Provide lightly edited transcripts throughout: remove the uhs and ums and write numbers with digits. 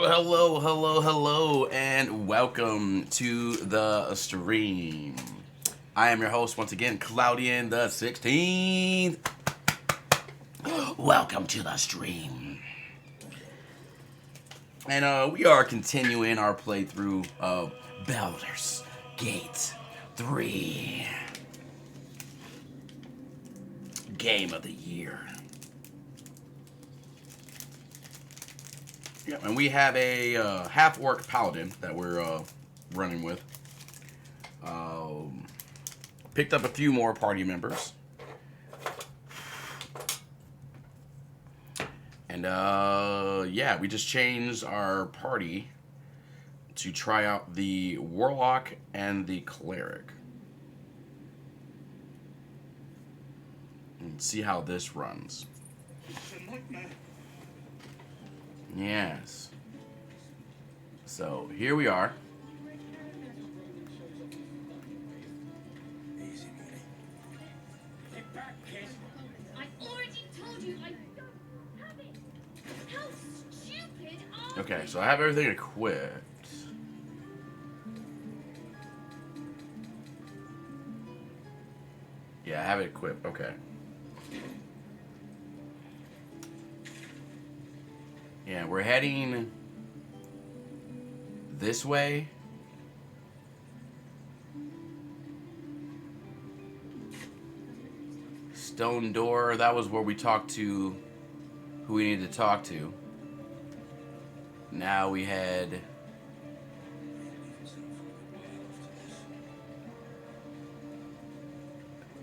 Hello, and welcome to the stream. I am your host once again, Claudian the 16th. Welcome to the stream. And we are continuing our playthrough of Baldur's Gate 3. Game of the year. Yeah, and we have a half-orc paladin that we're running with. Picked up a few more party members. And yeah, we just changed our party to try out the warlock and the cleric. And see how this runs. Yes. So here we are. I already told you I don't have it. How stupid are Okay, you? so I have everything equipped. Yeah, I have it equipped. Okay. Yeah, we're heading this way. Stone door, that was where we talked to who we needed to talk to. Now we head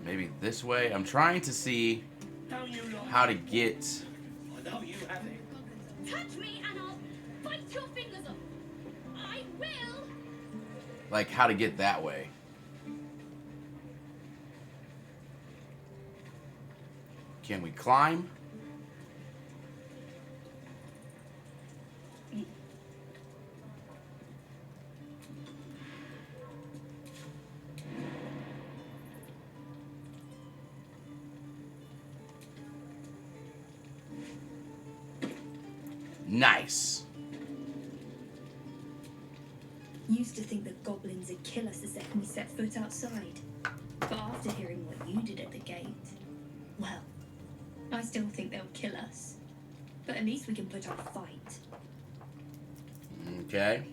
maybe this way. I'm trying to see how to get Touch me and I'll bite your fingers off. I will. like how to get that way. Can we climb? Nice. Used to think that goblins would kill us the second we set foot outside. But after hearing what you did at the gate, well, I still think they'll kill us. But at least we can put up a fight. Okay.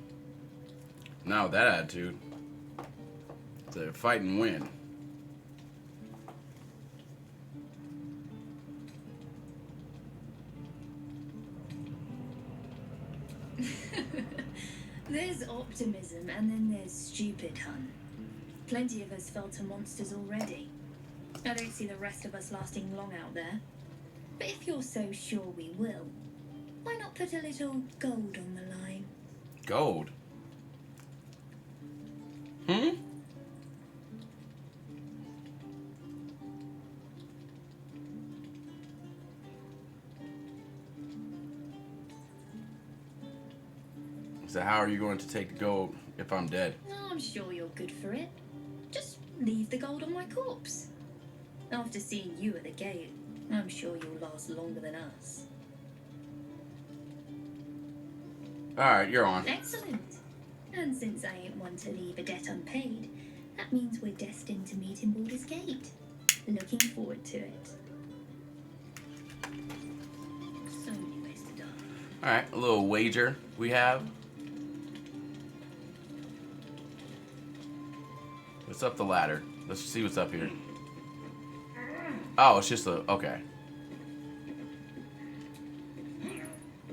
Now with that attitude, to fight and win. There's optimism and then there's stupid, hun. Plenty of us fell to monsters already. I don't see the rest of us lasting long out there. But if you're so sure we will, why not put a little gold on the line? Gold. Hmm? So how are you going to take the gold if I'm dead? Oh, I'm sure you're good for it. Just leave the gold on my corpse. After seeing you at the gate, I'm sure you'll last longer than us. Alright, you're on. Excellent. And since I ain't one to leave a debt unpaid, that means we're destined to meet in Baldur's Gate. Looking forward to it. So many ways to die. Alright, a little wager we have. What's up the ladder? Let's see what's up here. Oh, it's just a... Okay.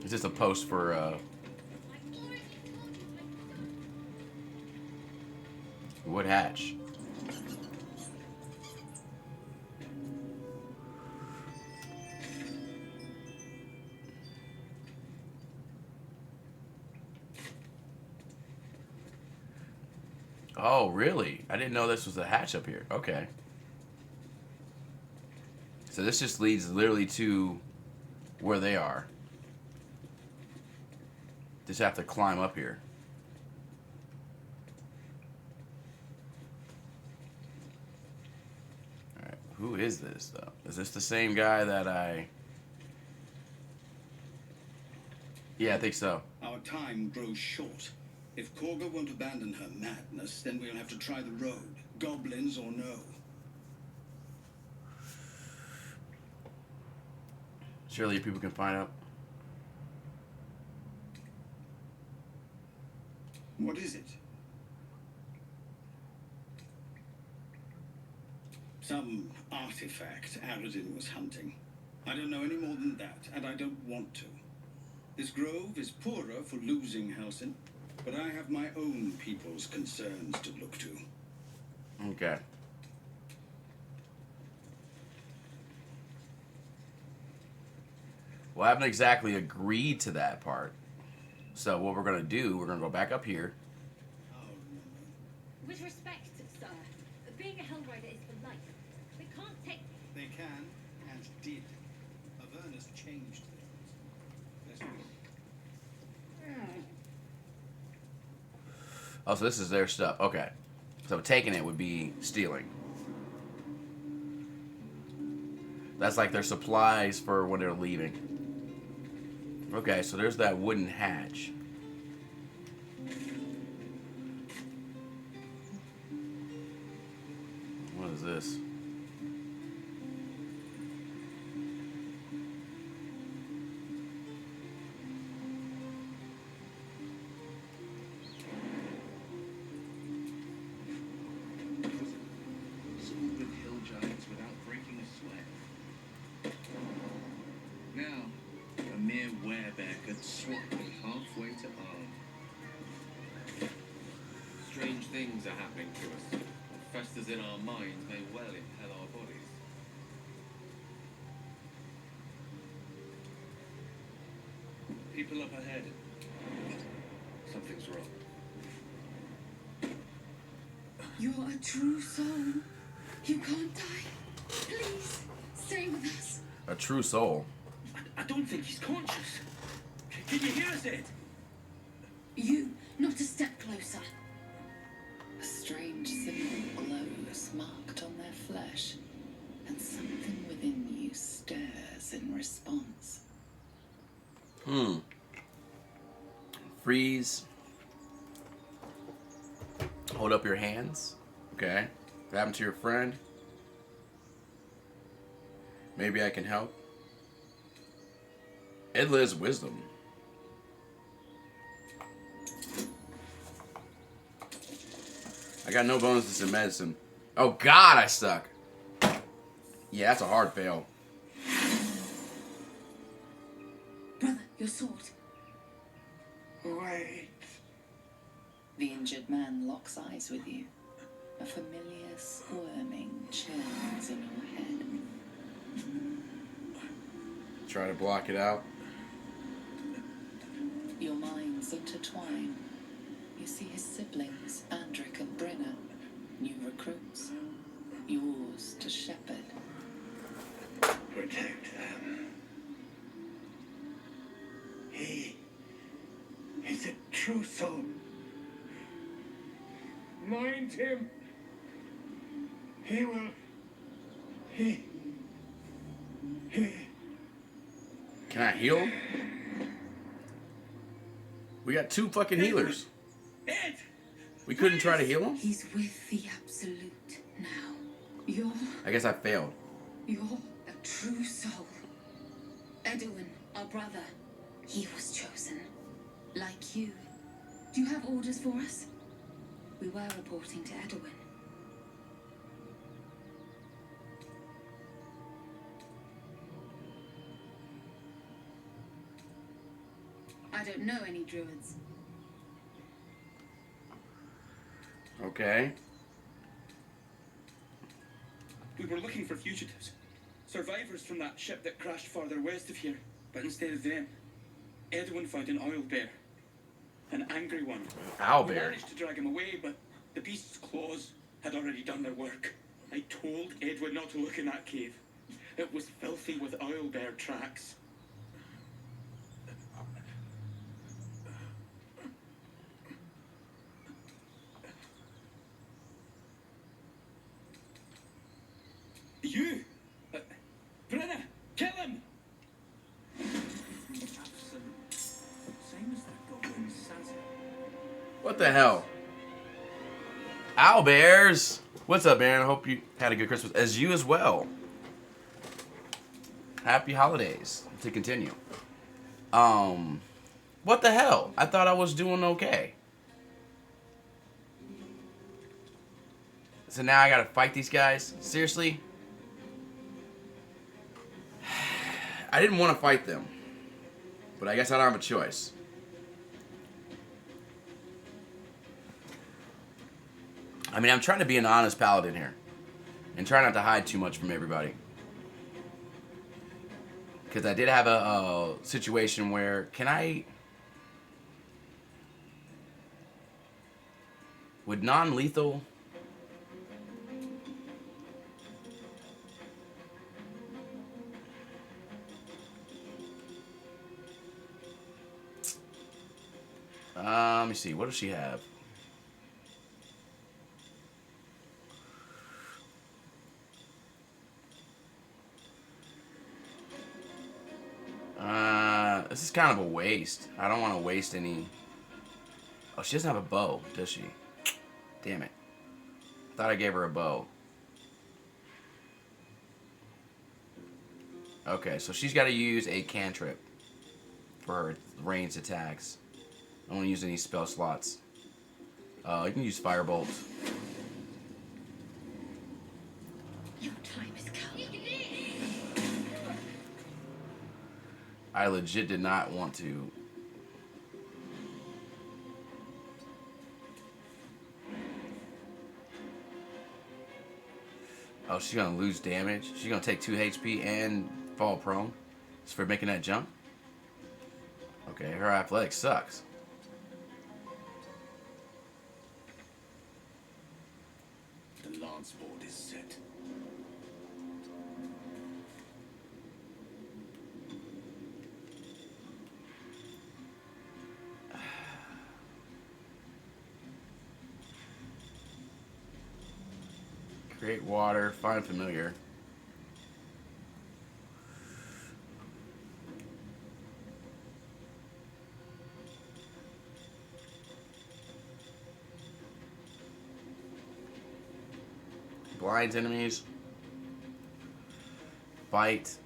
It's just a post for, wood hatch. Oh, really? I didn't know this was a hatch up here. Okay. So this just leads literally to where they are. Just have to climb up here. Alright, who is this, though? Is this the same guy that I... Yeah, I think so. Oh, Our time grows short. If Korga won't abandon her madness, then we'll have to try the road, goblins or no. Surely people can find out. What is it? Some artifact Aradin was hunting. I don't know any more than that, and I don't want to. This grove is poorer for losing Halsin, but I have my own people's concerns to look to. Okay. Well, I haven't exactly agreed to that part. So what we're going to do, we're going to go back up here. With respect, sir, being a Hellrider is for life. They can't take... They can, and did. Avernus changed things. Let's read. Oh, so this is their stuff. Okay. So taking it would be stealing. That's like their supplies for when they're leaving. Okay, so there's that wooden hatch. What is this? Someone with hill giants without breaking a sweat. Now, a mere werebear could swap me halfway to arm. Strange things are happening to us. What festers in our minds may well impel our bodies. People up ahead. Something's wrong. You're a true soul. You can't die. Please, stay with us. A true soul. I don't think he's conscious. Can you hear us, Ed? You, not a step closer. A strange symbol glows marked on their flesh, and something within you stirs in response. Freeze. Hold up your hands. Okay. What happened to your friend? Maybe I can help. Edla's wisdom. I got no bonuses in medicine. Oh God, I suck. Yeah, that's a hard fail. Brother, your sword. Wait. The injured man locks eyes with you. A familiar squirming churns in your head. Try to block it out. Your minds intertwine. You see his siblings, Andric and Brenna, new recruits, yours to shepherd. Protect them. He is a true soul. Mind him. He will. He. Can I heal? We got 2 fucking healers. Ed! We couldn't try to heal him? He's with the Absolute now. You're I guess I failed. a true soul. Edwin, our brother, he was chosen. Like you. Do you have orders for us? We were reporting to Edwin. I don't know any druids. Okay. We were looking for fugitives. Survivors from that ship that crashed farther west of here. But instead of them, Edwin found an oil bear. An angry one. Owl We bear. managed to drag him away, but the beast's claws had already done their work. I told Edwin not to look in that cave. It was filthy with oil bear tracks. You! Brenna! Kill him! Same as that god. What the hell? Owl Bears! What's up, Aaron? I hope you had a good Christmas. As you as well. Happy holidays. To continue. What the hell? I thought I was doing okay. So now I gotta fight these guys? Seriously? I didn't want to fight them. But I guess I don't have a choice. I mean, I'm trying to be an honest paladin here. And try not to hide too much from everybody. Because I did have a situation where... Can I... Would non-lethal... let me see. What does she have? This is kind of a waste. I don't want to waste any... Oh, she doesn't have a bow, does she? Damn it. I thought I gave her a bow. Okay, so she's got to use a cantrip for her ranged attacks. I don't want to use any spell slots. You can use Firebolt. Your time has come. I legit did not want to. Oh, she's gonna lose damage. She's gonna take 2 HP and fall prone. It's for making that jump. Okay, her athletics sucks. The lance board is set. Create water, find familiar. Blinds enemies. Bite.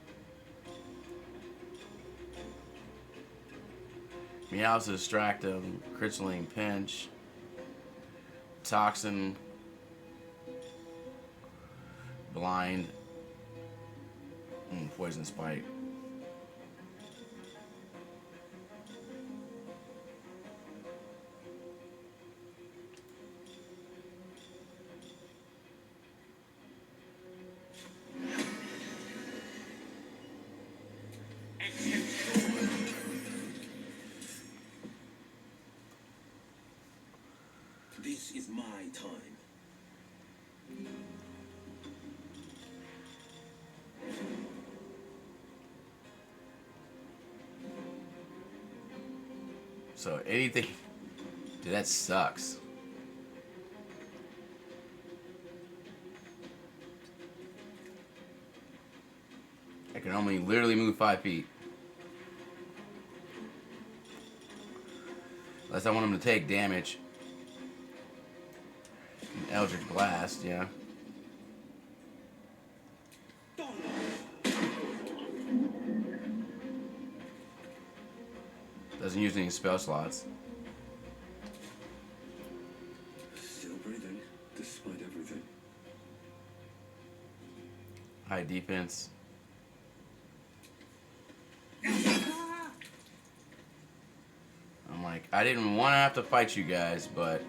Meows to distract them. Crystalline pinch. Toxin. Blind. Poison spike. This is my time. So anything... Dude, that sucks. I can only literally move 5 feet. Unless I want him to take damage. Eldritch Blast, yeah. Doesn't use any spell slots. Still breathing, despite everything. High defense. I'm like, I didn't want to have to fight you guys, but...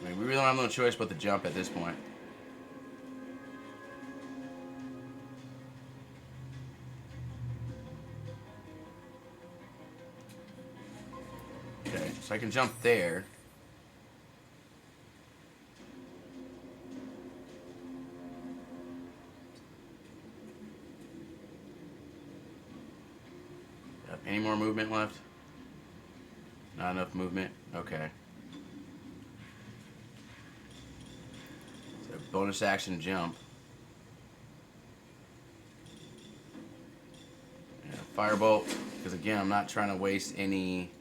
I mean, we really don't have no choice but to jump at this point. So I can jump there. Got any more movement left? Not enough movement? Okay. So bonus action jump. Yeah, firebolt. Because again, I'm not trying to waste any...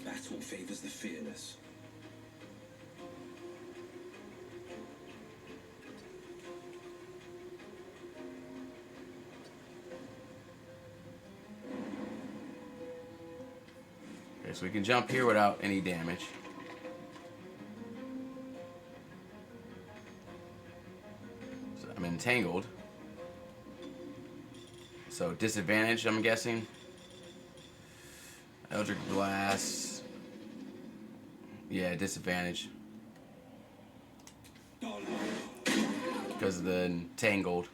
Battle favors the fearless. Okay, so we can jump here without any damage. So I'm entangled. So disadvantage, I'm guessing. Eldritch Blast. Yeah, disadvantage. Because of the entangled.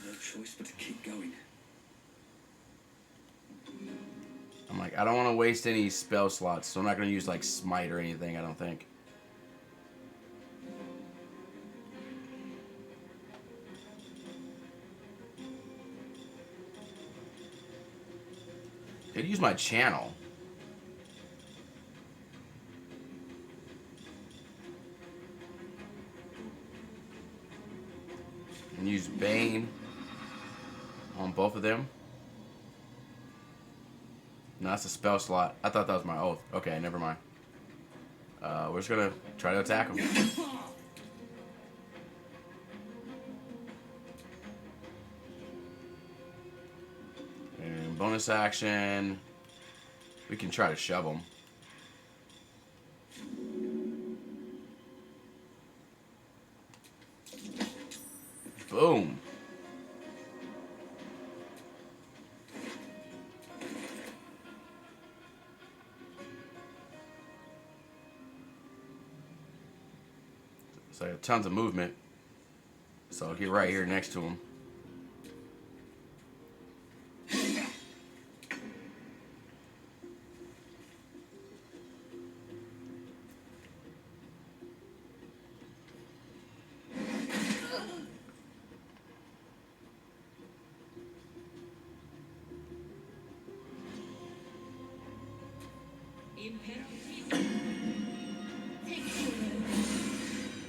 No choice but to keep going. I'm like, I don't want to waste any spell slots, so I'm not going to use like smite or anything, I don't think. Could use my channel. And use Bane on both of them. No, that's a spell slot. I thought that was my oath. Okay, never mind. We're just gonna try to attack him. And bonus action, we can try to shove him. Boom. So I have tons of movement. So I'll get right here next to him.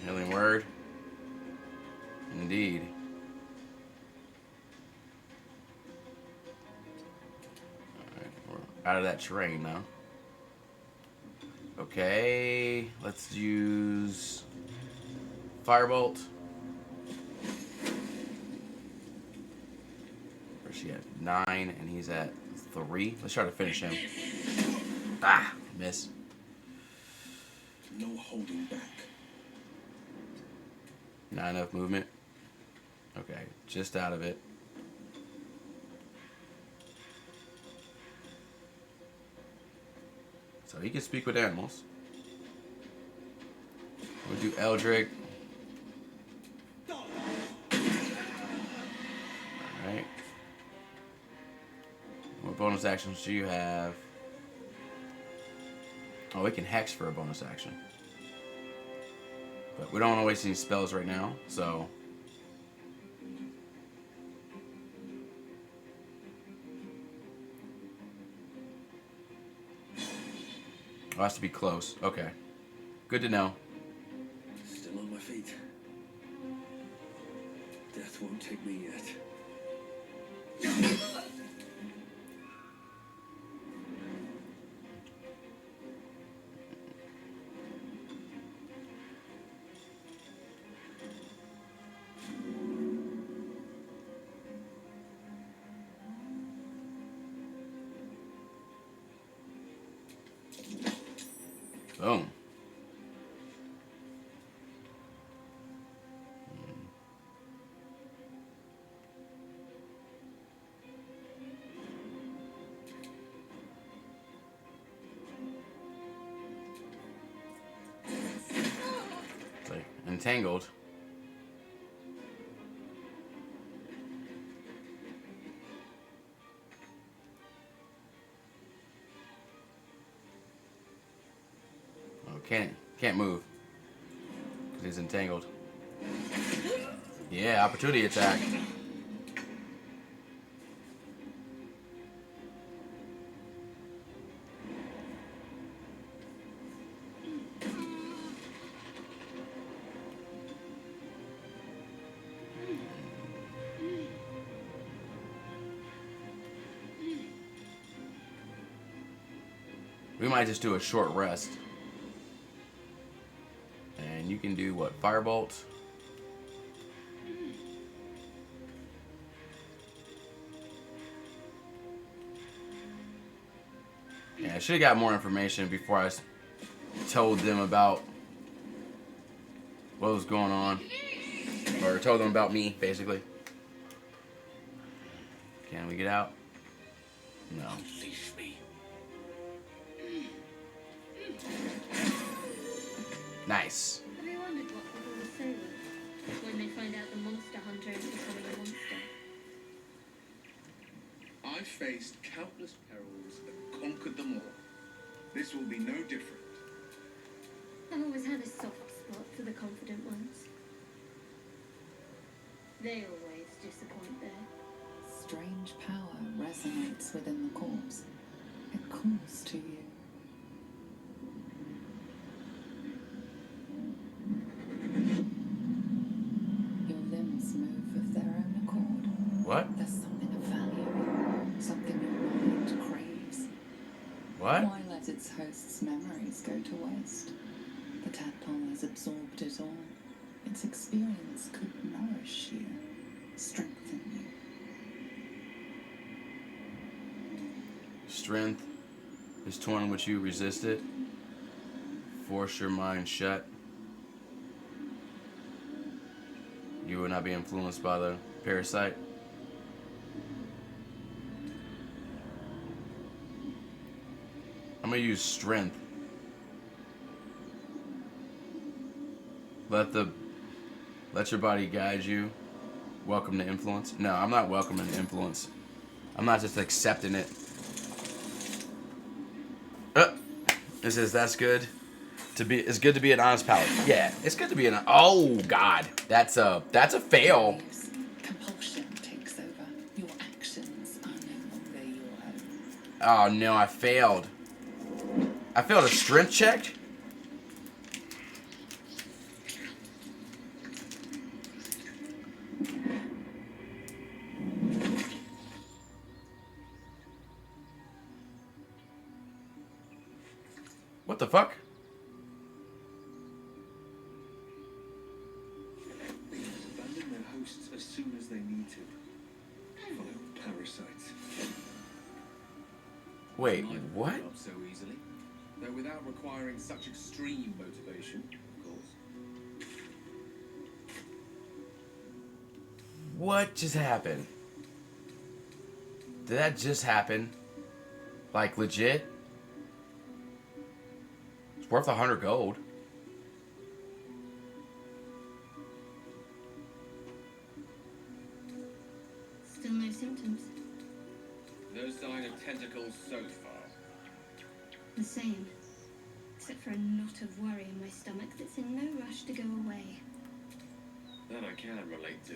Healing word. Indeed. Alright, we're out of that terrain now. Okay, let's use Firebolt. Where's she at? 9, and he's at 3. Let's try to finish him. Ah, miss. No holding back. Not enough movement. Okay, just out of it. So he can speak with animals. We'll do Eldrick. Alright. What bonus actions do you have? Oh, we can Hex for a bonus action. But we don't want to waste any spells right now, so... Oh, has to be close. Okay. Good to know. Still on my feet. Death won't take me yet. Boom. It's like entangled. Can't move. Because he's entangled. Yeah, opportunity attack. We might just do a short rest. And you can do what? Firebolt? Yeah, I should have got more information before I told them about what was going on. Or told them about me, basically. Can we get out? No. Unleash me. Nice. Have you wondered what people will say when they find out the monster hunter is becoming a monster? I've faced countless perils and conquered them all. This will be no different. I've always had a soft spot for the confident ones. They always disappoint there. Strange power resonates within the corpse. It calls to you. Your limbs move of their own accord. What? There's something of value, something your mind craves. What? Why let its host's memories go to waste? The tadpole has absorbed it all. Its experience could nourish you, strengthen you. Strength is torn which you resist it. Force your mind shut. You will not be influenced by the parasite. I'm gonna use strength. Let your body guide you. Welcome to influence. No, I'm not welcoming influence. I'm not just accepting it. It says that's good. It's good to be an honest paladin. Yeah, it's good to be an. Oh God, that's a fail. Waves. Compulsion takes over. Your actions are no longer your own. Oh no, I failed. I failed a strength check. What the fuck? They just abandon their hosts as soon as they need to. Vile parasites. Wait, Life what? wouldn't give up so easily, though without requiring such extreme motivation, of course. What just happened? Did that just happen? Like legit? It's worth 100 gold. Still no symptoms. No sign of tentacles so far. The same. Except for a knot of worry in my stomach that's in no rush to go away. That I can relate to.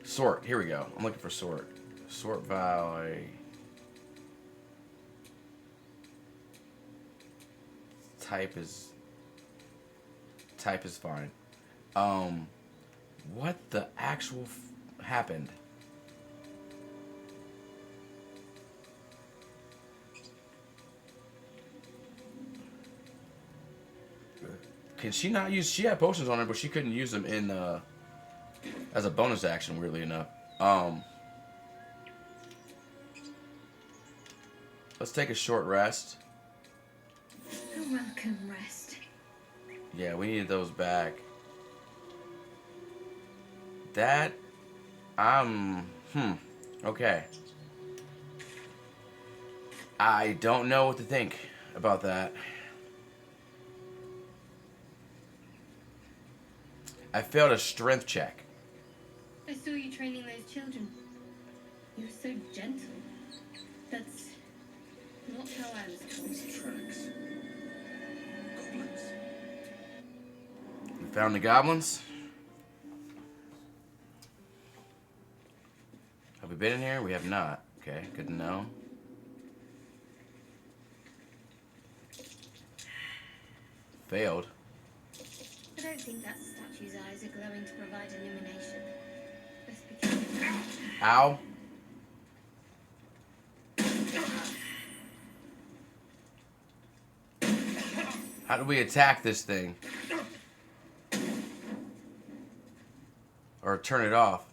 Sort. Here we go. I'm looking for sort. Sort valley. Type is fine. What the actual happened? Can she not use? She had potions on her, but she couldn't use them in as a bonus action. Weirdly enough. Let's take a short rest. A welcome rest. Yeah, we needed those back. That, okay. I don't know what to think about that. I failed a strength check. I saw you training those children. You were so gentle. That's not how I was taught. These tracks. Goblins. We found the goblins. Have we been in here? We have not. Okay, good to know. Failed. I don't think that statue's eyes are glowing to provide illumination. Let's be careful. Ow. How do we attack this thing? Or turn it off?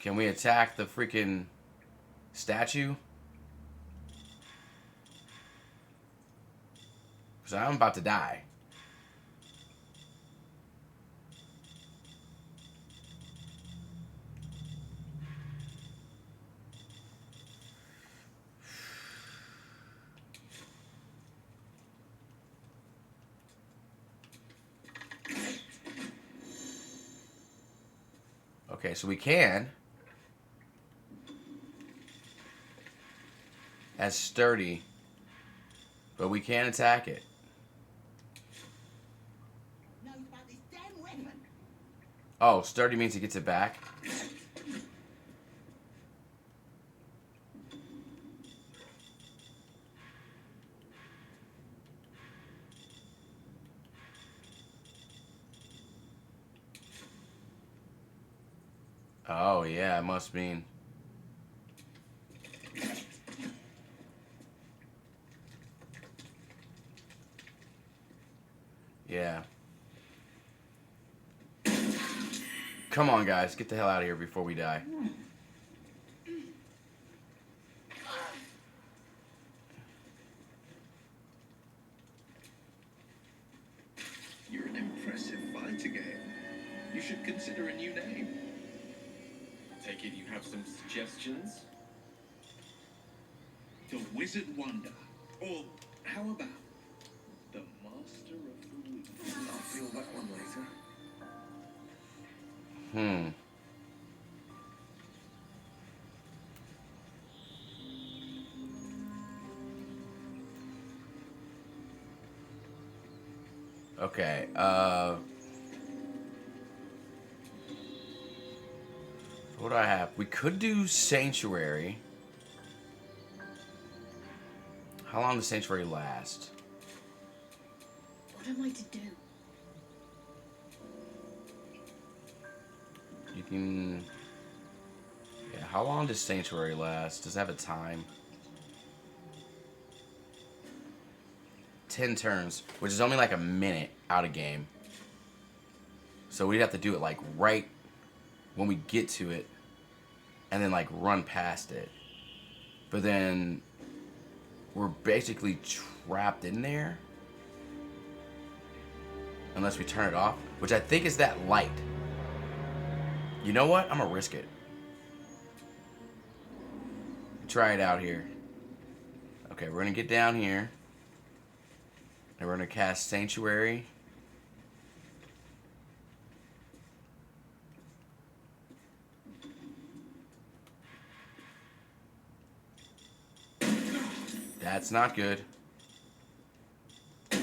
Can we attack the freaking statue? Because I'm about to die. Okay, so we can. As sturdy. But we can attack it. Oh, sturdy means he gets it back? Oh, yeah, it must mean. Yeah. Come on, guys. Get the hell out of here before we die. You're an impressive fighter, Gale. You should consider a new name. Take it you have some suggestions? The Wizard Wonder. Or how about the Master of the Week? I'll feel that one later. Okay, what do I have? We could do Sanctuary. How long does Sanctuary last? What am I to do? You can... Yeah, how long does Sanctuary last? Does it have a time? 10 turns, which is only like a minute out of game. So we'd have to do it like right when we get to it and then like run past it. But then we're basically trapped in there unless we turn it off, which I think is that light. You know what? I'm gonna risk it. Try it out here. Okay, we're gonna get down here. And we're going to cast Sanctuary. That's not good. I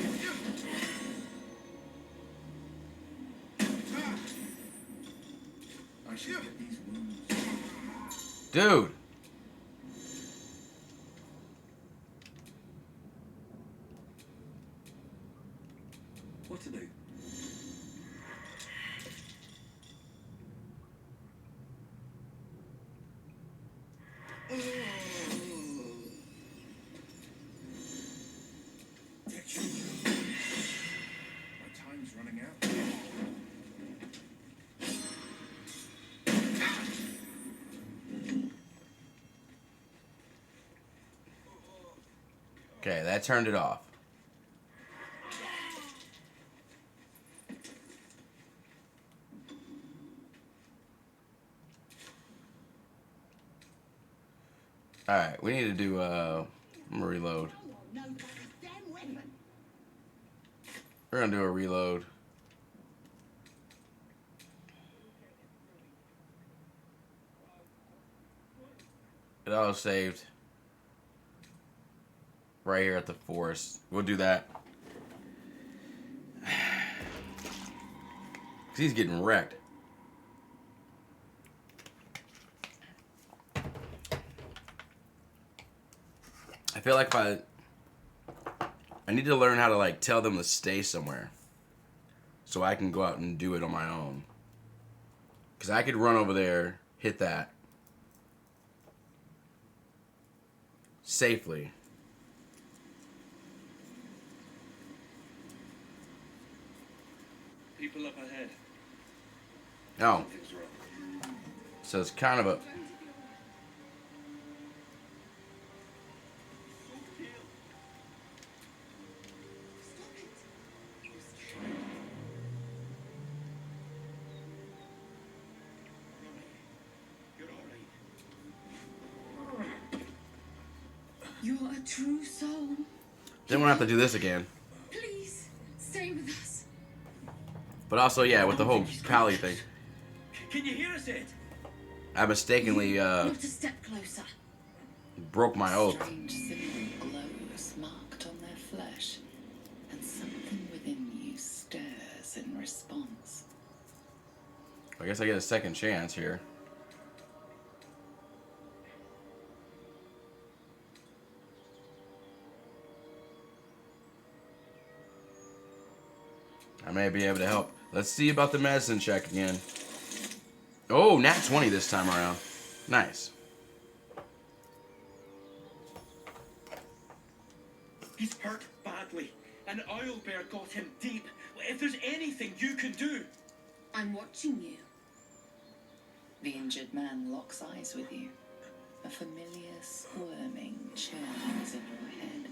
should get these wounds. Dude! What to do? My time's running out. Okay, that turned it off. Alright, we need to do, I'm gonna reload. No, but this damn weapon. We're gonna do a reload. It all saved. Right here at the forest. We'll do that. 'Cause he's getting wrecked. I feel like if I need to learn how to like tell them to stay somewhere so I can go out and do it on my own. Because I could run over there, hit that safely. People up ahead. Oh, Something's wrong. so it's kind of a... You're all right. You're a true soul. Then we'll have to do this again. Please, stay with us. But also, yeah, with the whole Pally thing. Can you hear us, Ed? I mistakenly Not a step closer. broke my oath. Strange symbol glows marked on their flesh, and something within you stirs in response. I guess I get a second chance here. I may be able to help. Let's see about the medicine check again. Oh, nat 20 this time around. Nice. He's hurt badly. An oil bear got him deep. If there's anything you can do. I'm watching you. The injured man locks eyes with you. A familiar squirming churns in your head.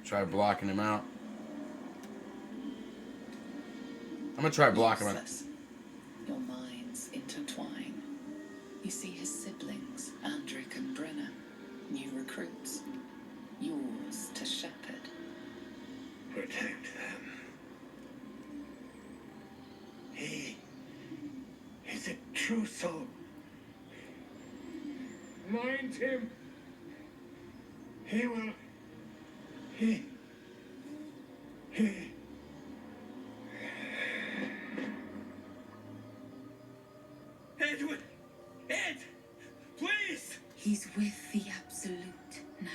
Try blocking him out. I'm gonna try blocking him out. Useless. Your minds intertwine. You see his siblings, Andric and Brenna, new recruits. Yours to shepherd. Protect them. He is a true soul. Mind him. He will. He. Edwin! Ed! Please! He's with the Absolute now.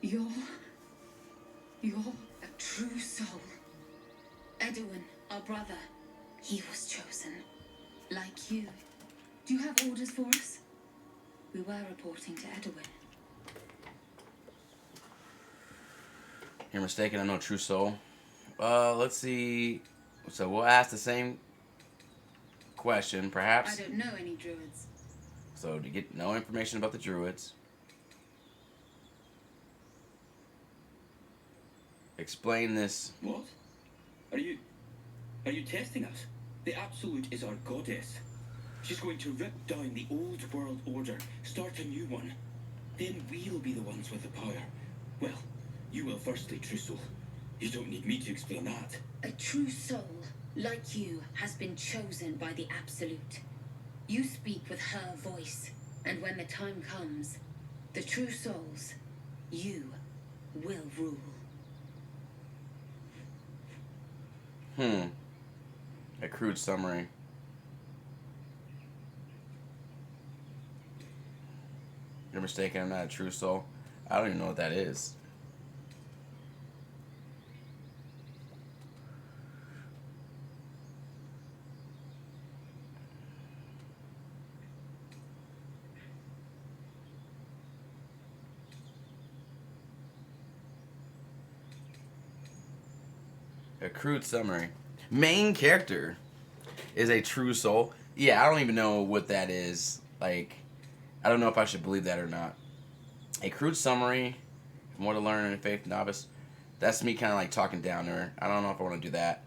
You're a true soul. Edwin, our brother, he was chosen. Like you. Do you have orders for us? We were reporting to Edwin. You're mistaken, I'm no true soul. Let's see. So we'll ask the same question, I perhaps. don't know any druids. So to get no information about the druids. Explain this. What? Are you testing us? The Absolute is our goddess. She's going to rip down the old world order, start a new one. Then we'll be the ones with the power. Well, you will firstly, true soul. You don't need me to explain that. A true soul, like you, has been chosen by the Absolute. You speak with her voice, and when the time comes, the true souls, you will rule. A crude summary. You're mistaken, I'm not a true soul. I don't even know what that is. A crude summary. Main character is a true soul. Yeah, I don't even know what that is. Like, I don't know if I should believe that or not. A crude summary, more to learn in Faith Novice. That's me kind of like talking down to her. I don't know if I want to do that.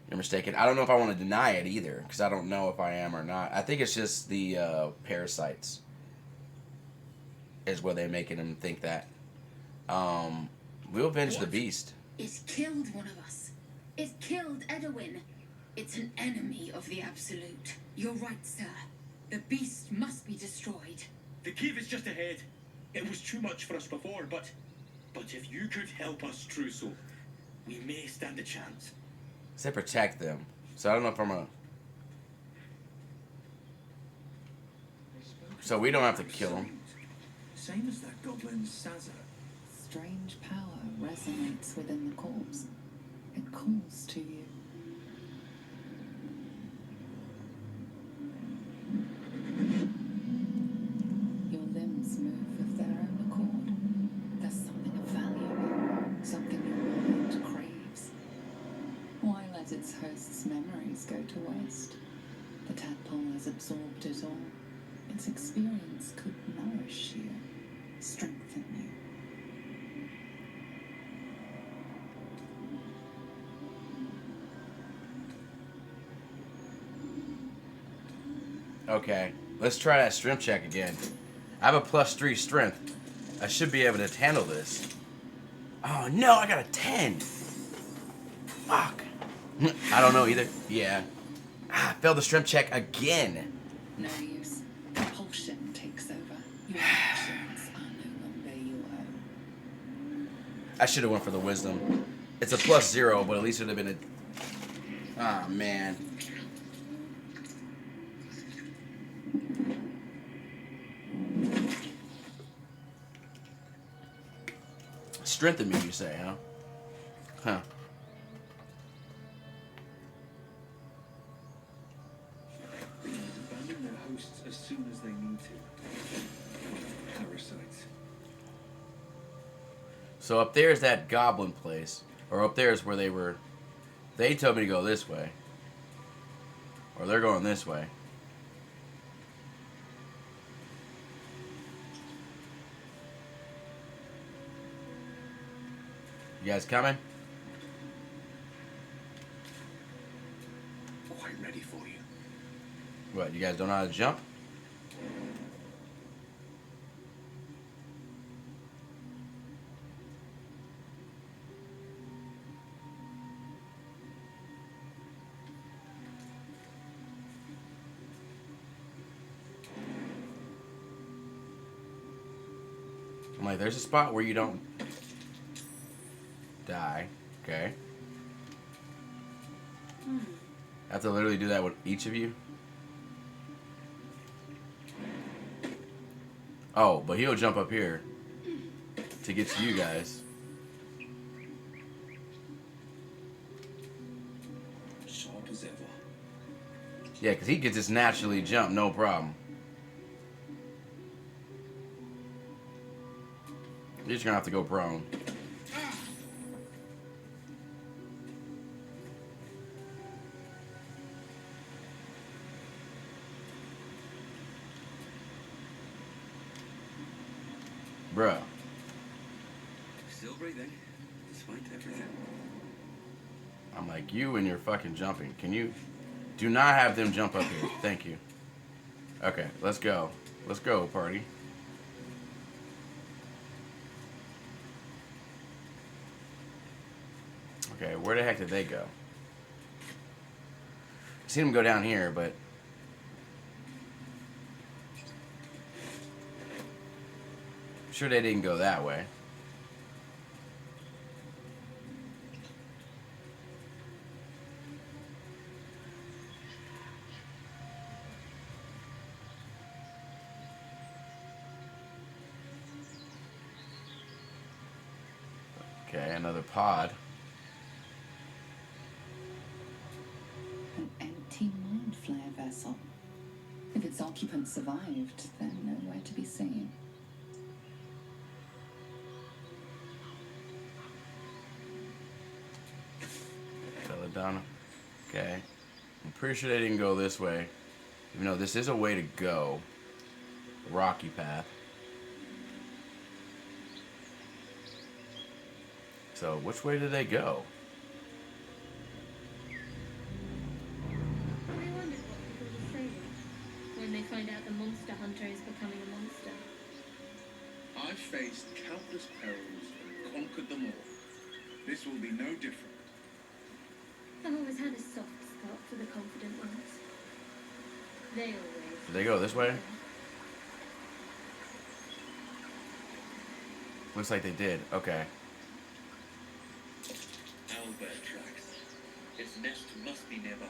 you're mistaken. I don't know if I want to deny it either, because I don't know if I am or not. I think it's just the parasites is what they're making him think that. We'll avenge the What? beast. It killed one of us. It killed Edwin. It's an enemy of the Absolute. You're right, sir. The beast must be destroyed. The cave is just ahead. It was too much for us before, but if you could help us, Truso, we may stand a chance. Say protect them. So I don't know if I'm a. So we don't have to kill him. Same as that goblin Sazza. Strange power resonates within the corpse. It calls to you. Your limbs move of their own accord. There's something of value, something your mind craves. Why let its host's memories go to waste? The tadpole has absorbed it all. Its experience could nourish you, strengthen you. Okay, let's try that strength check again. I have a +3 strength. I should be able to handle this. Oh no, I got a 10. Fuck. I don't know either. Yeah. Failed the strength check again. No use. Compulsion takes over. Your actions are no longer your own. I should have went for the wisdom. It's a +0, but at least it would have been a. Ah, man. Strengthen me, you say, huh? Huh. Abandon their hosts as soon as they need to. Parasites. So up there is that goblin place. Or up there is where they were. They told me to go this way. Or they're going this way. You guys coming? Quite ready for you. What, you guys don't know how to jump? I'm like, there's a spot where you don't die. Okay. I have to literally do that with each of you? Oh, but he'll jump up here to get to you guys. Sharp as ever. Yeah, because he could just naturally jump, no problem. You're just gonna have to go prone. Bruh. Still breathing, despite everything. I'm like, you and your fucking jumping. Can you... Do not have them jump up here. Thank you. Okay, let's go. Let's go, party. Okay, where the heck did they go? I seen them go down here, but... I'm sure they didn't go that way. Okay, another pod. An empty mind flare vessel. If its occupant survived, then nowhere to be seen. Belladonna. Okay. I'm pretty sure they didn't go this way. Even though this is a way to go. Rocky path. So, which way did they go? find out the monster hunter is becoming a monster. I've faced countless perils and conquered them all. This will be no different. I've always had a soft spot for the confident ones. They always. Did they go this way? Looks like they did. Okay. Owlbear tracks. Its nest must be nearby.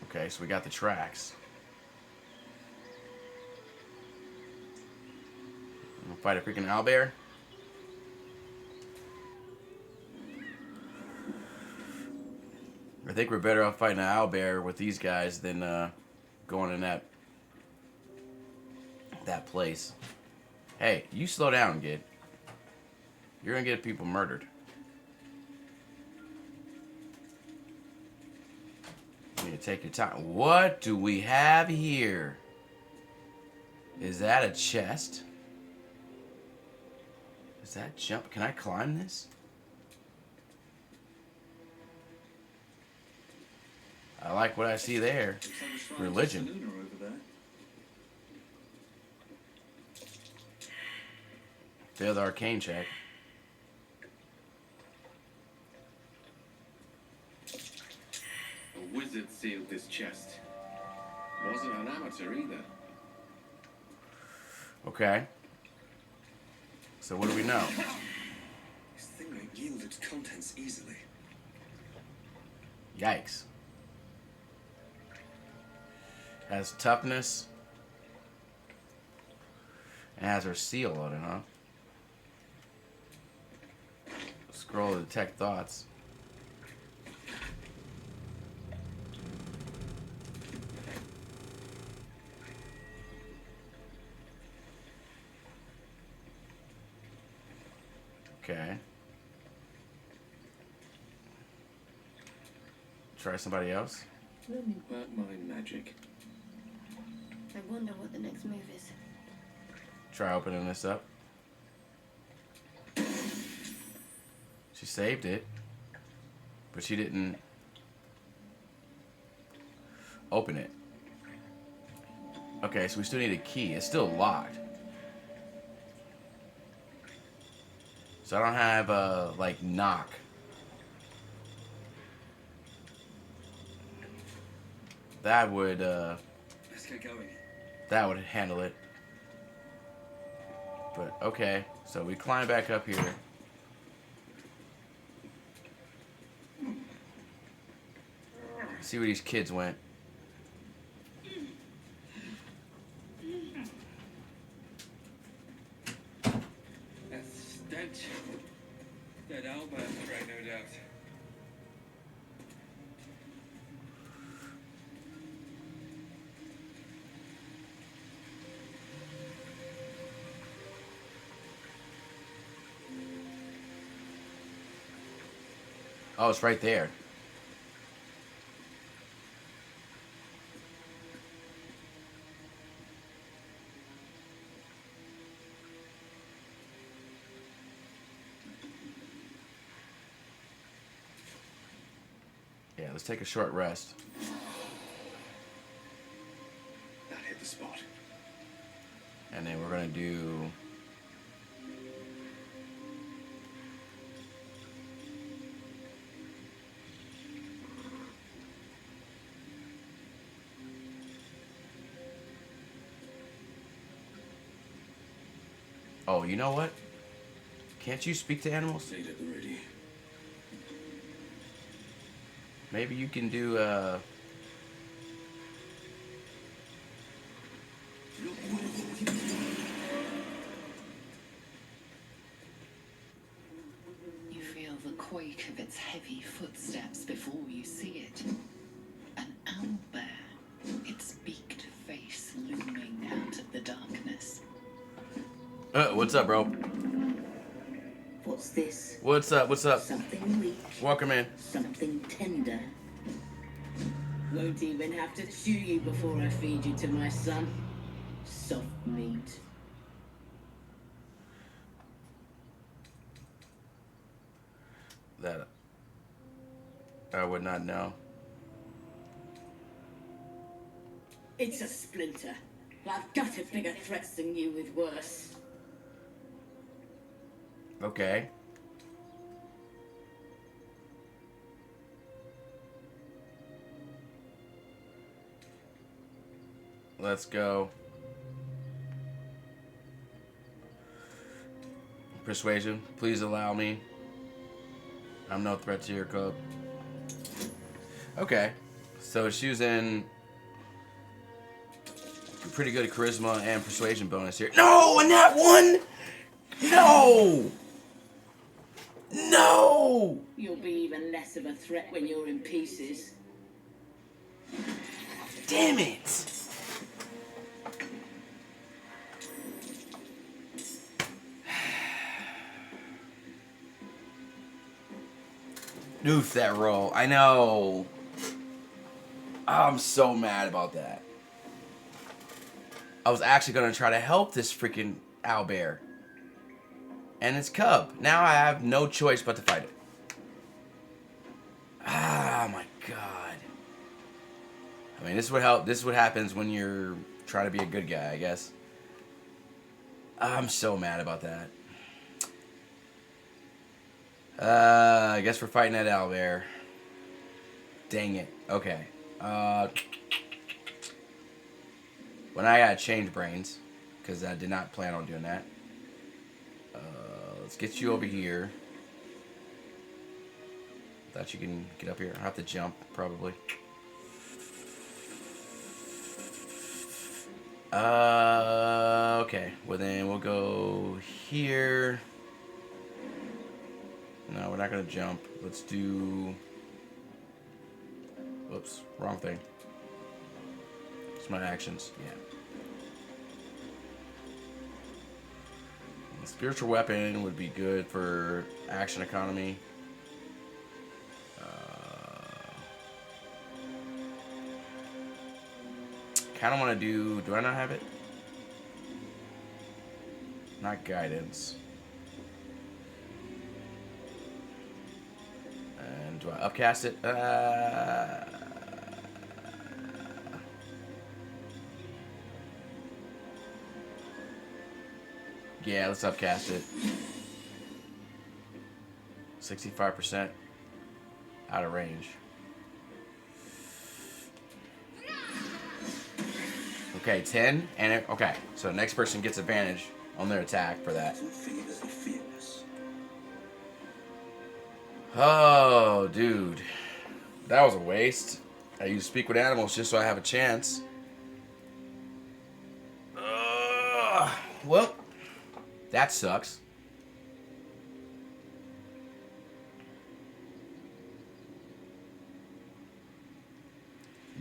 Okay, so we got the tracks. We'll fight a freaking owlbear. I think we're better off fighting an owlbear with these guys than going in that place. Hey, you slow down, kid. You're gonna get people murdered. You need to take your time. What do we have here? Is that a chest? Is that jump? Can I climb this? I like what I see there. Religion. Over there. Failed the arcane check. A wizard sealed this chest. Wasn't an amateur either. Okay. So what do we know? This thing won't yield its contents easily. Yikes. Has toughness. And has her seal on it, huh? Scroll to detect thoughts. Okay. Try somebody else. Let me work my magic. I wonder what the next move is. Try opening this up. She saved it, but she didn't open it. Okay, so we still need a key. It's still locked. So I don't have a, like, knock. That would, Let's get going. that would handle it. But, okay. So we climb back up here. See where these kids went. That's stench. Dead owlbear spray, no doubt. Oh, it's right there. Yeah, let's take a short rest. That hit the spot. And then we're going to do... Oh, you know what? Can't you speak to animals? Stayed at the ready. Maybe you can do, You feel the quake of its heavy footsteps before you see it. An owlbear, its beaked face looming out of the darkness. What's up, bro? What's this? What's up? What's up? Something weak, Welcome in. something tender. Won't even have to chew you before I feed you to my son. Soft meat. That I would not know. It's a splinter. I've gutted bigger threats than you with worse. Okay. Let's go. Persuasion. Please allow me. I'm no threat to your cub. Okay. So she's using pretty good charisma and persuasion bonus here. No, and that one! No! No! You'll be even less of a threat when you're in pieces. Damn it! Oof, that roll. I know. I'm so mad about that. I was actually going to try to help this freaking owlbear. And its cub. Now I have no choice but to fight it. Ah, my God. I mean, this is what help. This is what happens when you're trying to be a good guy, I guess. I'm so mad about that. I guess we're fighting that owlbear. Dang it. Okay. When I gotta change brains, because I did not plan on doing that. Let's get you over here. Thought you can get up here. I have to jump, probably. Okay. Well, then we'll go here. No, we're not gonna jump. Let's do... Whoops, wrong thing. It's my actions, yeah. The spiritual weapon would be good for action economy. Kind of want to do I not have it? Not guidance. And do I upcast it? Yeah, let's upcast it. 65% out of range. Okay, 10 and it, okay. So next person gets advantage on their attack for that. Oh, dude. That was a waste. I use speak with animals just so I have a chance. Well, that sucks.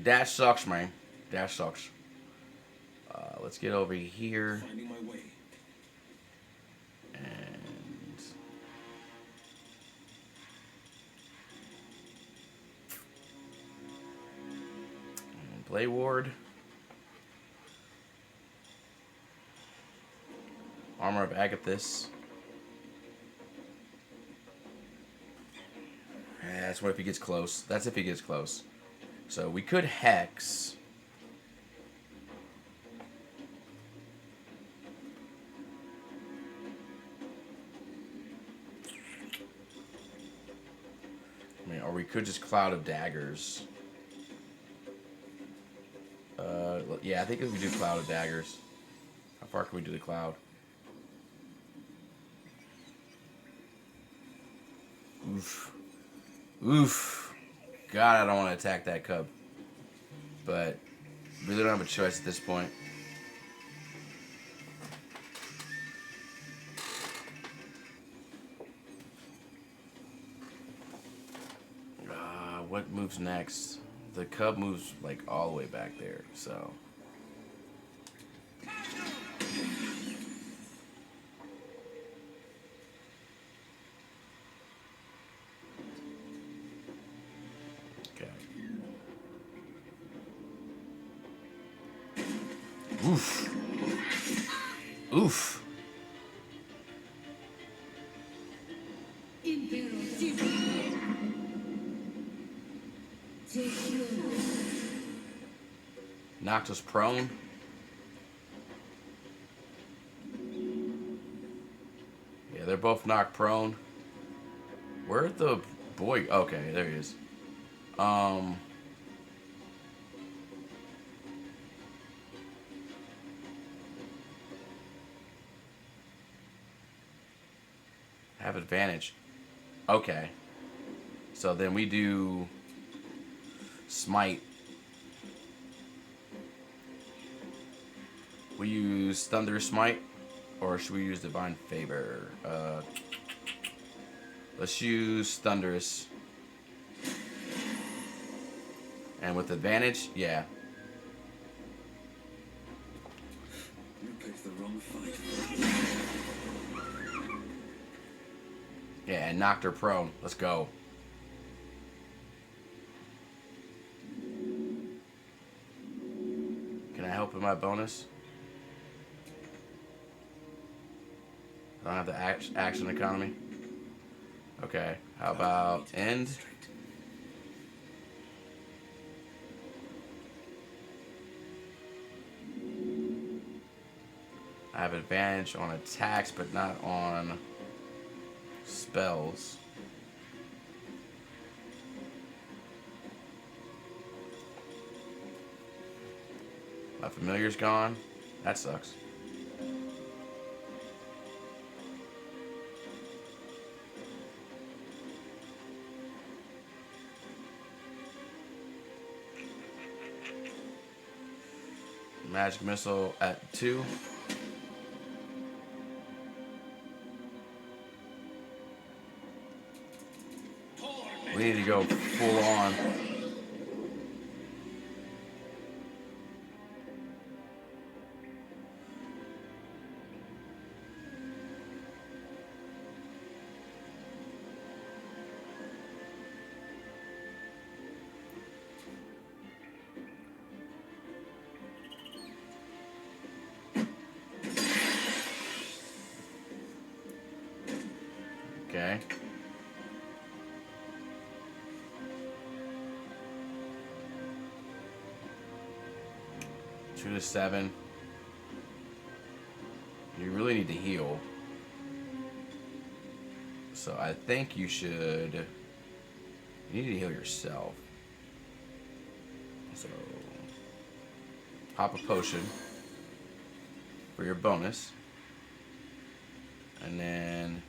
That sucks, man. That sucks. Let's get over here. Finding my way. And Blade Ward. Armor of Agathis. That's what if he gets close. That's if he gets close. So we could Hex. I mean, or we could just Cloud of Daggers. Yeah, I think if we do Cloud of Daggers. How far can we do the Cloud? Oof. Oof. God, I don't want to attack that cub. But really don't have a choice at this point. What moves next? The cub moves like all the way back there, so. Okay. Oof. Oof. Knocked us prone. Yeah, they're both knocked prone. Where'd the boy? Okay, there he is. Have advantage. Okay. So then we do smite. We use Thunder Smite, or should we use Divine Favor? Let's use Thunderous. And with advantage, yeah. You picked the wrong fight. Yeah, and knocked her prone. Let's go. Can I help with my bonus? I don't have the action economy. Okay, how about end? I have advantage on attacks, but not on spells. My familiar's gone. That sucks. Magic missile at 2. We need to go full on. Okay. Two to 7. You really need to heal. So I think you should... You need to heal yourself. So... Pop a potion for your bonus. And then...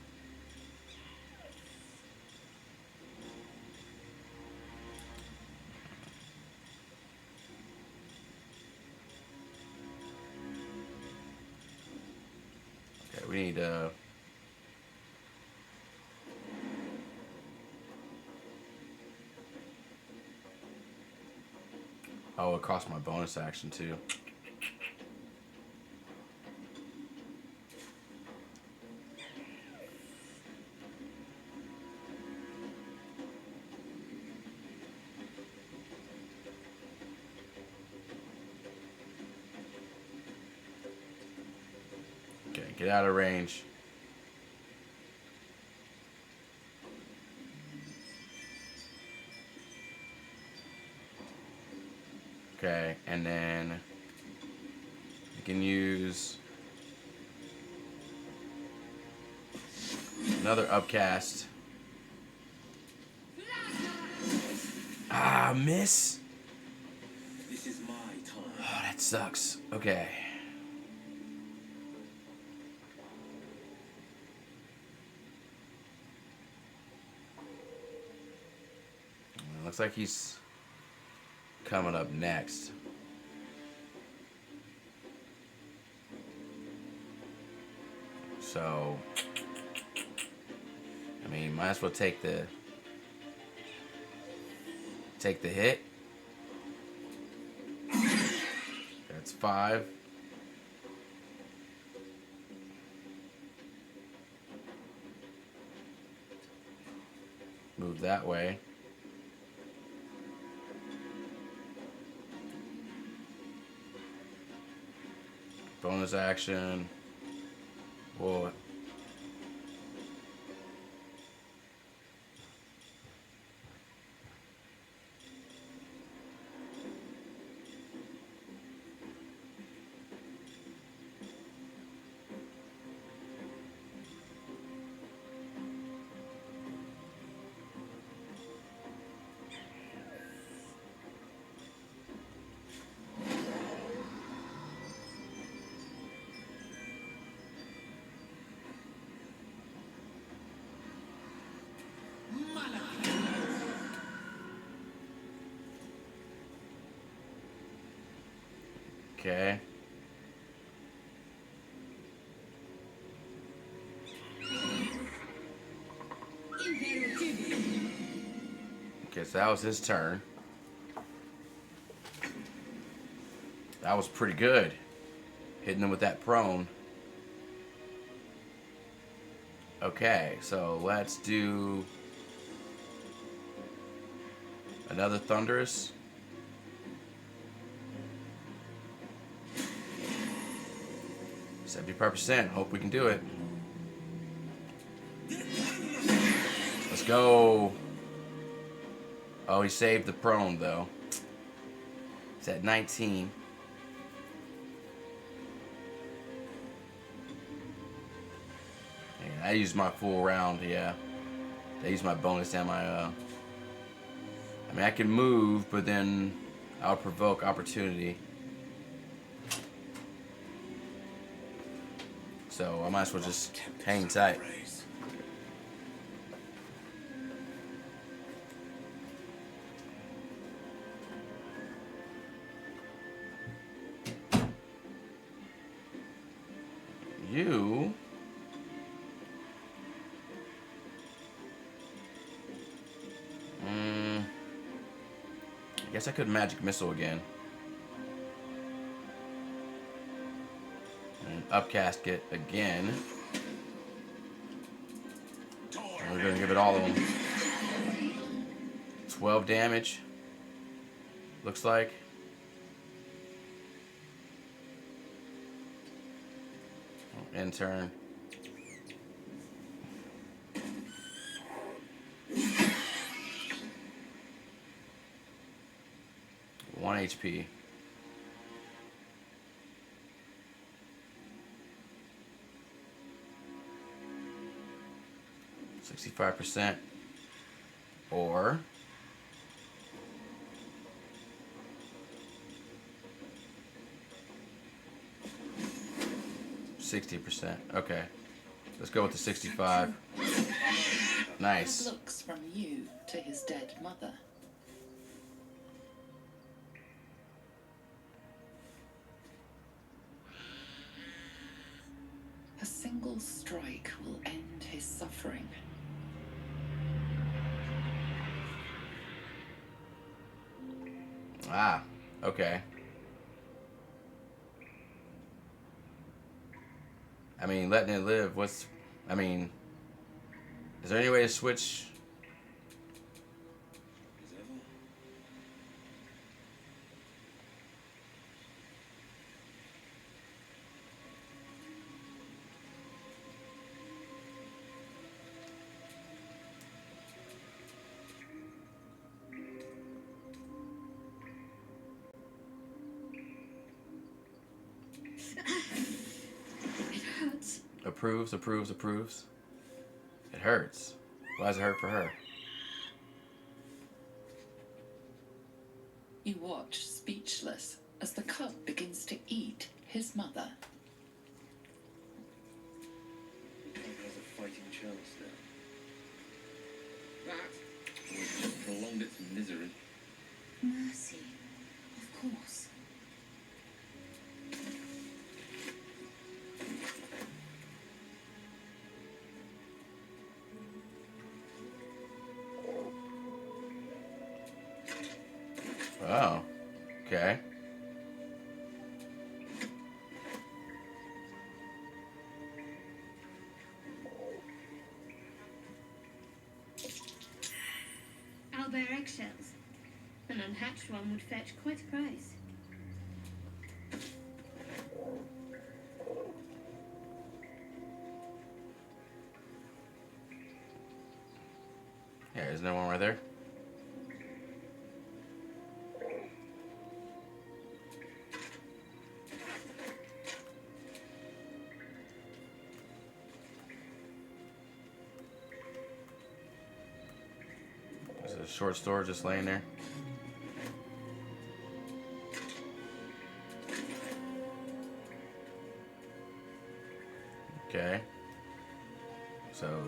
Okay, we need Oh, it cost my bonus action too. Okay, get out of range. Okay, and then you can use another upcast. Ah, miss. This is my time. Oh, that sucks. Okay. Looks like he's coming up next. So, I mean, might as well take the hit. That's 5. Move that way. Bonus action. Whoa. Okay. Okay, so that was his turn. That was pretty good. Hitting him with that prone. Okay, so let's do another thunderous. %. Hope we can do it. Let's go. Oh, he saved the prone though. It's at 19. I used my full round, yeah. I used my bonus and my, I mean, I can move, but then I'll provoke opportunity. So I might as well just hang tight. You... I guess I could magic missile again. And upcast it again. And we're gonna give it all of them. 12 damage. Looks like. End turn. One HP. %, or 60%. Okay, let's go with the 65. Nice. Looks from you to his dead mother. A single strike will end his suffering. Ah, okay. I mean, letting it live, what's... I mean... Is there any way to switch... It hurts. Approves, approves, approves. It hurts. Why does it hurt for her? You watch, speechless, as the cub begins to eat his mother. The cub has a fighting chance now. That would have just prolonged its misery. Mercy, of course. Oh, okay. Owlbear eggshells. An unhatched one would fetch quite a price. Yeah, isn't there one right there? There's a short sword just laying there. Okay. So...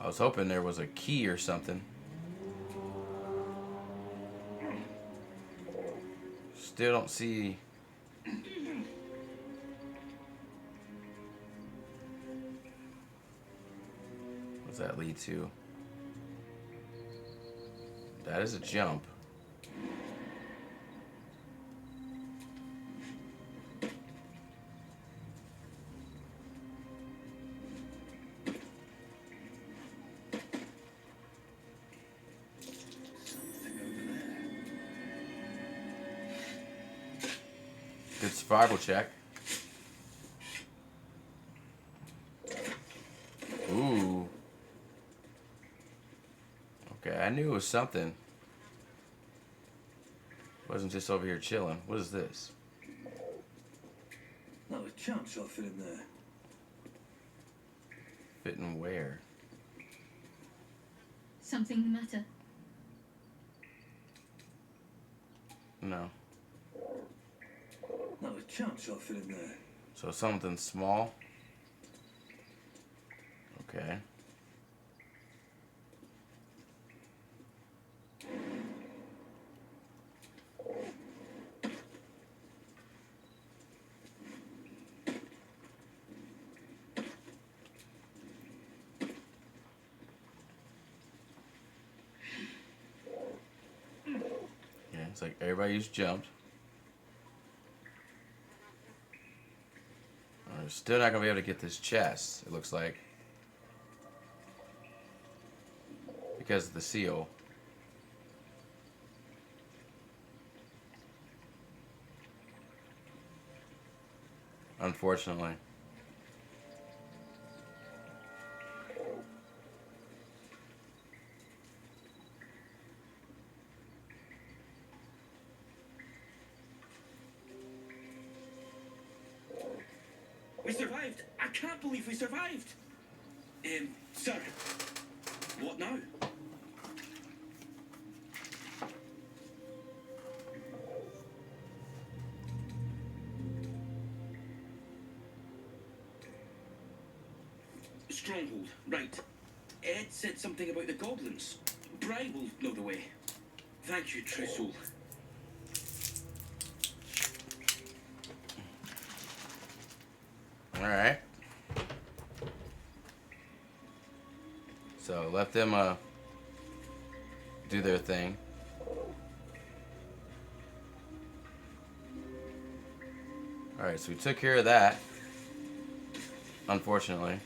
I was hoping there was a key or something. Still don't see. What's that lead to? That is a jump. Something over there. Good survival check. Ooh. Okay, I knew it was something. Wasn't just over here chilling. What is this? Not a chance I'll fit in there. Fitting where? Something the matter? No. Not a chance I'll fit in there. So something small. Okay. Yeah, it's like everybody just jumped. We're still not gonna be able to get this chest, it looks like. Because of the seal. Unfortunately. We survived! I can't believe we survived! Sir, what now? Stronghold, right. Ed said something about the goblins. Bri will know the way. Thank you, true soul. Alright. So let them do their thing. Alright, so we took care of that. Unfortunately.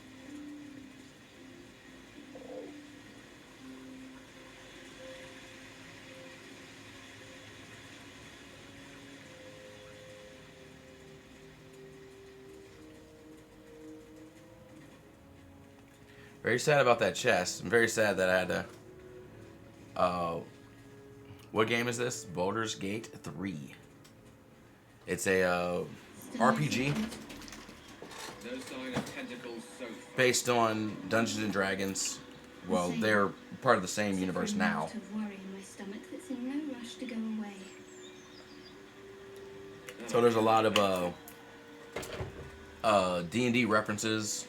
Very sad about that chest. I'm very sad that I had to. What game is this? Baldur's Gate 3. It's a RPG No sign of tentacles so far. based on Dungeons and Dragons. Well, they're part of the same universe now. Of worry in my stomach that's in no rush to go away. So there's a lot of D&D references,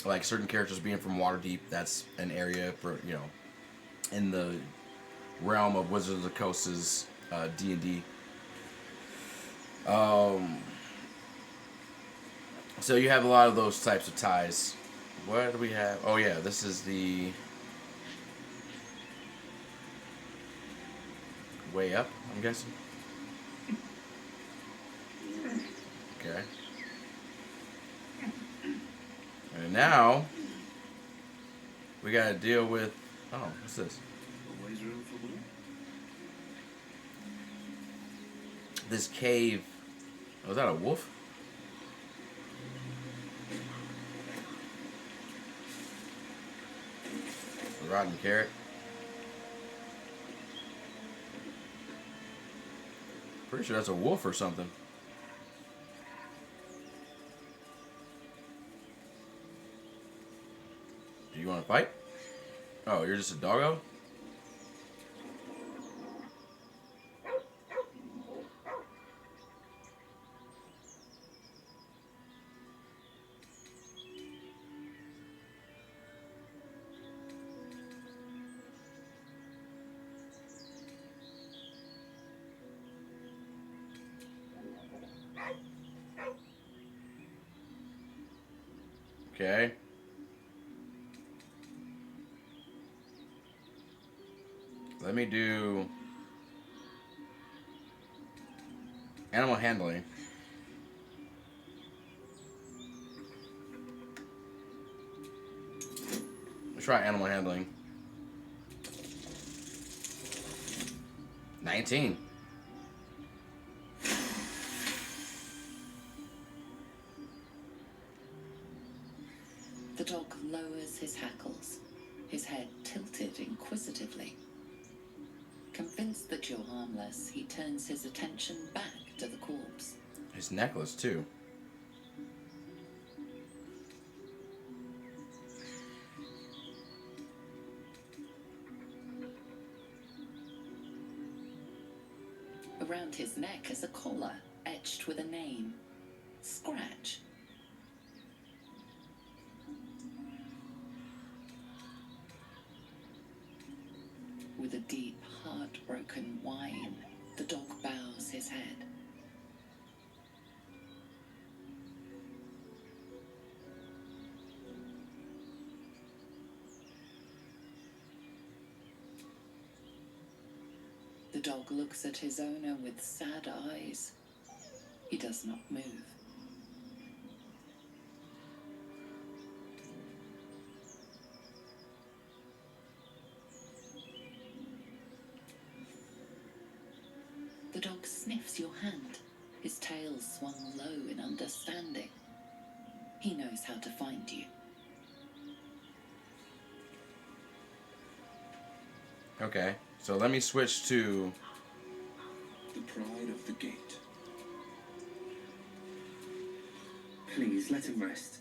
like certain characters being from Waterdeep. That's an area for, you know, in the realm of Wizards of the Coast's D&D. So you have a lot of those types of ties. What do we have? Oh yeah, this is the way up, I'm guessing. Okay. And now we gotta deal with. Oh, what's this? Always room for more. This cave. Oh, is that a wolf? A rotten carrot. Pretty sure that's a wolf or something. Do you want to fight? Oh, you're just a doggo? Okay. Let me do animal handling. Let's try animal handling. 19. The dog lowers his hackles, his head tilted inquisitively. Convinced that you're harmless, he turns his attention back to the corpse. His necklace, too. Around his neck is a collar etched with a name. Scratch. With a deep, heartbroken whine, the dog bows his head. The dog looks at his owner with sad eyes. He does not move. The dog sniffs your hand, his tail swung low in understanding. He knows how to find you. Okay, so let me switch to... The pride of the gate. Please, let him rest.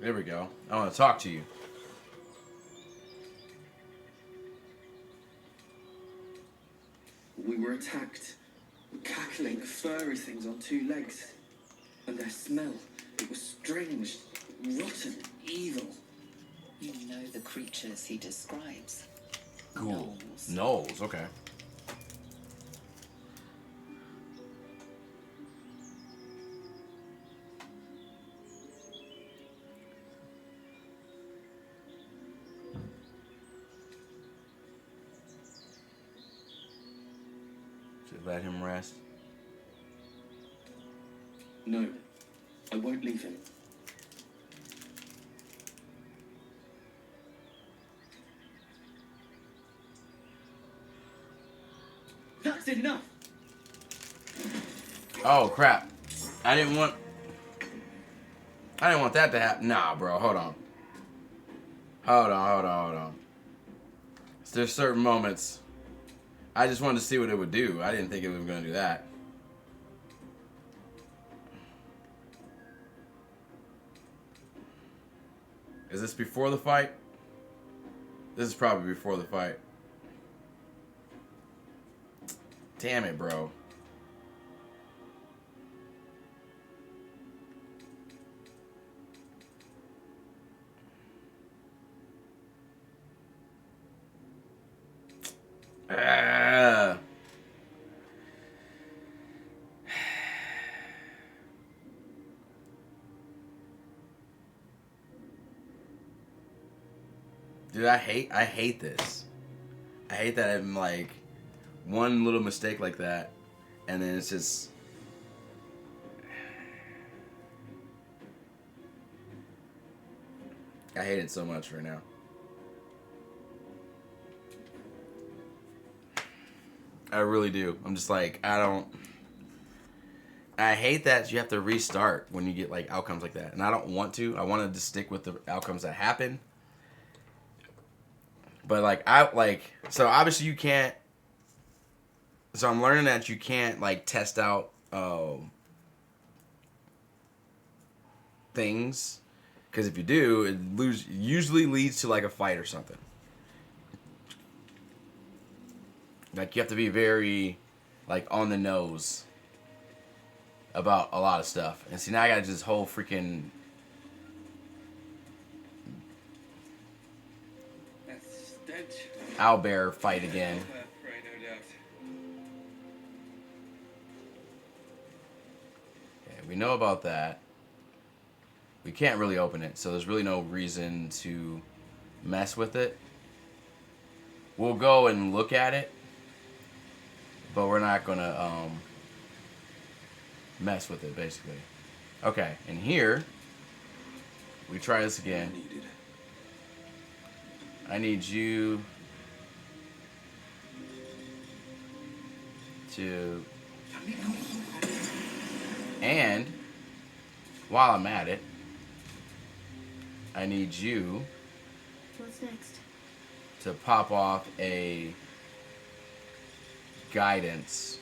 There we go. I want to talk to you. We were attacked. Cackling, furry things on two legs. And their smell, it was strange, rotten, evil. You know the creatures he describes. Cool. Gnolls. Knowles, okay. Should let him rest. No, I won't leave him. That's enough! Oh crap! I didn't want that to happen. Nah, bro. Hold on. Hold on. There's certain moments. I just wanted to see what it would do. I didn't think it was gonna do that. Is this before the fight? This is probably before the fight. Damn it, bro. Ah. Dude, I hate this. I hate that I'm like one little mistake like that, and then it's just. I hate it so much right now. I really do. I'm just like, I hate that you have to restart when you get like outcomes like that. And I don't want to. I wanted to stick with the outcomes that happen. But so obviously you can't. So I'm learning that you can't like test out things. Because if you do, it usually leads to like a fight or something. Like you have to be very like on the nose about a lot of stuff. And see, now I got this whole freaking That's stench. owlbear fight again. Right, no doubt. Okay, we know about that. we can't really open it, so there's really no reason to mess with it. We'll go and look at it, but we're not gonna mess with it, basically. Okay, and here we try this again. I need you to, and while I'm at it, I need you What's next? to pop off a guidance.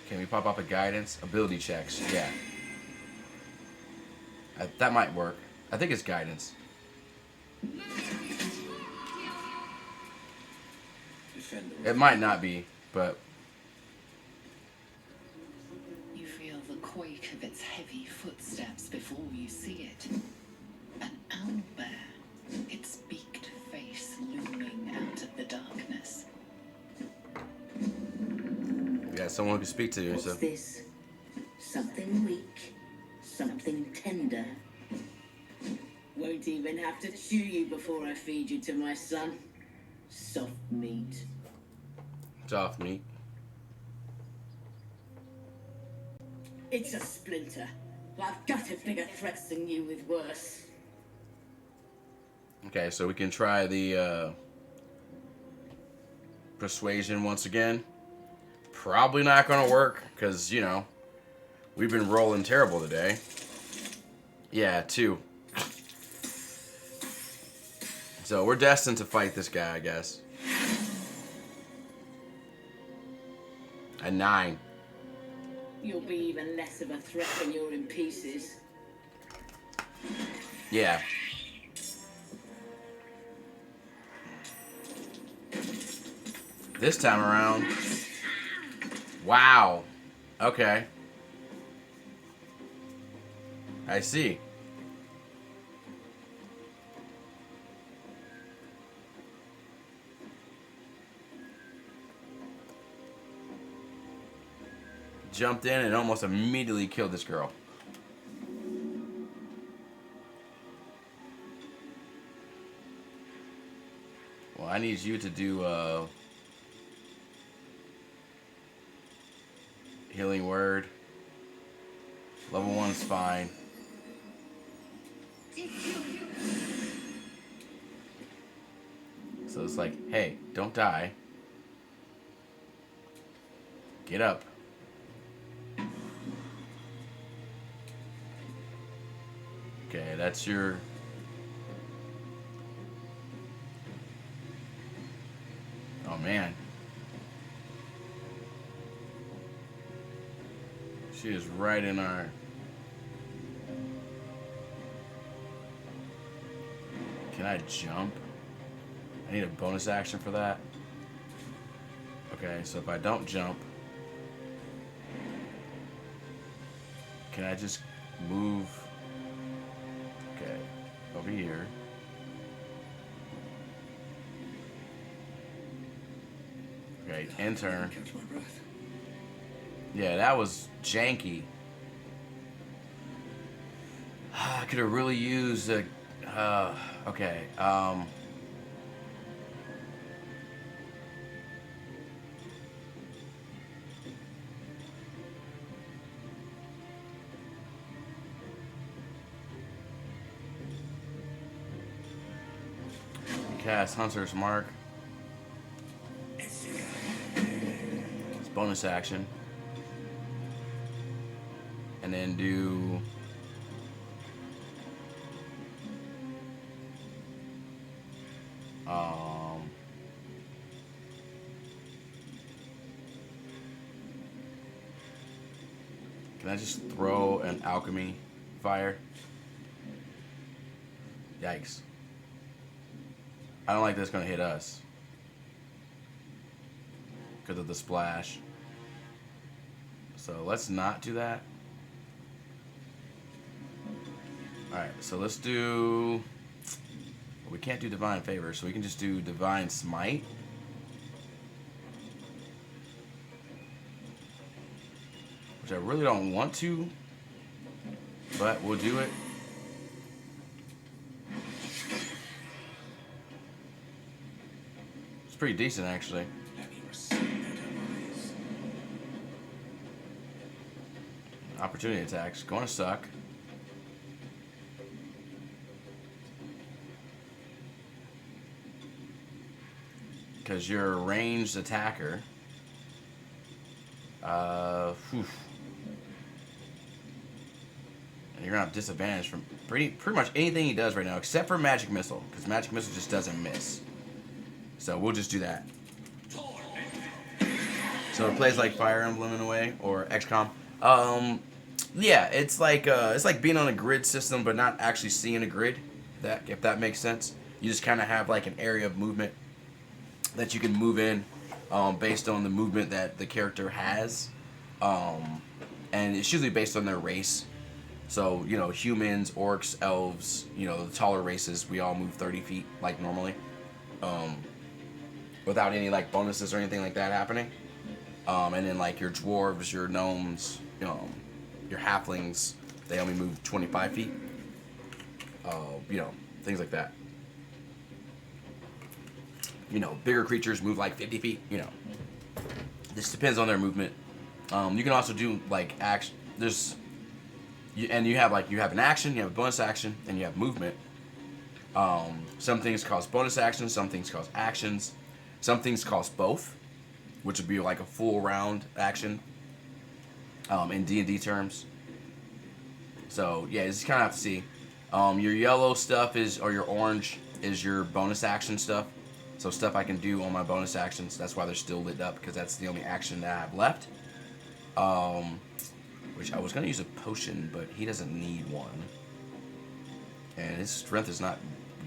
Can we pop off a guidance? Ability checks, yeah. That might work. I think it's guidance. It might not be, but You feel the quake of its heavy footsteps before you see it. An owlbear, its beaked face looming out of the darkness. you got someone who can speak to you. What's So this? Something weak, something tender. Won't even have to chew you before I feed you to my son. Soft meat. it's off me. It's a splinter. I've gutted bigger threats than you with worse. Okay, so we can try the persuasion once again. Probably not gonna work, because, you know, we've been rolling terrible today. Yeah, 2. So we're destined to fight this guy, I guess. A 9. You'll be even less of a threat when you're in pieces. Yeah. This time around. Wow. Okay. I see. Jumped in and almost immediately killed this girl. Well, I need you to do healing word. Level 1's fine. So it's like, hey, don't die. Get up. Okay, that's your... Oh, man. She is right in our... Can I jump? I need a bonus action for that. Okay, so if I don't jump... Can I just move... Okay, over here. Okay, enter. Catch my breath. Yeah, that was janky. I could have really used a... okay, cast Hunter's Mark. It's bonus action. And then do... Can I just throw an alchemy fire? Yikes. I don't like this gonna hit us. Because of the splash. So let's not do that. Alright, so let's do... We can't do Divine Favor, so we can just do Divine Smite. Which I really don't want to. but we'll do it. It's pretty decent, actually. Opportunity attacks. Going to suck. Because you're a ranged attacker. Whew. And you're gonna have disadvantage from pretty much anything he does right now, except for Magic Missile, because Magic Missile just doesn't miss. So we'll just do that. So it plays like Fire Emblem in a way, or XCOM. Yeah, it's like being on a grid system, but not actually seeing a grid. If that makes sense. You just kind of have like an area of movement that you can move in, based on the movement that the character has, and it's usually based on their race. So, you know, humans, orcs, elves, you know, the taller races, we all move 30 feet like normally, without any like bonuses or anything like that happening. And then like your dwarves, your gnomes, your halflings, they only move 25 feet. You know, things like that. You know, bigger creatures move like 50 feet, you know. This depends on their movement. You can also do like action. You have an action, you have a bonus action, and you have movement. Some things cause bonus actions, some things cause actions, some things cause both, which would be like a full round action. In D&D terms. So yeah, you just kind of have to see. Your yellow stuff or your orange is your bonus action stuff. So stuff I can do on my bonus actions. That's why they're still lit up, because that's the only action that I have left. Which I was going to use a potion, but he doesn't need one. And his strength is not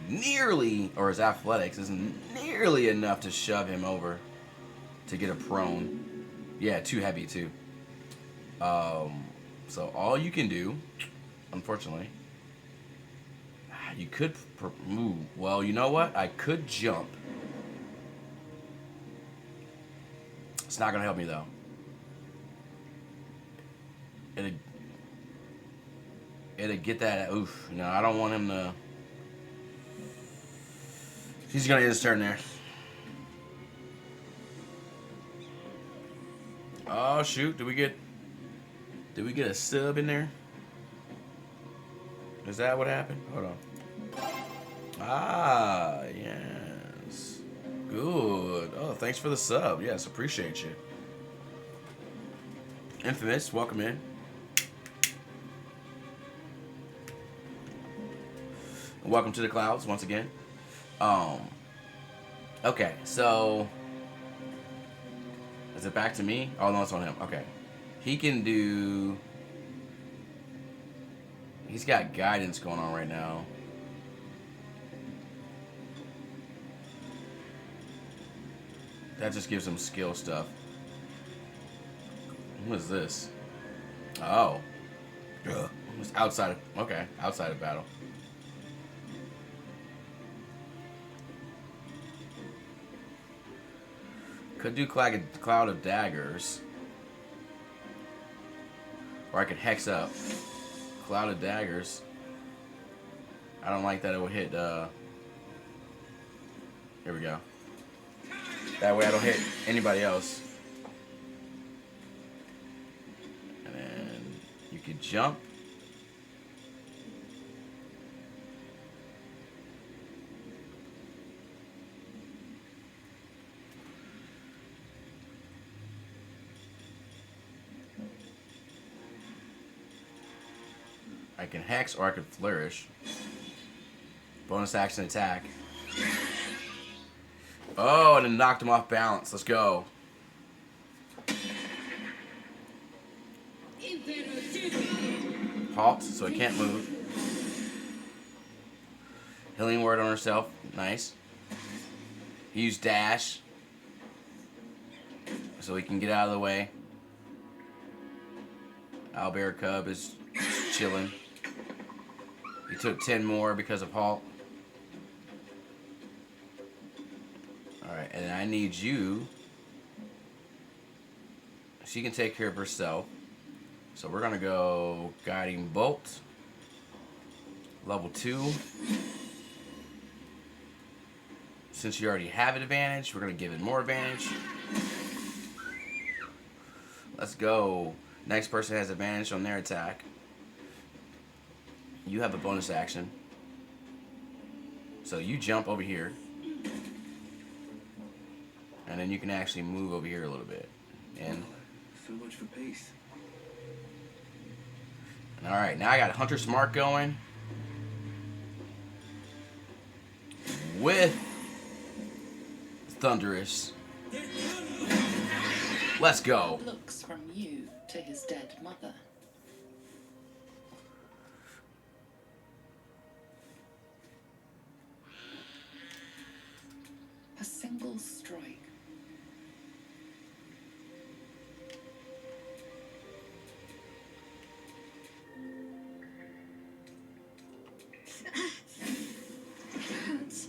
nearly, or his athletics isn't nearly enough to shove him over to get a prone. Yeah, too heavy too. So all you can do, unfortunately, you could move. Well, you know what? I could jump. It's not gonna help me though. It'll get that. Oof. No, I don't want him to. He's gonna get his turn there. Oh shoot! Did we get a sub in there? Is that what happened? Hold on. Ah, yes. Good. Oh, thanks for the sub. Yes, appreciate you. Infamous, welcome in. Welcome to the clouds once again. Okay, so is it back to me? Oh no, it's on him. Okay. He can do. He's got guidance going on right now. That just gives him skill stuff. What is this? Oh. It's outside of. Okay, outside of battle. Could do Cloud of Daggers. Or I could Hex up. Cloud of Daggers. I don't like that it will hit, Here we go. That way I don't hit anybody else. And then you could jump. I can Hex or I could Flourish. Bonus action attack. Oh, and it knocked him off balance. Let's go. Halt, so he can't move. Healing word on herself. Nice. He used dash, so he can get out of the way. Owlbear Cub is chilling. He took 10 more because of halt. Alright, and I need you. She can take care of herself. So we're going to go Guiding Bolt. Level 2. Since you already have advantage, we're going to give it more advantage. Let's go. Next person has advantage on their attack. You have a bonus action. So you jump over here. And then you can actually move over here a little bit. And So much for pace. alright, now I got Hunter's Mark going. With Thunderous. Let's go. Looks from you to his dead mother. A single strike. Hurts.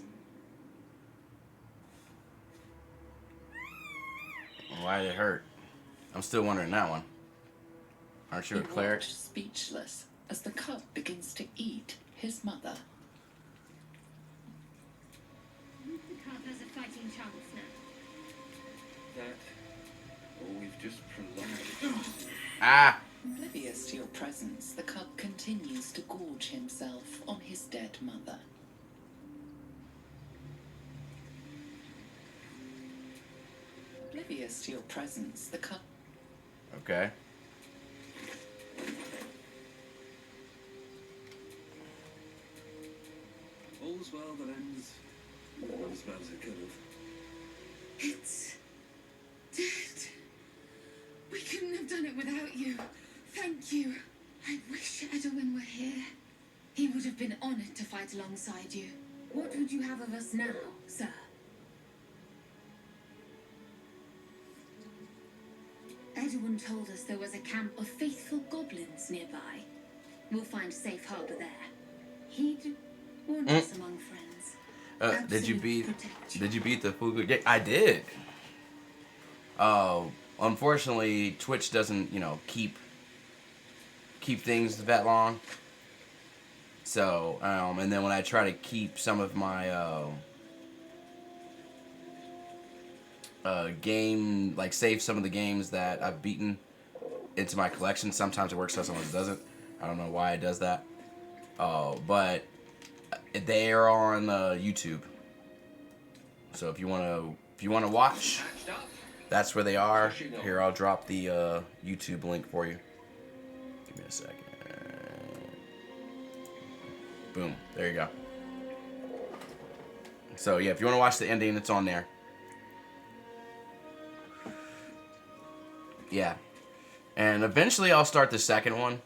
Why did it hurt? I'm still wondering that one. Aren't you a You cleric? watch speechless as the cub begins to eat his mother. The cub has a fighting chance now. That, or we've just prolonged it. Ah! Oblivious to your presence, the cub continues to gorge himself on his dead mother. Oblivious to your presence, the cub... Okay. All's well that ends not as bad as it could have. It's dead. We couldn't have done it without you. Thank you. I wish Edwin were here. He would have been honored to fight alongside you. What would you have of us now, sir? Edwin told us there was a camp of faithful goblins nearby. We'll find safe harbor there. He'd want us among friends. Did you Absolute beat protection. Did you beat the Fugu game? I did. Unfortunately, Twitch doesn't, keep things that long. So, and then when I try to keep some of my game, like save some of the games that I've beaten into my collection, sometimes it works, sometimes it doesn't. I don't know why it does that. But they are on YouTube. So if you wanna watch, that's where they are. Here, I'll drop the YouTube link for you. Give me a second. Boom. There you go. So yeah, if you want to watch the ending, it's on there. Yeah. And eventually I'll start the second one.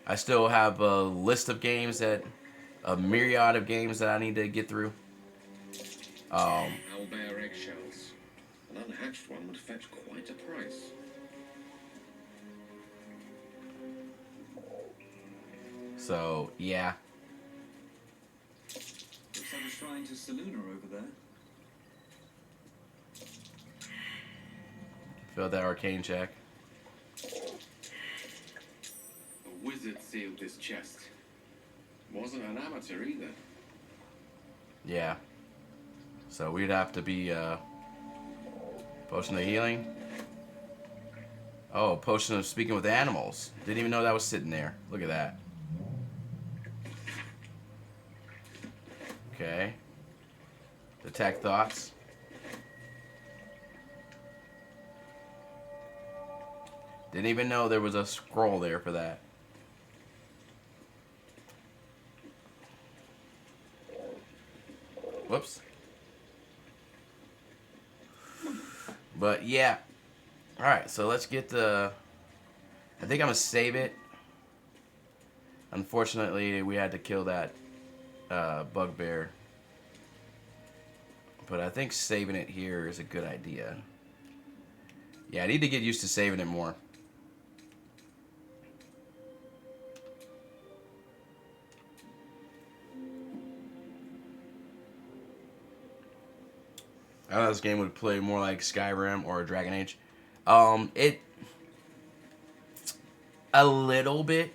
I still have a list of games a myriad of games that I need to get through. Owlbear eggshells. An unhatched one would fetch quite a price. So, yeah. Looks like a shrine to Seluna over there. Failed that arcane check. A wizard sealed this chest. Wasn't an amateur either. Yeah. So we'd have to be, potion of healing. Oh, potion of speaking with animals. Didn't even know that was sitting there. Look at that. Okay. Detect thoughts. Didn't even know there was a scroll there for that. Whoops. But yeah. Alright, so let's get the... I think I'm going to save it. Unfortunately, we had to kill that bugbear. But I think saving it here is a good idea. Yeah, I need to get used to saving it more. I thought this game would play more like Skyrim or Dragon Age. It... A little bit.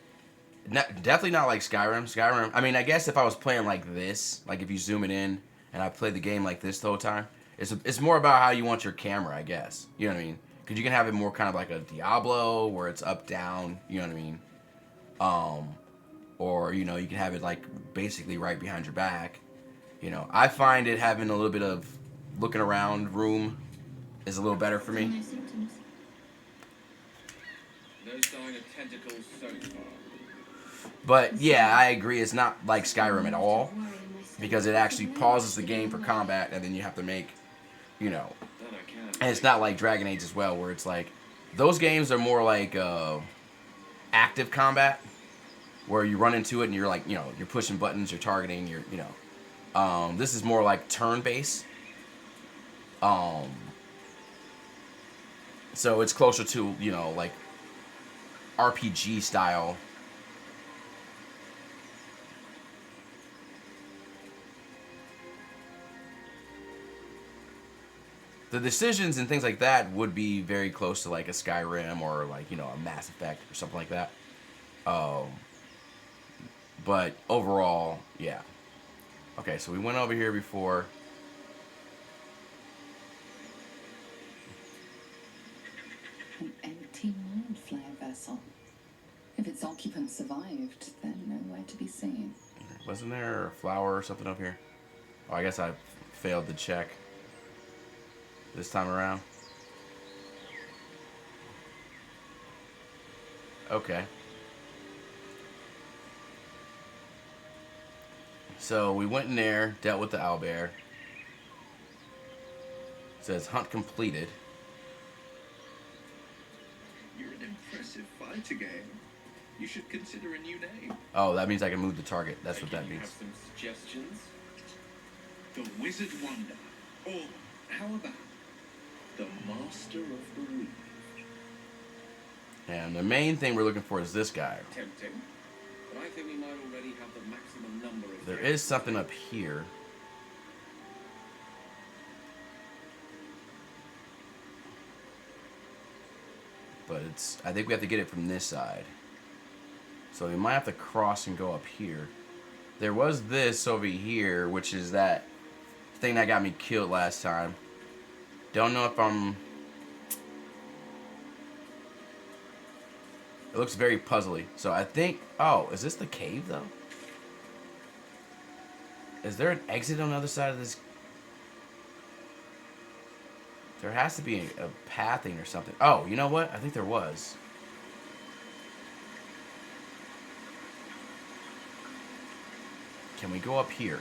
definitely not like Skyrim. Skyrim, I mean, I guess if I was playing like this, like if you zoom it in and I play the game like this the whole time, it's more about how you want your camera, I guess. You know what I mean? Because you can have it more kind of like a Diablo where it's up, down, you know what I mean? Or, you know, you can have it like basically right behind your back. You know, I find it having a little bit of looking around room is a little better for me. No symptoms. No sign of tentacles so far. But yeah, I agree. It's not like Skyrim at all because it actually pauses the game for combat and then you have to make, you know, That I can. and it's not like Dragon Age as well where it's like those games are more like active combat where you run into it and you're like, you know, you're pushing buttons, you're targeting, you're, you know, this is more like turn-based. So it's closer to, you know, like RPG style. The decisions and things like that would be very close to like a Skyrim or like, you know, a Mass Effect or something like that. But overall, yeah. Okay, so we went over here before. An empty wood flare vessel. If its occupant survived, then nowhere to be seen. Wasn't there a flower or something up here? Oh, I guess I failed to check this time around. Okay. So we went in there, dealt with the owlbear. It says hunt completed. You're an impressive fighter game. You should consider a new name. Oh, that means I can move the target. That's what that You means. have some suggestions? The Wizard Wonder. Or how about the Master of the Weave? And the main thing we're looking for is this guy. Tempting. But I think we might already have the maximum number of... There is something up here. But it's, I think we have to get it from this side. So we might have to cross and go up here. There was this over here, which is that thing that got me killed last time. Don't know if I'm... It looks very puzzly. So I think... Oh, is this the cave, though? Is there an exit on the other side of this? There has to be a pathing or something. Oh, you know what? I think there was. Can we go up here?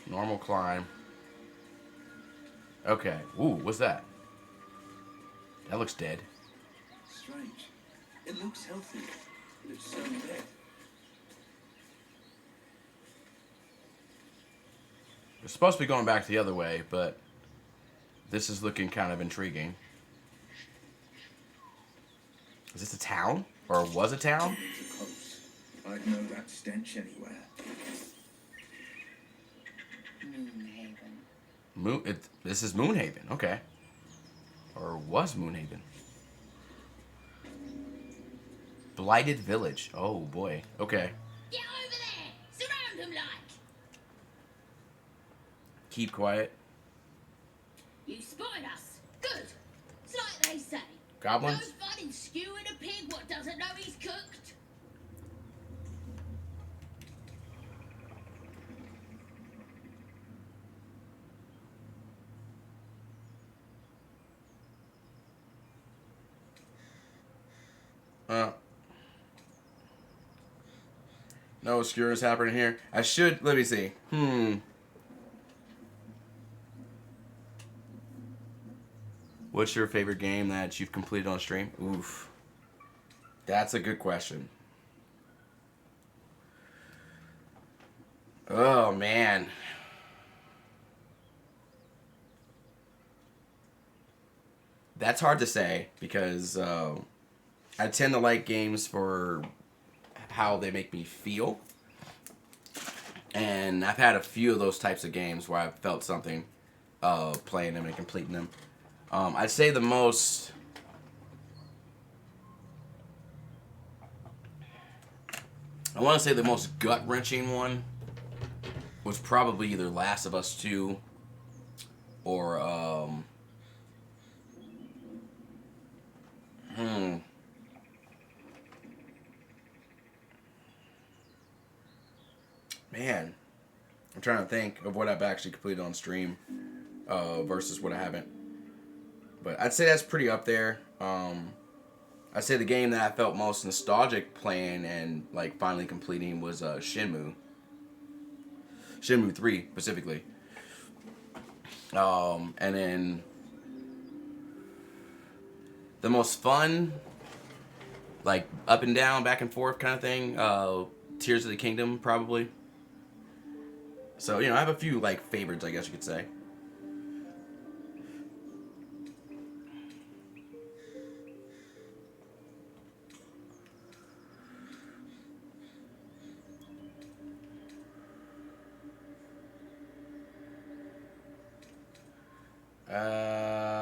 Normal climb. Okay. Ooh, what's that? That looks dead. Strange. It looks healthy, but it's so dead. We're supposed to be going back the other way, but this is looking kind of intriguing. Is this a town? Or was a town? Too close. I'd know that stench anywhere. Moonhaven. This is Moonhaven, okay. Or was Moonhaven. Blighted Village. Oh boy. Okay. Get over there! Surround them like! Keep quiet. You spotted us. Good. It's like they say. Goblins? No fun in skewing a pig what doesn't know he's cooked. No obscures happening here. I should, let me see. What's your favorite game that you've completed on stream? Oof. That's a good question. Oh, man. That's hard to say because I tend to like games for how they make me feel. And I've had a few of those types of games where I've felt something playing them and completing them. I'd say the most... I want to say the most gut-wrenching one was probably either Last of Us 2 or... Man, I'm trying to think of what I've actually completed on stream versus what I haven't. But I'd say that's pretty up there. I'd say the game that I felt most nostalgic playing and like finally completing was Shenmue 3 specifically. And then the most fun, like up and down, back and forth kind of thing, Tears of the Kingdom probably. So, you know, I have a few, like, favorites, I guess you could say.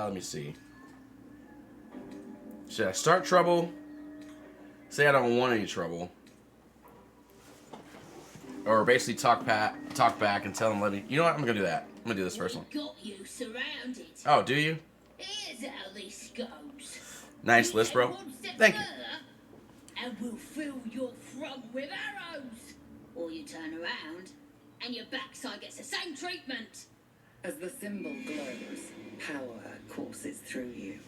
Let me see. Should I start trouble? Say I don't want any trouble. Or basically talk back and tell them, you know what, I'm going to do that. I'm going to do this first one. Got you surrounded. Oh, do you? Here's how this goes. Nice list, bro. Thank you. And we'll fill your front with arrows. Or you turn around and your backside gets the same treatment. As the symbol glows, power courses through you.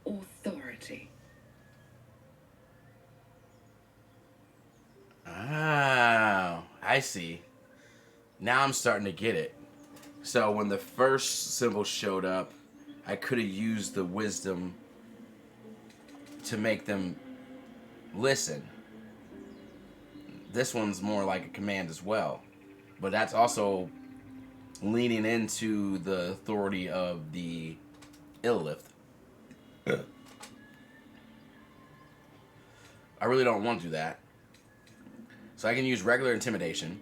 Authority. Oh, I see. Now I'm starting to get it. So when the first symbol showed up, I could have used the wisdom to make them listen. This one's more like a command as well. But that's also leaning into the authority of the Illith. I really don't want to do that. So I can use regular intimidation.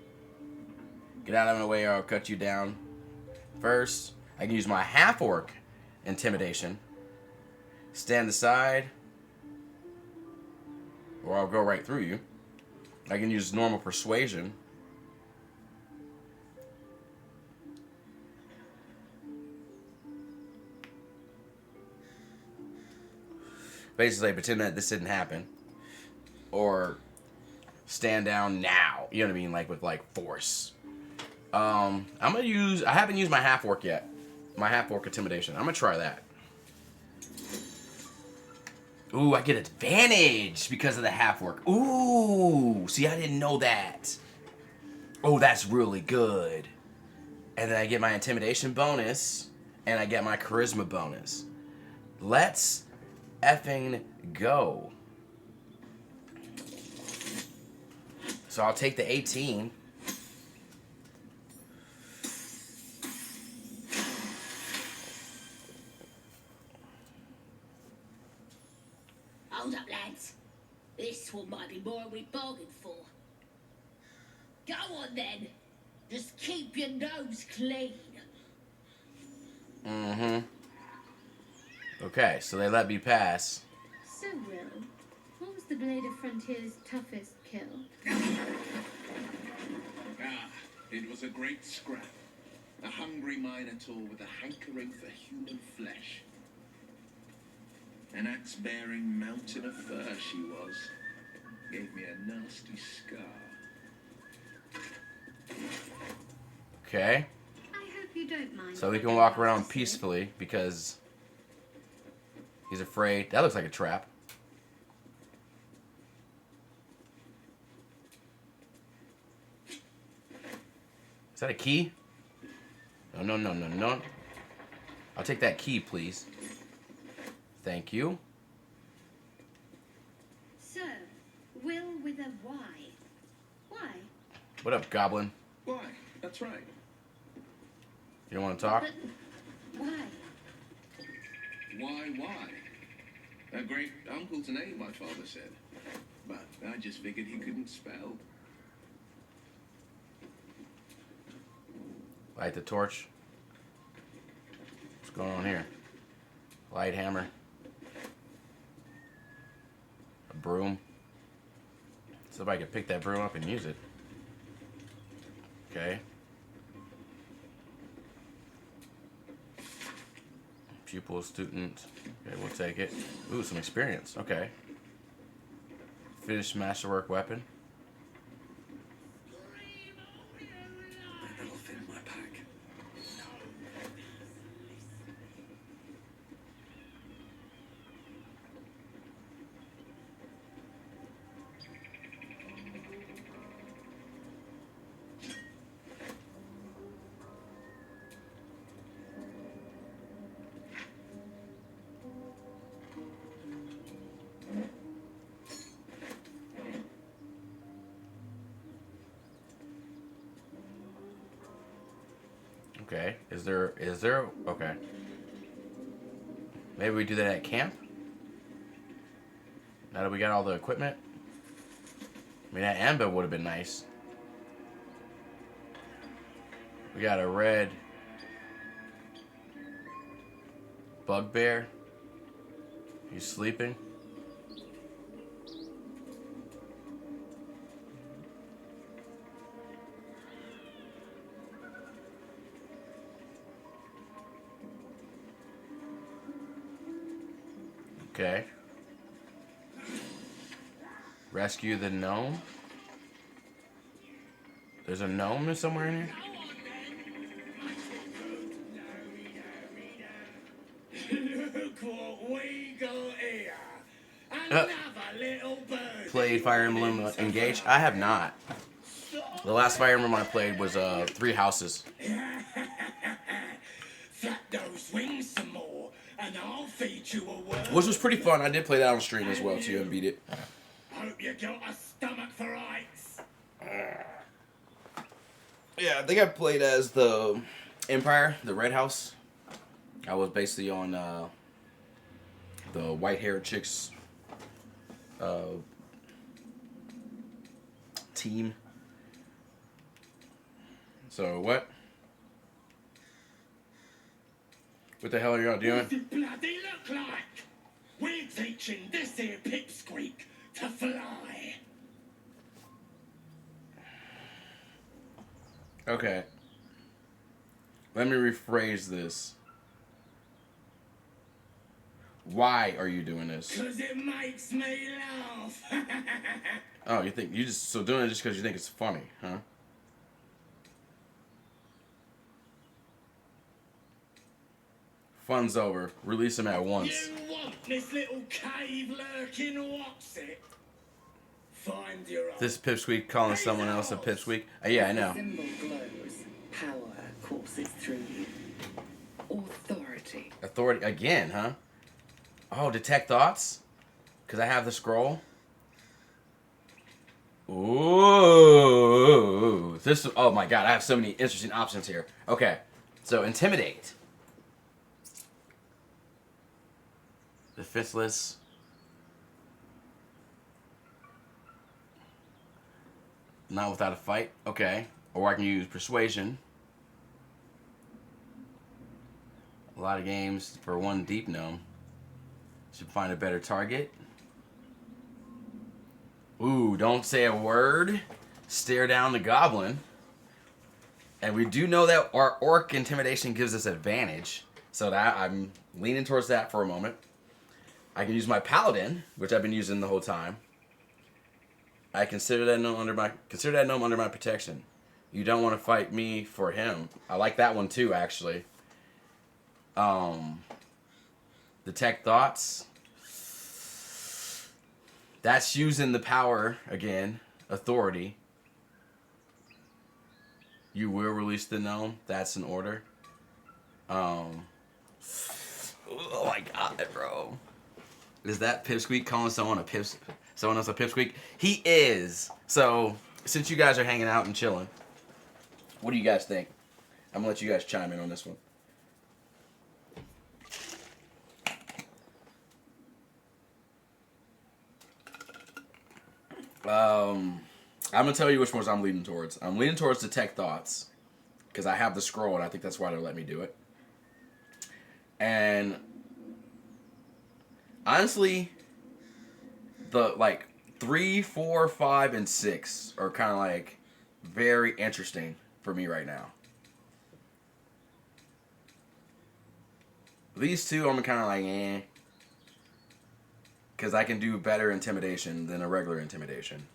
Get out of my way or I'll cut you down. First, I can use my half-orc intimidation. Stand aside. Or I'll go right through you. I can use normal persuasion. Basically, pretend that this didn't happen. Or stand down now. You know what I mean? Like with like force. I'm gonna use. I haven't used my half orc yet. My half orc intimidation. I'm gonna try that. Ooh, I get advantage because of the half orc. Ooh, see, I didn't know that. Oh, that's really good. And then I get my intimidation bonus, and I get my charisma bonus. Let's effing go. So I'll take the 18. Hold up, lads. This one might be more than we bargained for. Go on, then. Just keep your nose clean. Mm-hmm. Okay, so they let me pass. So, Will, what was the Blade of Frontier's toughest kill? Ah, it was a great scrap. A hungry minotaur with a hankering for human flesh. An axe-bearing mountain of fur she was. Gave me a nasty scar. Okay. I hope you don't mind. So we can walk around peacefully because he's afraid. That looks like a trap. Is that a key? No, no, no, no, no. I'll take that key, please. Thank you. So, Will with a Y. Why? What up, Goblin? Why? That's right. You don't want to talk? But why? Why? A great uncle's name, my father said. But I just figured he couldn't spell. Light the torch. What's going on here? Light hammer. A broom. Somebody could pick that broom up and use it. Okay. Pupil, student. Okay, we'll take it. Ooh, some experience. Okay. Finished masterwork weapon. That'll fit in my pack. Okay. Is there okay. Maybe we do that at camp? Now that we got all the equipment? I mean, that amber would have been nice. We got a red bugbear. He's sleeping. Okay. Rescue the gnome. There's a gnome somewhere in here? Look what we got here. Another little bird. Played Fire Emblem Engage? I have not. The last Fire Emblem I played was 3 Houses. Flap those wings some more, and I'll feed you a word. Which was pretty fun. I did play that on stream as well too and beat it. Hope you got a stomach for ice. Yeah, I think I played as the Empire, the Red House. I was basically on the white-haired chick's team. So what? What the hell are y'all doing? What's it bloody look like? We're teaching this here pipsqueak to fly. Okay. Let me rephrase this. Why are you doing this? 'Cause it makes me laugh. Oh, you think you just doing it just because you think it's funny, huh? Fun's over. Release him at once. You want this little cave lurking what's it? Find your own. This pipsqueak calling someone else a pipsqueak. Yeah, I know. The symbol glows. Power courses through you. Authority. Authority again, huh? Oh, detect thoughts? Because I have the scroll. Ooh. This, oh my god, I have so many interesting options here. Okay, so intimidate. Defenseless. Not without a fight. Okay. Or I can use persuasion. A lot of games for one deep gnome. Should find a better target. Ooh, don't say a word. Stare down the goblin. And we do know that our orc intimidation gives us advantage. So that I'm leaning towards that for a moment. I can use my paladin, which I've been using the whole time. I consider that gnome under my protection. You don't want to fight me for him. I like that one too, actually. Detect thoughts. That's using the power again. Authority. You will release the gnome. That's an order. Oh my god, bro. Is that pipsqueak calling someone else a pipsqueak? He is. So, since you guys are hanging out and chilling, what do you guys think? I'm gonna let you guys chime in on this one. I'm gonna tell you which ones I'm leaning towards. I'm leaning towards detect thoughts. because I have the scroll, and I think that's why they're letting me do it. And honestly, the like 3, 4, 5, and 6 are kind of like very interesting for me right now. These two, I'm kind of like, eh. Because I can do better intimidation than a regular intimidation.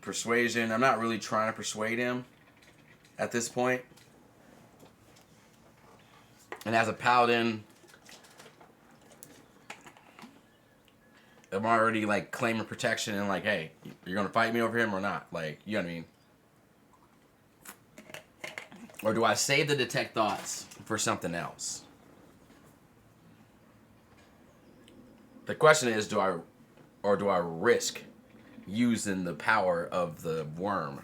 Persuasion, I'm not really trying to persuade him at this point. And as a paladin, I'm already like claiming protection and like, hey, you're going to fight me over him or not? Like, you know what I mean? Or do I save the detect thoughts for something else? The question is, do I risk using the power of the worm?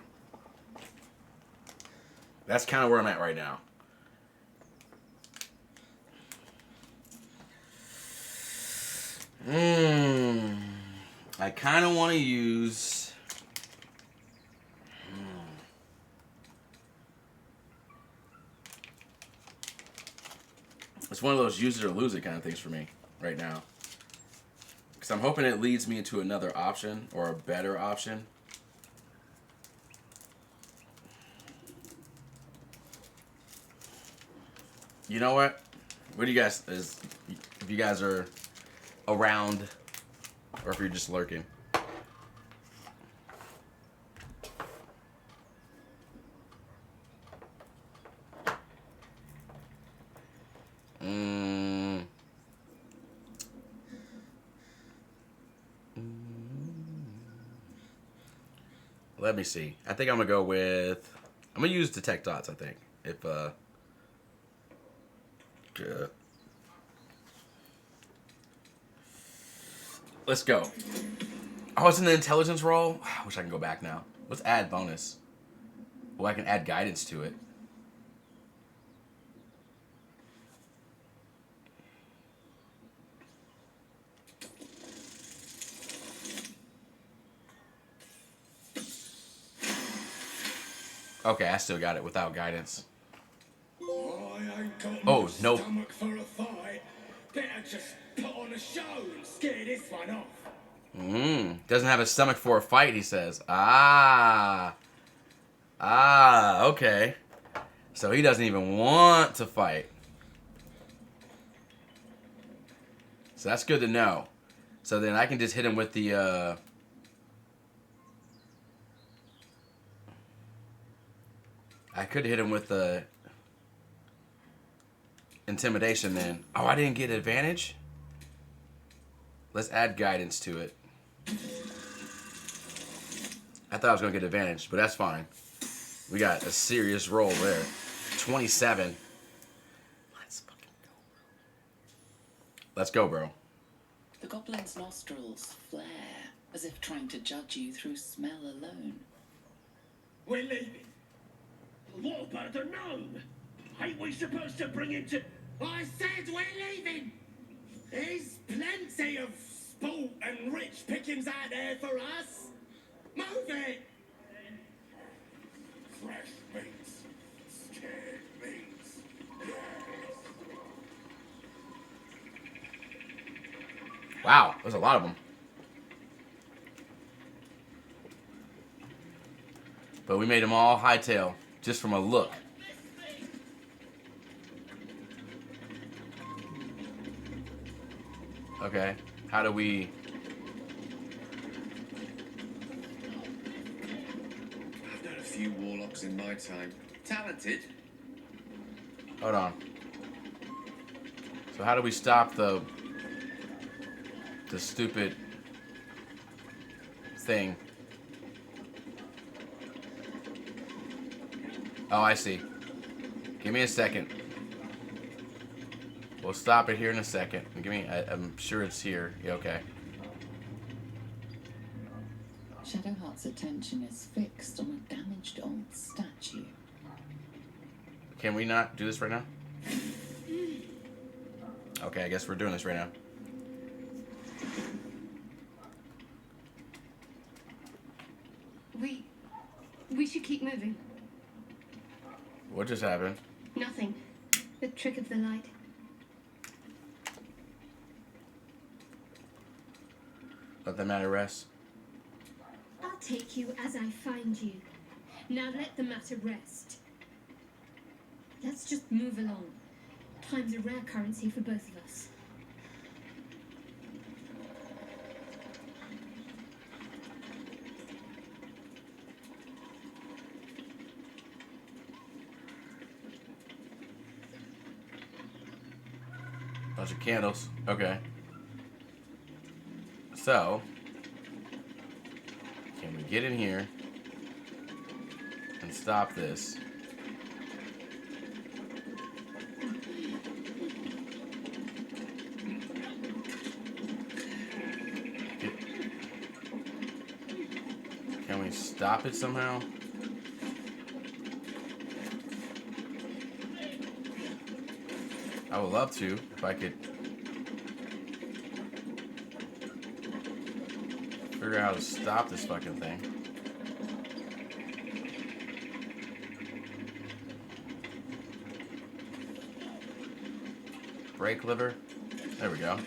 That's kind of where I'm at right now. I kind of want to use... It's one of those use it or lose it kind of things for me right now. Because I'm hoping it leads me into another option or a better option. You know what? What do you guys... if you guys are around or if you're just lurking. Let me see. I think I'm gonna go with... I'm gonna use detect dots, I think. If let's go. Oh, it's in the intelligence roll? I wish I can go back now. Let's add bonus. Well, I can add guidance to it. Okay, I still got it without guidance. I ain't got Oh, no no. stomach for a fight. Better just put on a show and scare this one off. Doesn't have a stomach for a fight, he says. Okay. So he doesn't even want to fight. So that's good to know. So then I can just hit him with the, I could hit him with the intimidation then. Oh, I didn't get advantage? Let's add guidance to it. I thought I was going to get advantage, but that's fine. We got a serious roll there. 27. Let's fucking go, bro. Let's go, bro. The goblin's nostrils flare, as if trying to judge you through smell alone. We're leaving. What about the gnome? Ain't we supposed to bring him to... I said we're leaving. There's plenty of sport and rich pickings out there for us. Move it. Fresh meats. Scared meats. Wow, there's a lot of them. But we made them all hightail just from a look. Okay, how do we... I've done a few warlocks in my time. Talented. Hold on. So how do we stop the stupid thing? Oh, I see. Give me a second. We'll stop it here in a second. Give me... I'm sure it's here. Yeah, okay. Shadowheart's attention is fixed on a damaged old statue. Can we not do this right now? Okay, I guess we're doing this right now. We should keep moving. What just happened? Nothing. The trick of the light. Let the matter rest. I'll take you as I find you. Now let the matter rest. Let's just move along. Time's a rare currency for both of us. Bunch of candles. Okay. So, can we get in here and stop this? Can we stop it somehow? I would love to, if I could figure out how to stop this fucking thing. Brake lever. There we go.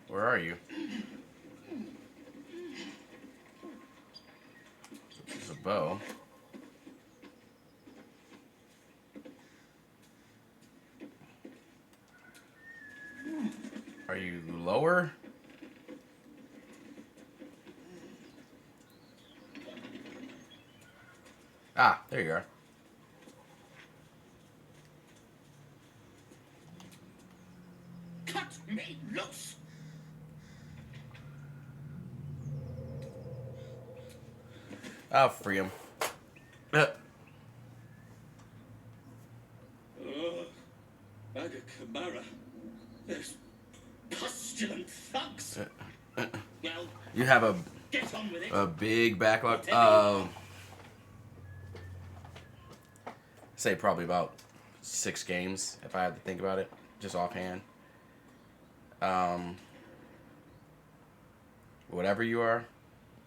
Where are you? There's a bow. Are you lower? Ah, there you are. Cut me loose! I'll free him. Agakamara. There's pustulant thugs. Well, You have get on with it. a big backlog. Say probably about 6 games if I had to think about it, just offhand. Whatever you are,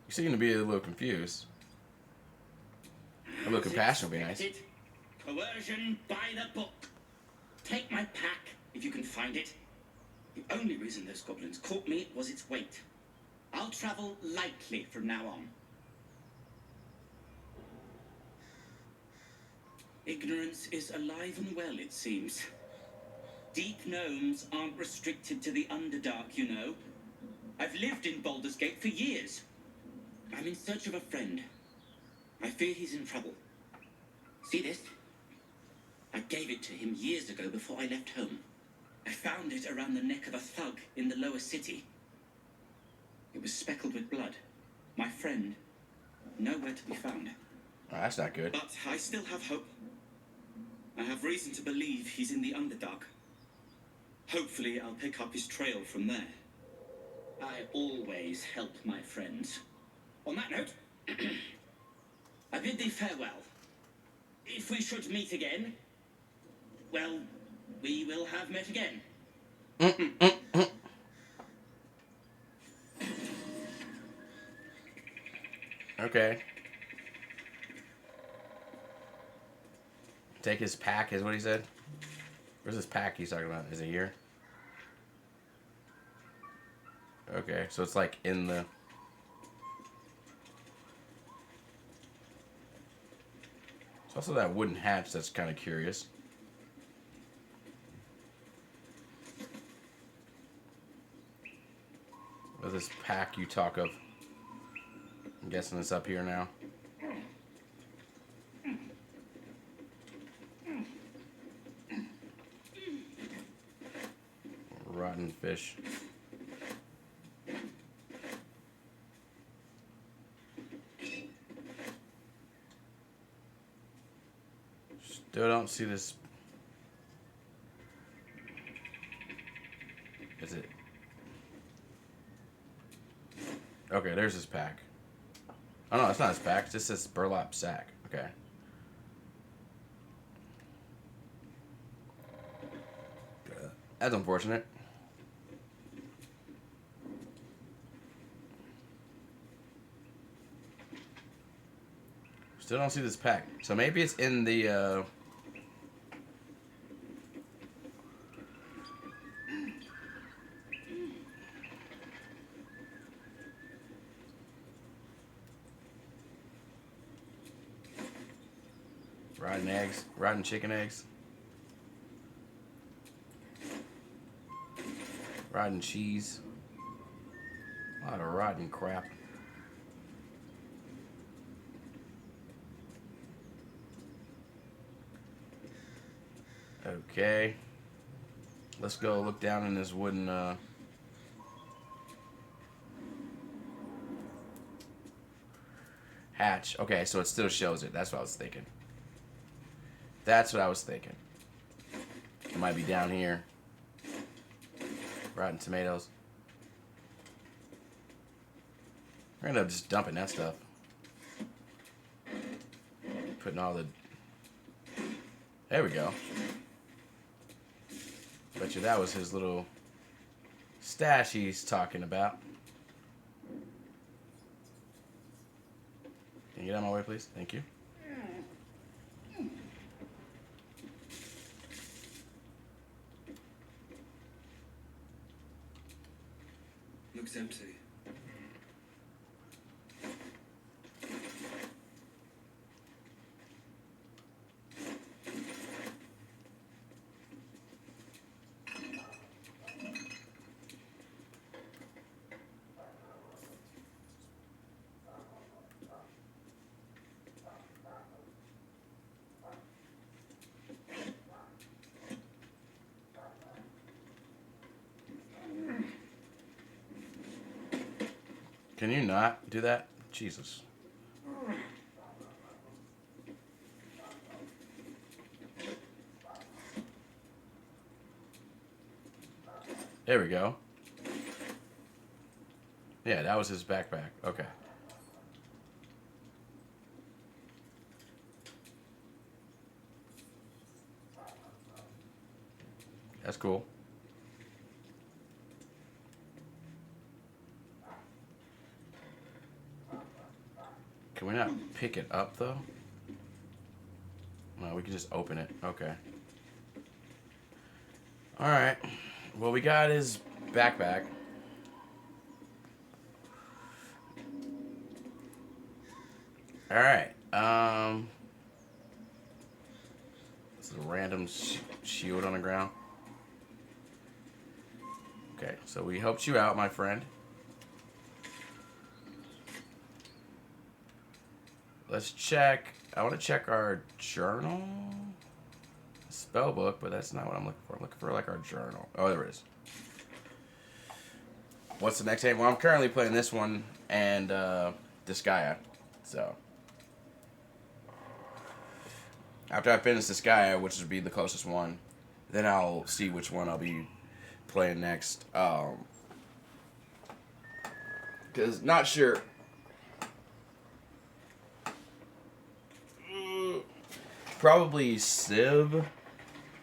you seem to be a little confused. A little compassion would be nice. Coercion by the book. Take my pack if you can find it. The only reason those goblins caught me was its weight. I'll travel lightly from now on. Ignorance is alive and well, it seems. Deep gnomes aren't restricted to the Underdark, you know. I've lived in Baldur's Gate for years. I'm in search of a friend. I fear he's in trouble. See this? I gave it to him years ago before I left home. I found it around the neck of a thug in the lower city. It was speckled with blood. My friend, nowhere to be found. Oh, that's not good. But I still have hope. I have reason to believe he's in the Underdark. Hopefully I'll pick up his trail from there. I always help my friends. On that note, I bid thee farewell. If we should meet again, well, we will have met again. Okay. Take his pack is what he said. Where's his pack he's talking about? Is it here? Okay, so it's like in the... It's also that wooden hatch that's kind of curious. What's this pack you talk of? I'm guessing it's up here now. Rotten fish. Still don't see this. Is it? Okay, there's his pack. Oh no, it's not his pack. It's just this burlap sack. Okay. That's unfortunate. Still don't see this pack. So maybe it's in the, rotten eggs. Rotten chicken eggs. Rotten cheese. A lot of rotten crap. Okay. Let's go look down in this wooden hatch. Okay, so it still shows it. That's what I was thinking. That's what I was thinking. It might be down here. Rotten tomatoes. We're gonna end up just dumping that stuff. Putting all the... There we go. Bet you that was his little stash he's talking about. Can you get out of my way, please? Thank you. Looks empty. Can you not do that? Jesus. There we go. Yeah, that was his backpack. Okay. That's cool. Can we not pick it up, though? No, we can just open it. Okay. Alright. Well, we got his backpack. Alright. This is a random shield on the ground. Okay, so we helped you out, my friend. Let's check. I want to check our journal. Spell book, but that's not what I'm looking for. I'm looking for like our journal. Oh, there it is. What's the next game? Well, I'm currently playing this one and Disgaea. So after I finish Disgaea, which would be the closest one, then I'll see which one I'll be playing next. Because not sure. Probably Civ,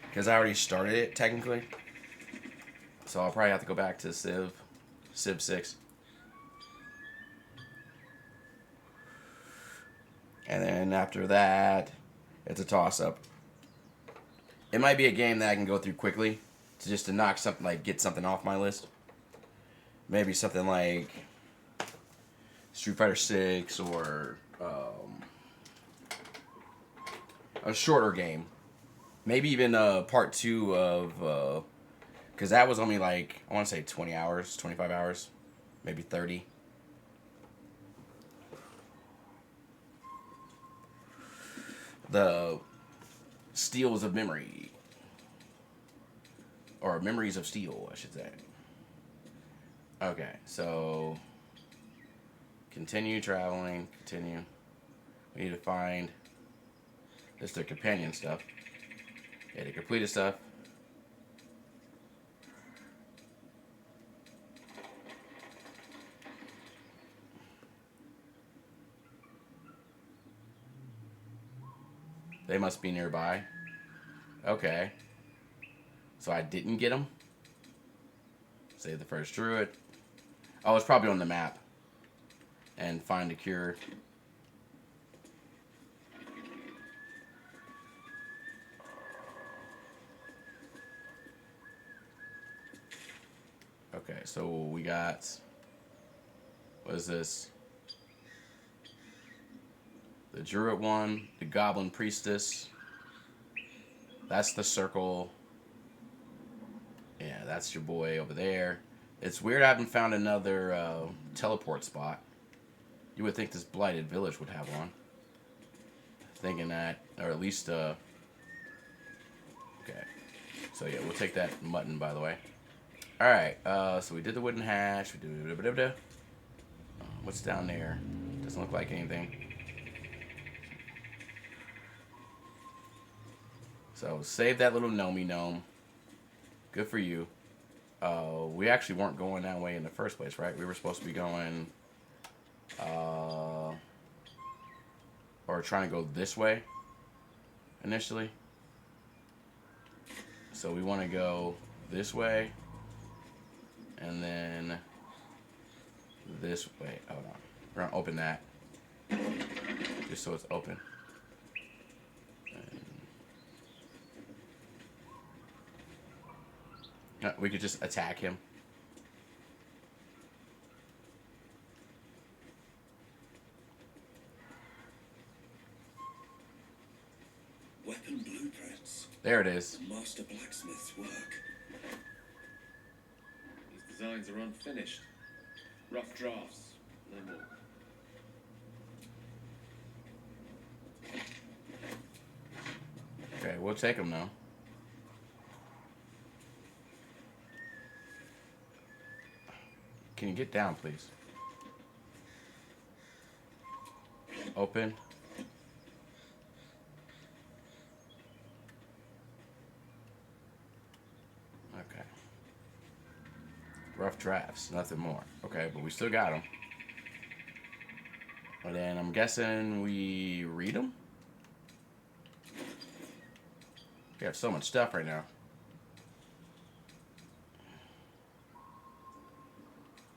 because I already started it technically. So I'll probably have to go back to Civ 6. And then after that, it's a toss-up. It might be a game that I can go through quickly, to knock something, like get something off my list. Maybe something like Street Fighter 6 or a shorter game. Maybe even part 2 of, because that was only like, I want to say 20 hours, 25 hours, maybe 30. The Steals of Memory. Or Memories of Steel, I should say. Okay, so continue traveling, continue. We need to find this the companion stuff. Yeah, the completed stuff. They must be nearby. Okay. So I didn't get them. Save the first druid. Oh, it's probably on the map. And find a cure. So we got, what is this? The Druid one, the Goblin Priestess. That's the circle. Yeah, that's your boy over there. It's weird I haven't found another teleport spot. You would think this blighted village would have one. Thinking that, or at least, okay. So yeah, we'll take that mutton, by the way. Alright, so we did the wooden hatch. We did what's down there? Doesn't look like anything. So save that little gnomey gnome. Good for you. We actually weren't going that way in the first place, right? We were supposed to be going, or trying to go this way initially. So we want to go this way, and then this way. Hold on. We're going to open that, just so it's open. We could just attack him. Weapon blueprints. There it is. The master blacksmith's work. These designs are unfinished. Rough drafts, no more. Okay, we'll take him now. Can you get down, please? Open. Okay. Rough drafts, nothing more. Okay, but we still got them. And then I'm guessing we read them? We have so much stuff right now.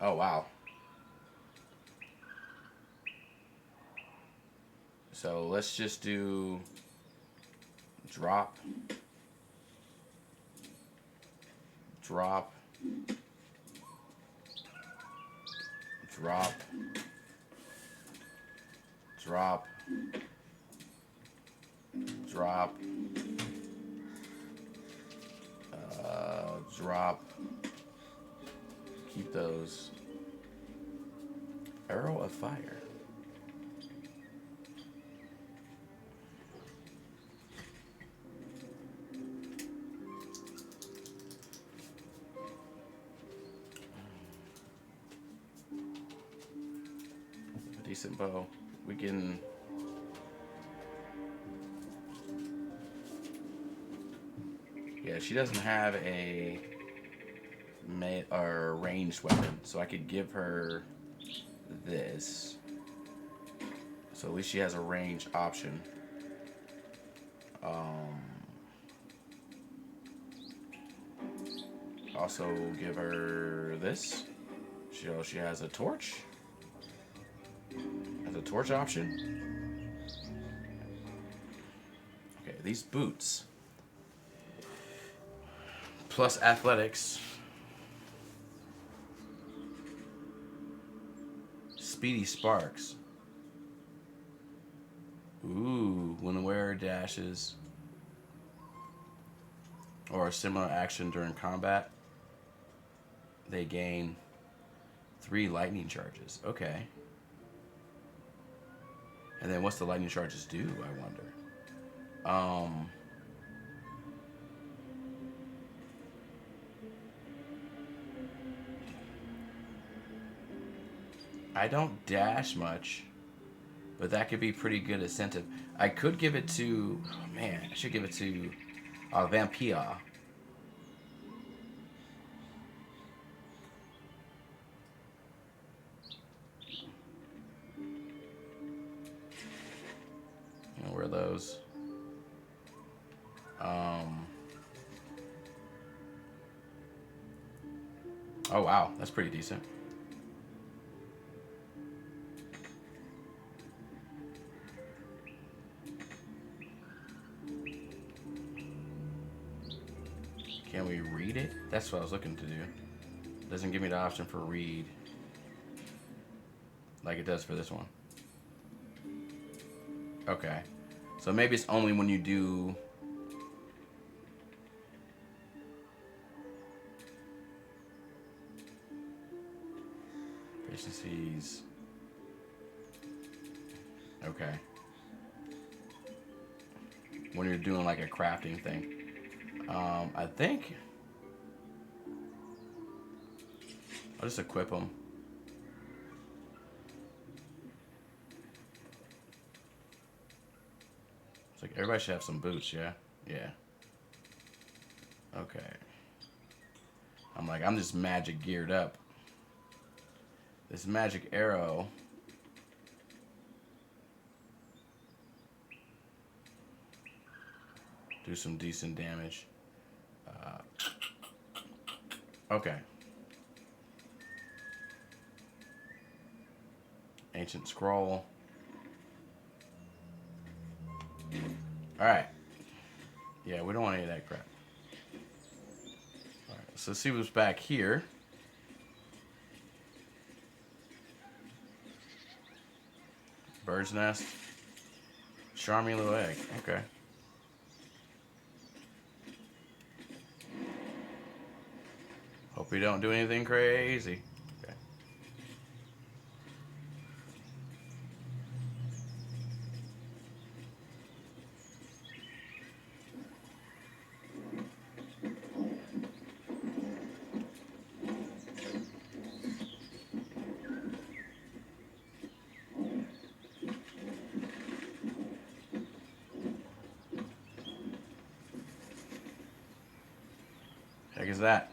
Oh, wow. So let's just do drop, drop, drop, drop, drop, drop. Keep those. Arrow of fire. A decent bow. We can. Yeah, she doesn't have a or ranged weapon, so I could give her this. So at least she has a range option. Also give her this. She has a torch. Has a torch option. Okay, these boots. Plus athletics. Speedy sparks. Ooh, when the wearer dashes or a similar action during combat, they gain 3 lightning charges. Okay. And then what's the lightning charges do, I wonder? I don't dash much, but that could be pretty good incentive. I could give it to, oh man, I should give it to Vampire. Where are those? Oh wow, that's pretty decent. Can we read it? That's what I was looking to do. Doesn't give me the option for read like it does for this one. Okay. So maybe it's only when you do... efficiencies. Okay. When you're doing like a crafting thing. I think I'll just equip them. It's like everybody should have some boots, yeah? Yeah. Okay. I'm just magic geared up. This magic arrow. Do some decent damage. Okay. Ancient scroll. Alright. Yeah, we don't want any of that crap. Alright, so let's see what's back here. Bird's nest. Charming little egg. Okay. Hope we don't do anything crazy. Okay. Heck is that?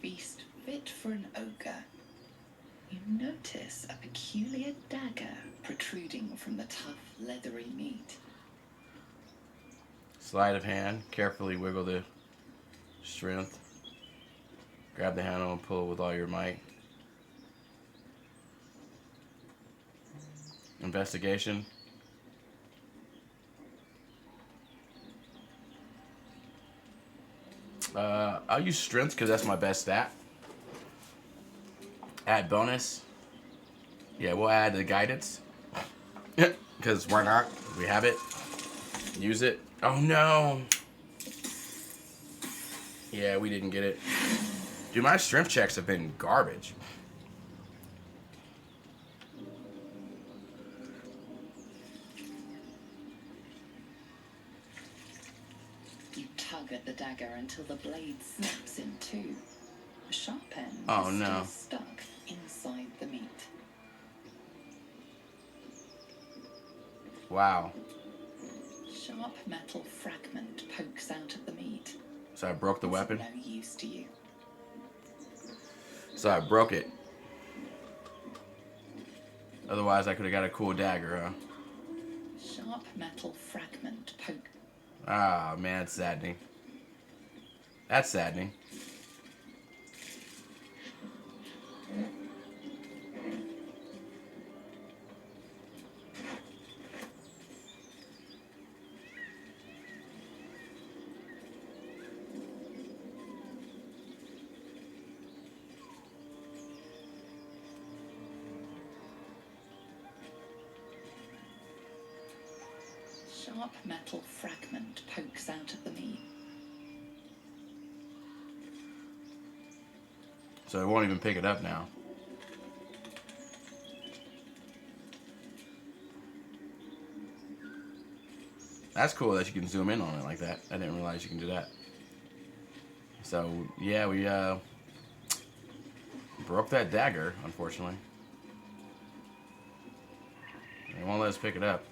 Feast fit for an ogre. You notice a peculiar dagger protruding from the tough, leathery meat. Sleight of hand. Carefully wiggle the strength. Grab the handle and pull with all your might. Investigation. I'll use strength because that's my best stat. Add bonus. Yeah, we'll add the guidance. Because why not? We have it. Use it. Oh no! Yeah, we didn't get it. Dude, my strength checks have been garbage. You tug at the dagger until the blade snaps in two. The sharp end Oh, is no. still stuck inside the meat. Wow. Sharp metal fragment pokes out of the meat. So I broke the It's weapon? no use to you. So I broke it. Otherwise, I could have got a cool dagger, huh? Sharp metal fragment poke. Ah, man, it's saddening. That's saddening. Sharp metal fragment pokes out of the meat. So it won't even pick it up now. That's cool that you can zoom in on it like that. I didn't realize you can do that. So, yeah, we broke that dagger, unfortunately. They won't let us pick it up.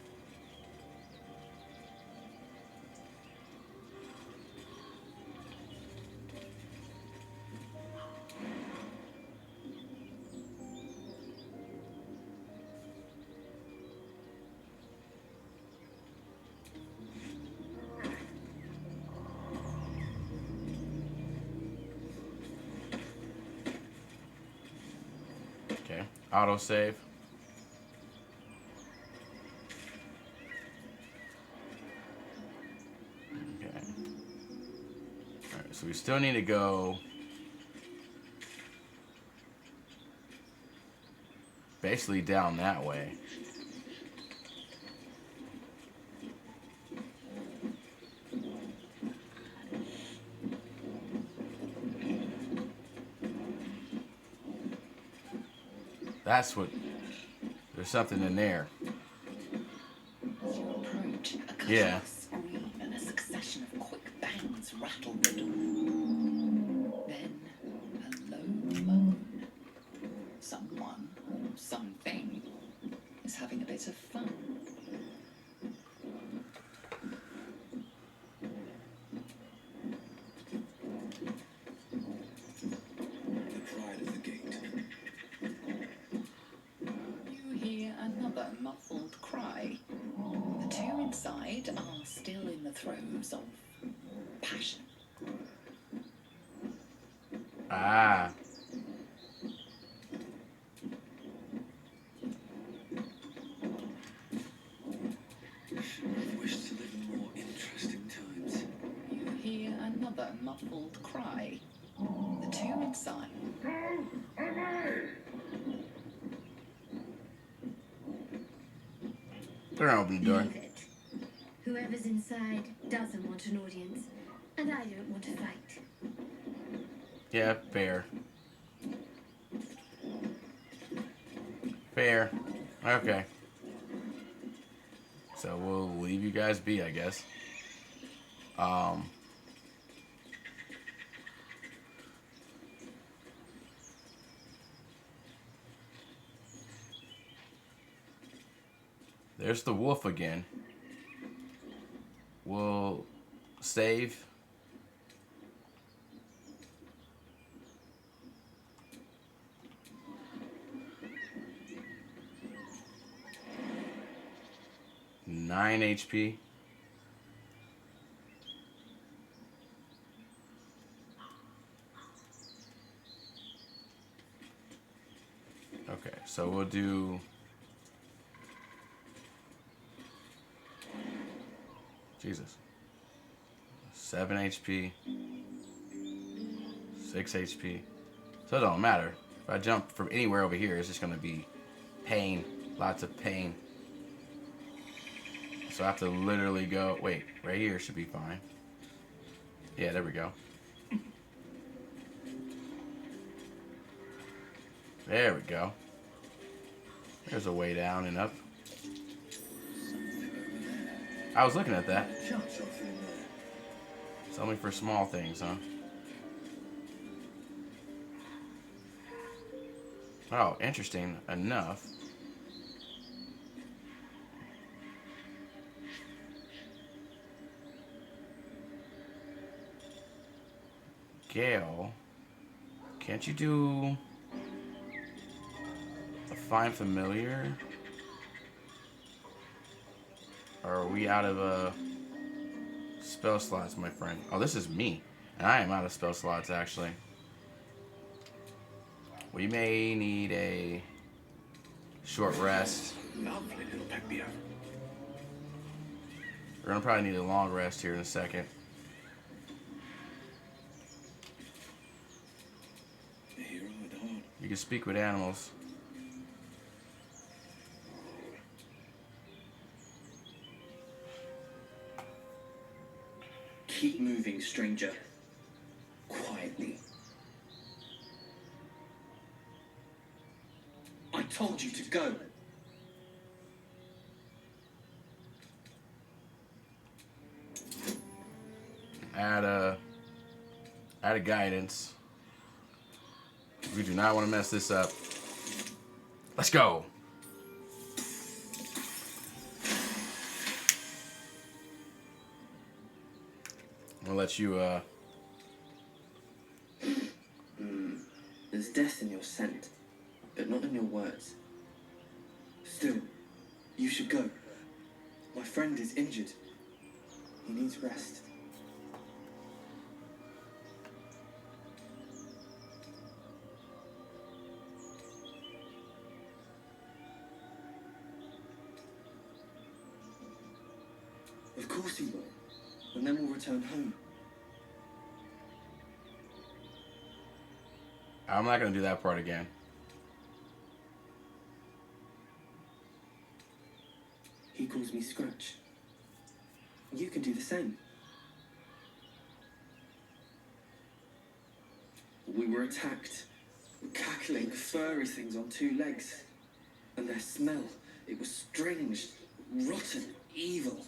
autosave. Okay. Alright, so we still need to go basically down that way. That's what... There's something in there. As you approach, a cutting Yeah. scream and a succession of quick bangs rattle the door. Then a low moan. Someone or something is having a bit of fun. The pride of the gate. You hear another muffled cry. The two inside are still in the throes of passion. Ah. I've wished to live in more interesting times. You hear another muffled cry. The two inside. They're gonna open the door. Leave it. Whoever's inside doesn't want an audience, and I don't want to fight. Yeah, fair. Fair. Okay. So we'll leave you guys be, I guess. There's the wolf again. We'll save. Nine HP. Okay, so we'll do Jesus. 7 HP. 6 HP. So it don't matter. If I jump from anywhere over here, it's just gonna be pain. Lots of pain. So I have to literally go... Wait, right here should be fine. Yeah, there we go. There we go. There's a way down and up. I was looking at that. It's only for small things, huh? Oh, interesting enough. Gale, can't you do a find familiar? Or are we out of spell slots, my friend? Oh, this is me. And I am out of spell slots, actually. We may need a short rest. Lovely little Pepia. We're gonna probably need a long rest here in a second. The hero of the heart. You can speak with animals. Keep moving, stranger. Quietly. I told you to go. Add a guidance. We do not want to mess this up. Let's go. I'll let you There's death in your scent, but not in your words. Still, you should go. My friend is injured. He needs rest. course we will. And then we'll return home. I'm not gonna do that part again. He calls me Scratch. You can do the same. We were attacked. Cackling, furry things on two legs. And their smell, it was strange, rotten, evil.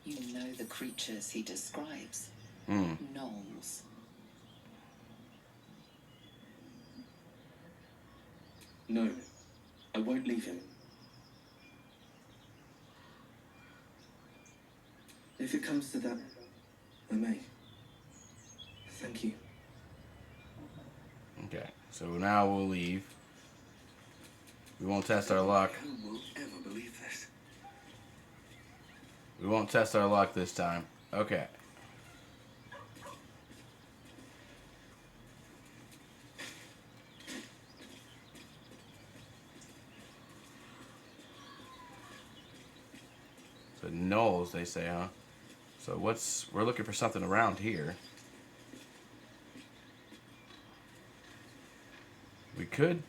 You know the creatures he describes. Gnolls. No, I won't leave him. If it comes to that, I may. Thank you. Okay, so now we'll leave. We won't test our luck. Who will ever believe this? We won't test our luck this time. Okay. So gnolls, they say, huh? So we're looking for something around here. We could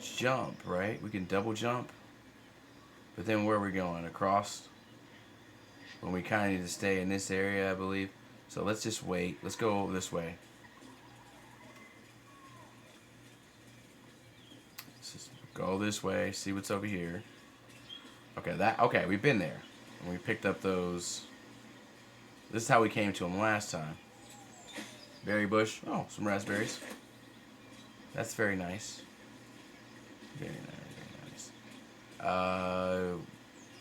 jump, right? We can double jump. But then where are we going? Across? When we kind of need to stay in this area, I believe. So let's just wait. Let's go this way. Let's just go this way, see what's over here. Okay, we've been there. And we picked up those. This is how we came to them last time. Berry bush. Oh, some raspberries. That's very nice. Very nice, very nice.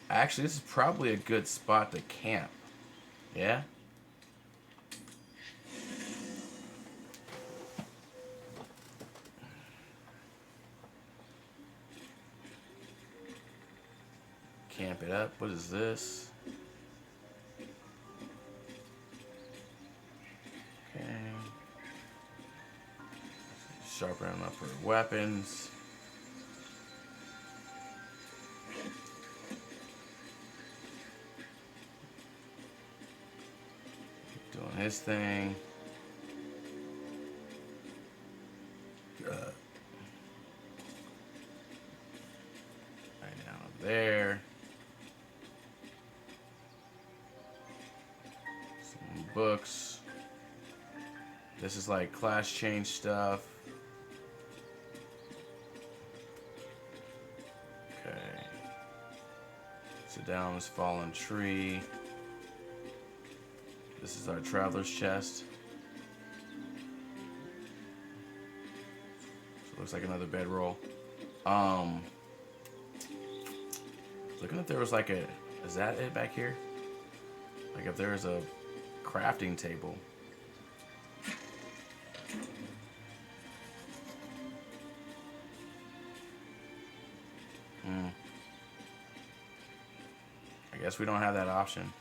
Actually, this is probably a good spot to camp. Yeah? Camp it up. What is this? Okay. Sharpen them up for weapons. Keep doing his thing. Right down there. Some books. This is like class change stuff. Okay. Sit down on this fallen tree. This is our traveler's chest. So it looks like another bedroll. Looking if there was like a, is that it back here? Like if there was a crafting table. I guess we don't have that option.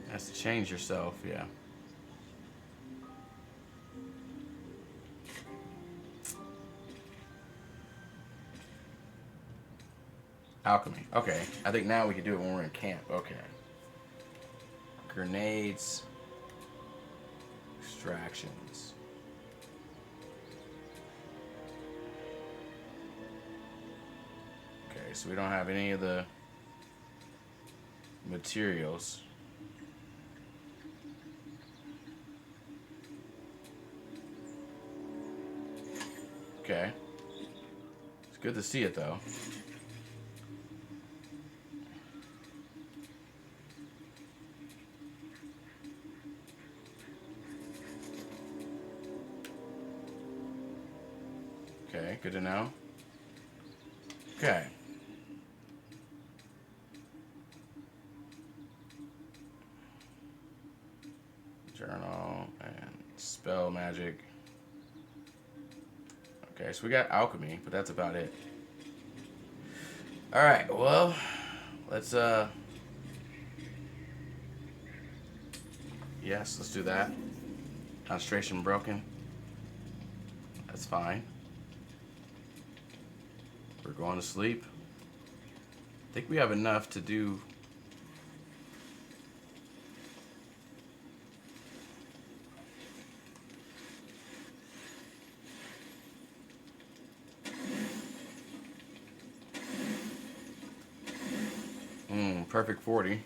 Has to change yourself, yeah. Alchemy. Okay. I think now we can do it when we're in camp. Okay. Grenades. Extractions. Okay, so we don't have any of the materials. Okay. It's good to see it though. Okay, good to know. Okay. Journal and spell magic. Okay, so we got alchemy, but that's about it. Alright, well, let's Yes, let's do that. Concentration broken. That's fine. We're going to sleep. I think we have enough to do. Perfect 40.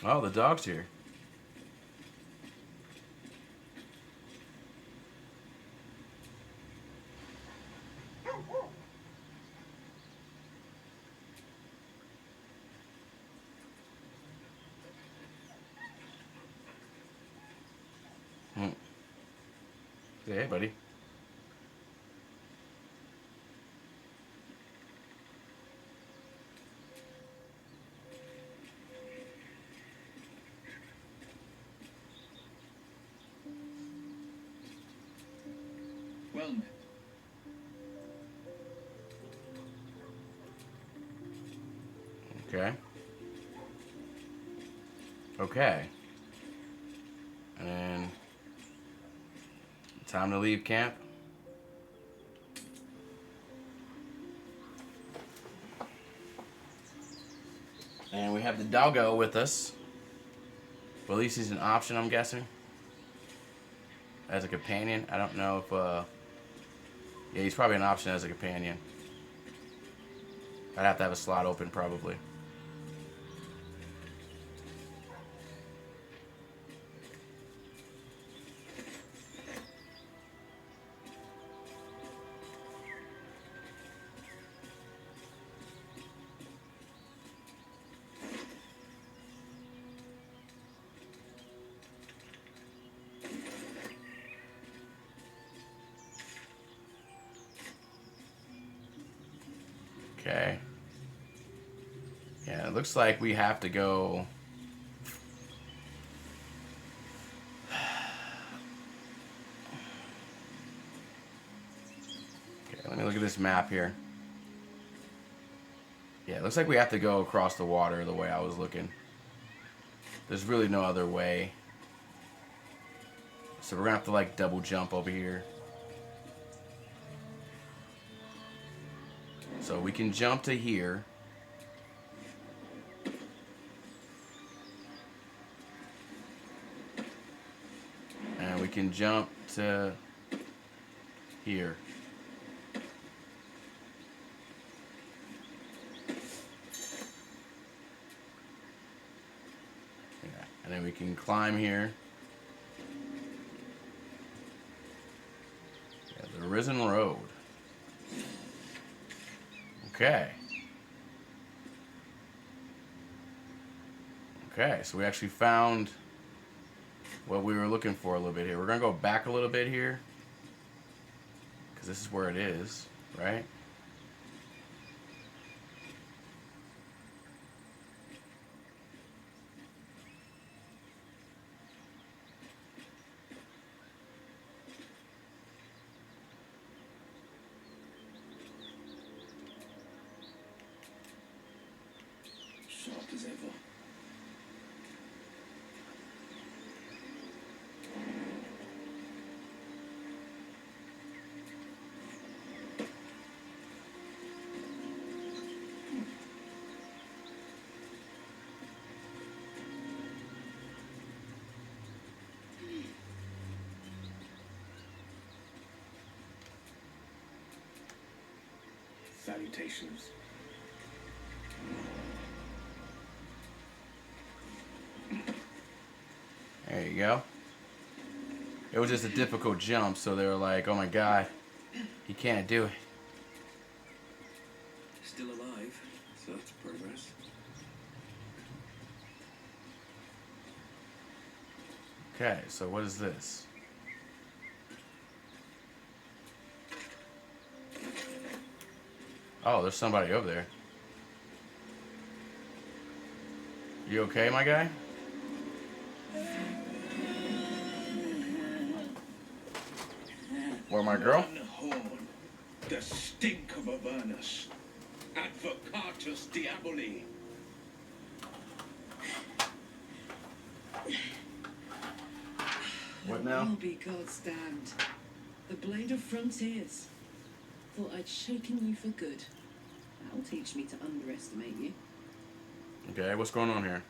Oh, the dog's here. Say, hey, buddy. Well met. Okay. Okay. And time to leave camp. And we have the doggo with us. Well, at least he's an option, I'm guessing. As a companion. I don't know if, yeah, he's probably an option as a companion. I'd have to have a slot open, probably. Okay. Yeah, it looks like we have to go. Okay, let me look at this map here. Yeah, it looks like we have to go across the water the way I was looking. There's really no other way. So we're gonna have to like double jump over here. So we can jump to here. And we can jump to here. Yeah, and then we can climb here. Yeah, the Risen Road. Okay. Okay, so we actually found what we were looking for a little bit here. We're going to go back a little bit here. Because this is where it is, right? Sharp as ever. Salutations. There you go. It was just a difficult jump, so they were like, oh my god, he can't do it. Still alive, so that's progress. Okay, so what is this? Oh, there's somebody over there. You okay, my guy? Or my girl? One horn. The stink of Avernus. Advocatus Diaboli. What now? I'll be God's damned. The blade of frontiers. Thought I'd shaken you for good. That'll teach me to underestimate you. Okay, what's going on here?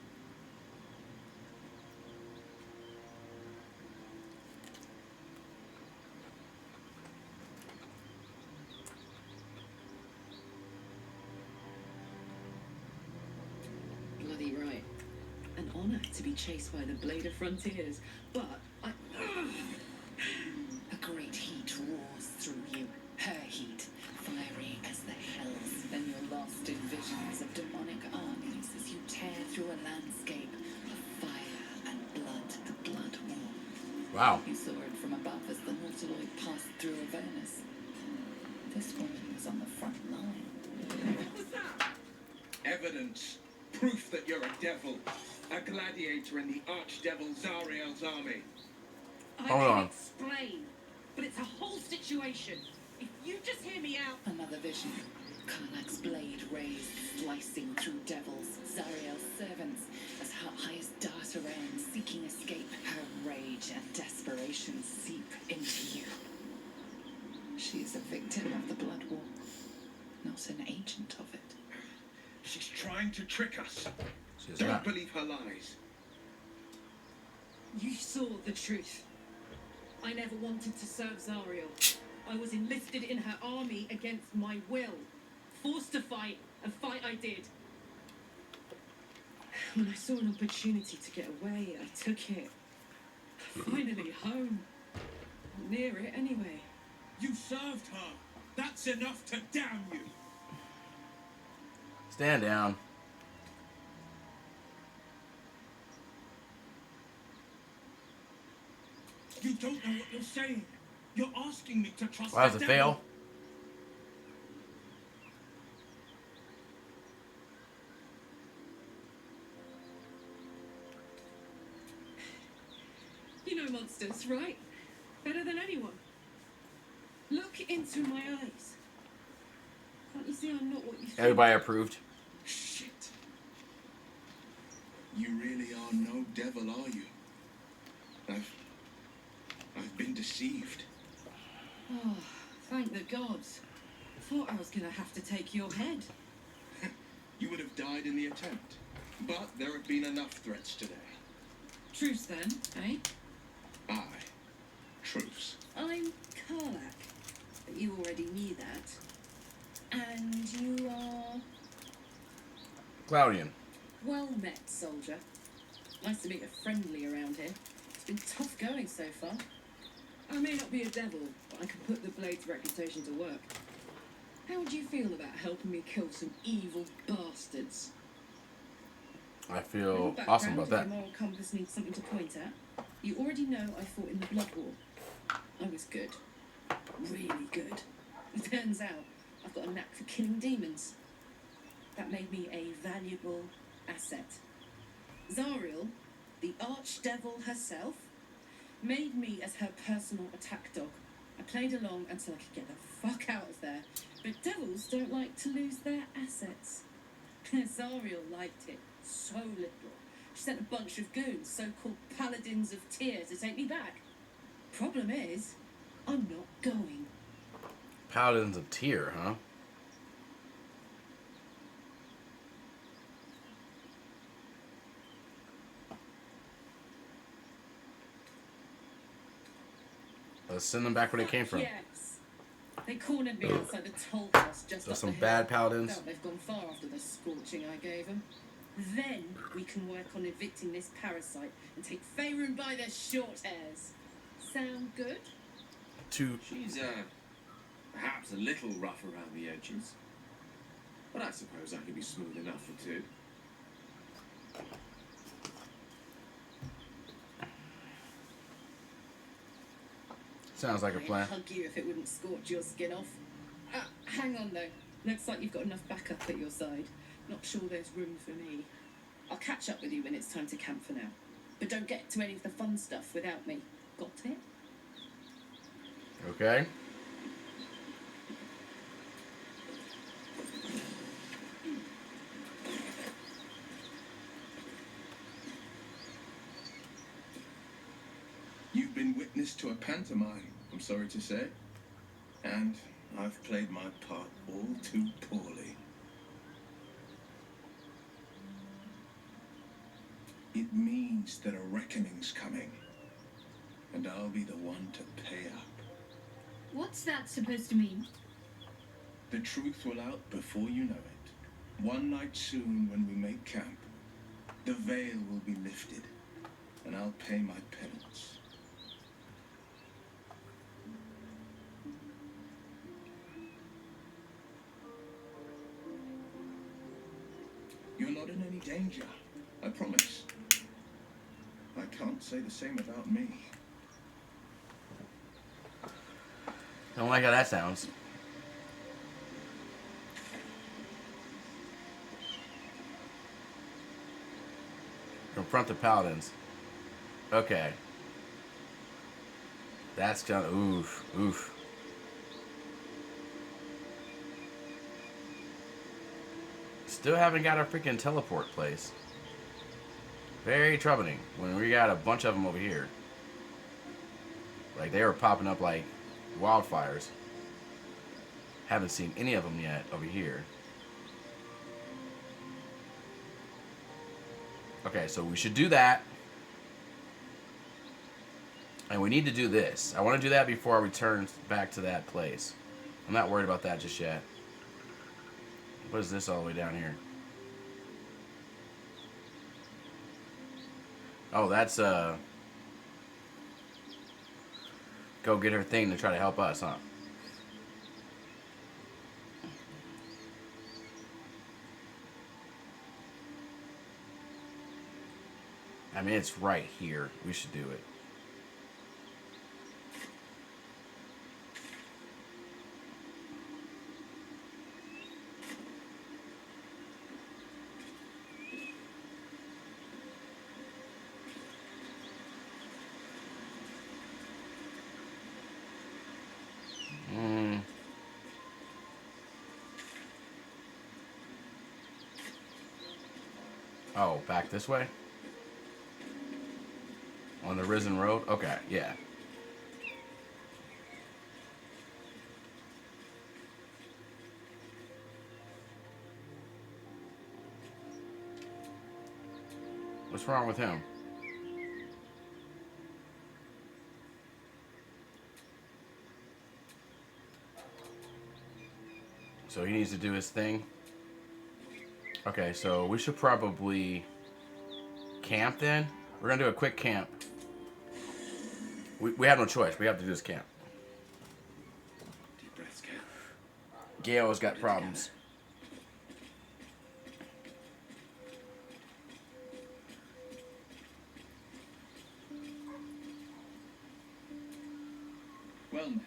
Bloody right. An honour to be chased by the blade of frontiers, but I... A great heat roars through you, her heat, fiery as the hells. Then you're lost in visions of demonic armies as you tear through a landscape of fire and blood, the blood war. Wow. You saw it from above as the Nautiloid passed through Avernus. This woman was on the front line. What was that? Evidence. Proof that you're a devil. A gladiator in the archdevil Zariel's army. I Hold can on. explain, but it's a whole situation. If you just hear me out... Another vision. Karlach's blade raised, slicing through devils, Zariel's servants, as her eyes dart around, seeking escape. Her rage and desperation seep into you. She is a victim of the Blood War, not an agent of it. She's trying to trick us. She's Don't not. believe her lies. You saw the truth. I never wanted to serve Zariel. I was enlisted in her army against my will. Forced to fight, and fight I did. When I saw an opportunity to get away, I took it. Finally home. Near it anyway. You served her. That's enough to damn you. Stand down. You don't know what you're saying. You're asking me to trust Wow, the does it devil. fail? You know monsters, right? Better than anyone. Look into my eyes. Can't you see I'm not what you think? Everybody approved. Shit. You really are no devil, are you? I've been deceived. Oh, thank the gods. Thought I was gonna have to take your head. You would have died in the attempt. But there have been enough threats today. Truce then, eh? Aye. Truce. I'm Karlach. But you already knew that. And you are... Claudian. Well met, soldier. Nice to meet a friendly around here. It's been tough going so far. I may not be a devil, but I can put the Blade's reputation to work. How would you feel about helping me kill some evil bastards? I feel Little awesome background about if that. your moral compass needs something to point at. You already know I fought in the Blood War. I was good. Really good. It turns out I've got a knack for killing demons. That made me a valuable asset. Zariel, the archdevil herself, made me as her personal attack dog. I played along until I could get the fuck out of there. But devils don't like to lose their assets. Zariel liked it so little. She sent a bunch of goons, so-called paladins of Tyr, to take me back. Problem is, I'm not going. Paladins of Tyr, huh? Let's send them back where they came from. Yes. They cornered me outside the toll house just Those up some the hill. bad paladins. Doubt they've gone far after the scorching I gave them. Then we can work on evicting this parasite and take Faerun by their short hairs. Sound good? She's, perhaps a little rough around the edges. But I suppose I can be smooth enough for two. Sounds like a I'd plan. hug you if it wouldn't scorch your skin off. Hang on though. Looks like you've got enough backup at your side. Not sure there's room for me. I'll catch up with you when it's time to camp for now. But don't get to any of the fun stuff without me. Got it? Okay. You've been witness to a pantomime, I'm sorry to say. And I've played my part all too poorly. It means that a reckoning's coming. And I'll be the one to pay up. What's that supposed to mean? The truth will out before you know it. One night soon when we make camp, the veil will be lifted, and I'll pay my penance. You're not in any danger, I promise. I can't say the same about me. Don't like how that sounds. Confront the paladins. Okay. That's kind of oof. Still haven't got our freaking teleport place. Very troubling when we got a bunch of them over here. Like they were popping up like wildfires. Haven't seen any of them yet over here. Okay, so we should do that. And we need to do this. I want to do that before I return back to that place. I'm not worried about that just yet. What is this all the way down here? Oh, that's go get her thing to try to help us, huh? I mean, it's right here. We should do it. Oh, back this way? On the Risen Road? Okay, yeah. What's wrong with him? So he needs to do his thing? Okay, so we should probably camp then. We're gonna do a quick camp. We have no choice. We have to do this camp. Deep breaths, Cal. Gail's got problems. Well met.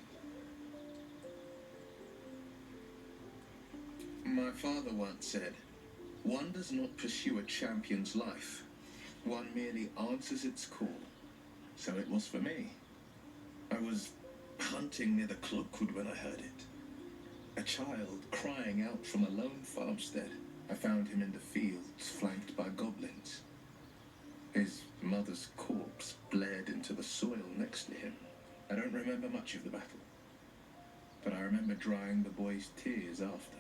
My father once said, one does not pursue a champion's life. One merely answers its call. So it was for me. I was hunting near the Cloakwood when I heard it. A child crying out from a lone farmstead. I found him in the fields, flanked by goblins. His mother's corpse bled into the soil next to him. I don't remember much of the battle, but I remember drying the boy's tears after.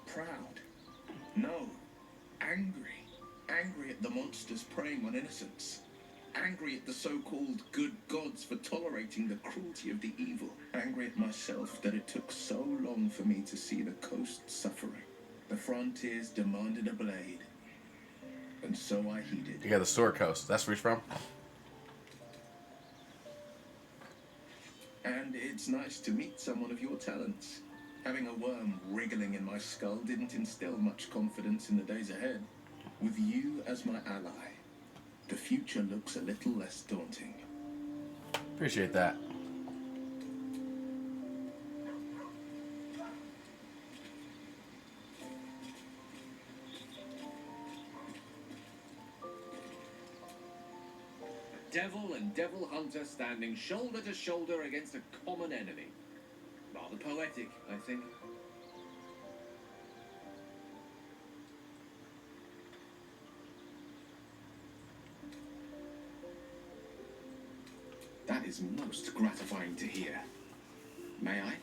Proud. No. Angry. Angry at the monsters preying on innocents. Angry at the so-called good gods for tolerating the cruelty of the evil. Angry at myself that it took so long for me to see the coast suffering. The frontiers demanded a blade. And so I heeded. You got the Sword Coast. That's where he's from? And it's nice to meet someone of your talents. Having a worm wriggling in my skull didn't instill much confidence in the days ahead. With you as my ally, the future looks a little less daunting. Appreciate that. Devil and devil hunter standing shoulder to shoulder against a common enemy. Rather poetic, I think. That is most gratifying to hear. May I?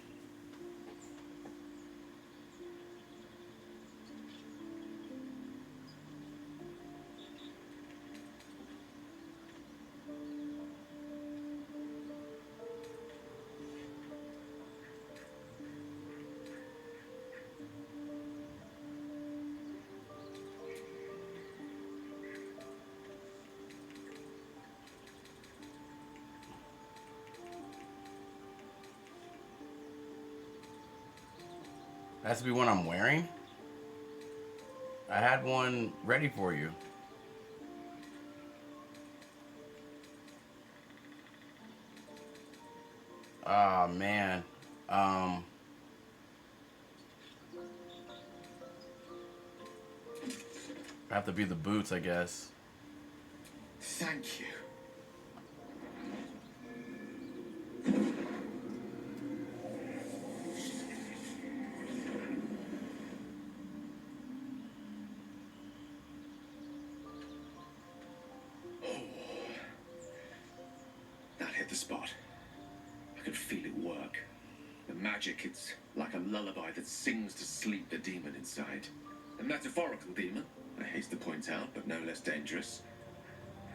That has to be one I'm wearing? I had one ready for you. Oh man. Have to be the boots, I guess. Thank you. That hit the spot. I could feel it work. The magic, it's like a lullaby that sings to sleep the demon inside. A metaphorical demon, I haste to point out, but no less dangerous.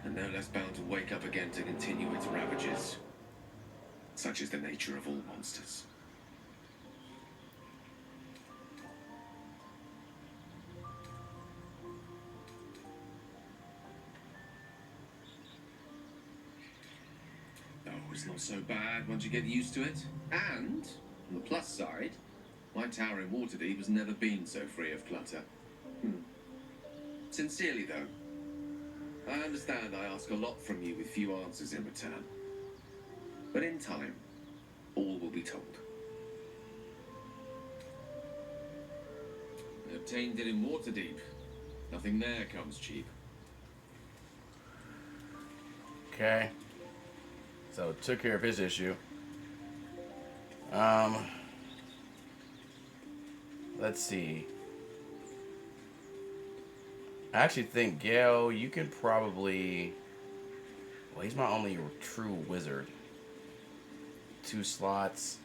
And no less bound to wake up again to continue its ravages. Such is the nature of all monsters. Oh, it's not so bad once you get used to it. And, on the plus side, my tower in Waterdeep has never been so free of clutter. Sincerely, though, I understand I ask a lot from you with few answers in return. But in time, all will be told. I obtained it in Waterdeep. Nothing there comes cheap. Okay. So took care of his issue. Let's see. I actually think, Gale, you can probably... Well, he's my only true wizard. 2 slots.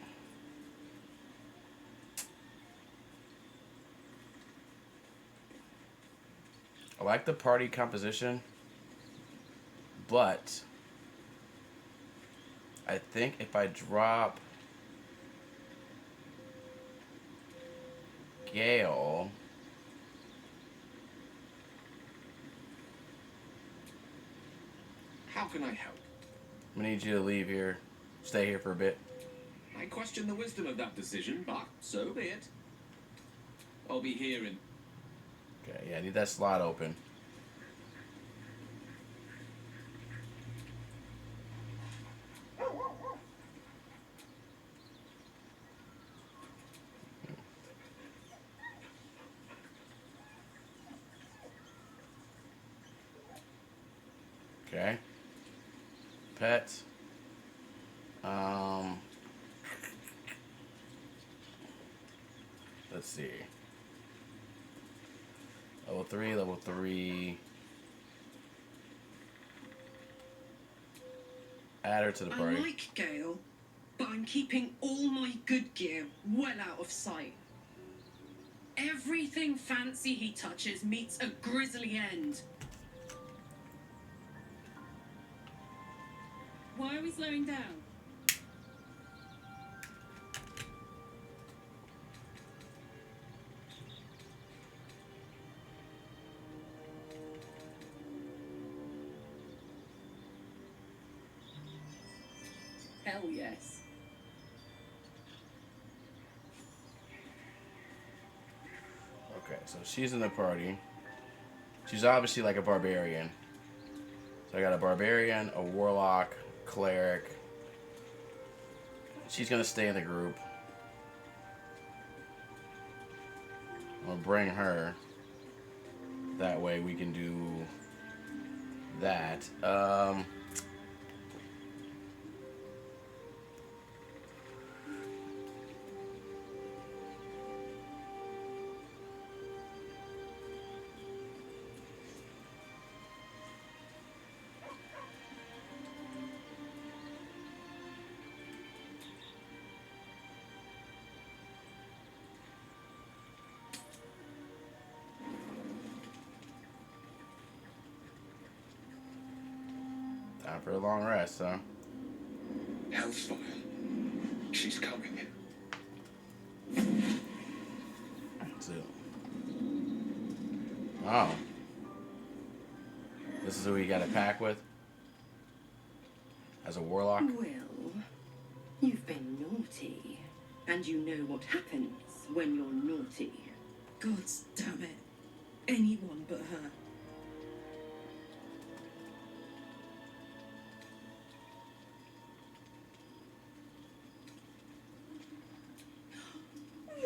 I like the party composition, but I think if I drop Gale, How can I help? I'm gonna need you to leave here, stay here for a bit. I question the wisdom of that decision, but so be it. I'll be here in... Okay, yeah, I need that slot open. Okay. Pets. Let's see. Level 3, level 3. Add her to the I party. like Gale, but I'm keeping all my good gear well out of sight. Everything fancy he touches meets a grisly end. Why are we slowing down? Hell yes. Okay, so she's in the party. She's obviously like a barbarian. So I got a barbarian, a warlock, cleric. She's gonna stay in the group. I'm gonna bring her. That way we can do that. Time for a long rest, huh? Hellsfire. She's coming. So. Oh. This is who we got to pack with? As a warlock? Well, you've been naughty. And you know what happens when you're naughty. God damn it. Anyone but her.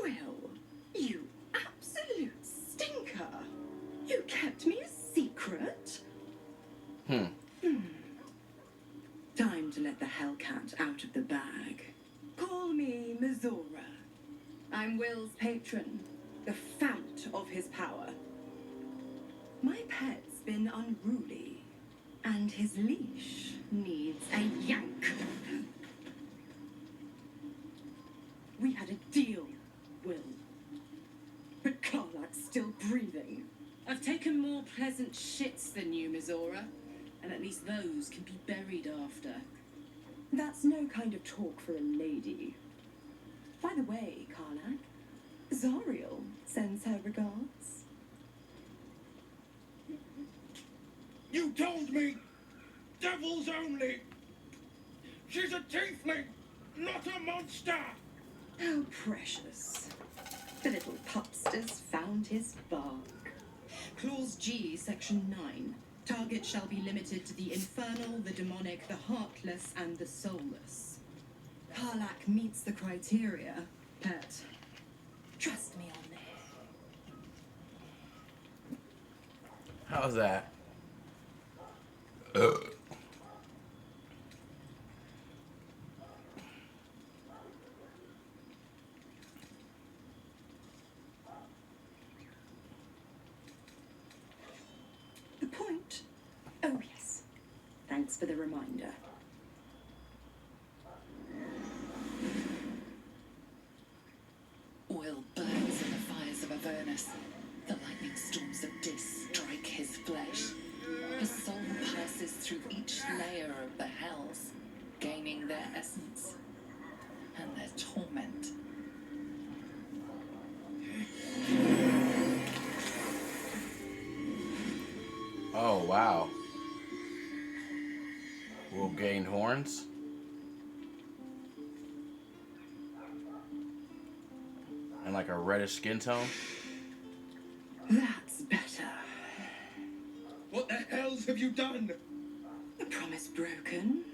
Well, you absolute stinker. You kept me a secret. Time to let the Hellcat out of the bag. Call me Mizora. I'm Will's patron, the fount of his power. My pet's been unruly, and his leash needs a yank. We had a deal, Will. But Karlak's still breathing. I've taken more pleasant shits than you, Mizora. And at least those can be buried after. That's no kind of talk for a lady. By the way, Karlak, Zariel sends her regards. You told me! Devils only! She's a tiefling, not a monster! How precious. The little pupster's found his bark. Clause G, Section 9. Target shall be limited to the infernal, the demonic, the heartless, and the soulless. Karlak meets the criteria, pet. Trust me on this. How's that? The point? Oh, yes. Thanks for the reminder. Oil burns in the fires of Avernus. The lightning storms of Dis strike his flesh. His soul passes through each layer of the hells, gaining their essence and their torment. Oh, wow. Will gain horns? And like a reddish skin tone? That's better. What the hells have you done? A promise broken,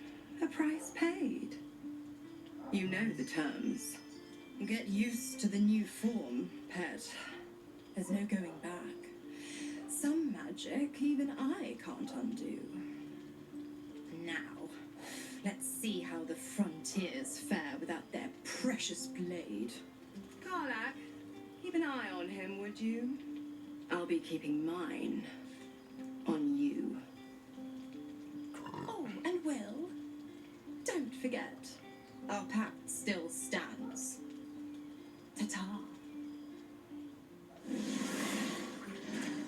a price paid. You know the terms. Get used to the new form, Pet, there's no going back. Some magic even I can't undo. Now, let's see how the frontiers fare without their precious blade. Karlak, keep an eye on him, would you? I'll be keeping mine on you. Oh, and Will, don't forget, our pact still stands. Ta-ta.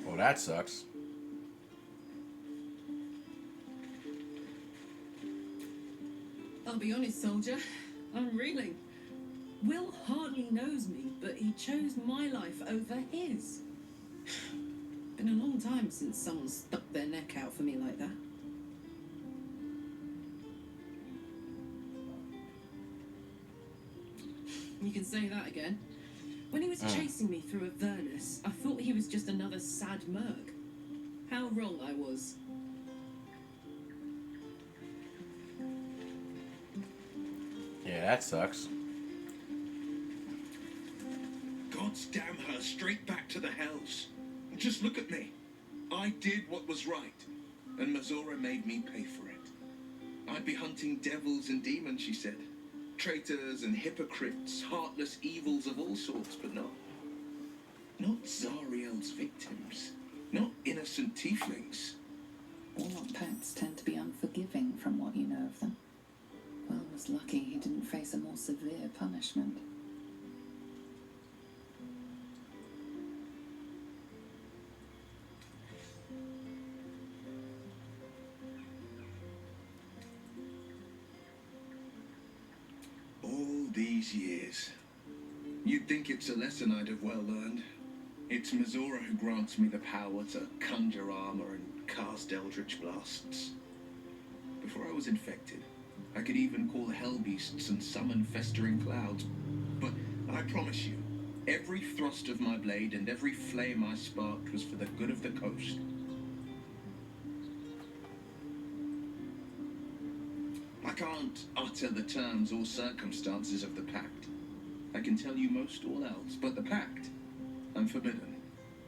Well, that sucks. I'll be honest, soldier. I'm reeling. Will hardly knows me, but he chose my life over his. Been a long time since someone stuck their neck out for me like that. You can say that again. When he was chasing me through Avernus, I thought he was just another sad merc. How wrong I was. Yeah, that sucks. God's damn her straight back to the hells. Just look at me. I did what was right, and Mizora made me pay for it. I'd be hunting devils and demons, she said. Traitors and hypocrites, heartless evils of all sorts, but not Zariel's victims. Not innocent tieflings. Warlock pets tend to be unforgiving from what you know of them. Will was lucky he didn't face a more severe punishment. these years. You'd think it's a lesson I'd have well learned. It's Mizora who grants me the power to conjure armor and cast eldritch blasts. Before I was infected, I could even call hell beasts and summon festering clouds. But I promise you, every thrust of my blade and every flame I sparked was for the good of the coast. I can't utter the terms or circumstances of the pact. I can tell you most all else, but the pact, I'm forbidden,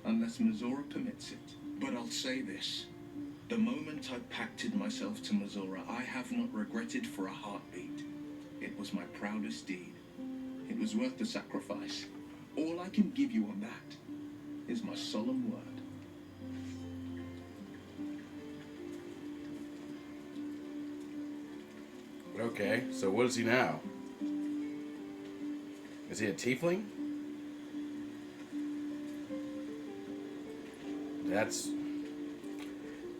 unless Mizora permits it. But I'll say this. The moment I pacted myself to Mizora, I have not regretted for a heartbeat. It was my proudest deed. It was worth the sacrifice. All I can give you on that is my solemn word. Okay, so what is he now? Is he a tiefling? That's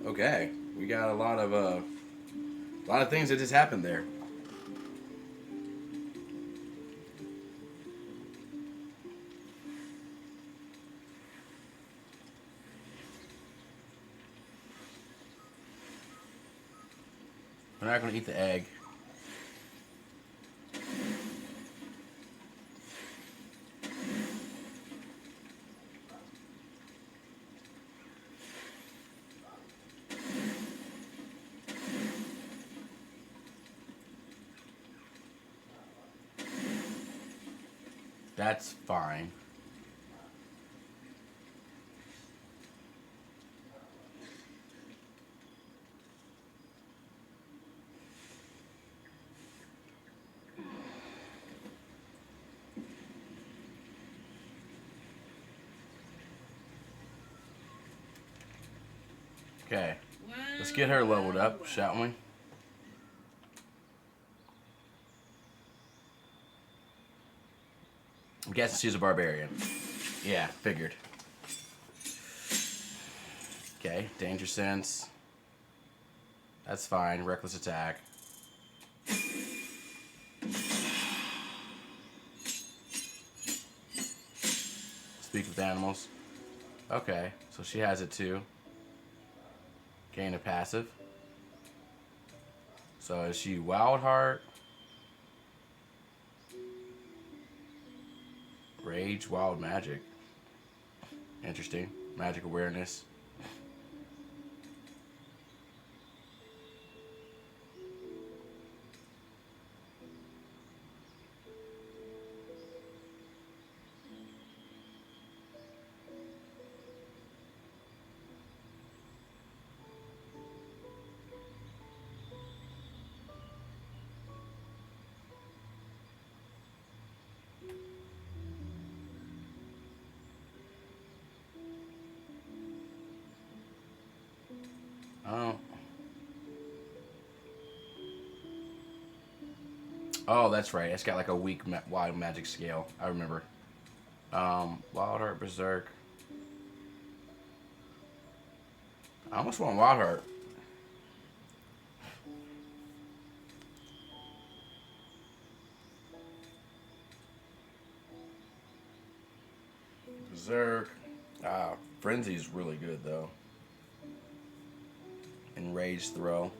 okay. We got a lot of things that just happened there. We're not going to eat the egg. That's fine. Okay, let's get her leveled up, shall we? I'm guessing she's a barbarian. Yeah, figured. Okay, danger sense. That's fine. Reckless attack. Speak with animals. Okay, so she has it too. Gain a passive. So is she Wild Heart? Rage, Wild Magic. Interesting. Magic awareness. Oh, that's right. It's got like a weak wild magic scale. I remember. Wild Heart, Berserk. I almost want Wild Heart. Berserk. Frenzy's really good though. And Rage Throw.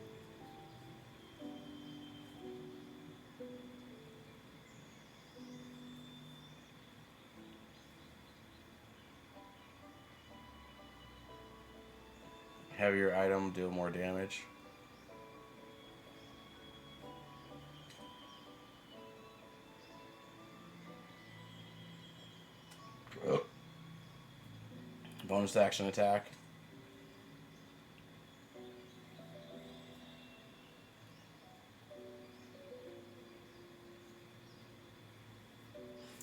Heavier item, deal more damage. Oh. Bonus action attack.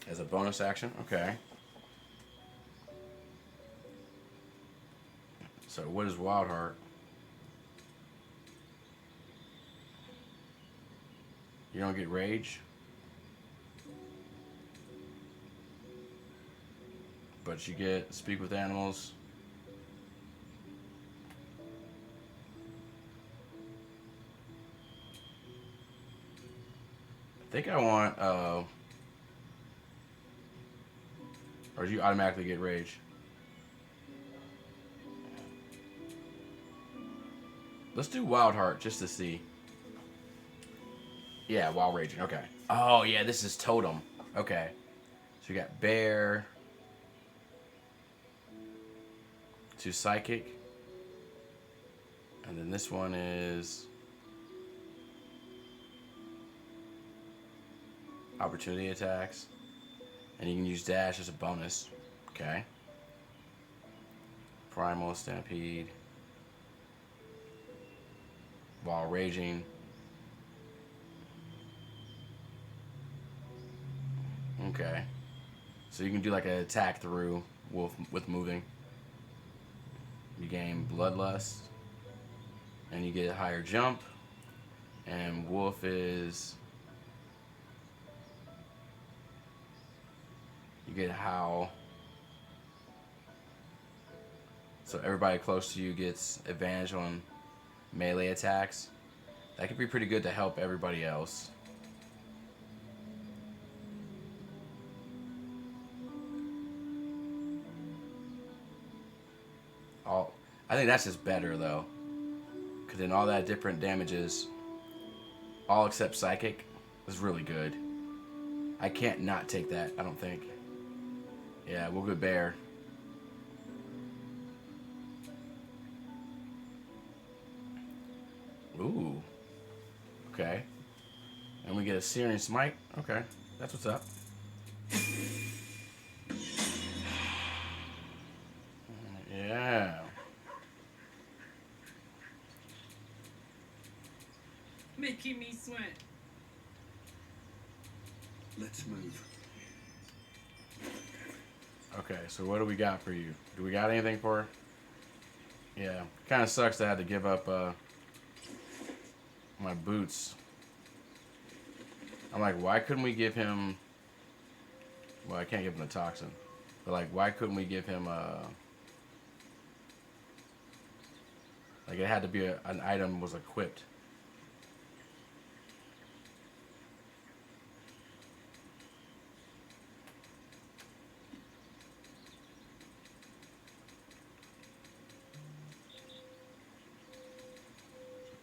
As a bonus action, okay. So what is Wild Heart? You don't get Rage? But you get Speak with Animals. I think I want Or do you automatically get rage? Let's do Wild Heart just to see. Yeah, while raging. Okay. Oh, yeah, this is Totem. Okay. So we got Bear. To Psychic. And then this one is Opportunity Attacks. And you can use Dash as a bonus. Okay. Primal Stampede. While raging. Okay. So you can do like an attack through Wolf with moving. You gain Bloodlust. And you get a higher jump. And Wolf is... You get Howl. So everybody close to you gets advantage on melee attacks. That could be pretty good to help everybody else. I think that's just better though, because then all that different damages, all except Psychic, is really good. I can't not take that, I don't think. Yeah, we'll go Bear. Ooh. Okay. And we get a Searing Smite. Okay, that's what's up. Yeah. Making me sweat. Let's move. Okay, so what do we got for you? Do we got anything for her? Yeah, kind of sucks that I had to give up my boots. I'm like, why couldn't we give him... Well, I can't give him the toxin. But like, why couldn't we give him like, it had to be an item was equipped.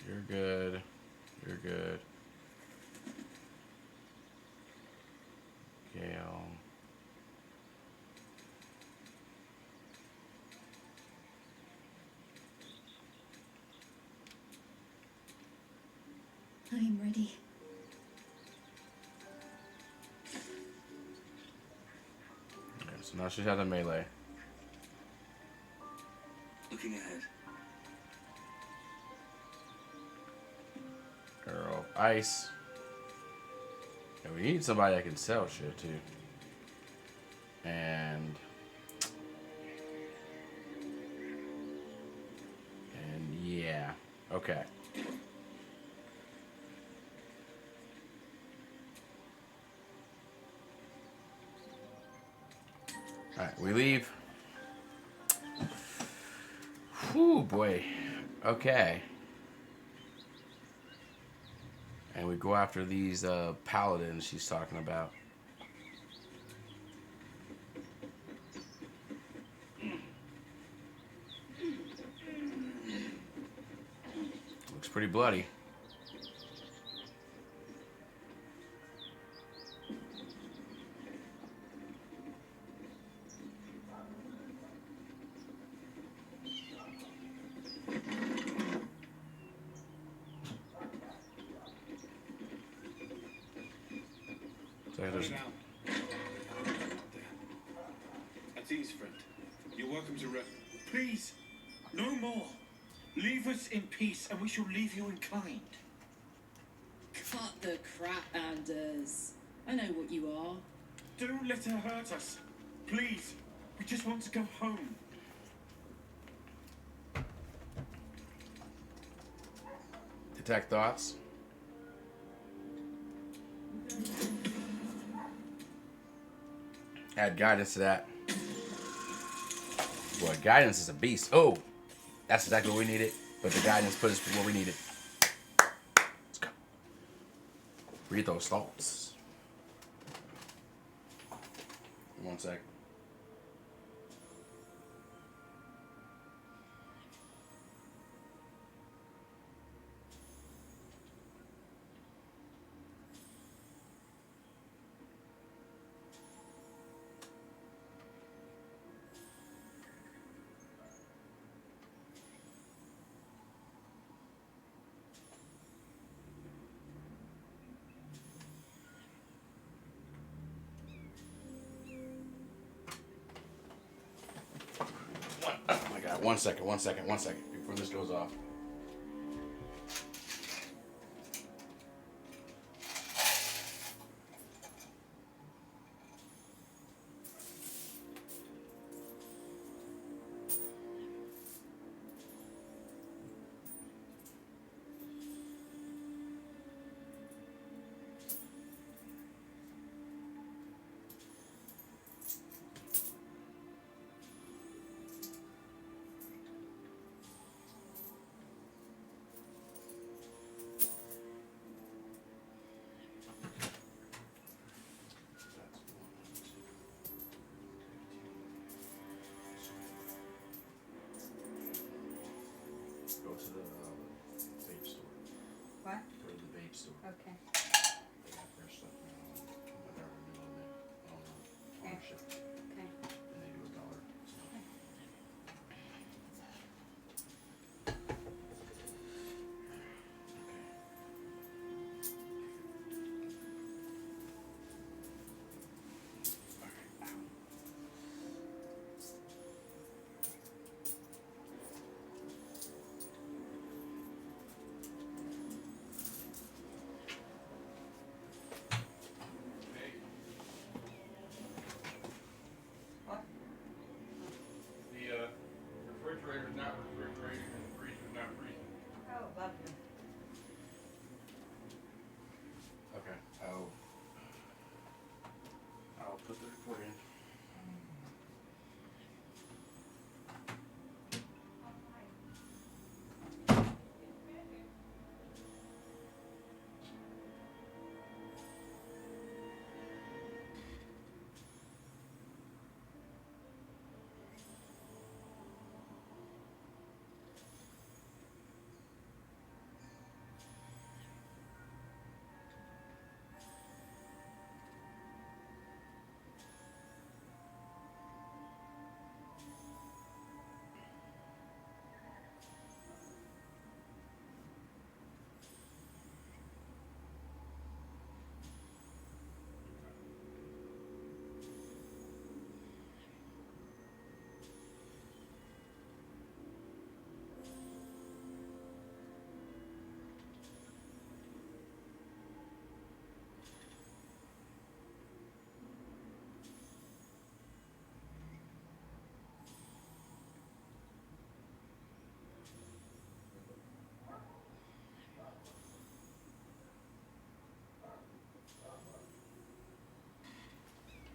You're good. You're good. Gale. I am ready. Okay, so now she has a melee. Looking ahead. Girl, Ice. And we need somebody that can sell shit too. And yeah. Okay. Alright, we leave. Whew, boy. Okay. And we go after these paladins she's talking about. Looks pretty bloody. At ease, friend. You're welcome to Please, no more. Leave us in peace, and we shall leave you in kind. Cut the crap, Anders. I know what you are. Don't let her hurt us. Please, we just want to go home. Detect thoughts. Add guidance to that. Boy, guidance is a beast. Oh, that's exactly what we needed. But the guidance put us where we needed. Let's go. Read those thoughts. 1 sec. Oh my god, 1 second, 1 second, 1 second before this goes off. Go to the vape store. What? Go to the vape store. Okay. They got fresh stuff now. Whatever new on the ownership. Okay. And they do $1. The refrigerator's not refrigerating and the freezer's not freezing. Oh, lovely. Okay. I'll put the report in.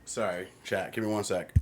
Sorry, chat. Give me 1 sec.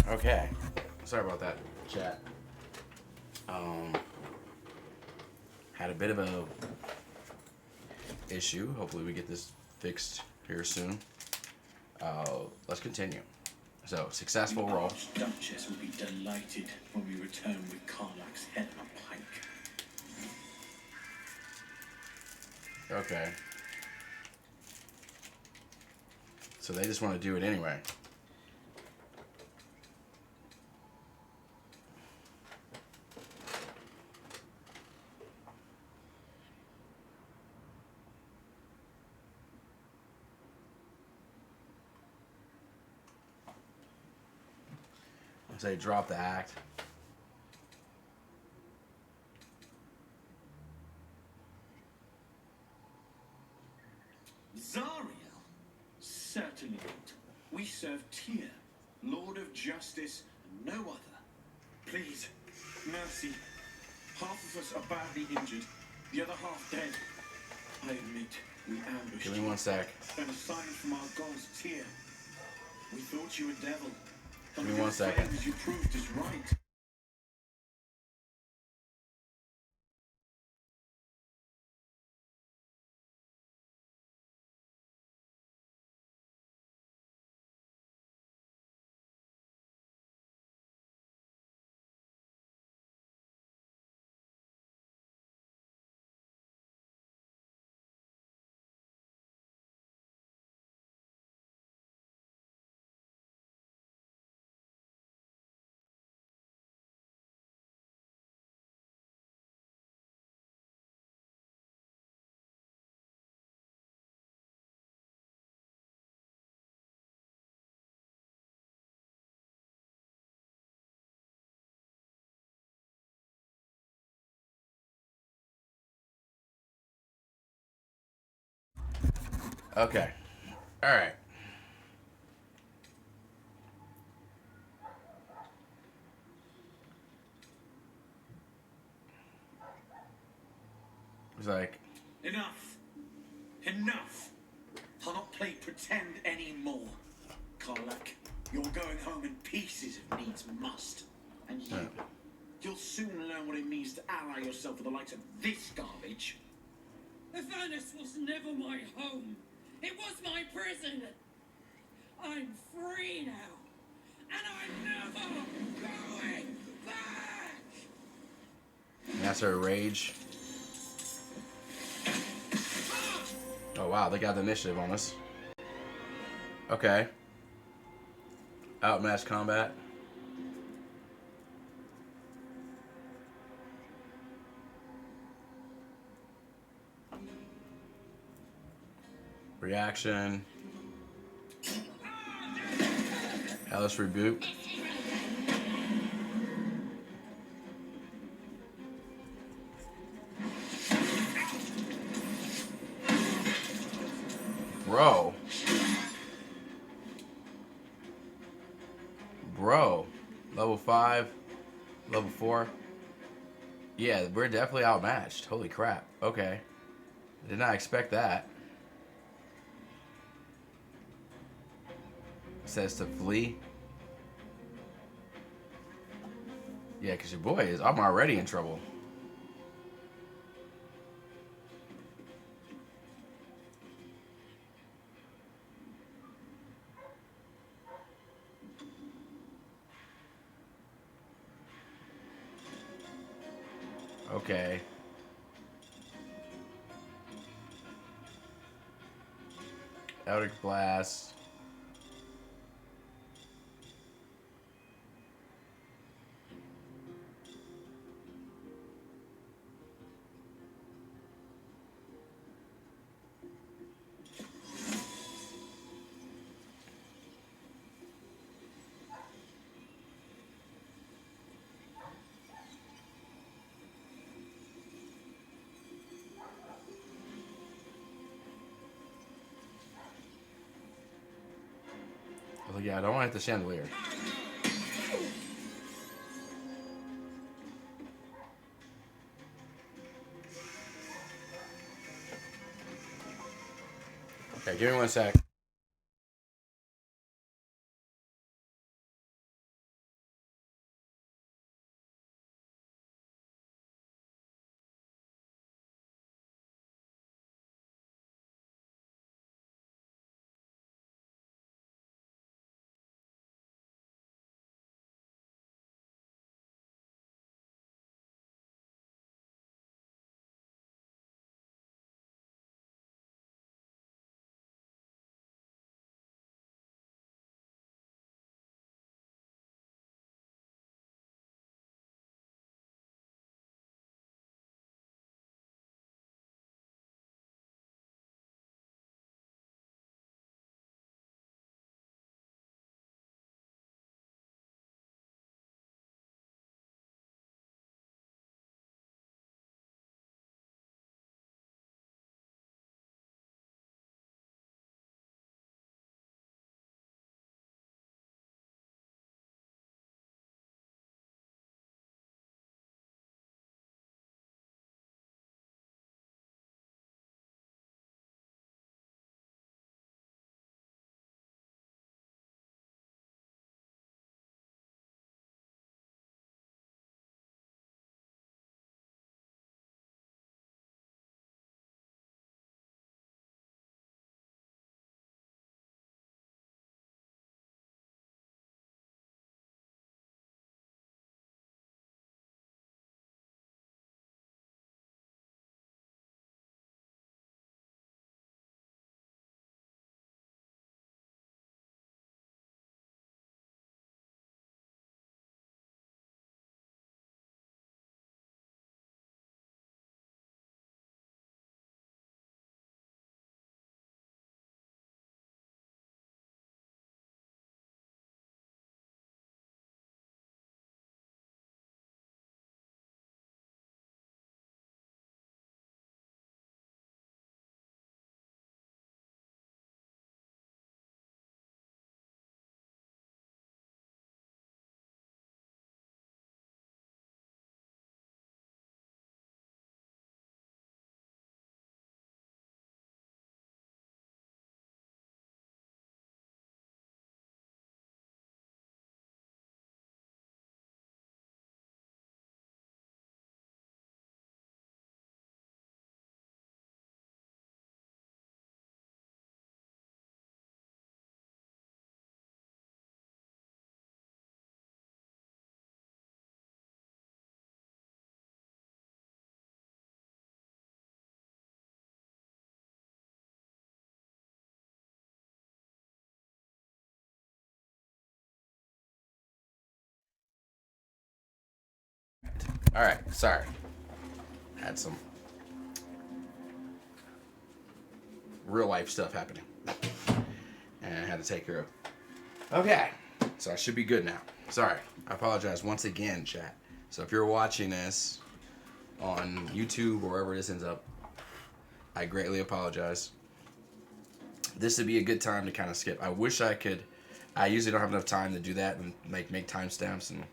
Okay. Sorry about that, chat. Had a bit of a issue. Hopefully we get this fixed here soon. Let's continue. So, successful roll. The Duchess will be delighted when we return with Karlach's head on a pike. Okay. So they just want to do it anyway. Say drop the act. Zariel? Certainly not. We serve Tyr, Lord of Justice, and no other. Please, mercy. Half of us are badly injured, the other half dead. I admit, we ambushed Give me 1 sec. and aside from our gods Tyr. We thought you a devil. Give me 1 second. You proved us right. Okay. All right. It's like, Enough. Enough. I'll not play pretend anymore. Karlach, you're going home in pieces if needs must. And you, you'll soon learn what it means to ally yourself with the likes of this garbage. Avernus was never my home. It was my prison. I'm free now. And I'm never going back. that's her rage. Oh wow, they got the initiative on us. Okay. Outmatched combat. Reaction. Hellish reboot. Bro. Bro. Level 5. Level 4. Yeah, we're definitely outmatched. Holy crap. Okay. Did not expect that. Says to flee. Yeah, because your boy is... I'm already in trouble. Okay. Eldritch Blast. I was like, yeah, I don't want to hit the chandelier. Okay, give me 1 sec. Alright, sorry. Had some real life stuff happening. And I had to take care of. Okay. So I should be good now. Sorry. I apologize once again, chat. So if you're watching this on YouTube or wherever this ends up, I greatly apologize. This would be a good time to kind of skip. I wish I could. I usually don't have enough time to do that and make timestamps. And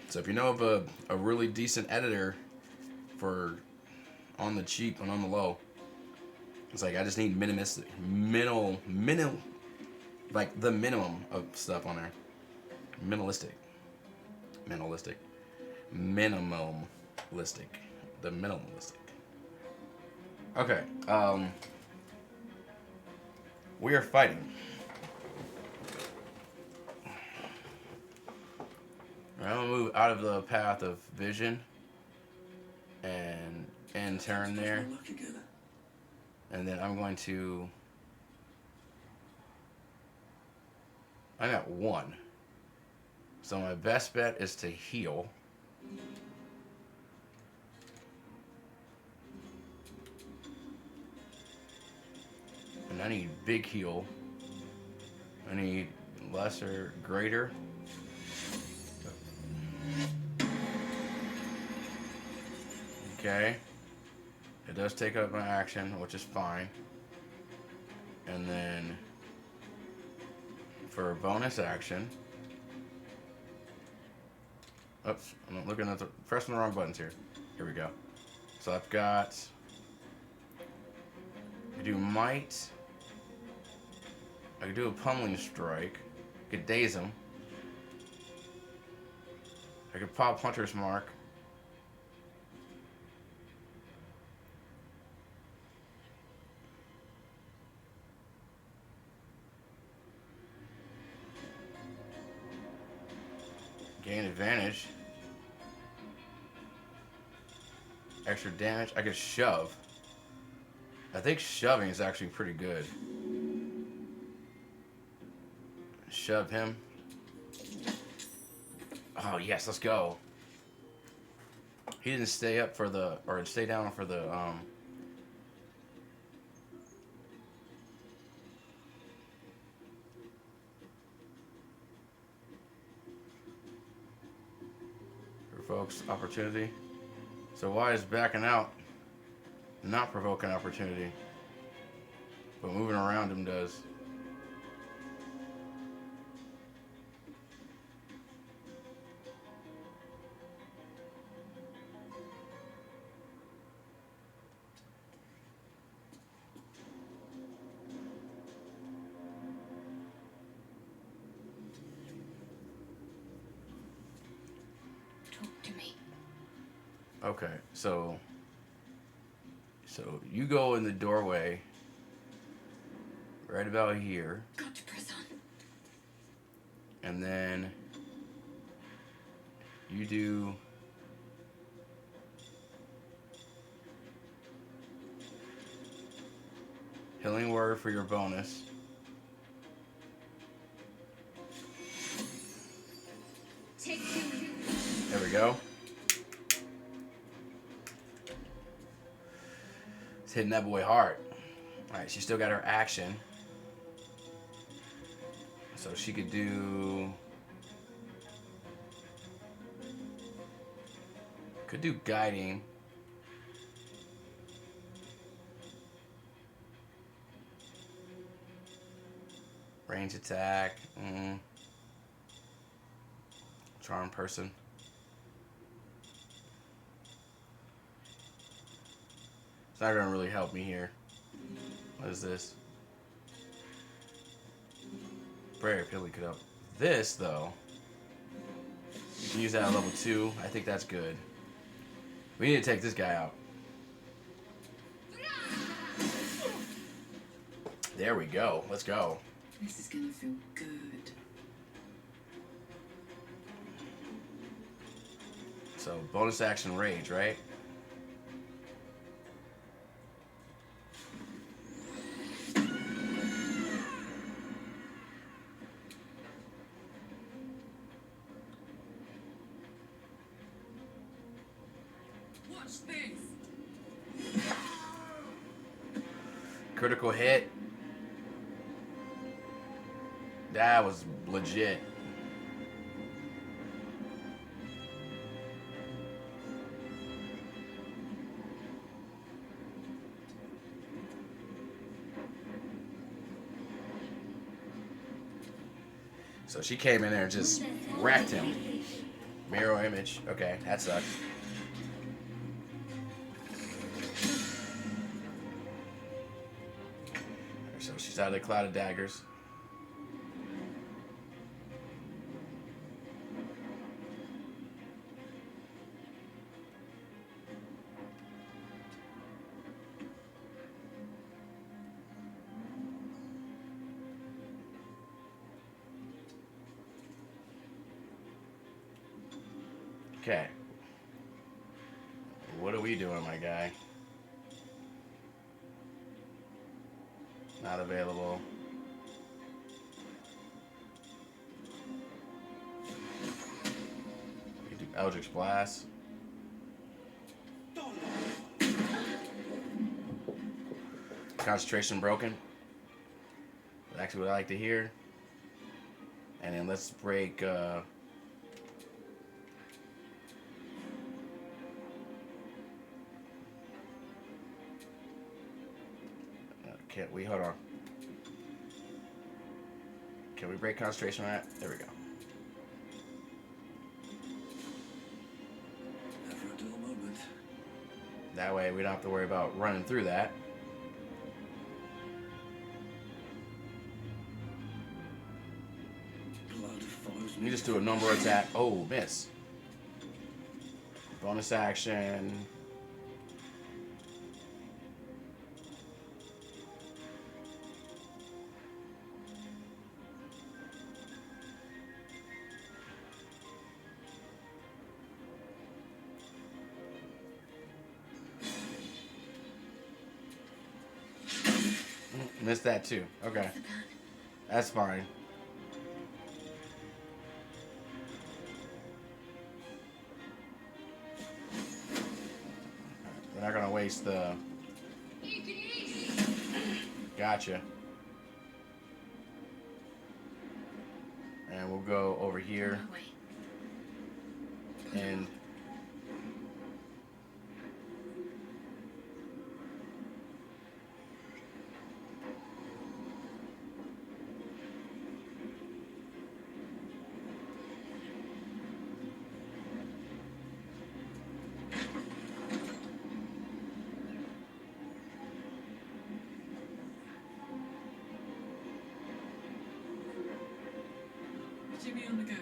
so if you know of a really decent editor for on the cheap and on the low, it's like I just need minimal, like the minimum of stuff on there. Minimalistic. The minimalistic. Okay. We are fighting. I'm gonna move out of the path of vision and turn there. And then I'm going to. I got 1. So my best bet is to heal. And I need big heal. I need lesser, greater. Okay. It does take up my action, which is fine. And then for a bonus action. Oops, I'm looking at pressing the wrong buttons here. Here we go. So I've got. I do might. I could do a pummeling strike. I could daze him. I could pop Hunter's Mark. Gain advantage. Extra damage. I could shove. I think shoving is actually pretty good. Shove him. Oh yes, let's go. He didn't stay up for the, or stay down for the provokes opportunity. So why is backing out not provoking opportunity? But moving around him does. Talk to me. Okay, so you go in the doorway right about here. Got to press on. And then you do healing word for your bonus. Take 2. There we go. It's hitting that boy hard. Alright, she still got her action. So she could do... Could do guiding. Range attack. Charm person. It's not gonna really help me here. What is this? Prayer Pilly could help. This though, you can use that at level 2. I think that's good. We need to take this guy out. There we go. Let's go. This is gonna feel good. So bonus action rage, right? Watch this. Critical hit. That was legit. So she came in there and just wrecked him. Mirror image. Okay, that sucks. So she's out of the cloud of daggers. Okay. What are we doing, my guy? Not available. We can do Eldritch Blast. Concentration broken. That's actually what I like to hear. And then let's break can't we hold on. Can we break concentration on that? There we go. Never a dull moment. That way we don't have to worry about running through that. Blood follows You me. just do a number attack. Oh, miss. Bonus action. Missed that too. Okay. That's fine. We're not gonna waste the... Gotcha. And we'll go over here. And... Jimmy on the go.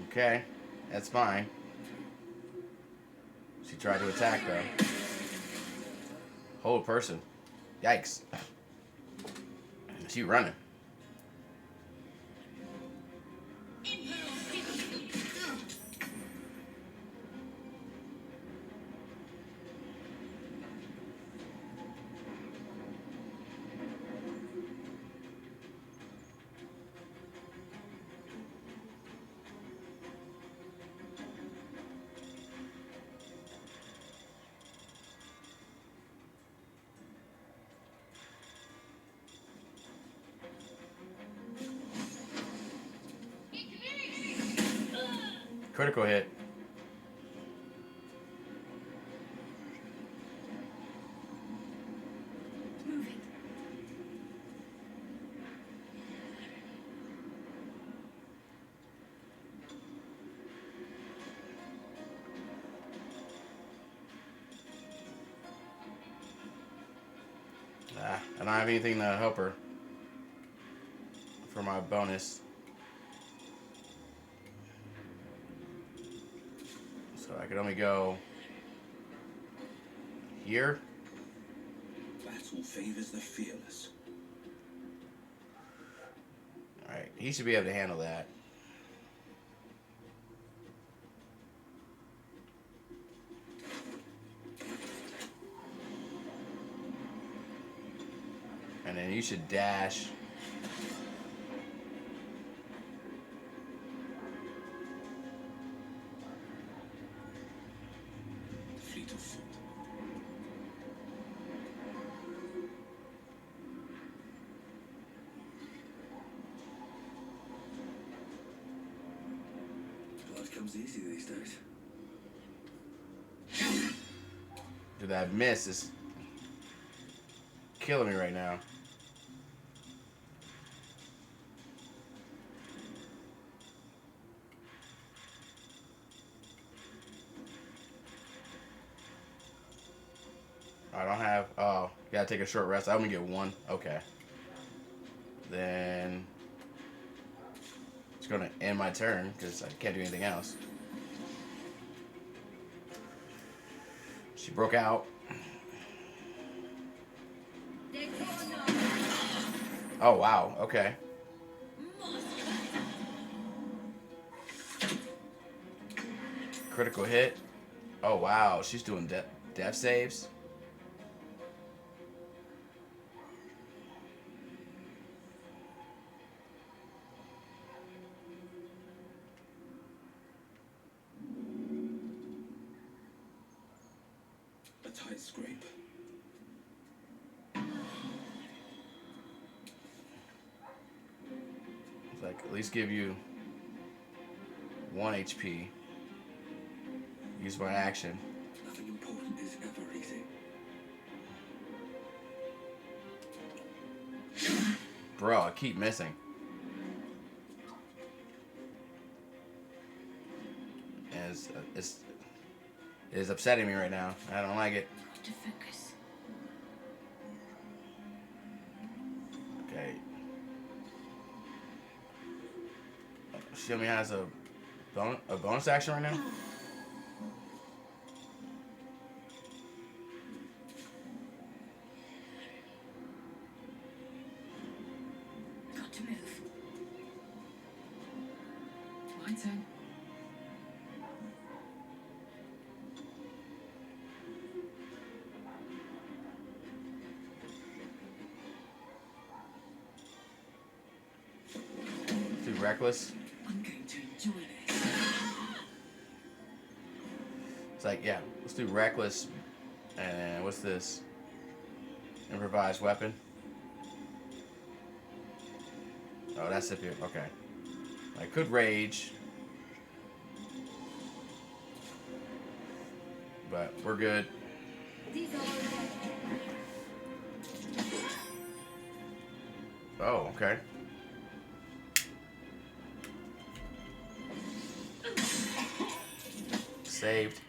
Okay. That's fine. She tried to attack though. Whole person. Yikes. She running. Critical hit. I don't have anything to help her for my bonus. So I could only go here. Battle favors the fearless. Alright, he should be able to handle that. And then you should dash. Fleet of foot. Blood comes easy these days. Dude, that miss is killing me right now. I don't have. Oh, gotta take a short rest. I only get one. Okay. Then it's gonna end my turn because I can't do anything else. She broke out. Oh wow. Okay. Critical hit. Oh wow. She's doing death saves. A tight scrape. It's like at least give you 1 HP. Use my action. Nothing important is ever easy. Bro, I keep missing. And it is upsetting me right now. I don't like it. Got to focus. Okay. She only has a bonus action right now? Got to move. My turn. Too reckless. I'm going to enjoy this. It's like, yeah, let's do reckless. And what's this? Improvised weapon. Oh, that's it here. Okay. I could rage. But we're good. Oh, okay. Saved.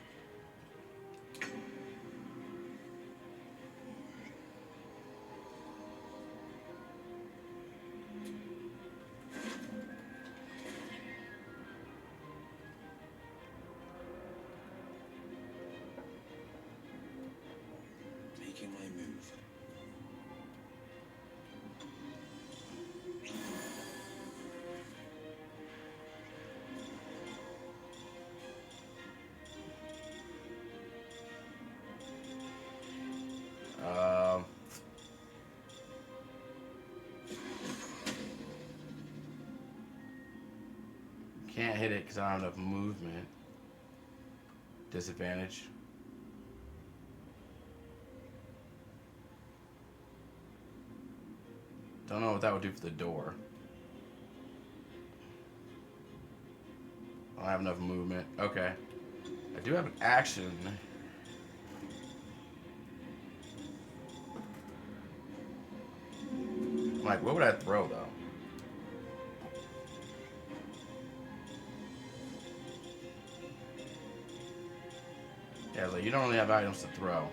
Making my move. Can't hit it because I don't have enough movement. Disadvantage. Don't know what that would do for the door. I don't have enough movement. Okay. I do have an action. I'm like, what would I throw though? Yeah, like you don't really have items to throw.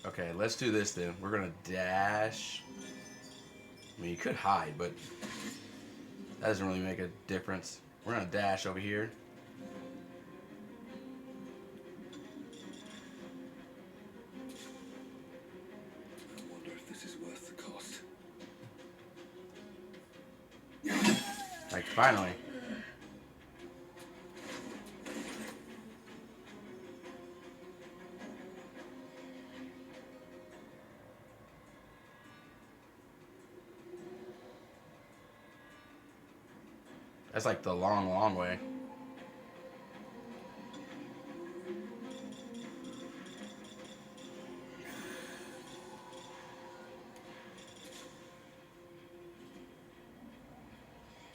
Okay, let's do this then. We're gonna dash. I mean, you could hide, but that doesn't really make a difference. We're gonna dash over here. I wonder if this is worth the cost. Like, finally. That's like the long, long way.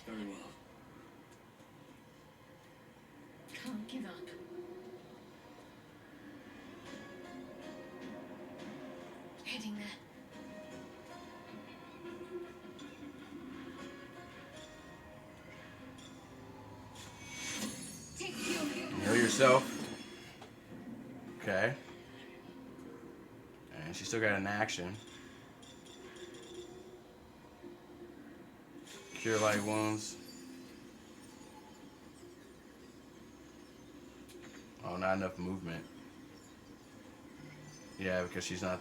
Very well. Can't give up. Heading there. Heal yourself. Okay. And she still got an action. Cure light wounds. Oh, not enough movement. Yeah, because she's not.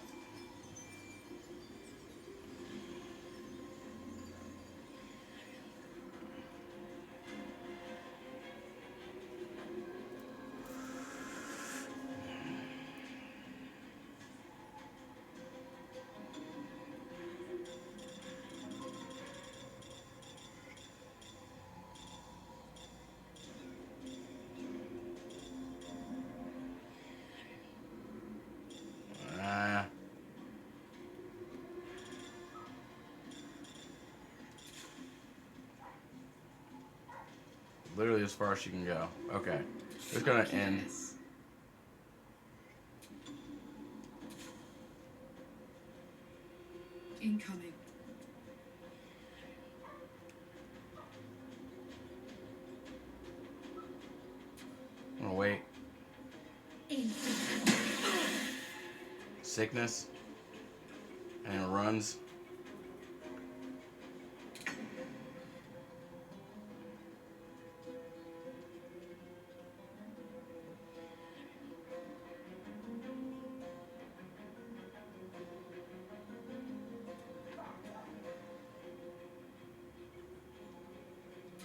Literally as far as she can go. Okay. It's gonna end. Incoming. I'm gonna wait. Sickness. And it runs.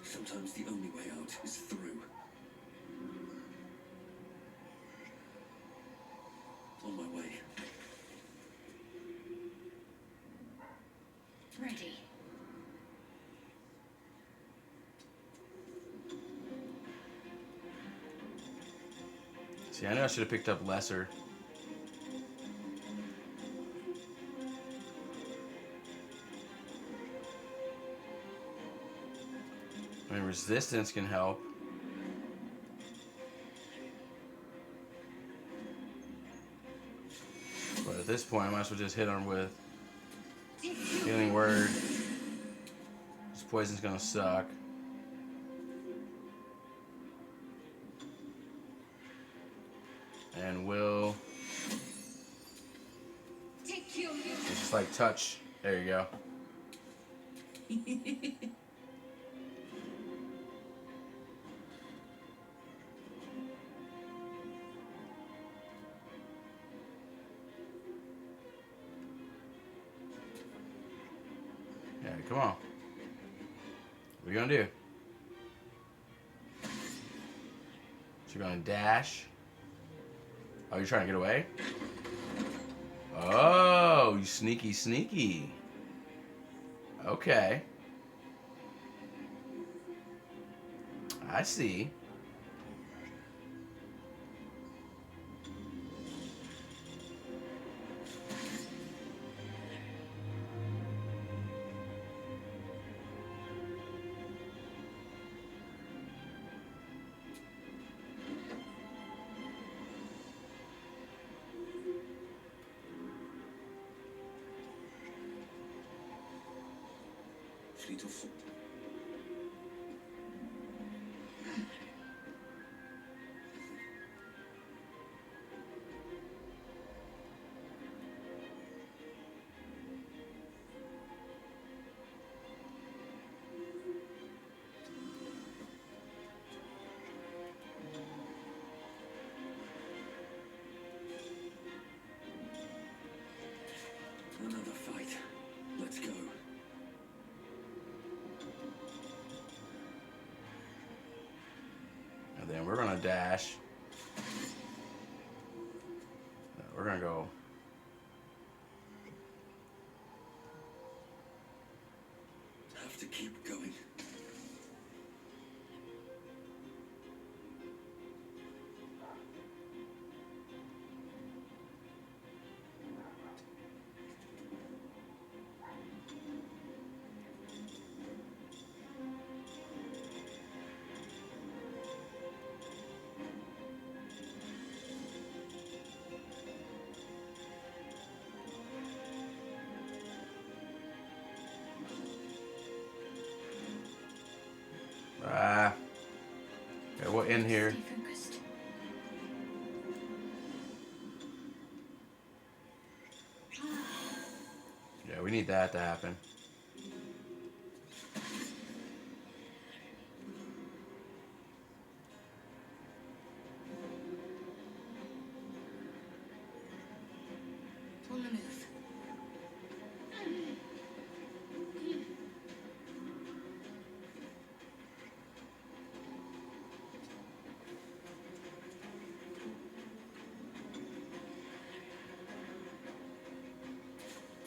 Sometimes the only way out is through. On my way. Ready. See, I know I should have picked up lesser. I mean, resistance can help. But at this point, I might as well just hit him with Healing Word. This poison's gonna suck. And will just like touch. There you go. Yeah, come on. What are you gonna do? So you're gonna dash. Oh, you're trying to get away? Oh, you sneaky, sneaky. Okay. I see. Fleet of foot. Another fight. Let's go. dash. We're gonna go. Have to keep going. Okay, we'll end here. Stay focused. Yeah, we need that to happen. On the move.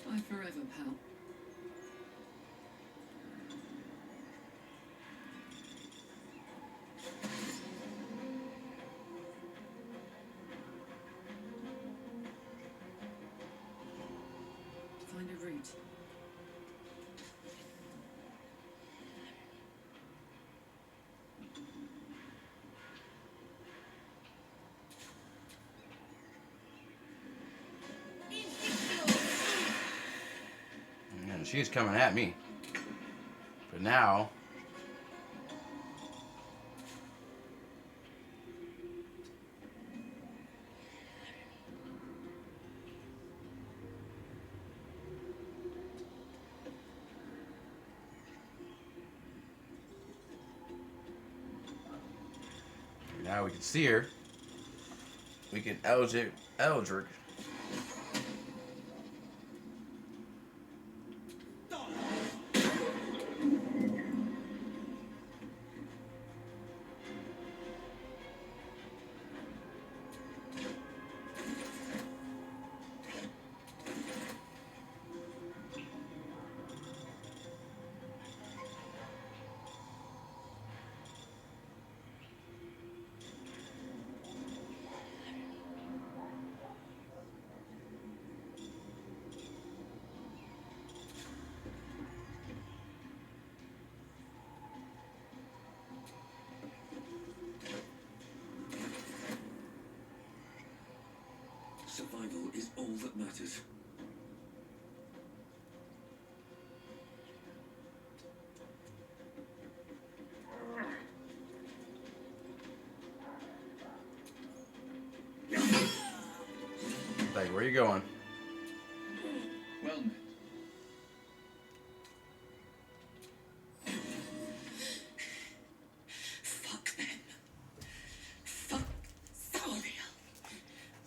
Bye forever, pal. Find a route. And she's coming at me. But now. Now we can see her. We can Eldrick. Survival is all that matters. Like, where are you going? Well met. Fuck them. Fuck Thariel.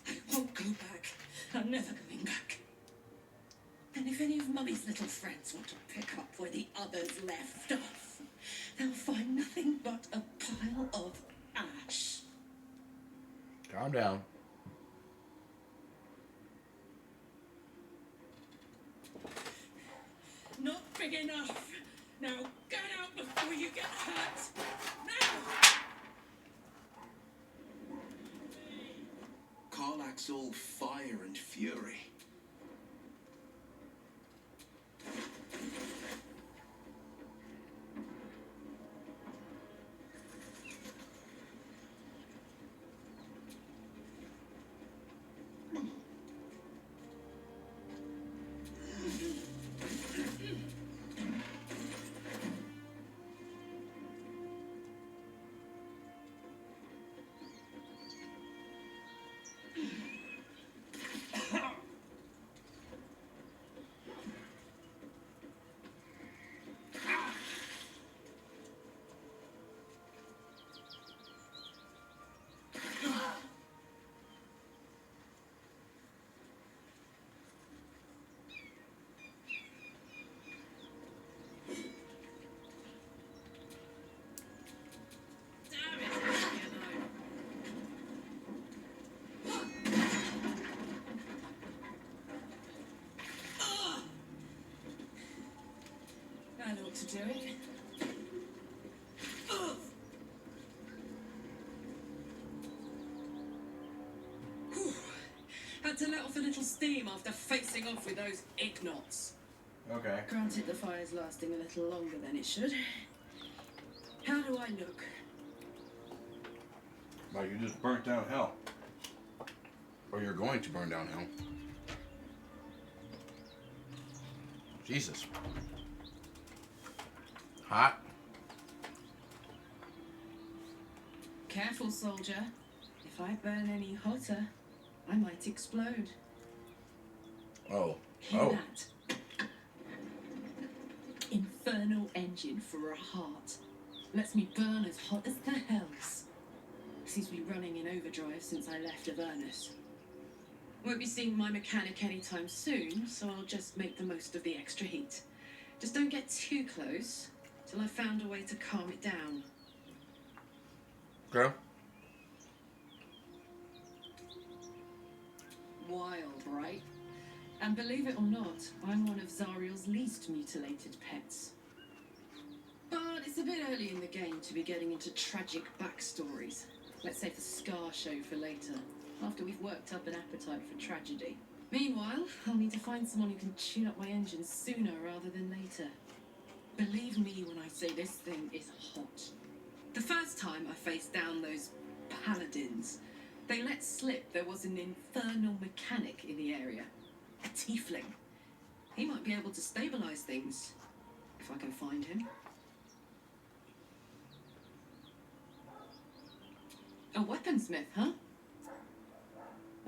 I won't go back. I'm never going back. And if any of Mummy's little friends want to pick up where the others left off, they'll find nothing but a pile of ash. Calm down. Not big enough. Now get out before you get hurt. Now! Karlach's all fire and fury. That ought to do it. Whew. Had to let off a little steam after facing off with those ignots. Okay. Granted, the fire's lasting a little longer than it should. How do I look? Like you just burnt down hell. Or you're going to burn down hell. Jesus. Hot. Careful, soldier. If I burn any hotter, I might explode. Oh. Hear Oh. that? Infernal engine for a heart. Lets me burn as hot as the hells. Seems to be running in overdrive since I left Avernus. Won't be seeing my mechanic anytime soon, so I'll just make the most of the extra heat. Just don't get too close till I've found a way to calm it down. Okay. Wild, right? And believe it or not, I'm one of Zariel's least mutilated pets. But it's a bit early in the game to be getting into tragic backstories. Let's save the scar show for later, after we've worked up an appetite for tragedy. Meanwhile, I'll need to find someone who can tune up my engine sooner rather than later. Believe me when I say this thing is hot. The first time I faced down those paladins, they let slip there was an infernal mechanic in the area. A tiefling. He might be able to stabilize things, if I can find him. A weaponsmith, huh?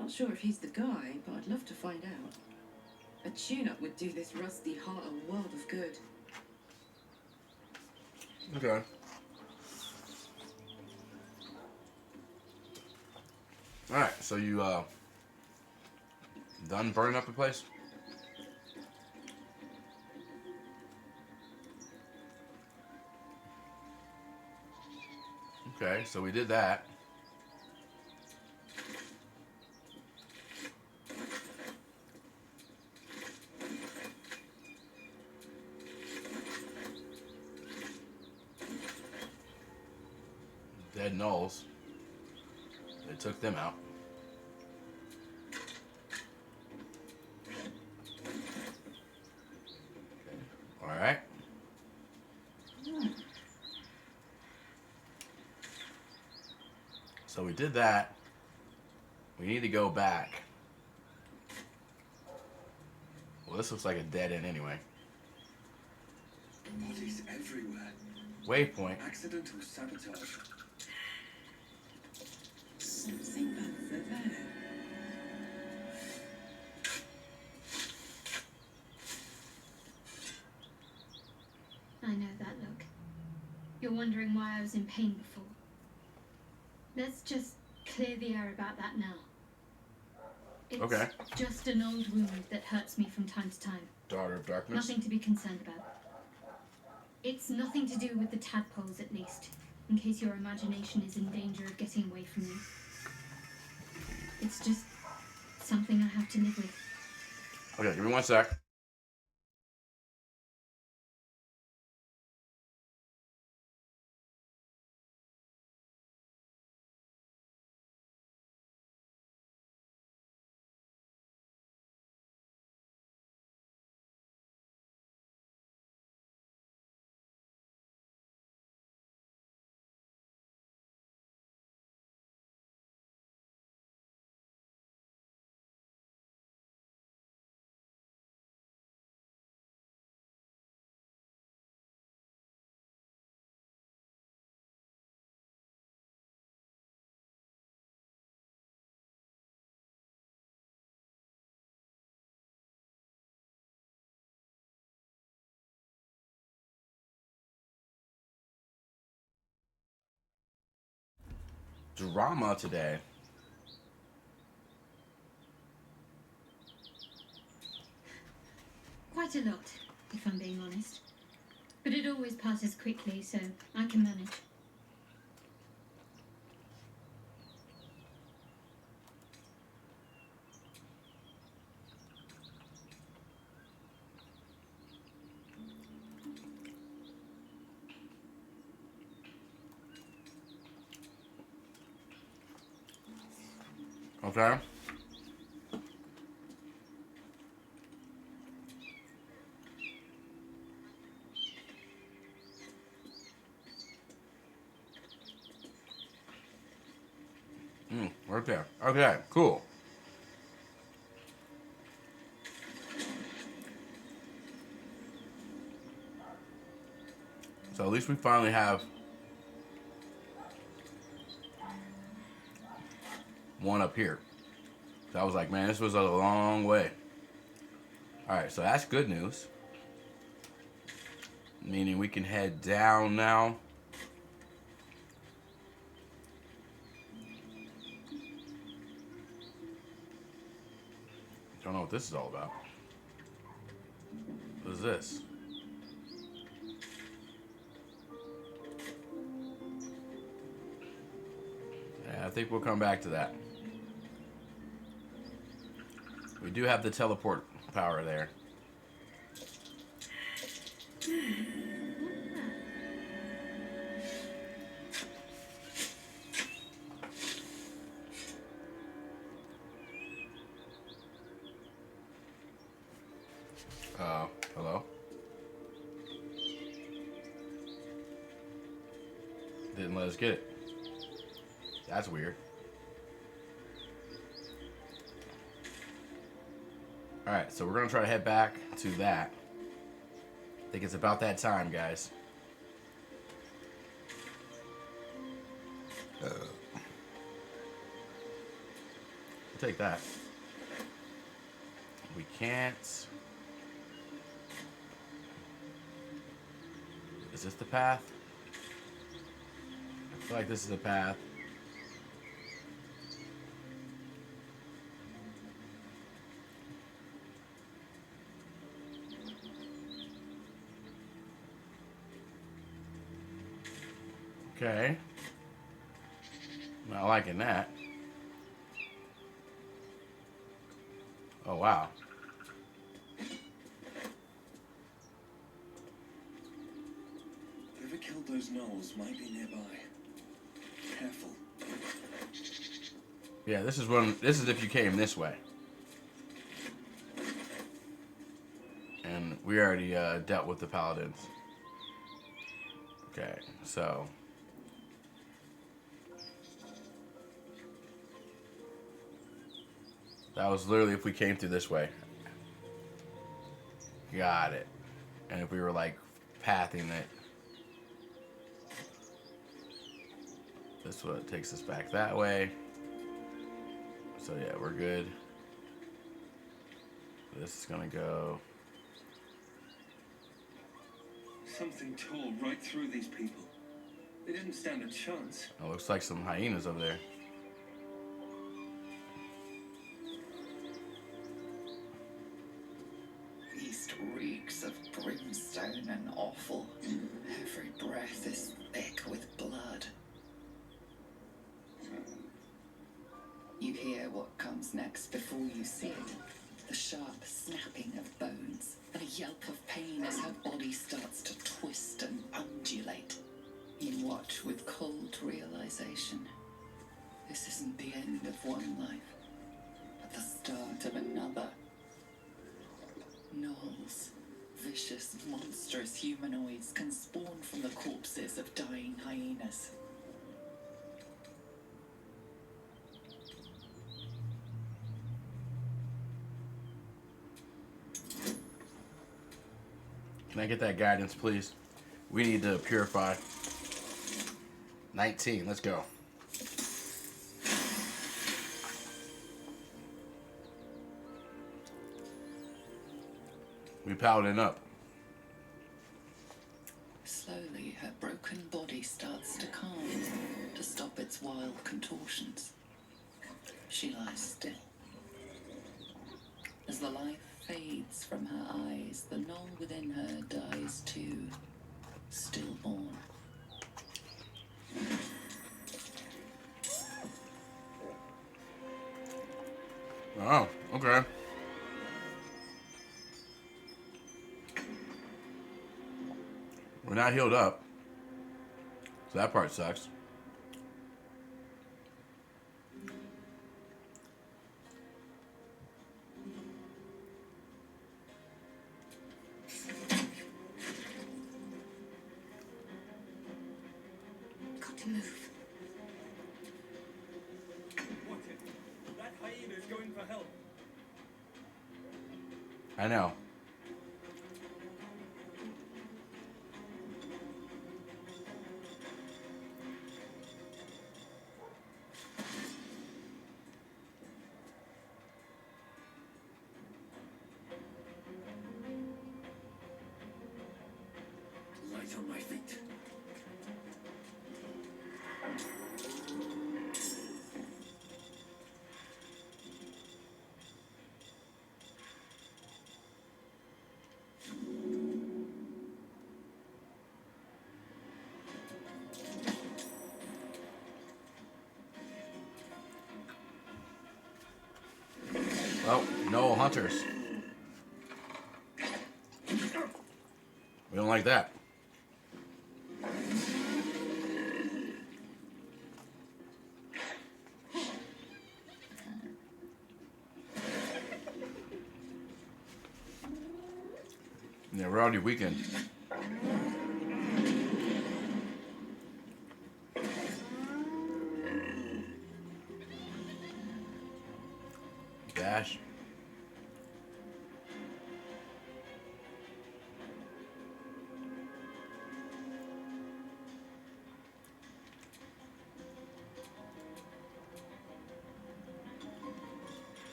Not sure if he's the guy, but I'd love to find out. A tune-up would do this rusty heart a world of good. Okay. Alright, so you done burning up the place? Okay, so we did that. Dead gnolls. They took them out. Alright. So we did that. We need to go back. Well, this looks like a dead end anyway. Bodies everywhere. Waypoint. Accidental sabotage. Something over there. I know that look. You're wondering why I was in pain before. Let's just clear the air about that now. It's Okay. just an old wound that hurts me from time to time. Daughter of Darkness. Nothing to be concerned about. It's nothing to do with the tadpoles, at least, in case your imagination is in danger of getting away from you. It's just something I have to live with. Okay, give me 1 sec. Drama today. Quite a lot, if I'm being honest. But it always passes quickly, so I can manage. Okay. Right there. Okay, cool. So at least we finally have one up here. So I was like, man, this was a long way. Alright, so that's good news. Meaning we can head down now. Don't know what this is all about. What is this? Yeah, I think we'll come back to that. We do have the teleport power there. Hello? Didn't let us get it. That's weird. Alright, so we're going to try to head back to that. I think it's about that time, guys. We'll take that. We can't. Is this the path? I feel like this is the path. Okay. Not liking that. Oh, wow. Whoever killed those gnolls might be nearby. Careful. Yeah, this is if you came this way. And we already dealt with the paladins. Okay, so that was literally if we came through this way. Got it. And if we were like pathing it, this one takes us back that way. So yeah, we're good. This is gonna go. Something tore right through these people. They didn't stand a chance. It looks like some hyenas over there. East reeks of brimstone and offal. Every breath is thick with blood. You hear what comes next before you see it. The sharp snapping of bones, and a yelp of pain as her body starts to twist and undulate. You watch with cold realization. This isn't the end of one life, but the start of another. Gnolls, vicious, monstrous humanoids, can spawn from the corpses of dying hyenas. Can I get that guidance, please? We need to purify. 19, let's go. We paladin up. Slowly, her broken body starts to calm, to stop its wild contortions. She lies still. As the life fades from her eyes, the gnoll within her dies too, stillborn. Oh, okay. We're not healed up. So that part sucks. move. Watch it. That hyena's going for help. I know. Light on my feet. Well, no hunters. We don't like that. Yeah, we're already weakened. Dash.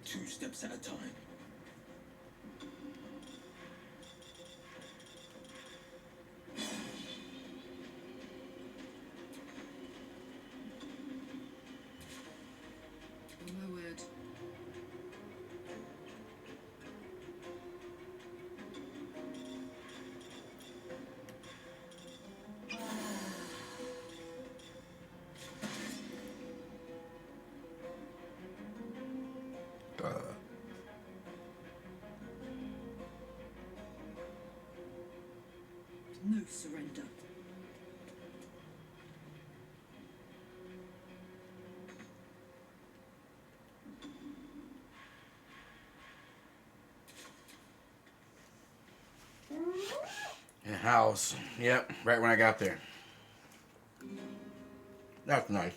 Two steps at a time. Oh my word. No surrender. In house. Yep, right when I got there. That's nice.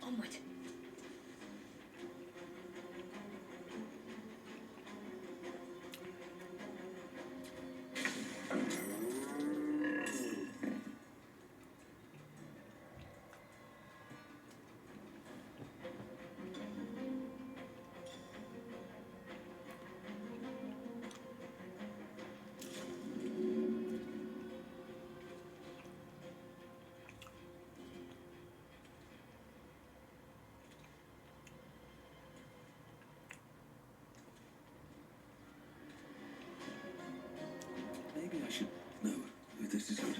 Onward. Maybe I should. No, this is good.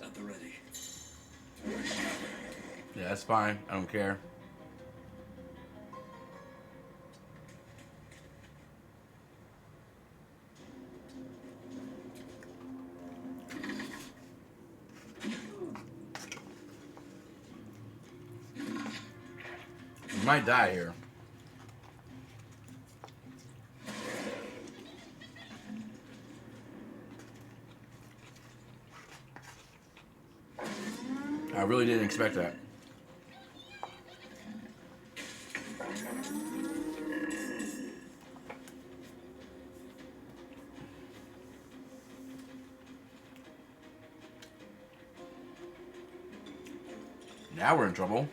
At the ready. Yeah, that's fine. I don't care. You might die here. I really didn't expect that. Now we're in trouble.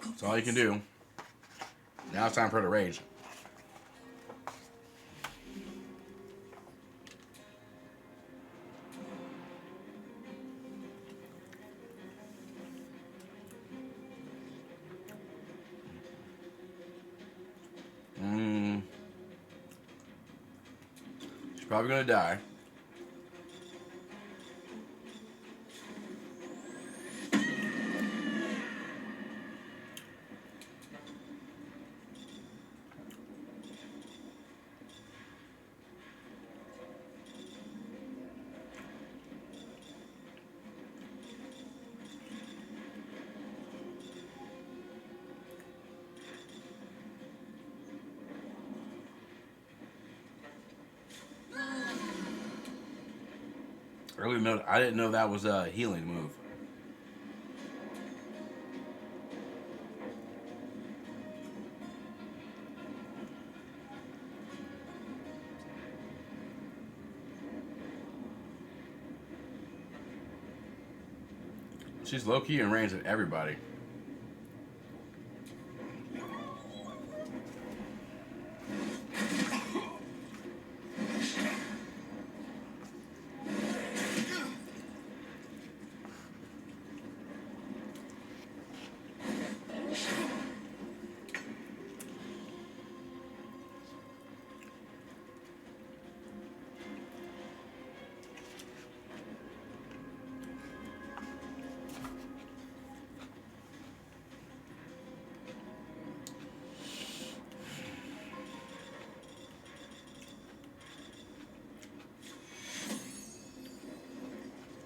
That's all you can do. Now it's time for her to rage. She's probably gonna die. I didn't know that was a healing move. She's low-key in range of everybody.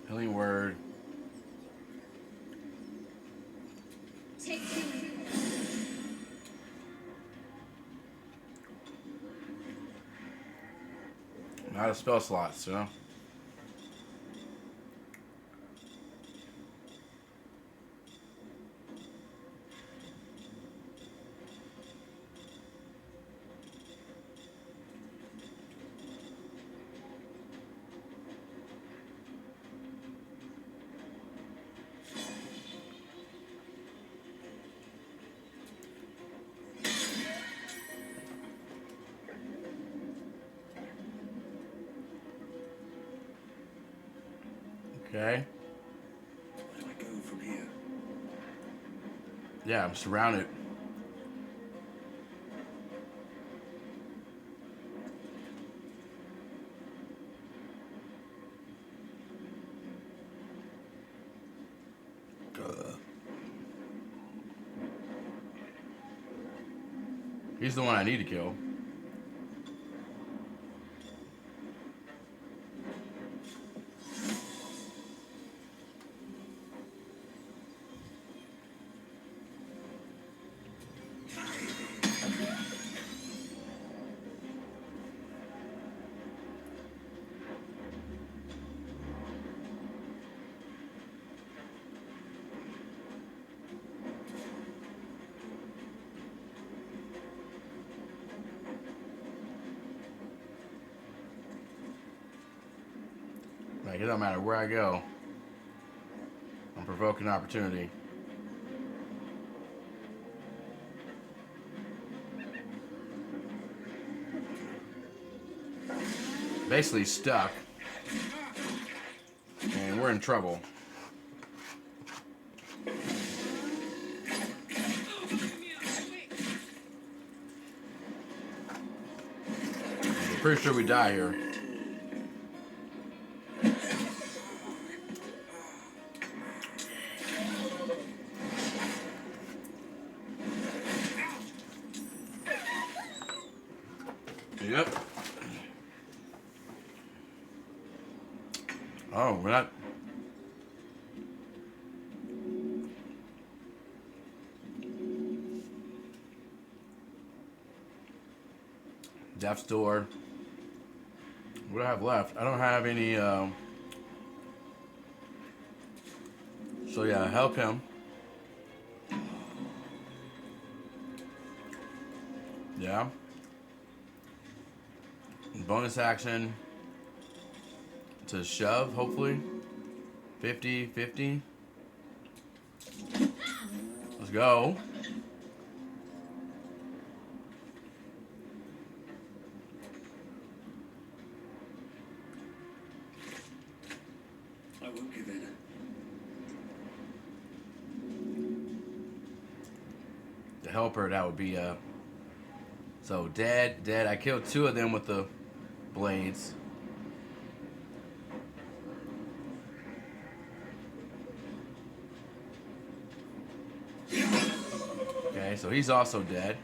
Healing word. Take two. I'm out of spell slots, you know? Okay. Where do I go from here? Yeah, I'm surrounded. He's the one I need to kill. Like, it don't matter where I go. I'm provoking opportunity. Basically stuck. And we're in trouble. Pretty sure we die here. Yep. Oh, we're not. Death's Door. What do I have left? I don't have any. So yeah, help him. Yeah. Bonus action to shove, hopefully. 50, 50. Let's go. I won't give in. The helper, that would be so dead. I killed 2 of them with the blades. Okay, so he's also dead.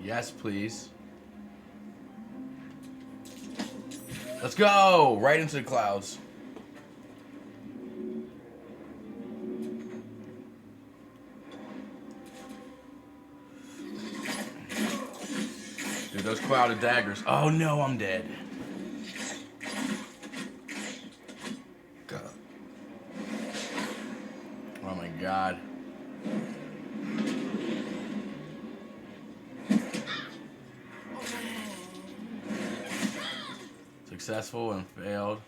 Yes, please. Let's go! Right into the clouds. Dude, those clouded daggers. Oh no, I'm dead. God. Oh my god. Successful and failed.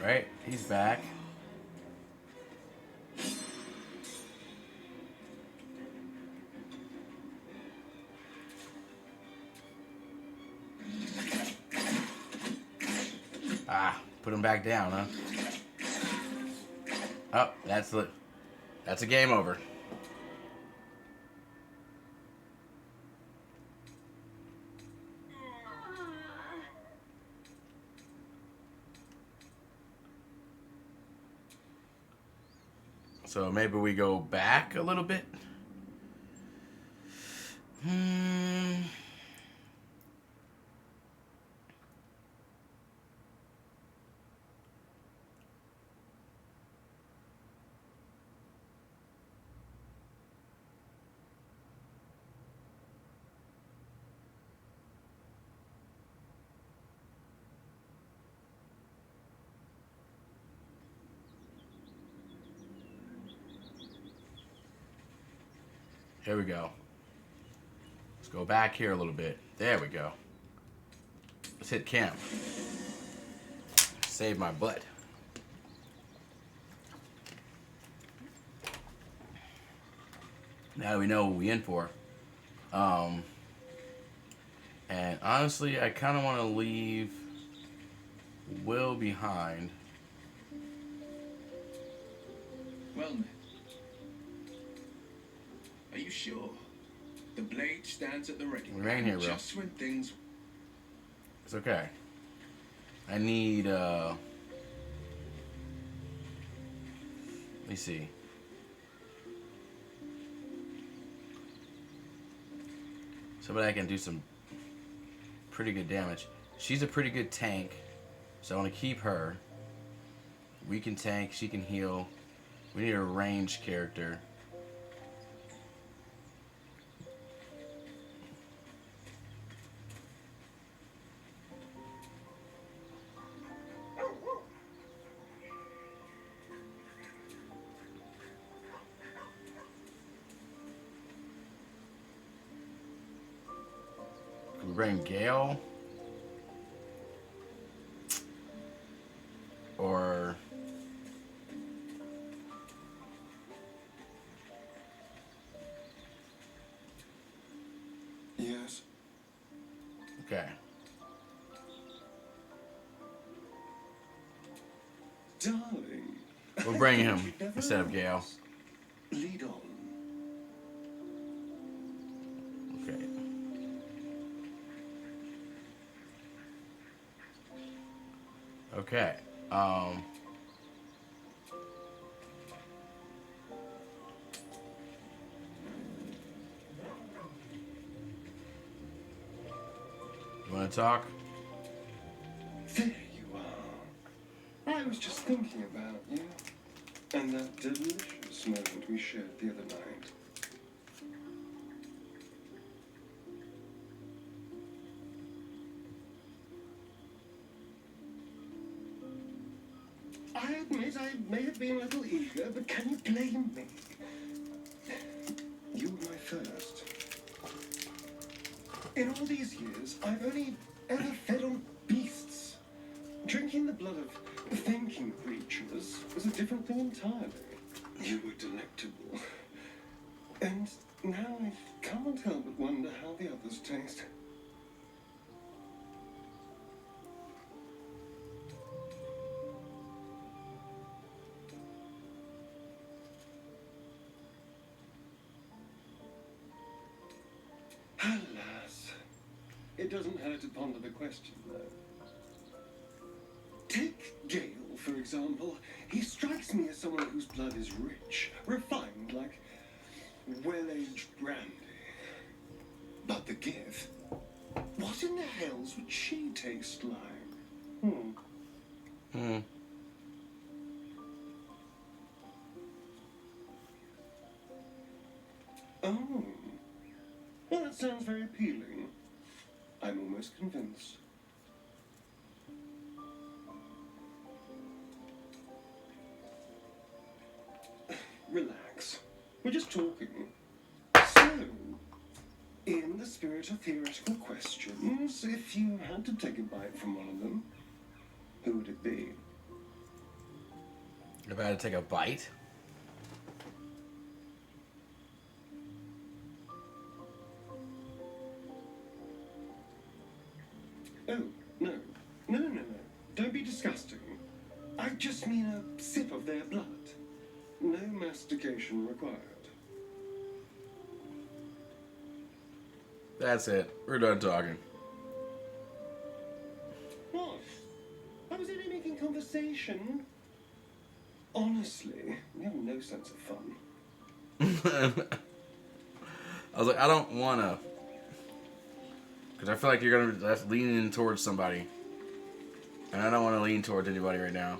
Right? He's back. Ah, put him back down, huh? Oh, that's a game over. So maybe we go back a little bit. Here we go. Let's go back here a little bit. There we go. Let's hit camp. Save my butt. Now that we know what we're in for. And honestly, I kind of want to leave Will behind. Well met. Are you sure? The blade stands at the ready. Remain here, Will. Just when things... It's okay. I need, let me see. Somebody that can do some pretty good damage. She's a pretty good tank, so I want to keep her. We can tank, she can heal. We need a ranged character. Can we bring Gale? Or... Yes. Okay. Darling. We'll bring him instead of Gale. Lead on. Okay. Okay. You want to talk? There you are. I was just thinking about you. And that delicious moment we shared the other night. I admit I may have been a little eager, but can you blame me? You were my first. In all these years, I've only ever fed on beasts. Drinking the blood of thinking creatures was a different thing entirely. You were delectable. And now I can't help but wonder how the others taste. Alas, it doesn't hurt to ponder the question, though. Take Gale, for example. He strikes me as someone whose blood is rich, refined, like well-aged brandy. But the Gith, what in the hells would she taste like? Oh. Well, that sounds very appealing. I'm almost convinced. Relax. We're just talking. So, in the spirit of theoretical questions, if you had to take a bite from one of them, who would it be? If I had to take a bite? Oh, no. No. Don't be disgusting. I just mean a sip of their blood. No mastication required. That's it. We're done talking. What? I was only making conversation. Honestly, you have no sense of fun. I was like, I don't want to. Because I feel like you're going to lean in towards somebody. And I don't want to lean towards anybody right now.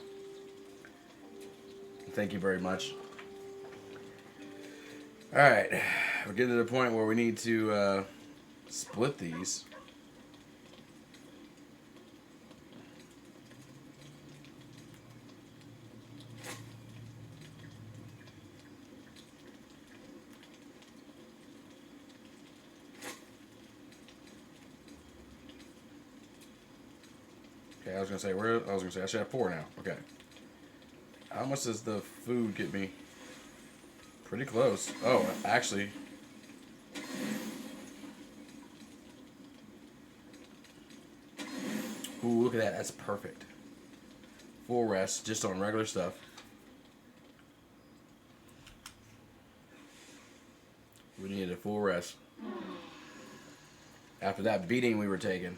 Thank you very much. Alright. We're getting to the point where we need to split these. Okay, I was gonna say I should have 4 now. Okay. How much does the food get me? Pretty close. Oh, actually. Ooh, look at that. That's perfect. Full rest, just on regular stuff. We needed a full rest. After that beating we were taking.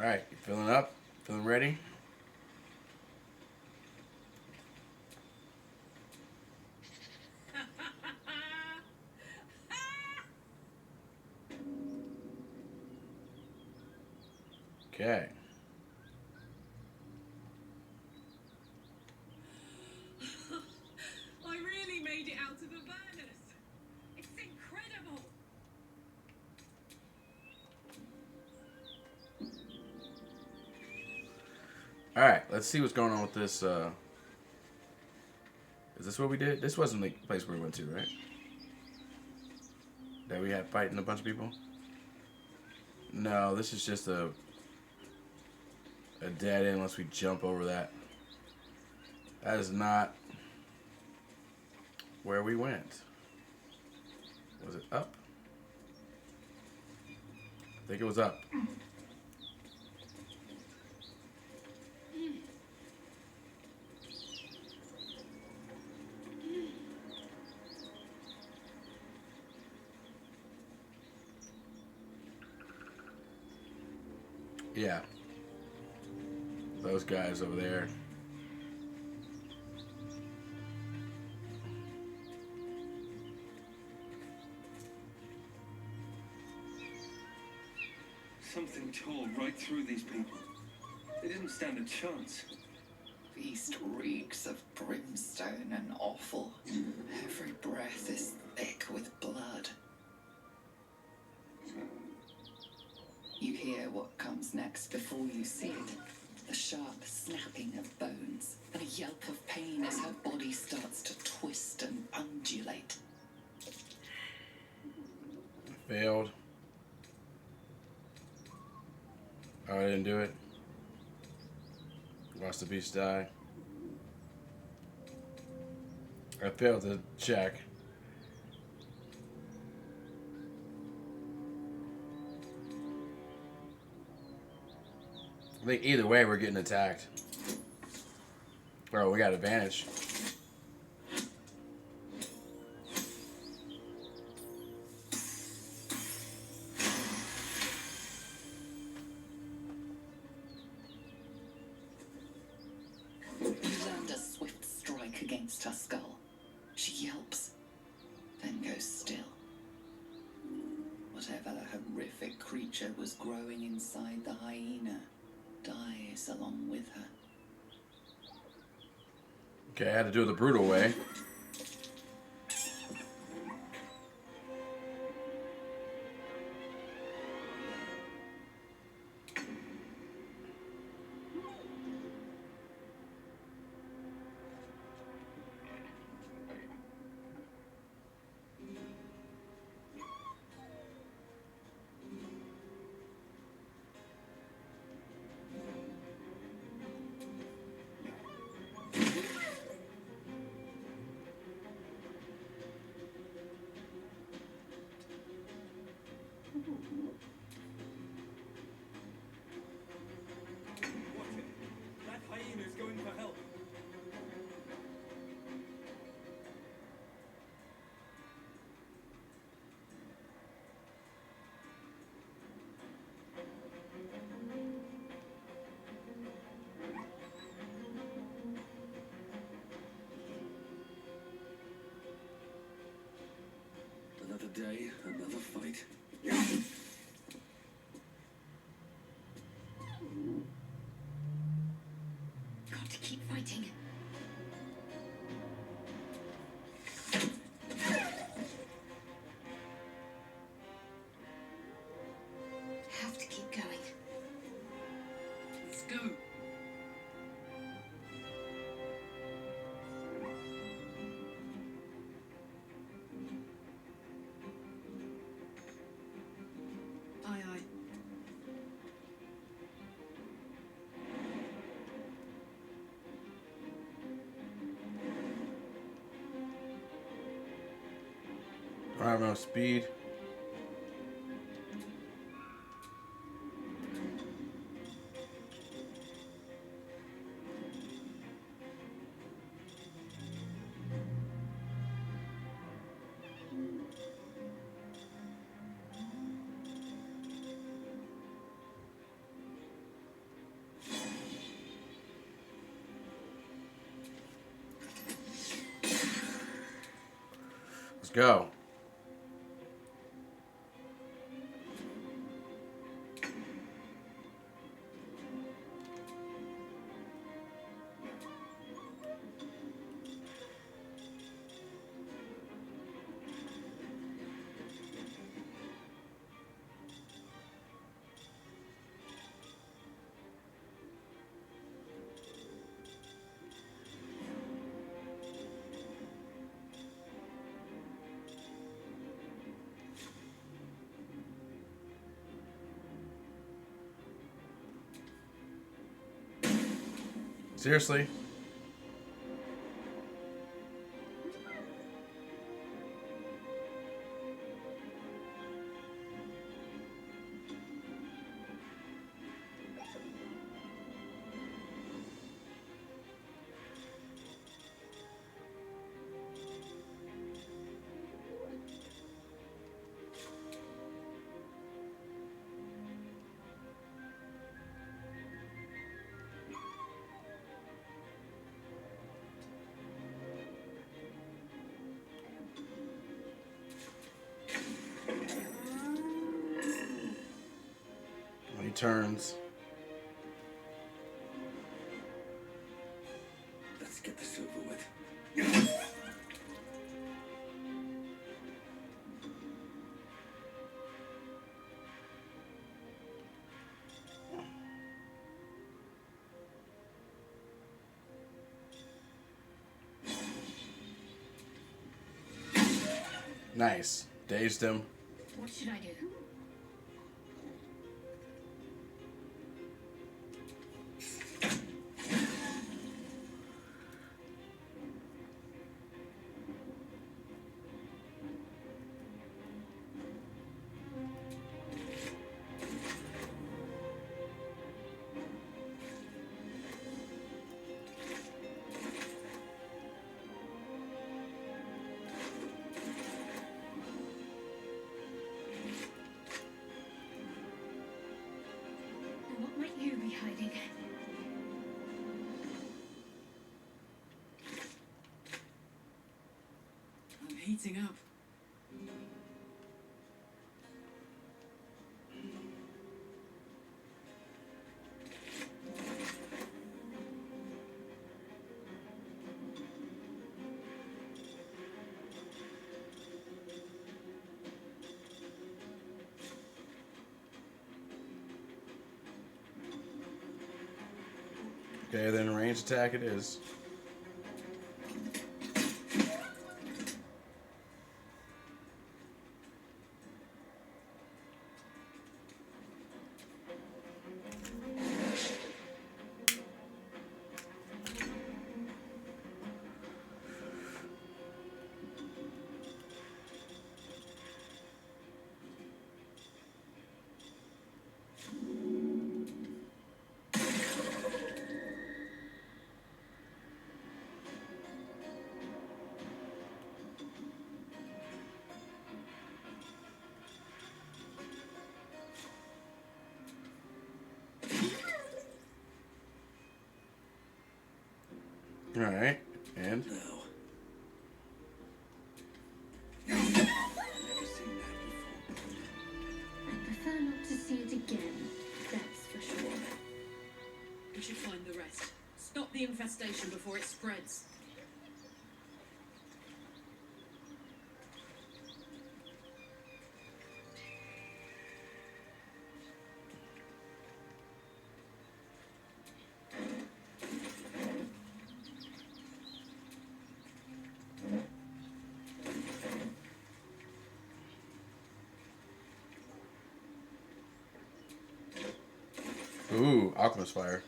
Alright, you filling up? Feeling ready? Okay. I really made it out of the burners. It's incredible. All right, let's see what's going on with this. Is this what we did? This wasn't the place where we went to, right? That we had fighting a bunch of people? No, this is just a dead end unless we jump over that. That is not where we went. Was it up? I think it was up. Yeah. Those guys over there. Something tore right through these people. They didn't stand a chance. Feast reeks of brimstone and offal. Every breath is thick with blood. You hear what comes next before you see it. The sharp snapping of bones and a yelp of pain as her body starts to twist and undulate. Failed. Oh, I didn't do it. Watch the beast die. I failed to check. I think either way we're getting attacked. Bro, we got advantage. You land a swift strike against her skull. She yelps, then goes still. Whatever horrific creature was growing inside the hyena dies along with her. Okay, I had to do it the brutal way. That hyena's going for help. Another day, another fight. Got to keep fighting. Have to keep going. Let's go. Aye, aye. I don't have enough speed. Let's go. Seriously? When he turns. Let's get this over with. Nice. Dazed him. What should I do? What might you be hiding? I'm heating up. Okay, then range attack it is. Alright, and? I'd prefer not to see it again, that's for sure. We should find the rest. Stop the infestation before it spreads. Ooh, Alchemist Fire.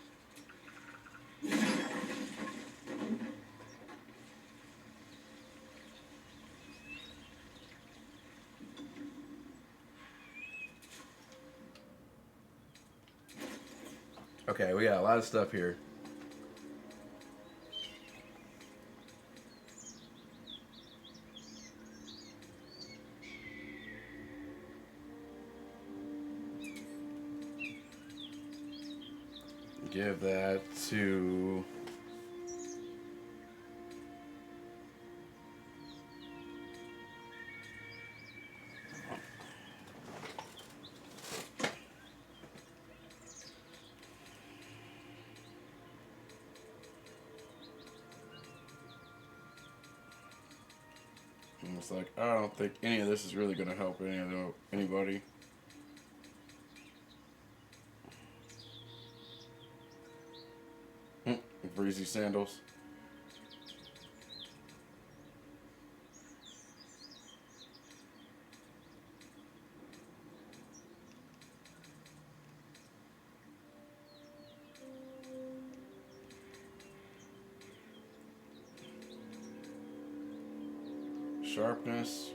Okay, we got a lot of stuff here. Give that to... And it's like, I don't think any of this is really going to help anybody. Breezy sandals. Sharpness.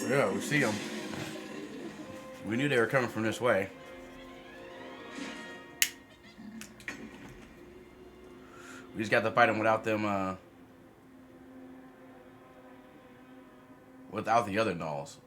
Yeah, we see them. We knew they were coming from this way. We just got to fight them without them, without the other gnolls.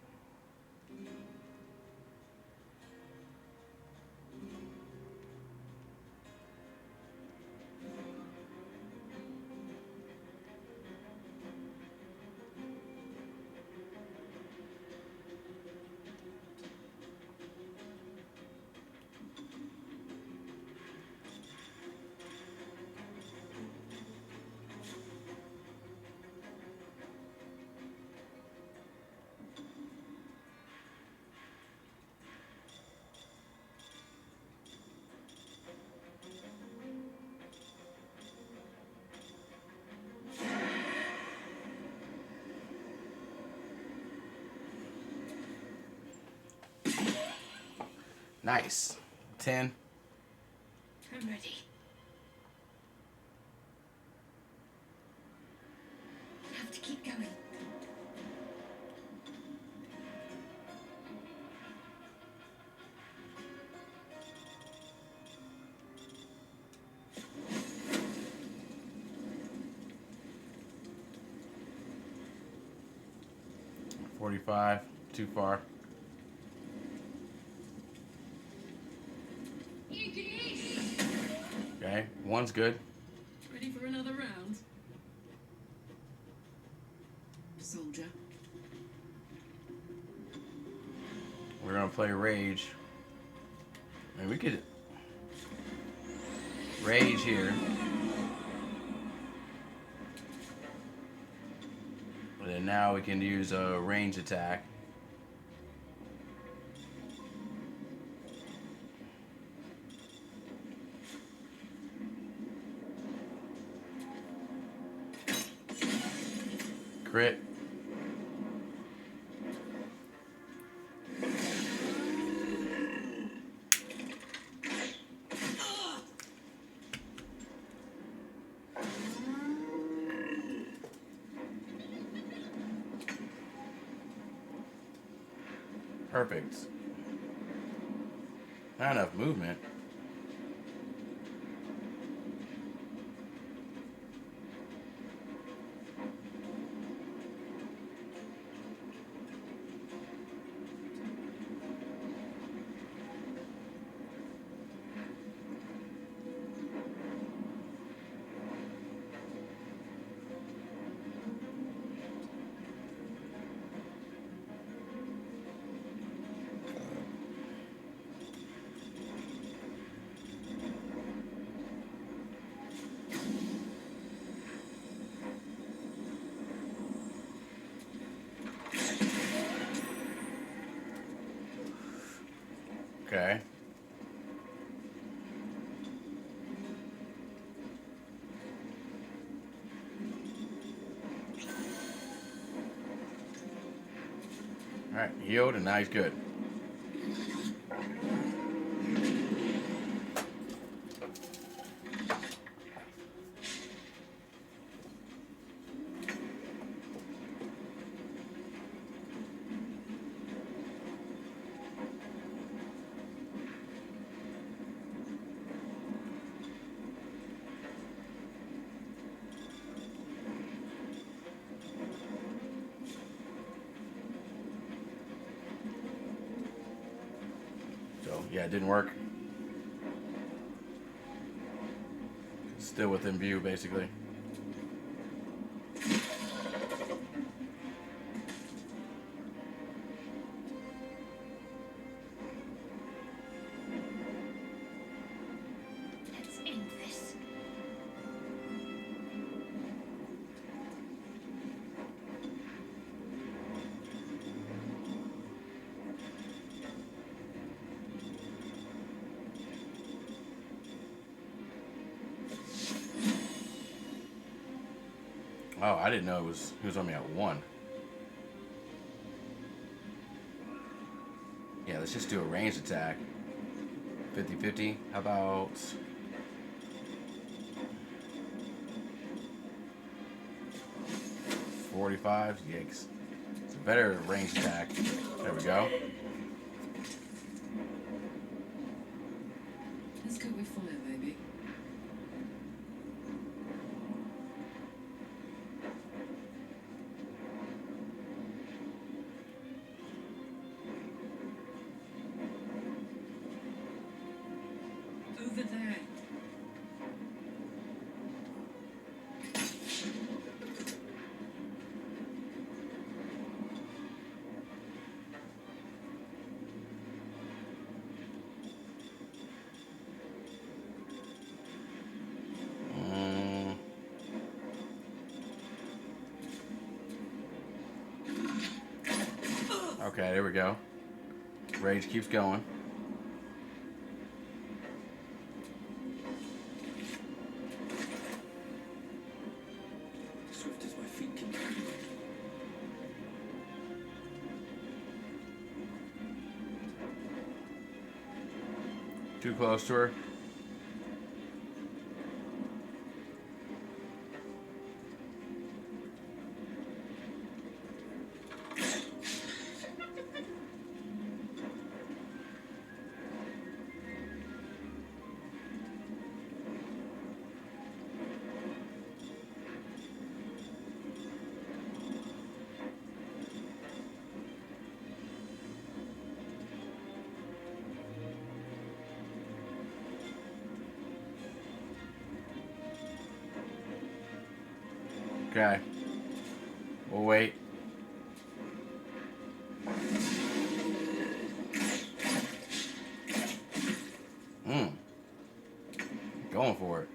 Nice. 10. I'm ready. I have to keep going. $45. Too far. Okay, one's good. Ready for another round? Soldier. We're gonna play Rage. I mean, we could Rage here. But then now we can use a range attack. Crit. Perfect. Not enough movement. Okay. Alright, healed and now he's good. So, yeah, it didn't work. Still within view, basically. Let's end this. Oh, I didn't know he was only at 1. Yeah, let's just do a ranged attack. 50-50. How about 45? Yikes. It's a better ranged attack. There we go. Let's go with fire, baby. Over there. Okay, there we go. Rage keeps going. Swift as my feet can carry me. Too close to her. Okay. We'll wait. Going for it.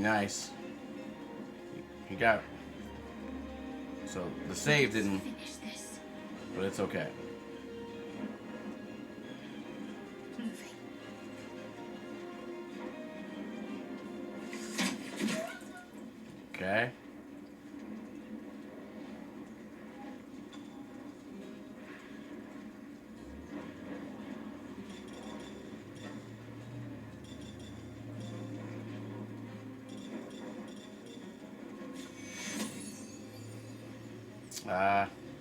Nice. He got. So the save didn't. But it's okay. Okay.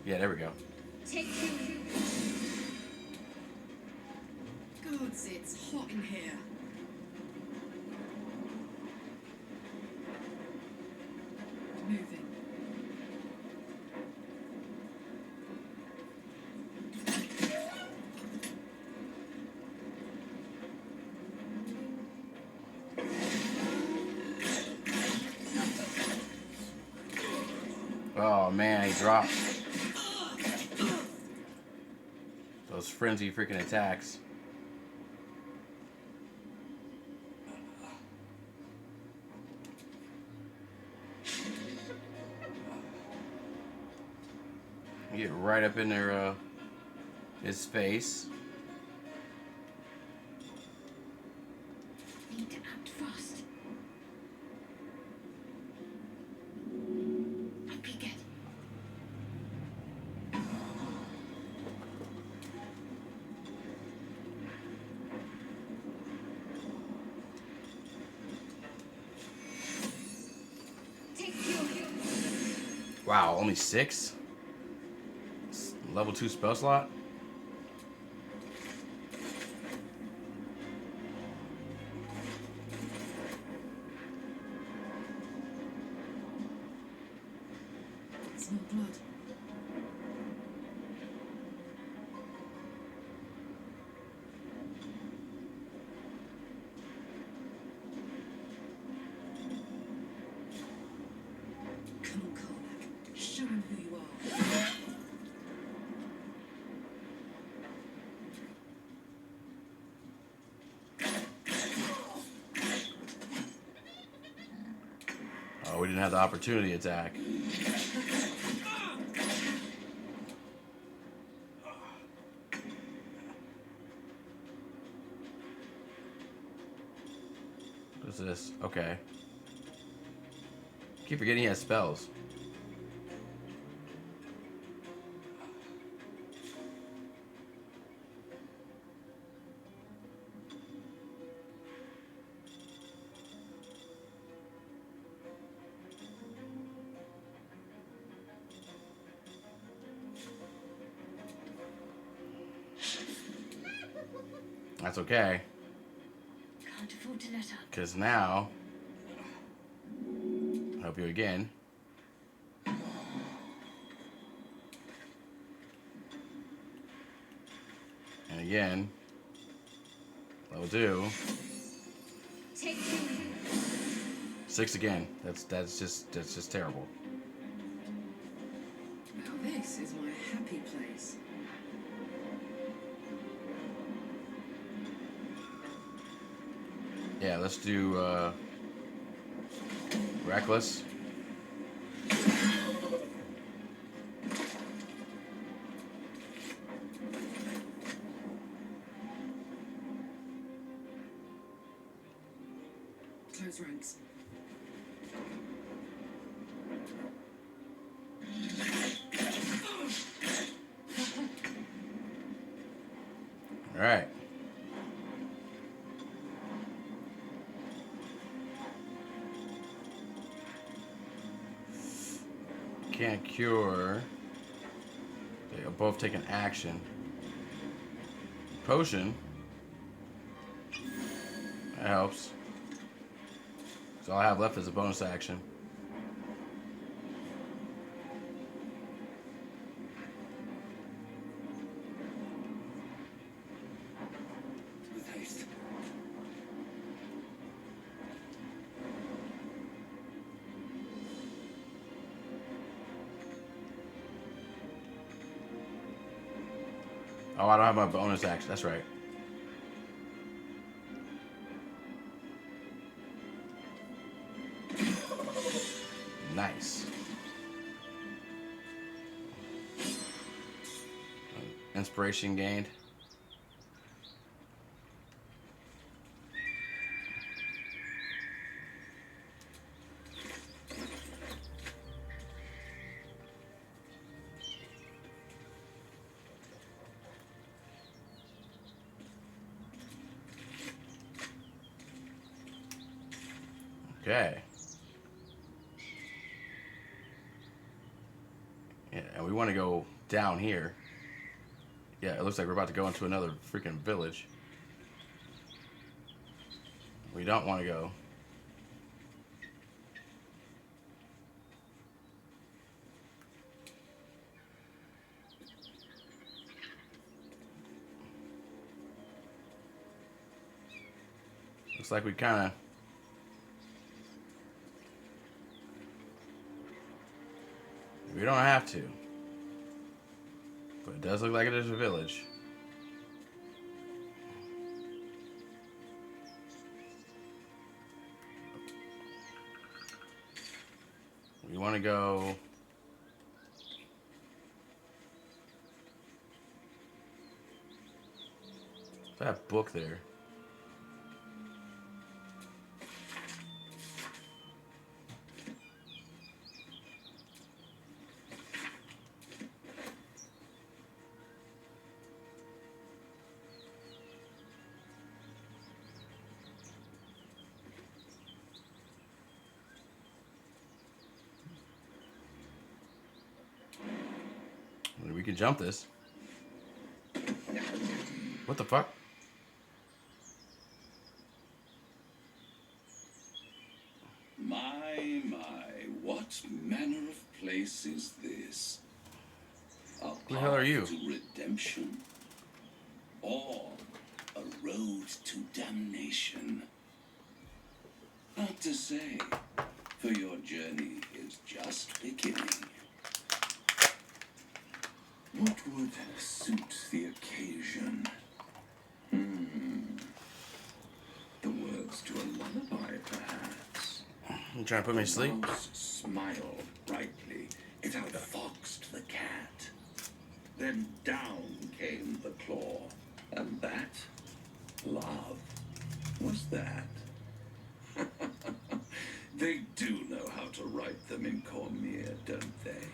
Yeah, there we go. Take you. Gods, it's hot in here. Moving. Oh man, he dropped. Those frenzy freaking attacks. Get right up in there, his face. Need to act fast. I'll be good. Take you. Wow, only 6? Level 2 spell slot? It's not blood. Come on, Karnak. Show him who you are. didn't have the opportunity attack. What's this? Okay. Keep forgetting he has spells. That's okay. Can't afford to let up. Because now, I'll help you again. And again. Level 2. Take 2. 6 again. That's just terrible. Now this is my happy place. Yeah, let's do Reckless. Close ranks. All right. Can't cure. They both take an action. Potion. That helps. So all I have left is a bonus action. With haste. Oh, I don't have my bonus action. That's right. Nice. Inspiration gained. Okay. Yeah, and we want to go down here. Yeah, it looks like we're about to go into another freaking village. We don't want to go. Looks like we kind of... We don't have to. But it does look like it is a village. We want to go... That book there. We can jump this. What the fuck? My, what manner of place is this? A Who the hell are you? path to redemption? Or a road to damnation? Hard to say, for your journey is just beginning. What would suit the occasion? The words to a lullaby, perhaps. You trying to put me to sleep? The mouse smiled brightly. It outfoxed the cat. Then down came the claw. And that, love, was that. They do know how to write them in Cormier, don't they?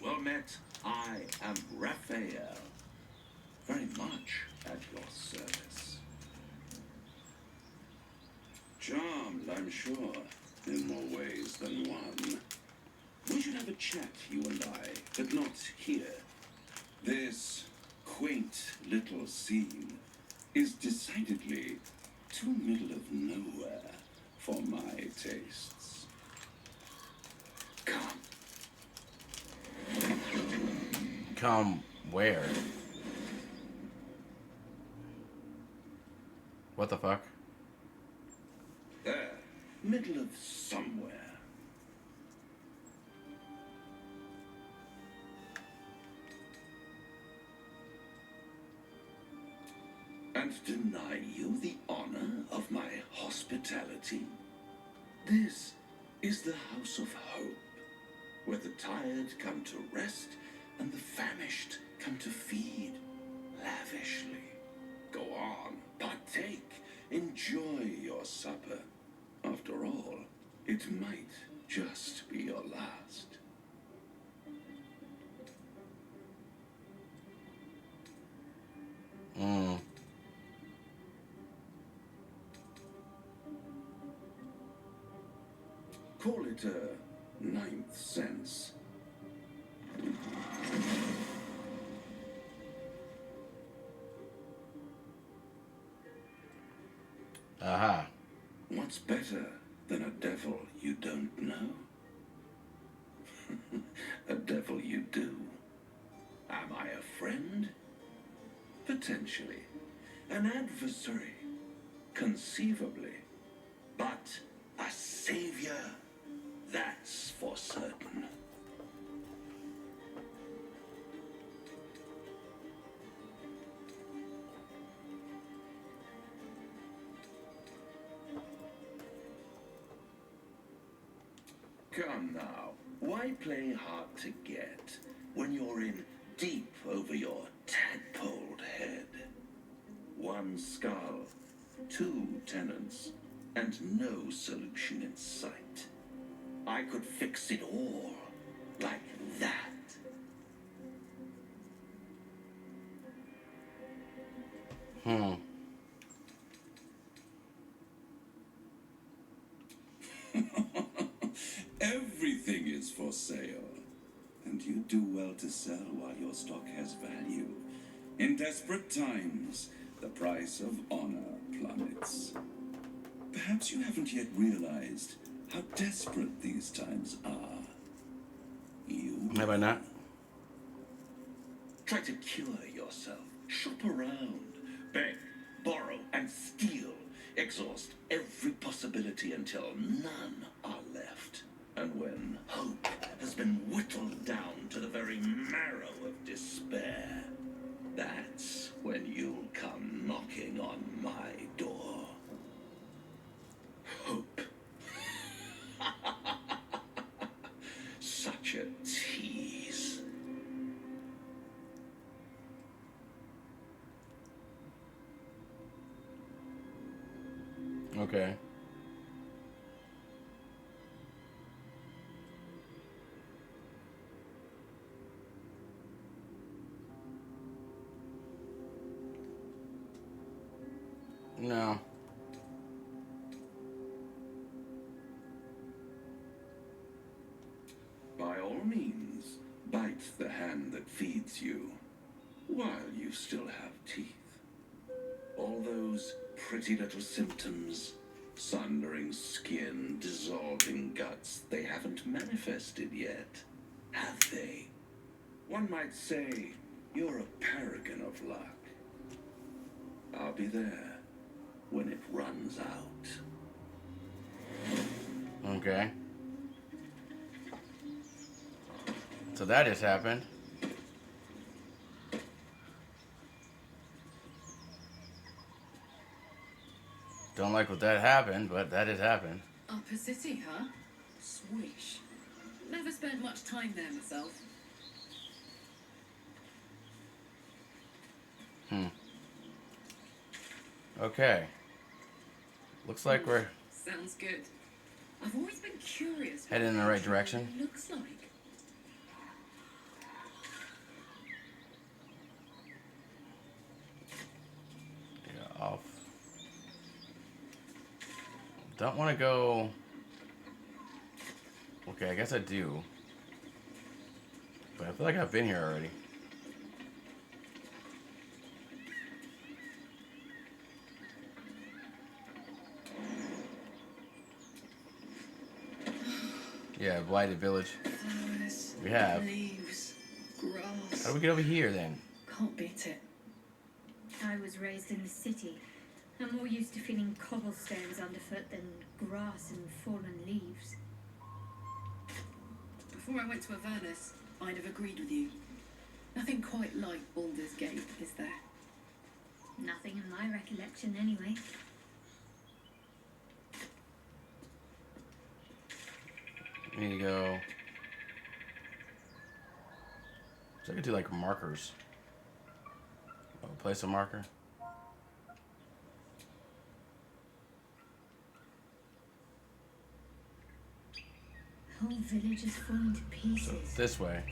Well met, I am Raphael. Very much at your service. Charmed, I'm sure, in more ways than one. We should have a chat, you and I, but not here. This quaint little scene is decidedly too middle of nowhere for my tastes. Come. Come where? What the fuck? There, middle of somewhere. And deny you the honor of my hospitality? This is the House of Hope, where the tired come to rest and the famished come to feed lavishly. Go on, partake, enjoy your supper. After all, it might just be your last. Call it a ninth sense. Aha. What's better than a devil you don't know? A devil you do. Am I a friend? Potentially. An adversary? Conceivably. But a savior? That's for certain. Come now, why play hard to get when you're in deep over your tadpoled head? One skull, two tenants, and no solution in sight. I could fix it all like that. Everything is for sale. And you do well to sell while your stock has value. In desperate times, the price of honor plummets. Perhaps you haven't yet realized how desperate these times are. You Have I not? try to cure yourself. Shop around. Beg, borrow, and steal. Exhaust every possibility until none are left. And when hope has been whittled down to the very marrow of despair, that's when you'll come knocking on my door. Hope. Such a tease. Okay. No. By all means, bite the hand that feeds you, while you still have teeth. All those pretty little symptoms, sundering skin, dissolving guts, they haven't manifested yet, have they? One might say you're a paragon of luck. I'll be there when it runs out. Okay. So that has happened. Don't like what that happened, but that has happened. Upper City, huh? Swish. Never spent much time there myself. Okay. Looks like we're Sounds good. I've always been curious. heading in the right direction. It looks like. Yeah, off. Don't want to go. Okay, I guess I do. But I feel like I've been here already. Yeah, Blighted Village. Flowers, We have. leaves, grass. How do we get over here then? Can't beat it. I was raised in the city. I'm more used to feeling cobblestones underfoot than grass and fallen leaves. Before I went to Avernus, I'd have agreed with you. Nothing quite like Baldur's Gate, is there? Nothing in my recollection, anyway. We need to go. So I could do like markers. Oh, place a marker. The whole village has fallen to So pieces. this way.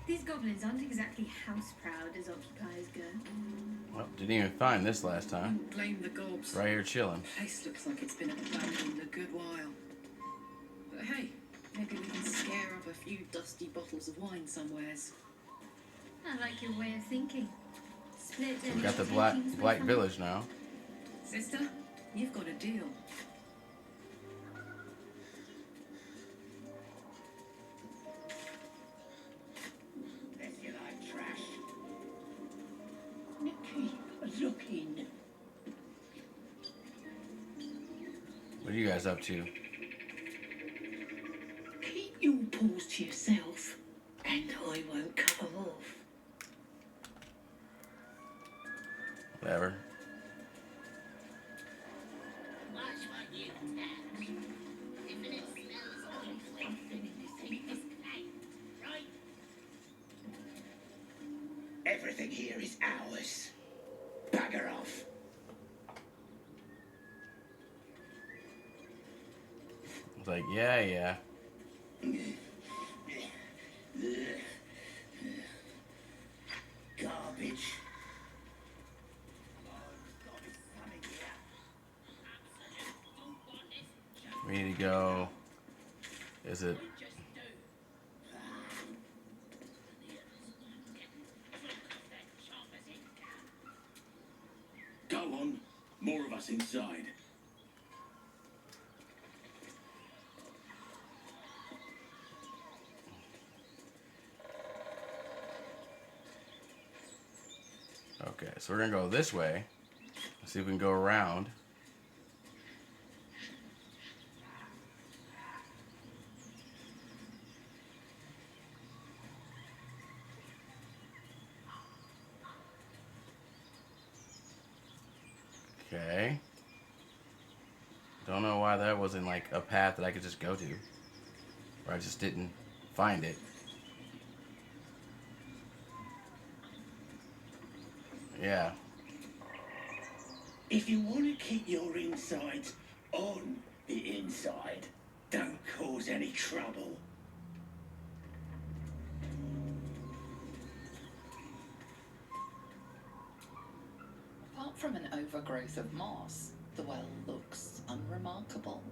These goblins aren't exactly house-proud as occupiers go. Well, didn't even find this last time. Don't blame the gobs. Right here chilling. The place looks like it's been abandoned a good while. But hey, maybe we can scare up a few dusty bottles of wine somewheres. I like your way of thinking. Split We got the Black Village now. Sister, you've got a deal. If you like trash. Keep looking. What are you guys up to? Keep your paws to yourself, and I won't cut them off. Whatever. Watch what you touch. If it smells like something in this place, right? Everything here is ours. Bugger off. It's like, yeah. Garbage. We need to go. Is it? Go on. More of us inside. Okay, so we're gonna go this way. Let's see if we can go around. Okay. Don't know why that wasn't like a path that I could just go to. Or I just didn't find it. Yeah. If you want to keep your insides on the inside, don't cause any trouble. Apart from an overgrowth of moss, the well looks unremarkable.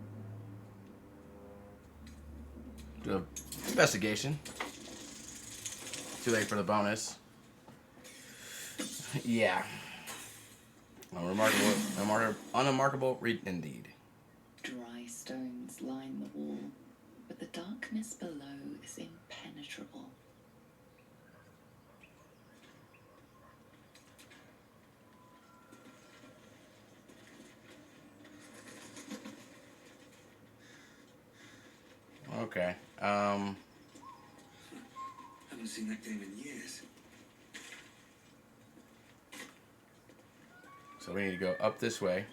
Do a investigation. Too late for the bonus. Yeah. Unremarkable read indeed. Dry stones line the wall, but the darkness below is impenetrable. Okay. Haven't seen that game in years. So we need to go up this way.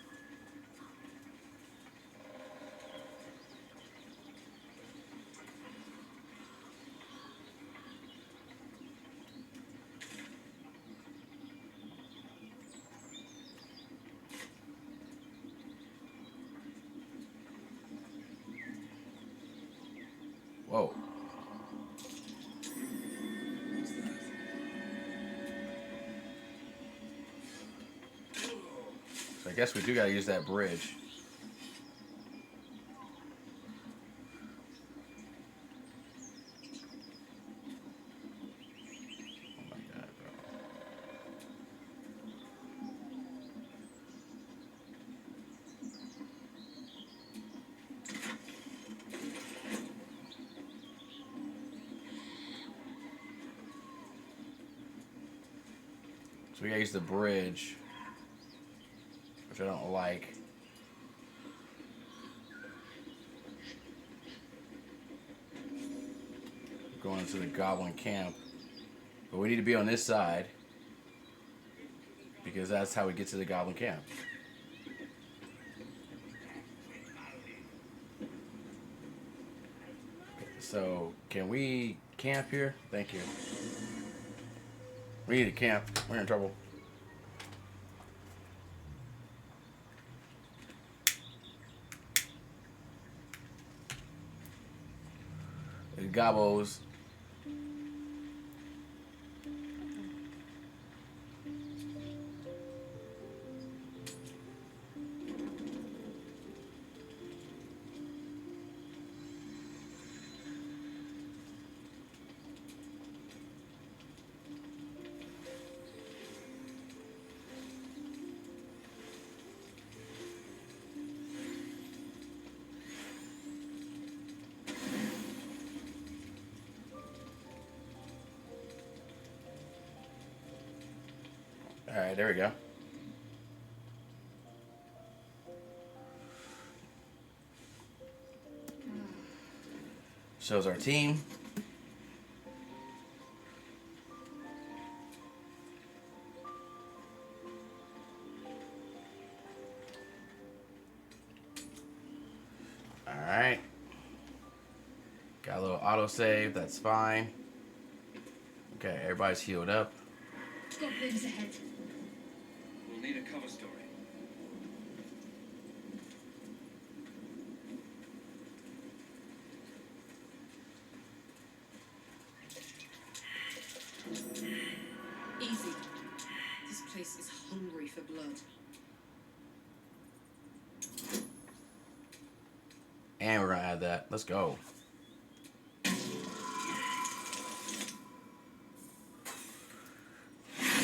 Whoa. What's that? So I guess we do gotta use that bridge. Oh my god, bro. So we gotta use the bridge, which I don't like. Going to the goblin camp. But we need to be on this side, because that's how we get to the goblin camp. So, can we camp here? Thank you. We need to camp. We're in trouble. The gobos. Alright, there we go. Shows our team. Alright. Got a little autosave, that's fine. Okay, everybody's healed up. Goblins ahead. We'll need a cover story. Easy. This place is hungry for blood. And we're gonna add that. Let's go.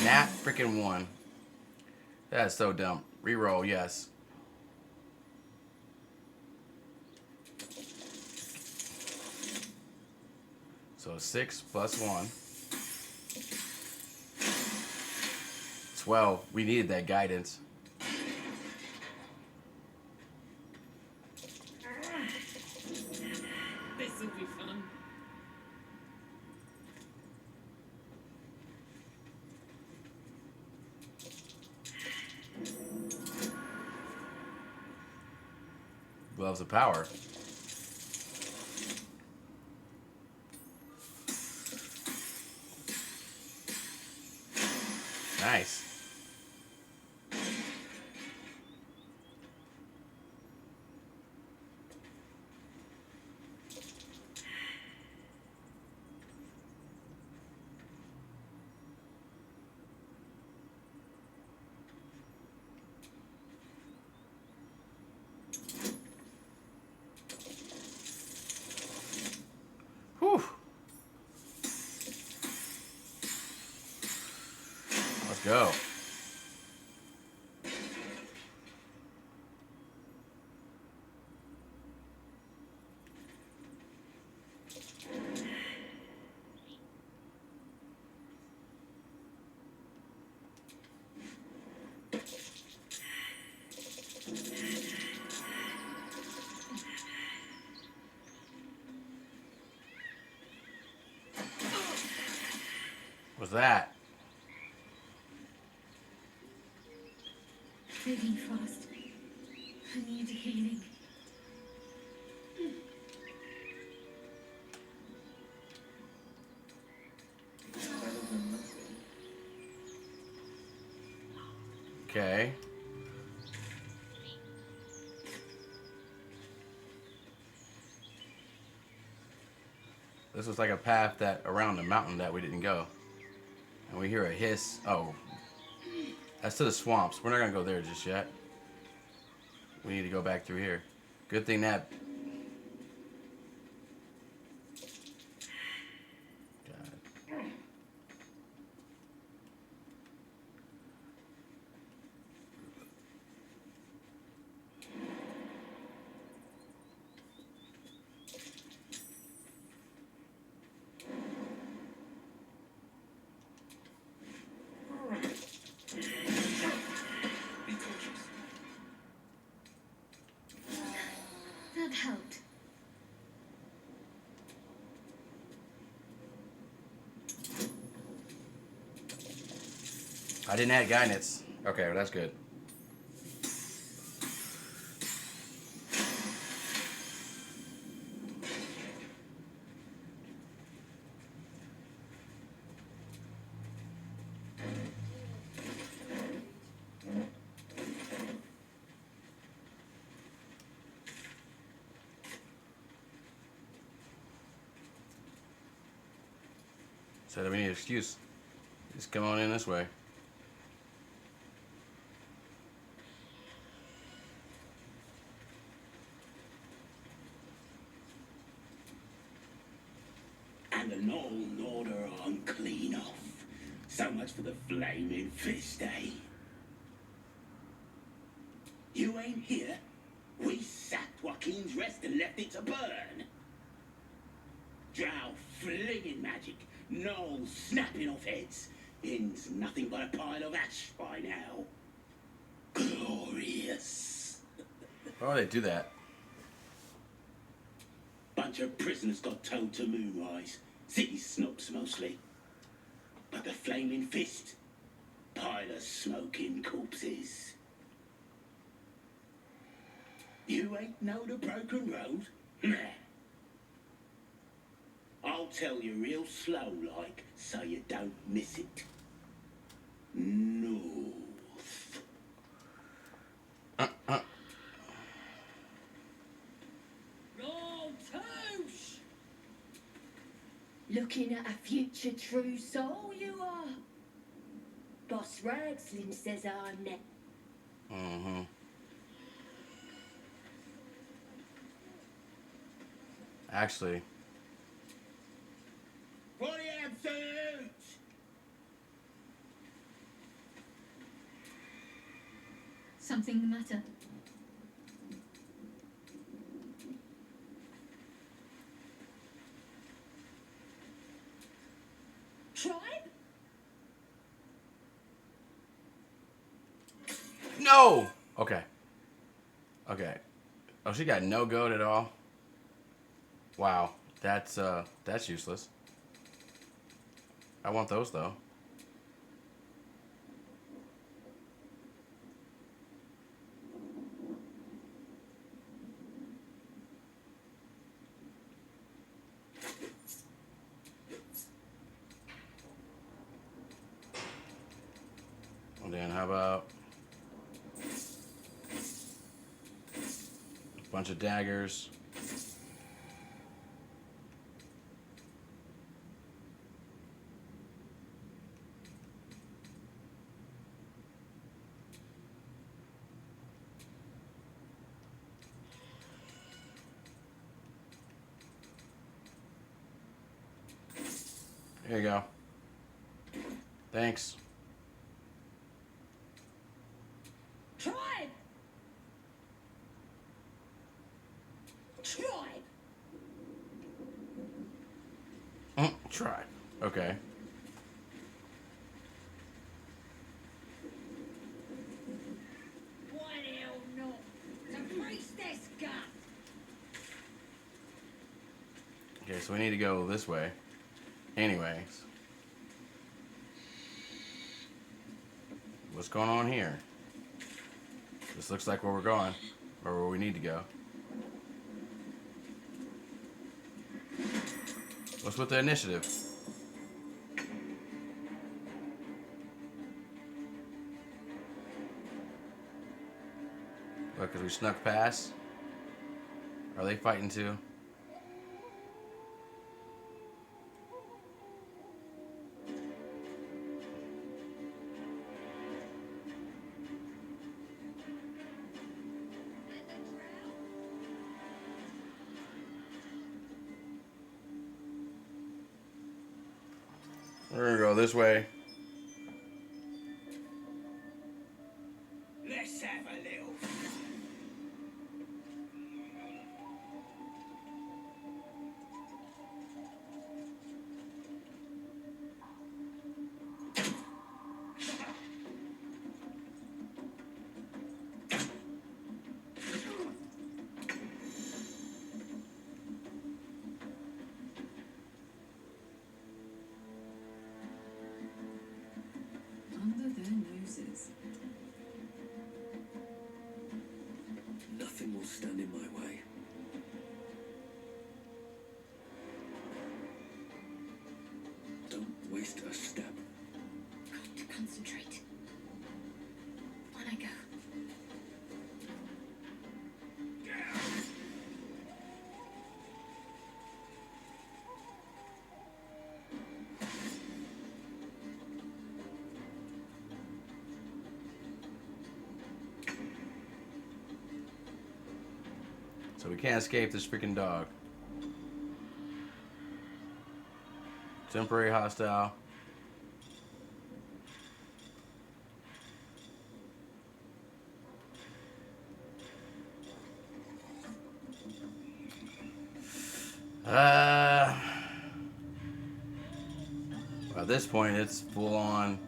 Nat freaking 1. That's so dumb. Reroll, yes. So 6 plus 1. 12. We needed that guidance. This'll be fun. Gloves of power. Nice. Whew. Let's go. What's that? Fading fast. I need healing. Okay. This was like a path that around the mountain that we didn't go. And we hear a hiss. Oh. That's to the swamps. We're not going to go there just yet. We need to go back through here. Good thing that... God. Be cautious. That helped. I didn't add guy nits. Okay, well, that's good. So do we need an excuse? Just come on in this way. And an old order on clean off. So much for the flaming fist, eh? You ain't here. We sacked Joaquin's rest and left it to burn. Drow flinging magic, gnolls snapping off heads. Inn's nothing but a pile of ash by now. Glorious. Why would they do that? Bunch of prisoners got towed to Moonrise. City snobs mostly. But the flaming fist, pile of smoking corpses. You ain't know the broken road? Nah. I'll tell you real slow like, so you don't miss it. North. Long touche! Looking at a future true soul, you are. Boss Ragslin says I'm next. Mm-hmm. Actually, For the absolute! Something the matter? Tribe? no. Okay. Okay. Oh, she got no goat at all. Wow, that's useless. I want those though. And then how about a bunch of daggers? Here you go. Thanks. Tribe! Tribe! Try. Okay. What hell no? The priestess got! Okay, so we need to go this way. Anyways. What's going on here? This looks like where we're going. Or where we need to go. What's with the initiative? What, because we snuck past? Are they fighting too? We're gonna go this way. Let's have a little. Under their noses. Nothing will stand in my way. Don't waste a step. Got to concentrate. On I go. So we can't escape this freaking dog. Temporary hostile. At this point, it's full on.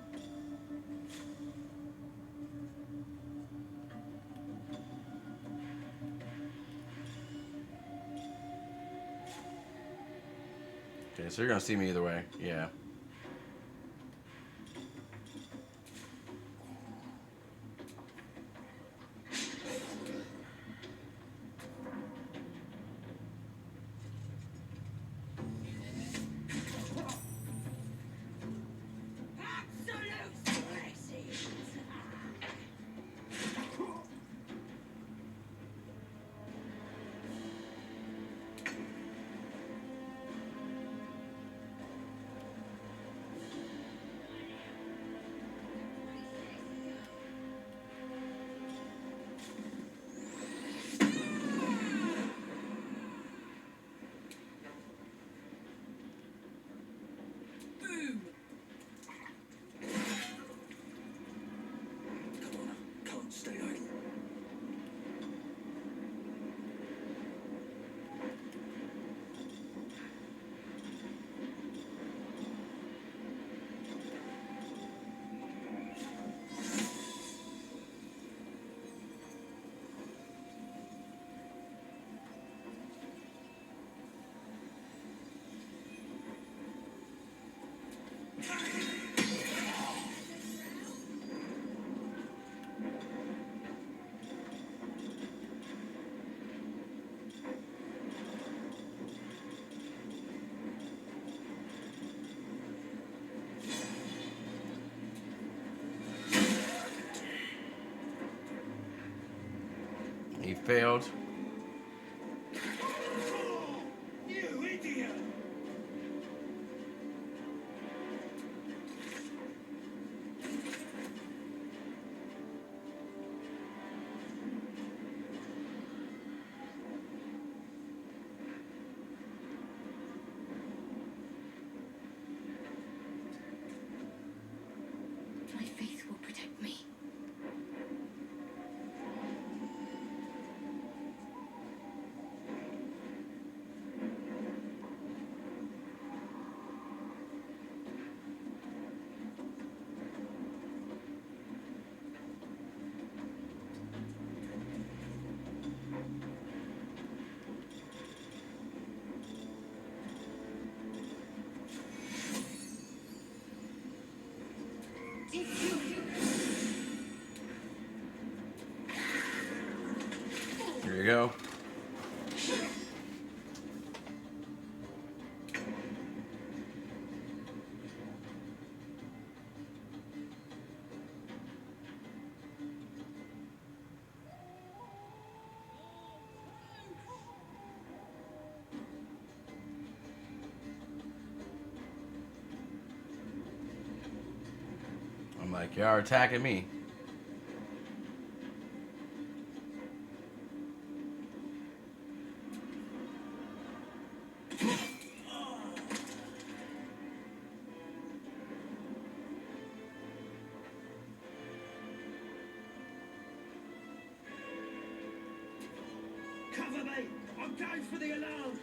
Okay, so you're gonna see me either way. Yeah. Boom! Come on, can't stay idle. He failed. You idiot! My faith will protect me. Here you go. I'm like, y'all are attacking me. Look out for the alarm!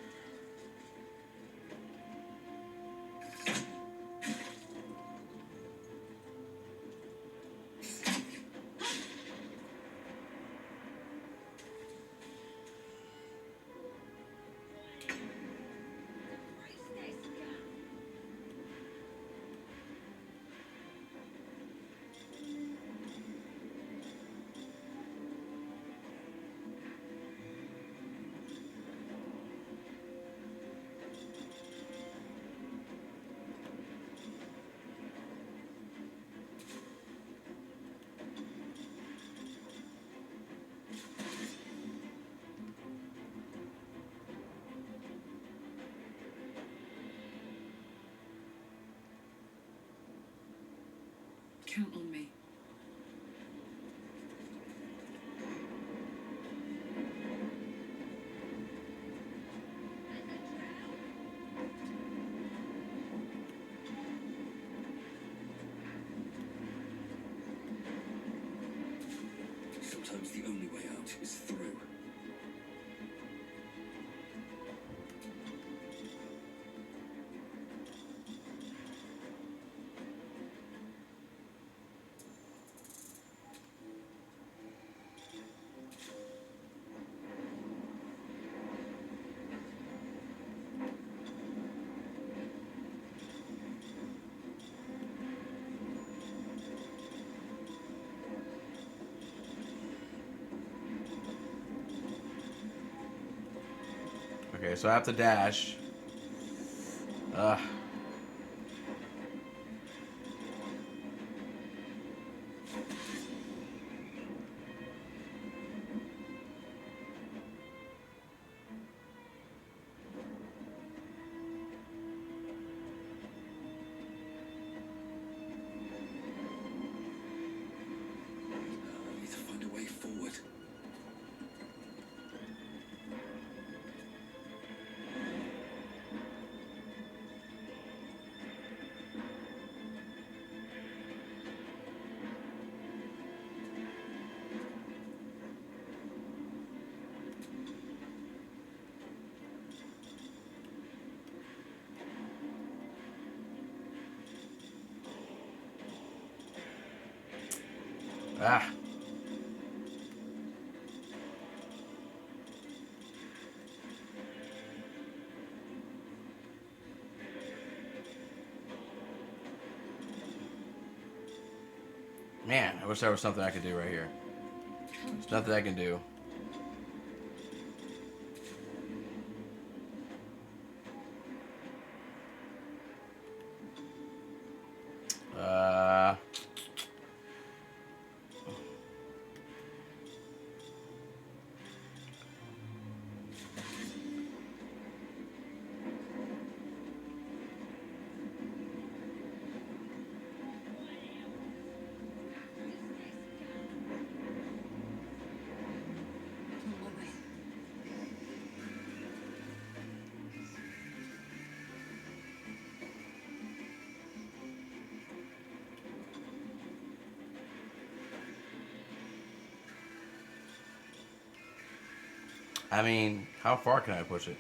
Count on me. Sometimes the only way out is through. Okay, so I have to dash. I need to find a way forward. Ah. Man, I wish there was something I could do right here. There's nothing I can do. I mean, how far can I push it?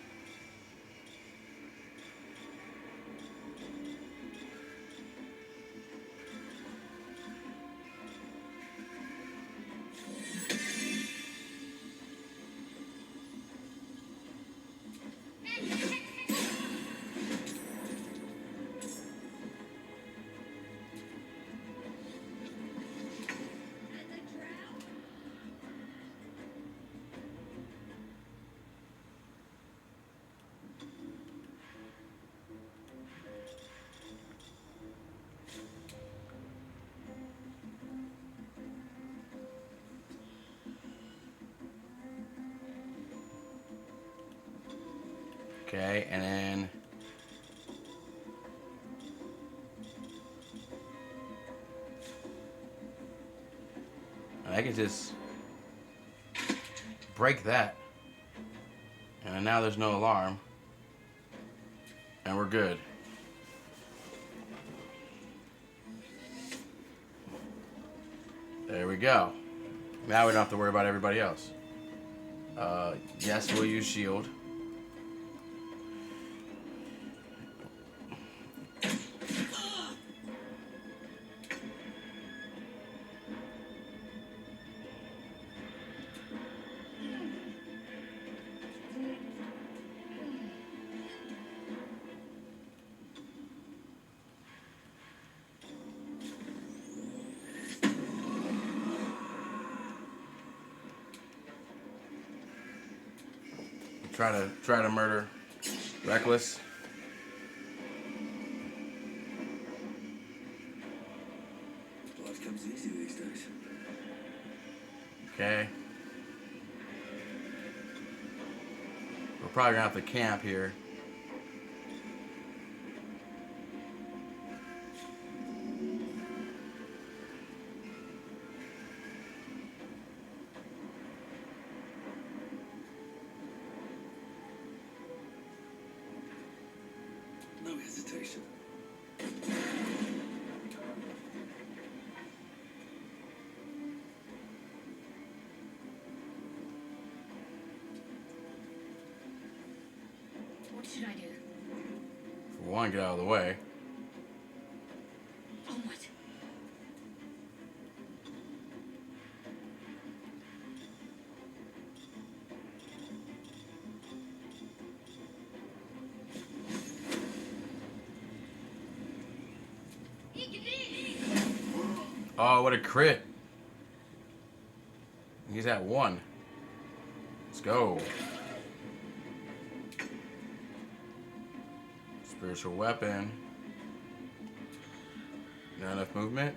Okay, and then I can just break that. And now there's no alarm. And we're good. There we go. Now we don't have to worry about everybody else. Yes, we'll use shield. Try to murder Reckless. Life comes easy these days. Okay. We're probably gonna have to camp here. No hesitation. What should I do? For one, get out of the way. Onward. Oh, what a crit. He's at 1. Let's go. Spiritual weapon. Not enough movement.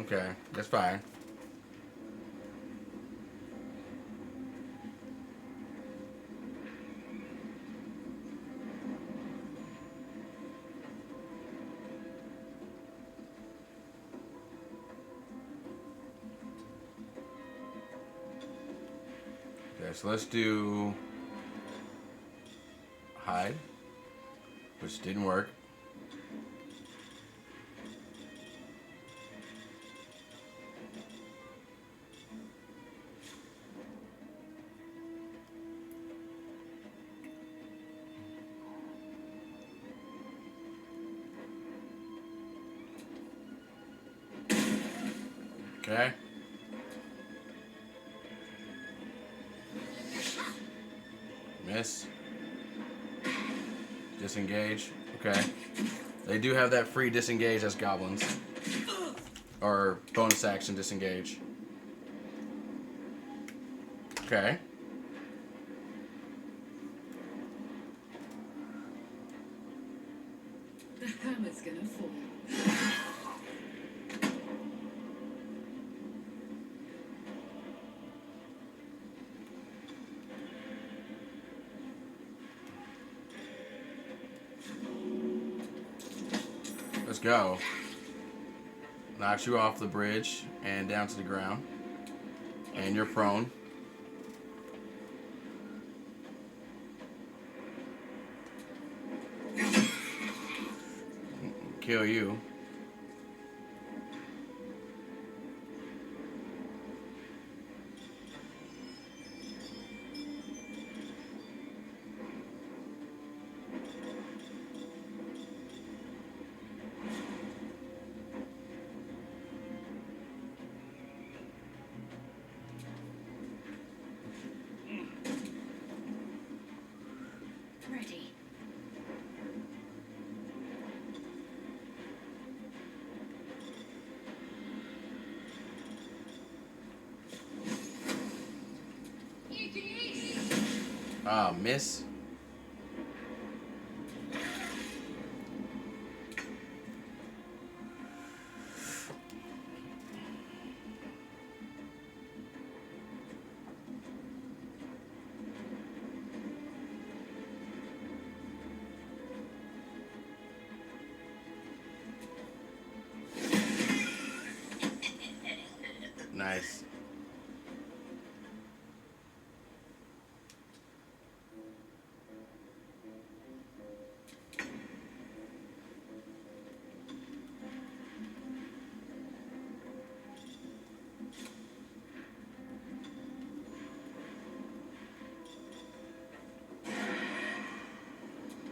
Okay, that's fine. Okay, so let's do hide, which didn't work. Okay. Miss. Disengage. Okay. They do have that free disengage as goblins. Or bonus action disengage. Okay. The hammer's gonna fall. Let's go. Knocks you off the bridge and down to the ground. And you're prone. Kill you. Ready. Ah, miss. Nice.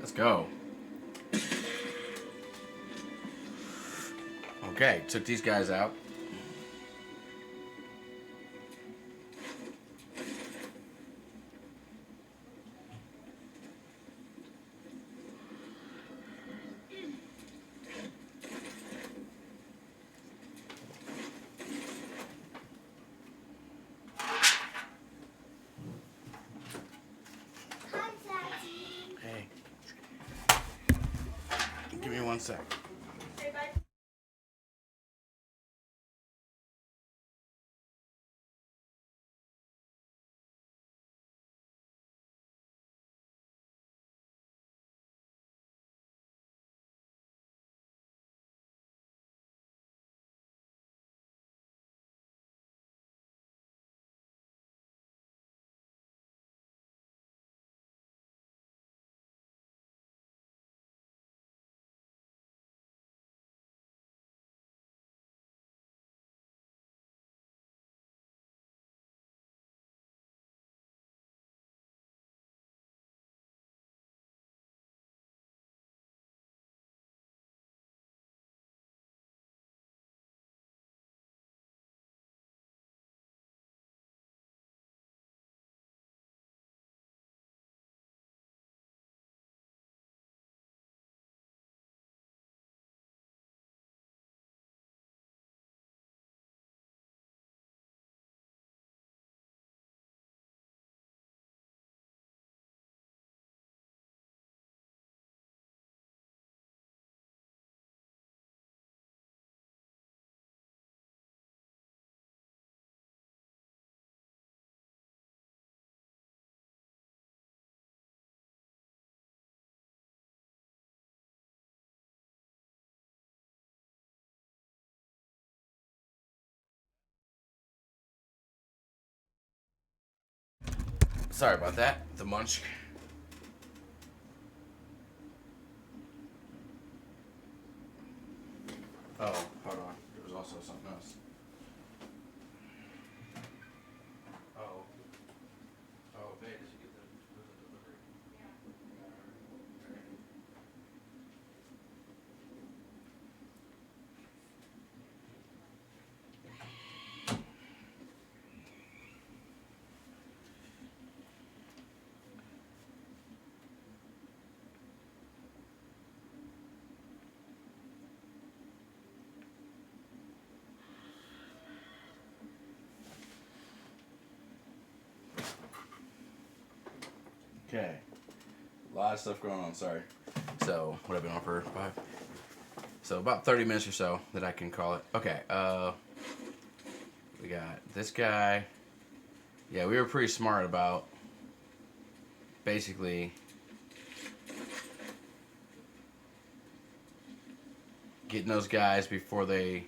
Let's go. Okay, took these guys out. Give me 1 sec. Sorry about that. The munch. Oh, hold on. There was also something else. Oh. Oh, babe, did you get the delivery? Okay. A lot of stuff going on, sorry. So, what have I been on for? 5? So, about 30 minutes or so that I can call it. Okay, we got this guy. Yeah, we were pretty smart about basically getting those guys before they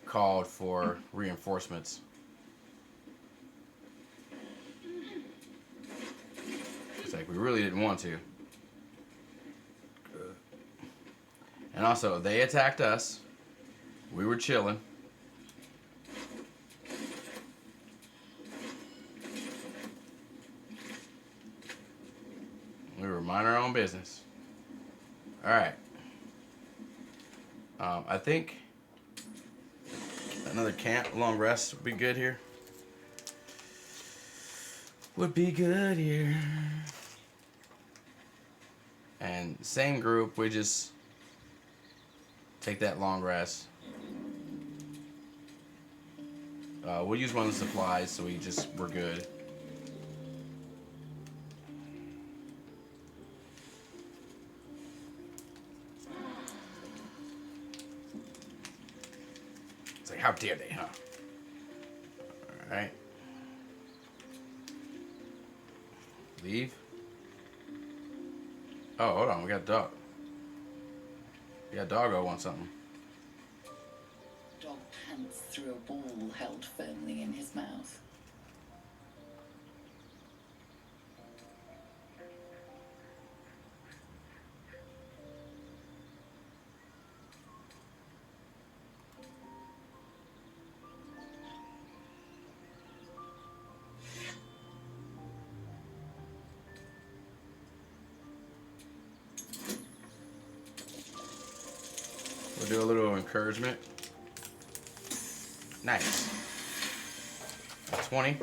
called for reinforcements. It's like we really didn't want to. And also, they attacked us. We were chilling. We were minding our own business. Alright. I think another camp, long rest would be good here. Would be good here. And same group, we just take that long rest. We'll use one of the supplies, so we're good. It's like, how dare they, huh? Alright. Leave. Oh, hold on, we got a dog. We got Doggo want something. Dog pants through a ball held firmly in his mouth. We'll do a little encouragement. Nice. 20.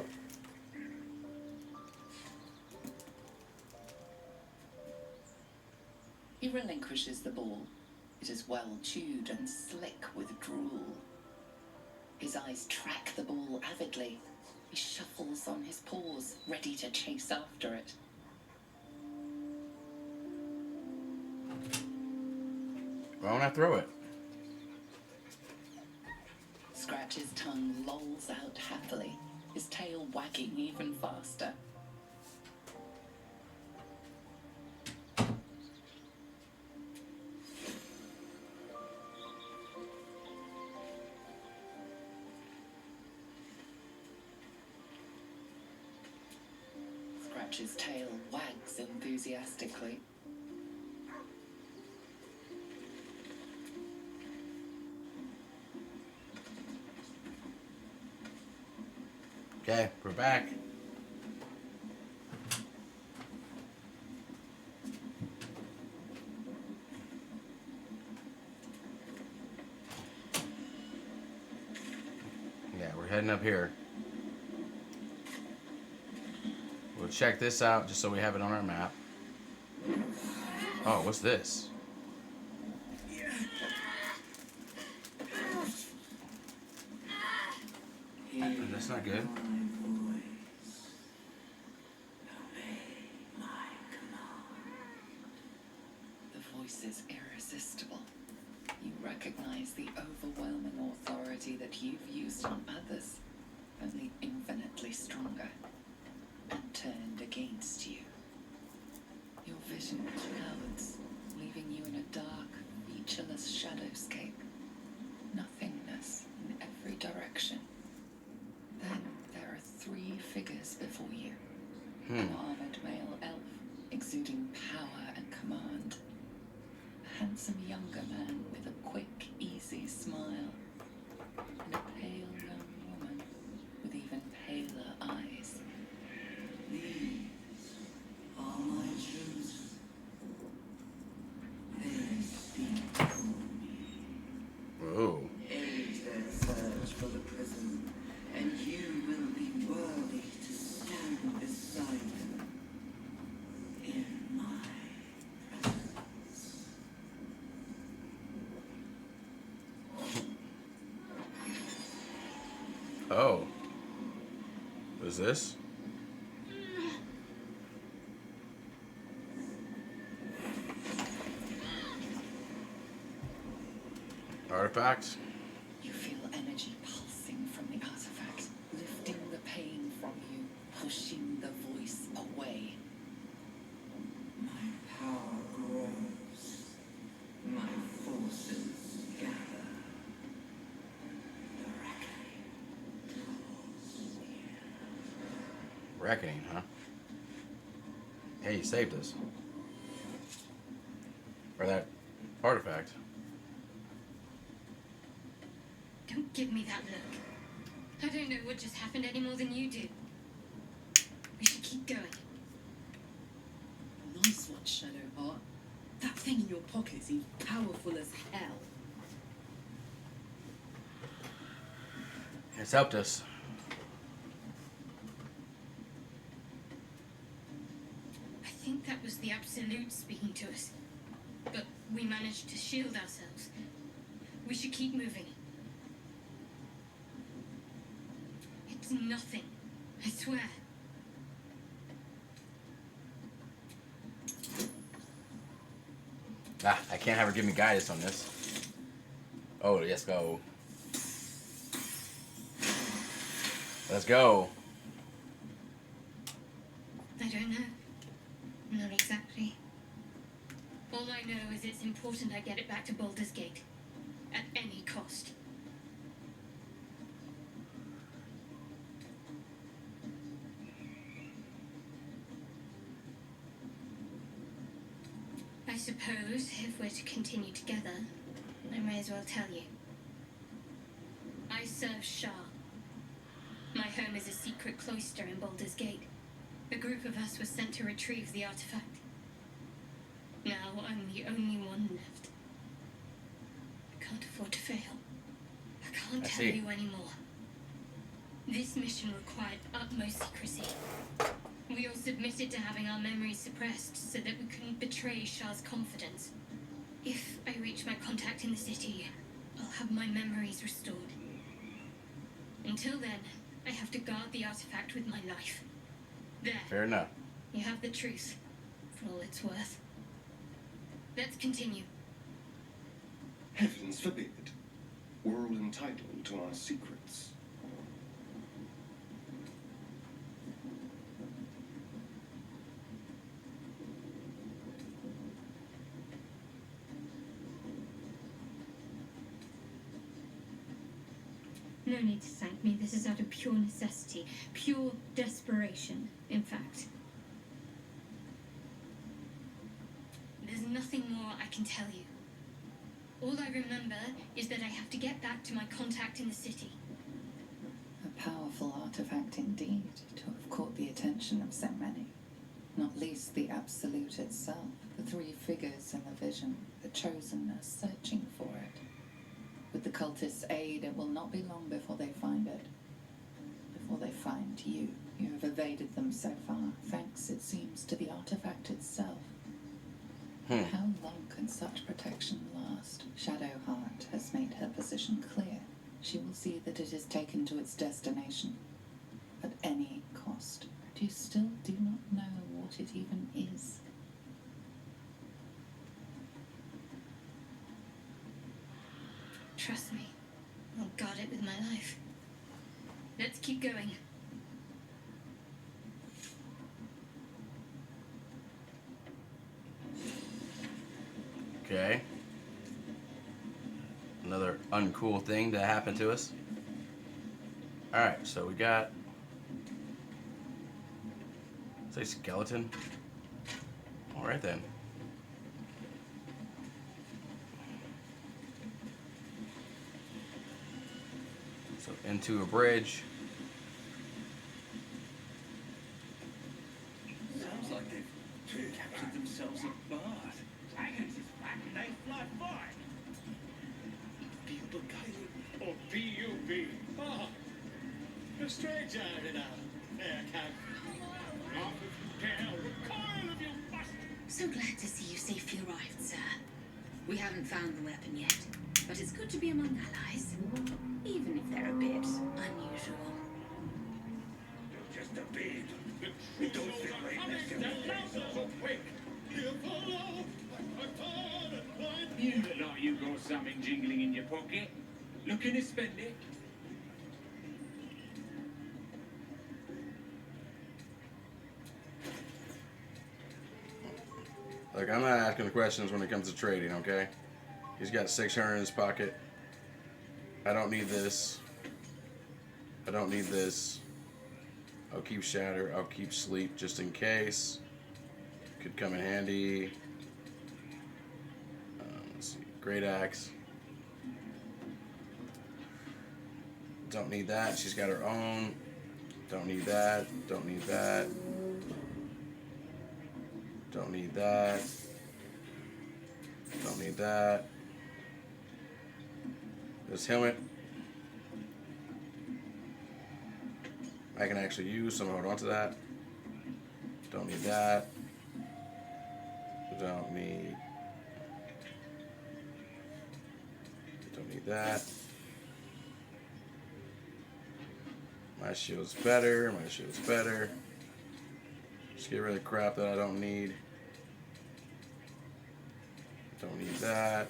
He relinquishes the ball. It is well chewed and slick with drool. His eyes track the ball avidly. He shuffles on his paws, ready to chase after it. Why don't I throw it? Scratch's tongue lolls out happily, his tail wagging even faster. Scratch's tail wags enthusiastically. Okay, we're back. Yeah, we're heading up here. We'll check this out just so we have it on our map. Oh, what's this? That's not good. The voice is irresistible. You recognize the overwhelming authority that you've used on others, only infinitely stronger, and turned against you. Your vision clouds, leaving you in a dark, featureless shadowscape. Nothingness in every direction. Then there are three figures before you. An armored male elf, exuding power and command. A handsome younger man with a quick, easy smile. And a pale young woman with even paler eyes. These are my chosen. They speak for me. Whoa. Aid their search for the prison, and you will be worthy to stand beside them in my presence. Oh. What is this? Artifacts? You feel energy pulsing from the artifact, lifting the pain from you, pushing the voice away. My power grows. My forces gather. The reckoning draws near. Reckoning, huh? Hey, you saved us. Or that artifact. Don't give me that look. I don't know what just happened any more than you do. We should keep going. Nice one, Shadowheart. That thing in your pocket seems powerful as hell. It's helped us. I think that was the Absolute speaking to us. But we managed to shield ourselves. We should keep moving. It's nothing. I swear. Ah, I can't have her give me guidance on this. Oh, let's go. Let's go. I don't know. Not exactly. All I know is it's important I get it back to Baldur's Gate. At any cost. I suppose if we're to continue together, I may as well tell you. I serve Shah. My home is a secret cloister in Baldur's Gate. A group of us was sent to retrieve the artifact. Now I'm the only one left. I can't afford to fail. I can't tell you anymore. This mission required utmost secrecy. We all submitted to having our memories suppressed so that we couldn't betray Shah's confidence. If I reach my contact in the city, I'll have my memories restored. Until then, I have to guard the artifact with my life. There. Fair enough. You have the truth, for all it's worth. Let's continue. Heavens forbid. We're all entitled to our secrets. No need to thank me. This is out of pure necessity. Pure desperation, in fact. There's nothing more I can tell you. All I remember is that I have to get back to my contact in the city. A powerful artifact indeed, to have caught the attention of so many. Not least the Absolute itself, the three figures in the vision, the chosen are searching for it. With the cultists' aid, it will not be long before they find it. Before they find you. You have evaded them so far, thanks, it seems, to the artifact itself. How long can such protection last? Shadowheart has made her position clear. She will see that it is taken to its destination. At any cost. But you still do not know what it even is. Trust me. I'll guard it with my life. Let's keep going. Okay. Another uncool thing that happened to us. Alright, so we got... say skeleton? Alright then. So into a bridge. Sounds like they've captured themselves a bard. Dragons is back and they fly far. Or B-U-B. Oh, a stranger in a fair camp. Off if you dare, recoil if you must. So glad to see you safely arrived, sir. We haven't found the weapon yet, but it's good to be among allies, even if they're a bit unusual. Just a bit. The don't fit right next to me. So quick. Here follow. You look like you got something jingling in your pocket. Looking to spend it? Look, I'm not asking the questions when it comes to trading, okay? He's got 600 in his pocket. I don't need this. I don't need this. I'll keep Shatter. I'll keep Sleep just in case. Could come in handy. Let's see. Great Axe. Don't need that. She's got her own. Don't need that. Don't need that. Don't need that. Don't need that. This helmet I can actually use, so I'm gonna hold on to that. Don't need that. Don't need that. My shield's better. My shield's better. Just get rid of crap that I don't need. Don't need that.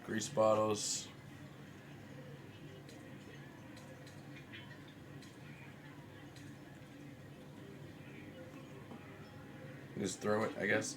Grease bottles. Just throw it, I guess.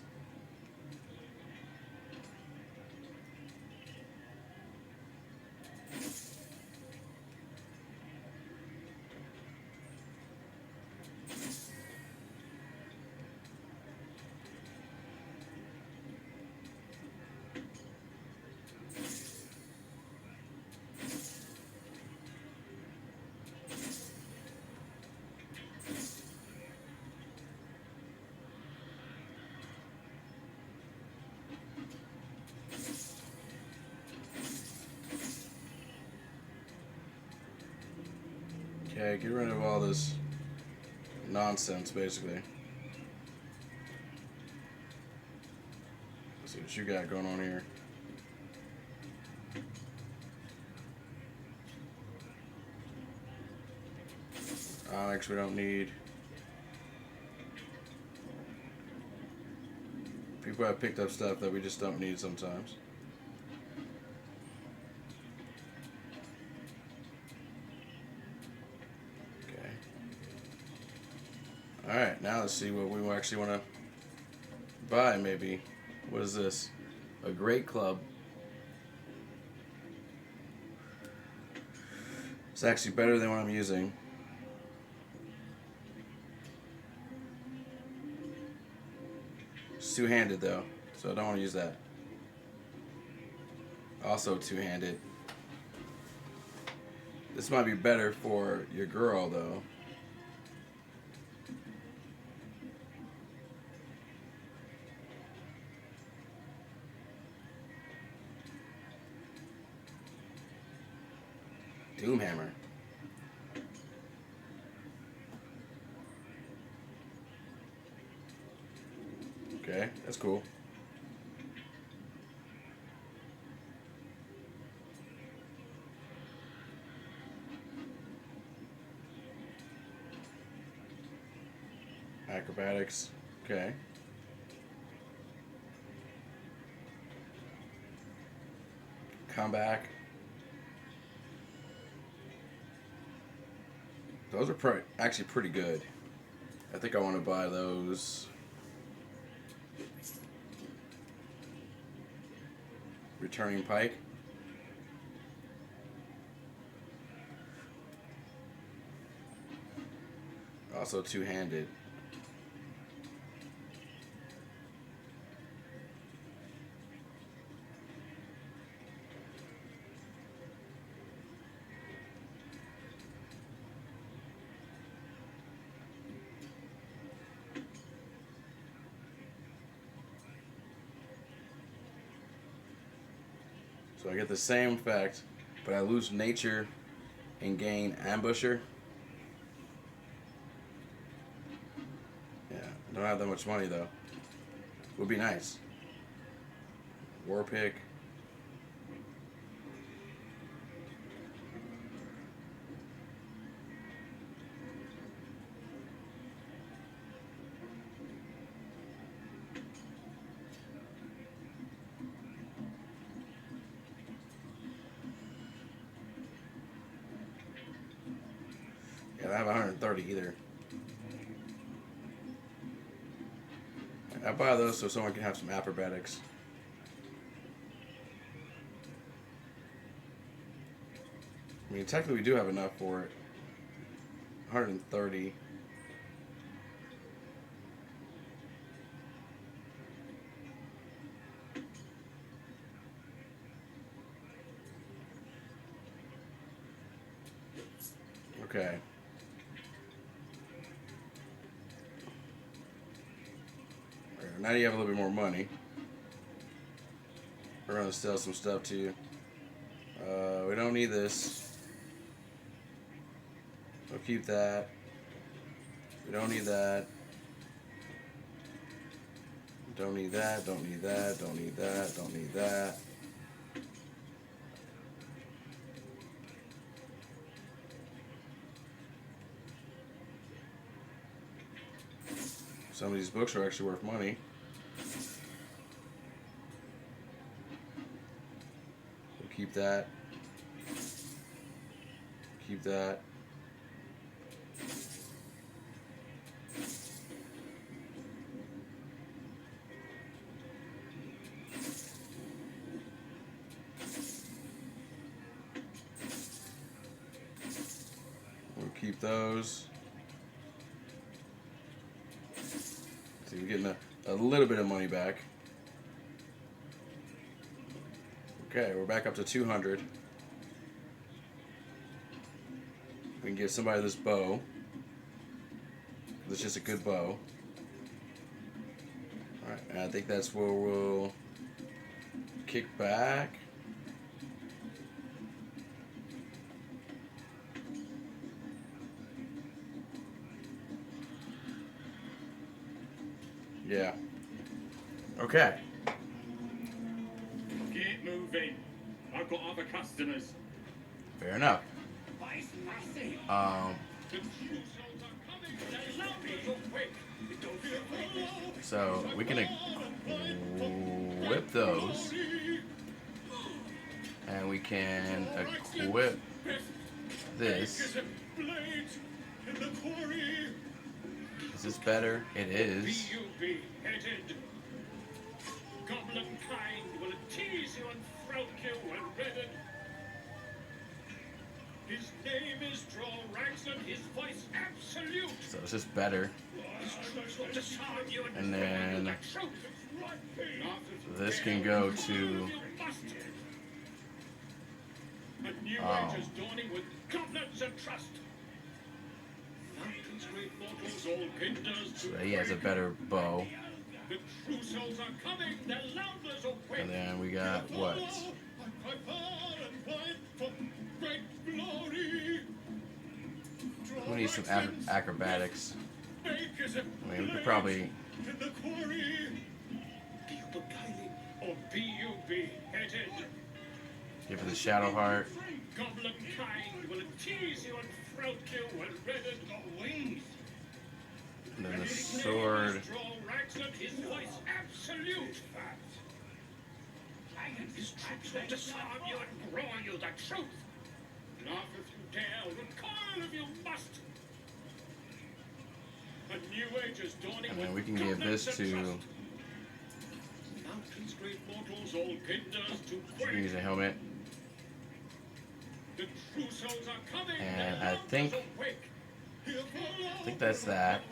Okay, get rid of all this nonsense, basically. Let's see what you got going on here. Onyx we don't need. People have picked up stuff that we just don't need sometimes. Okay. Alright, now let's see what we actually want to buy, maybe. What is this? A great club. It's actually better than what I'm using. It's two-handed though, so I don't want to use that. Also two-handed. This might be better for your girl though. Doomhammer. Okay, that's cool. Acrobatics. Okay. Come back. Those are actually pretty good. I think I want to buy those. Returning pike. Also two-handed. So I get the same effect, but I lose nature and gain ambusher. Yeah, don't have that much money though. Would be nice. War pick. Yeah, I don't have 130 either. I buy those so someone can have some acrobatics. I mean, technically we do have enough for it. 130. Okay. Now you have a little bit more money. We're gonna sell some stuff to you. We don't need this. We'll keep that. We don't need that. Don't need that, don't need that, don't need that, don't need that. Some of these books are actually worth money. We'll keep that. Keep that. We'll keep those. So you're getting a little bit of money back. Okay, we're back up to 200. We can give somebody this bow. It's just a good bow. Alright, and I think that's where we'll kick back. Yeah. Okay. Get moving. I've got other customers. Fair enough. But it's nothing. Um. The So we can equip those, and we can equip this. Is this better? It is. Goblin kind will tease you and throat you and redden. His name is Draw Raxon, his voice absolute. So it's just better. And then this can go to A new age is dawning with goblins and trust. Mountains, great mortals, all kinders so he has a better bow. The true souls are coming, their loudness awake. And then we got what? We need some acrobatics. I mean, we could probably In the quarry, or be you beheaded. give it the Shadow Heart. Goblin kind will tease you and throat you and redden your wings. And then the sword. Draw Raxon, his voice absolute fact. His troops will disarm you and grow you the truth. Laugh if you dare, recoil if you must. A new age is dawning. And then we can give this to. Mountains, great mortals, all kinders to quake. Use a helmet. The true souls are coming. And I think that's that.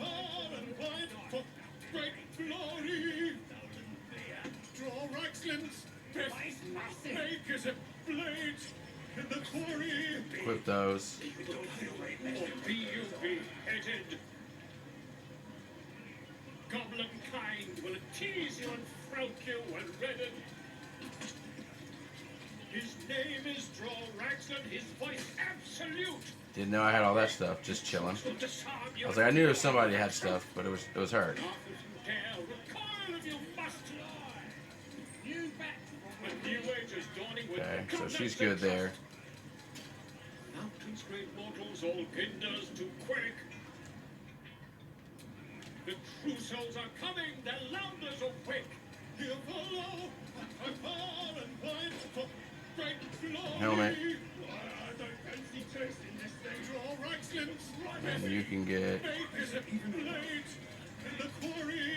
Great glory. Draw Raxlin's best make as a blade in the quarry. Equip those. Or be you beheaded. Goblin kind will tease you and throat you and redden. His name is Draw Raxon, his voice absolute. Didn't know I had all that stuff. Just chilling. I was like, I knew there was somebody that had stuff, but it was her. Okay, so she's good there. Mountains, great mortals, all kinders to quake. The true souls are coming, their loudness awake. Here follow, and fight for great glory. Helmet. I don't fancy tasting this thing. Draw Raxlin's And you can get. is a blade in the quarry.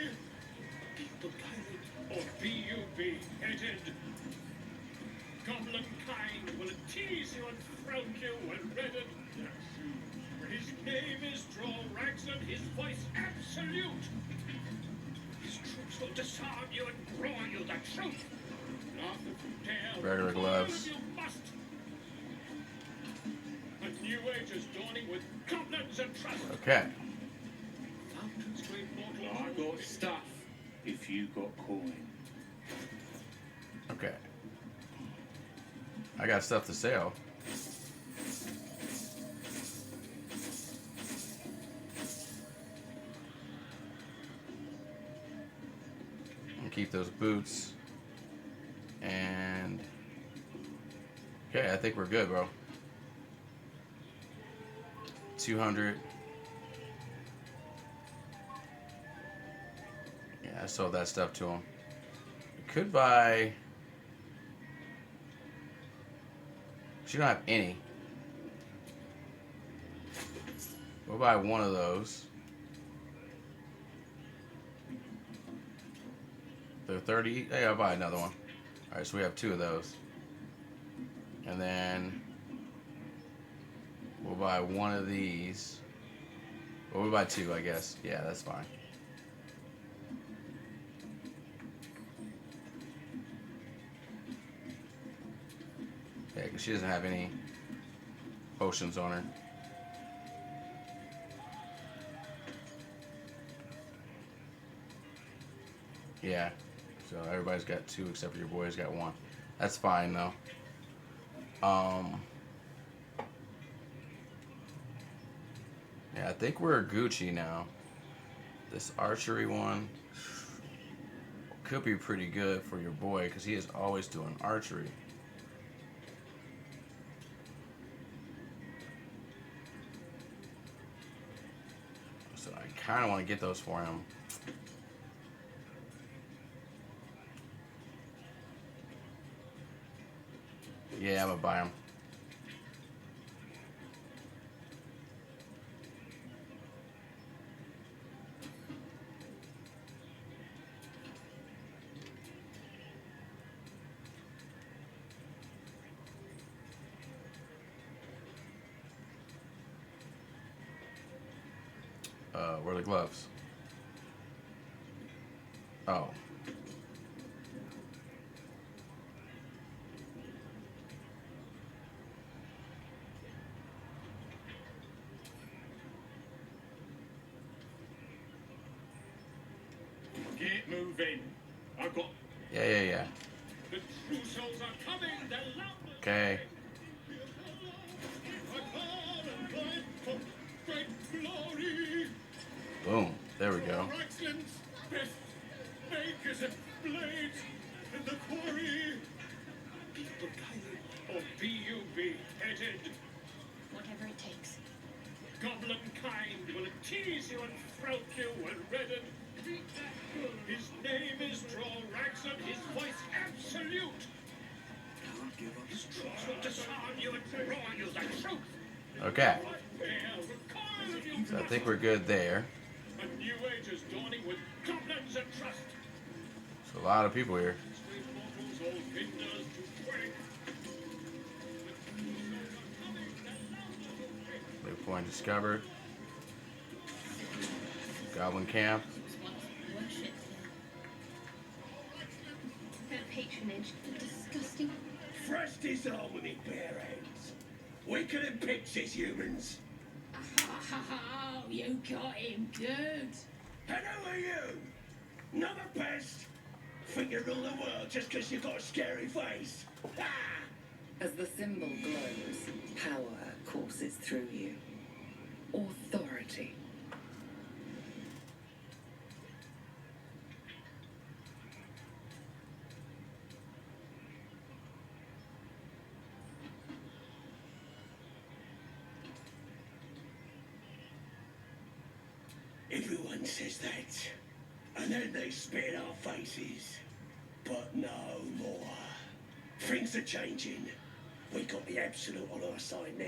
Or be you beheaded. Goblin kind will tease you and throat you and redden. His name is Draw Raxon, his voice absolute. His troops will disarm you and grow you the truth. Laugh if you dare. Regular gloves. You must. A new age is dawning with goblins and trust. Okay. Mountains, great mortal. I got stuff if you got coin. Okay. I got stuff to sell. I'll keep those boots. And okay, I think we're good, bro. 200. Yeah, I sold that stuff to him. We could buy. She don't have any. We'll buy one of those. They're 30. Hey, I'll buy another one. Alright, so we have two of those. And then we'll buy one of these. Well, we'll buy two, I guess. Yeah, that's fine. Yeah, because she doesn't have any potions on her. Yeah, so everybody's got two except for your boy's got one. That's fine though. Yeah, I think we're Gucci now. This archery one could be pretty good for your boy because he is always doing archery. So I kind of want to get those for him. Yeah, I'm gonna buy them. Where are the gloves? Oh. Get moving. I've got. Yeah. The true souls are coming. They're loud. Okay. Great glory. Boom. There we go. Your excellence, best makers of blades in the quarry. People guided, or be you beheaded. Whatever it takes. Goblin kind will tease you and throat you and redden. His name is Drorax and his voice absolute. Can't give up. His troops will disarm you and draw you the truth. Okay. So I think we're good there. A new age is dawning with goblins and trust. So a lot of people here. New point discovered. Goblin camp. Their patronage. Disgusting. Fresh disharmony, bare hands. Weaker than pixies, humans. Oh, you got him good. And who are you? Not a pest? Think you rule the world just because you got a scary face? Ah! As the symbol glows, power courses through you. Authority. Everyone says that, and then they spit in our faces. But no more. Things are changing. We got the absolute on our side now.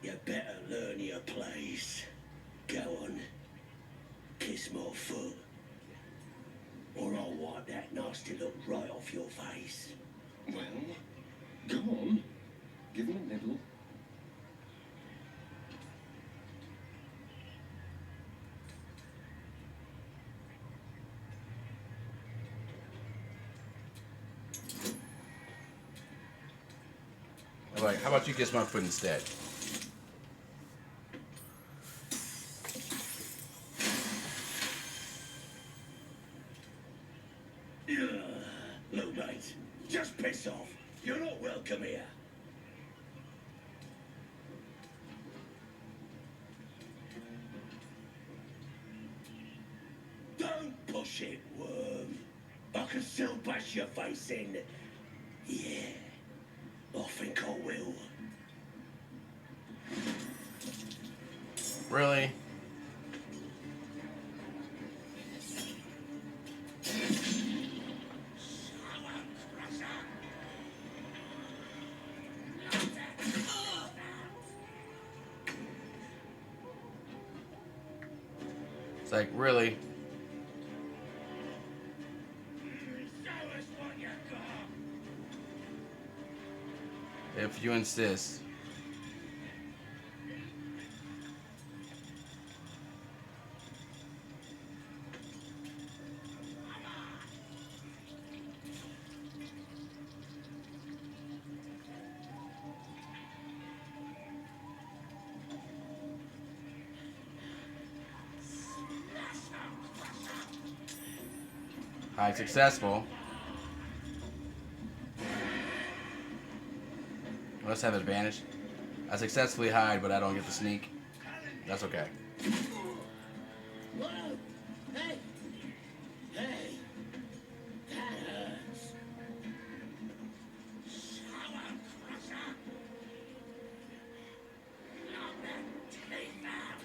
You better learn your place. Go on. Kiss my foot. Or I'll wipe that nasty look right off your face. Well, go on. Give him a nibble. I'm like, how about you kiss my foot instead? Look, mate, just piss off. You're not welcome here. Don't push it, worm. I can still bash your face in. Yeah, I think I will. Really? It's like, really? If you insist. High successful. Let's have advantage. I successfully hide, but I don't get the sneak. That's okay. Whoa! Hey! Hey! That hurts. Knock that teeth out.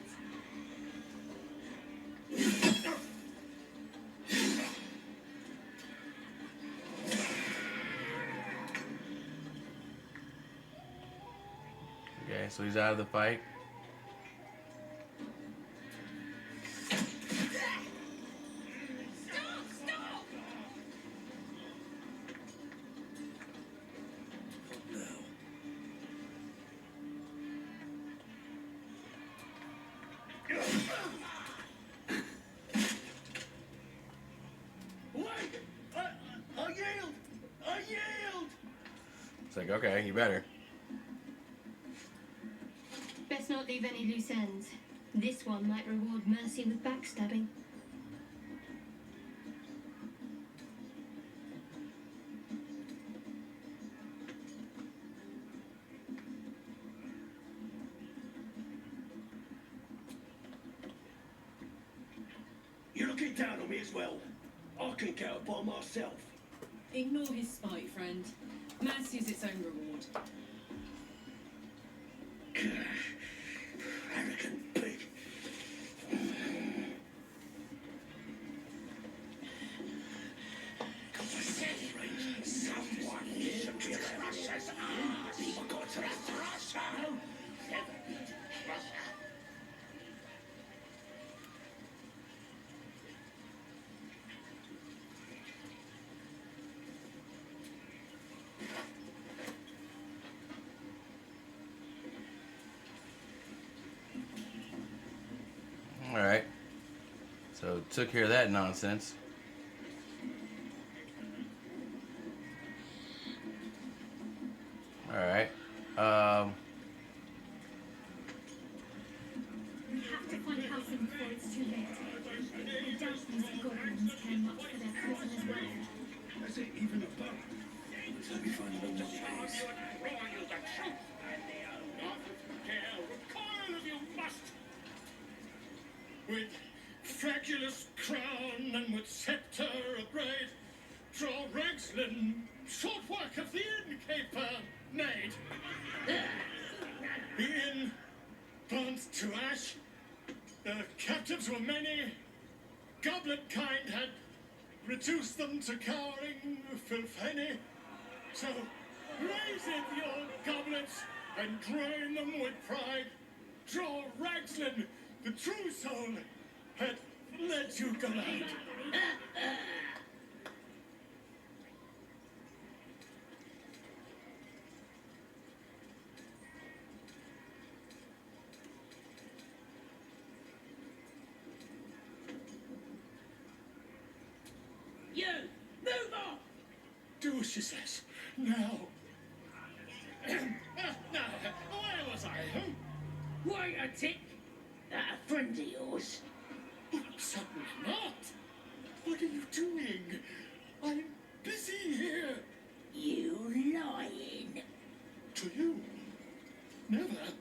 Okay, so he's out of the fight. I yield! I yield! It's like, okay, you better. Best not leave any loose ends. This one might reward mercy with backstabbing. You're looking down on me as well. I can get up by myself. Ignore his spite, friend. Mercy is its own reward. Arrogant pig. Someone should crush us all. We've got to crush her. Never crush her. Alright. So, took care of that nonsense. Alright. We have to find Halsin before it's too late. I doubt these goblins care much for their prisoner's welfare. Is it even a bug? Let me find the money. Recoil if you must. With fragulous crown and with sceptre abraid, draw Ragslin, short work of the innkeeper made. The inn burnt to ash, the captives were many, goblet kind had reduced them to cowering filthenny. So raise it, your goblets, and drain them with pride. Draw Ragslin, the true soul, had let you go out. You! Move on! Do as she says. Now. Now, where was I? Wait a tick. That a friend of yours? Certainly not. What are you doing? I'm busy here. You lying. To you? Never.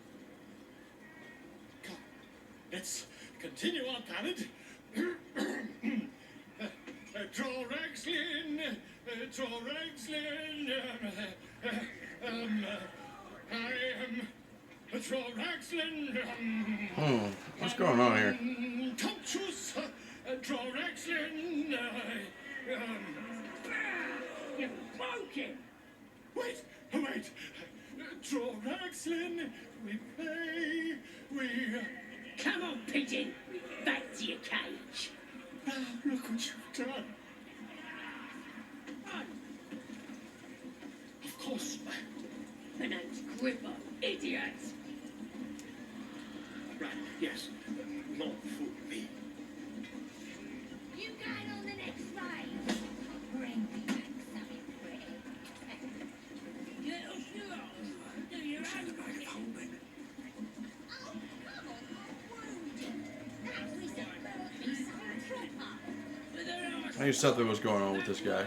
Come, let's continue our ballad. Draw Ragslin, draw Ragslin. I am draw Ragslin. What's going on here? Tumptuous, draw Ragslin. You broke him. Wait. Draw Ragslin. We pay. We. Come on, pigeon. Back to your cage. Now look what you've done. Of course. My name's Gripper, idiot. Right, yes. Not fool me. You going on the next raid? Bring me back something pretty. Little flaws. Do your own thing. Oh, come on, I'm wounded. That was a me some proper. I knew something was going on with this guy.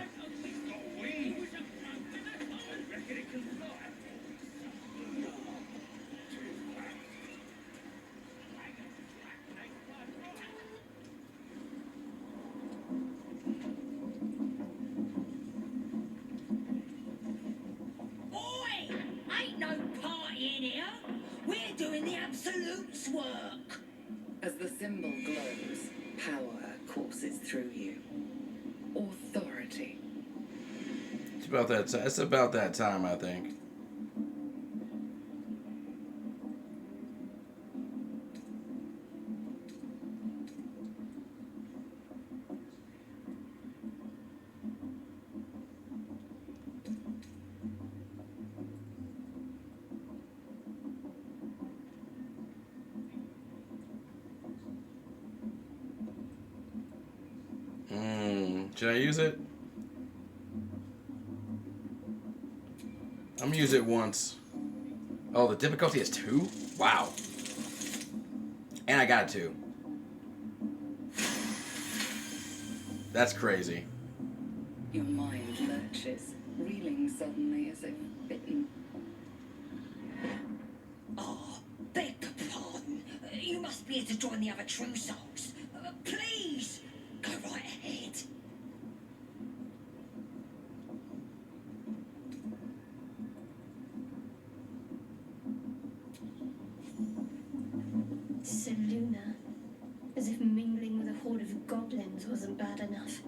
Oi! Ain't no party in here. We're doing the Absolute's work. As the symbol glows, power courses through you. Authority. It's about that time, I think. Should I use it? I'm gonna use it once. Oh, the difficulty is 2? Wow. And I got a 2. That's crazy. Your mind lurches, reeling suddenly as if bitten. Oh, beg your pardon. You must be here to join the other true souls. Please, go right ahead. Seluna. As if mingling with a horde of goblins wasn't bad enough.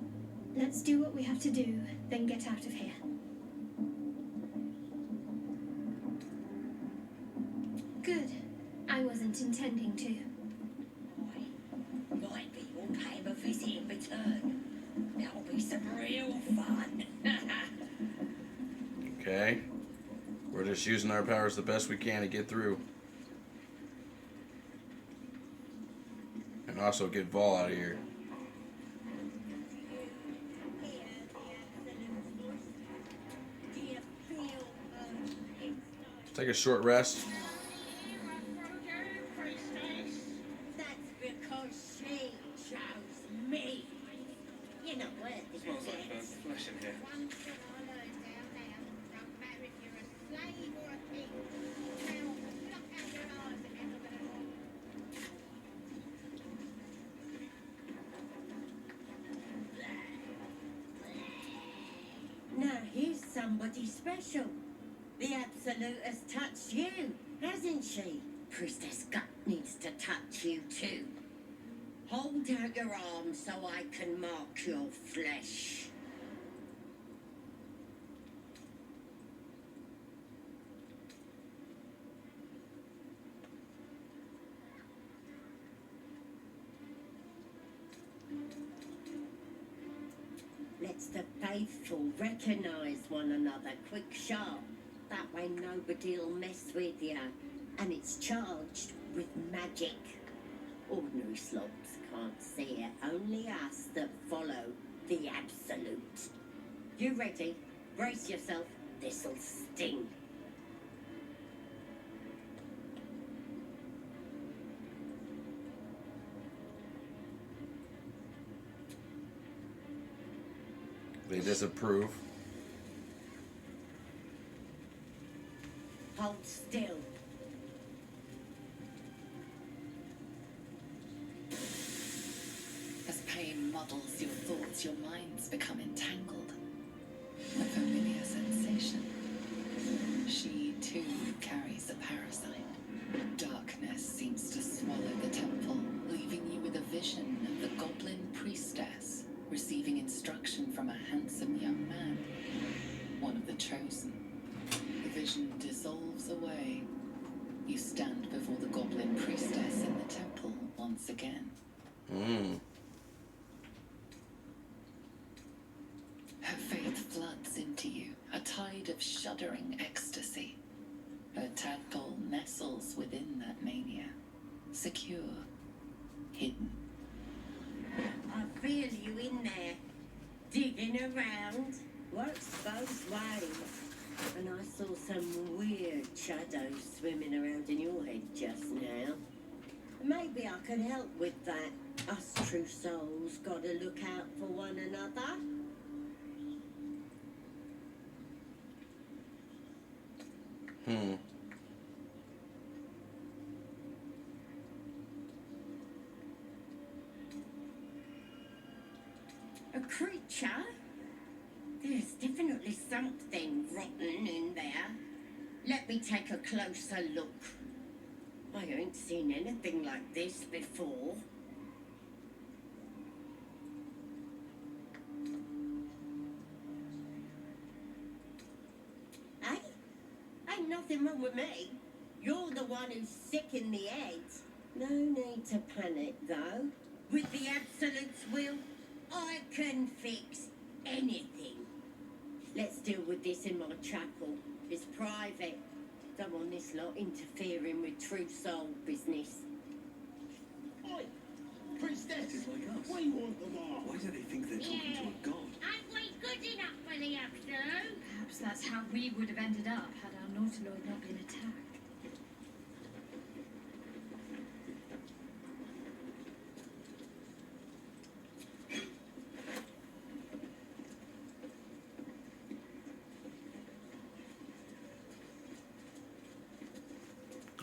Let's do what we have to do, then get out of here. Good. I wasn't intending to. Might be you'll pay him a visit in return. That'll be some real fun. Okay. We're just using our powers the best we can to get through. And also get Vol out of here. Take a short rest. That's because she chose me. You're not worth it. Smells like burnt flesh in here. One thing I learned down there, don't matter if you're a slave or a king. Now, look out your eyes if you're looking at all. Now here's somebody special. The Absolute has touched you, hasn't she? Priestess Gut needs to touch you too. Hold out your arm so I can mark your flesh. Lets the faithful recognise one another quick sharp. That way nobody'll mess with you. And it's charged with magic. Ordinary slobs can't see it. Only us that follow the Absolute. You ready? Brace yourself. This'll sting. They disapprove. Hold still. As pain muddles your thoughts, your minds become entangled. A familiar sensation. She too carries a parasite. Darkness seems to swallow the temple, leaving you with a vision of the goblin priestess receiving instruction from a handsome young man, one of the chosen. The vision dissolves away. You stand before the goblin priestess in the temple once again. Her faith floods into you, a tide of shuddering ecstasy. Her tadpole nestles within that mania, secure, hidden. I feel you in there, digging around. Works both ways. And I saw some weird shadows swimming around in your head just now. Maybe I could help with that. Us true souls gotta look out for one another. A creature? There's definitely something rotten in there. Let me take a closer look. I ain't seen anything like this before. Hey? Ain't nothing wrong with me. You're the one who's sick in the head. No need to panic, though. With the Absolute's will, I can fix anything. Let's deal with this in my chapel. It's private. Don't want this lot interfering with true soul business. Oi! priestess. It is like us. We want them all. Why do they think they're talking to a god? Ain't we good enough for the absolute? Perhaps that's how we would have ended up had our Nautiloid not been attacked.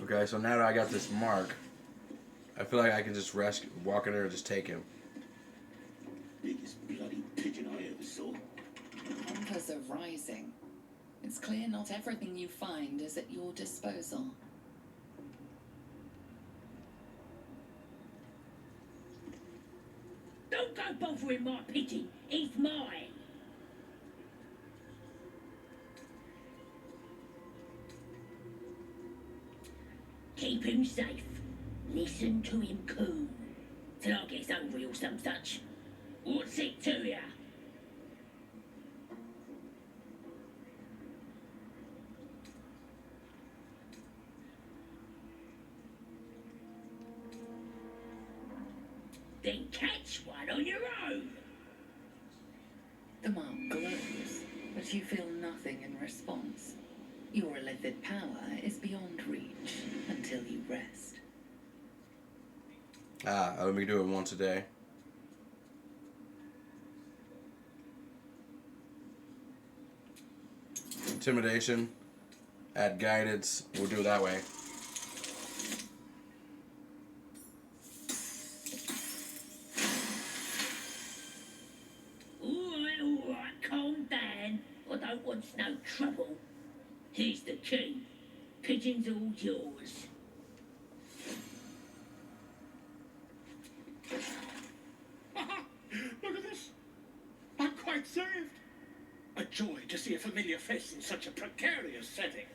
Okay, so now that I got this mark, I feel like I can just walk in there and just take him. Biggest bloody pigeon I ever saw. Numbers are rising. It's clear not everything you find is at your disposal. Don't go bothering my pigeon. He's mine. Keep him safe. Listen to him coo. Till I gets hungry or some such. What's it to ya? Then catch one on your own. The mark glows, but you feel nothing in response. Your illithid power is beyond reach until you rest. Let me do it once a day. Intimidation. Add guidance. We'll do it that way. All right, calm down. I don't want no trouble. Here's the key. Pigeon's all yours. Look at this. I'm quite saved. A joy to see a familiar face in such a precarious setting.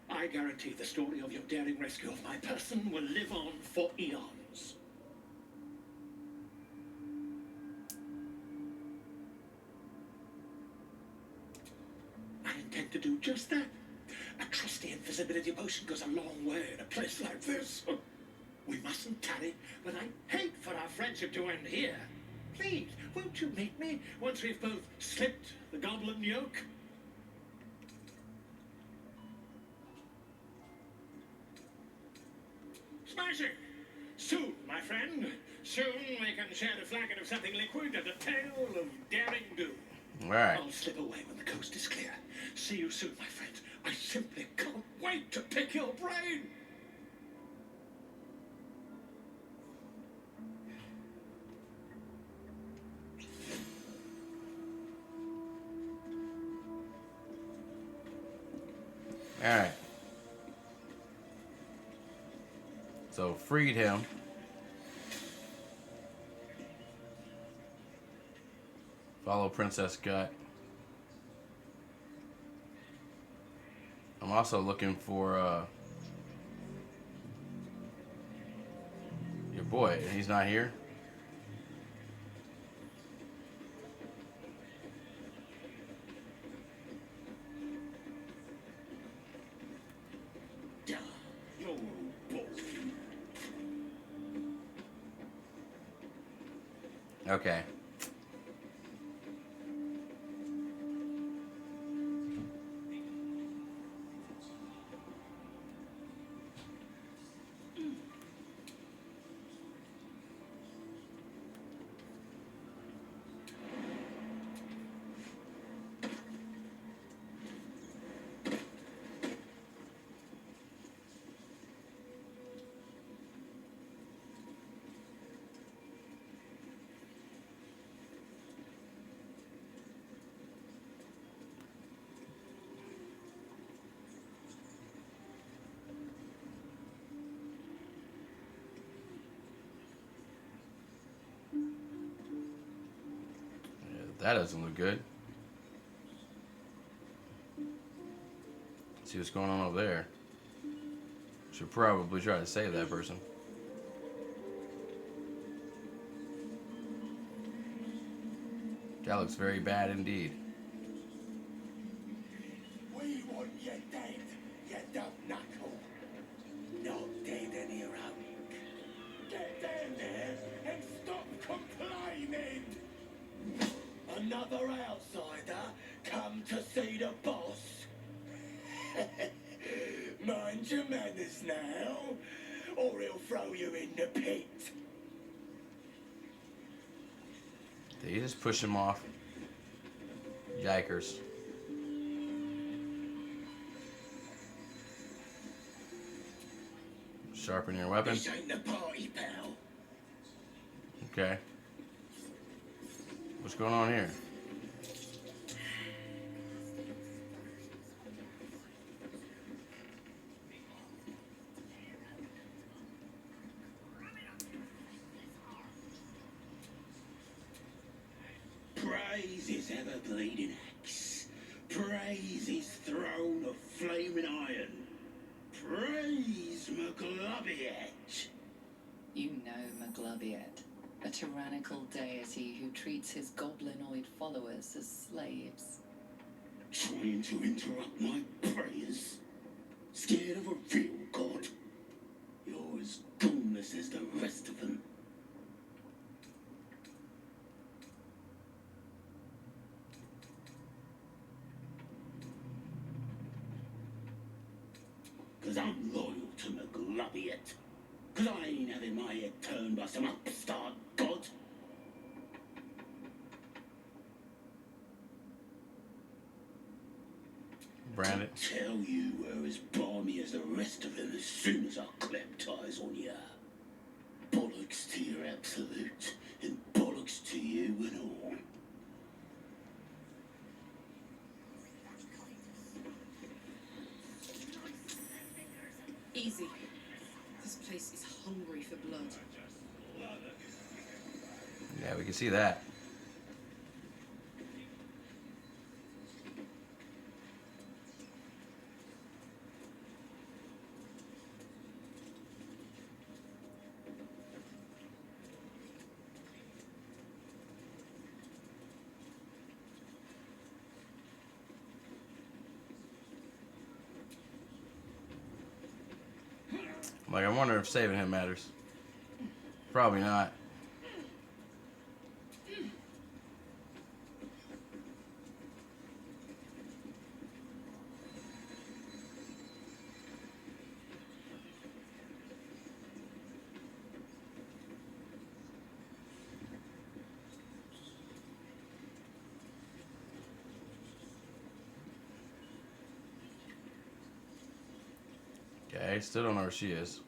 I guarantee the story of your daring rescue of my person will live on for eons. I intend to do just that. A trusty invisibility potion goes a long way in a place like this. We mustn't tarry, but I hate for our friendship to end here. Please, won't you meet me once we've both slipped the goblin yoke? Smashing! Soon, my friend. Soon we can share the flagon of something liquid and a tale of daring do. Alright. I'll slip away when the coast is clear. See you soon, my friend. I simply can't wait to pick your brain. Alright. So, freed him. Follow Princess Gut. I'm also looking for your boy. He's not here. Okay. That doesn't look good. Let's see what's going on over there. Should probably try to save that person. That looks very bad indeed. We want you dead, you dumb knuckle. Not dead any around. Get down there and stop now, or he'll throw you in the pit. Did you just push him off? Yikers. Sharpen your weapon. This ain't the party, pal. Okay. What's going on here? Praise his ever-bleeding axe. Praise his throne of flaming iron. Praise McGlubbiet. You know McGlubbiet, a tyrannical deity who treats his goblinoid followers as slaves. Trying to interrupt my prayers? Scared of a real god? You're as gunless as the rest of them. Cause I'm loyal to McGlubbiet. Cause I ain't having my head turned by some upstart god. Brandon. Tell you we're as balmy as the rest of them as soon as I clap ties on ya. Bollocks to your absolute, and bollocks to you and all. Easy. This place is hungry for blood. Yeah, we can see that. Like, I wonder if saving him matters. Probably not. Okay, still don't know where she is.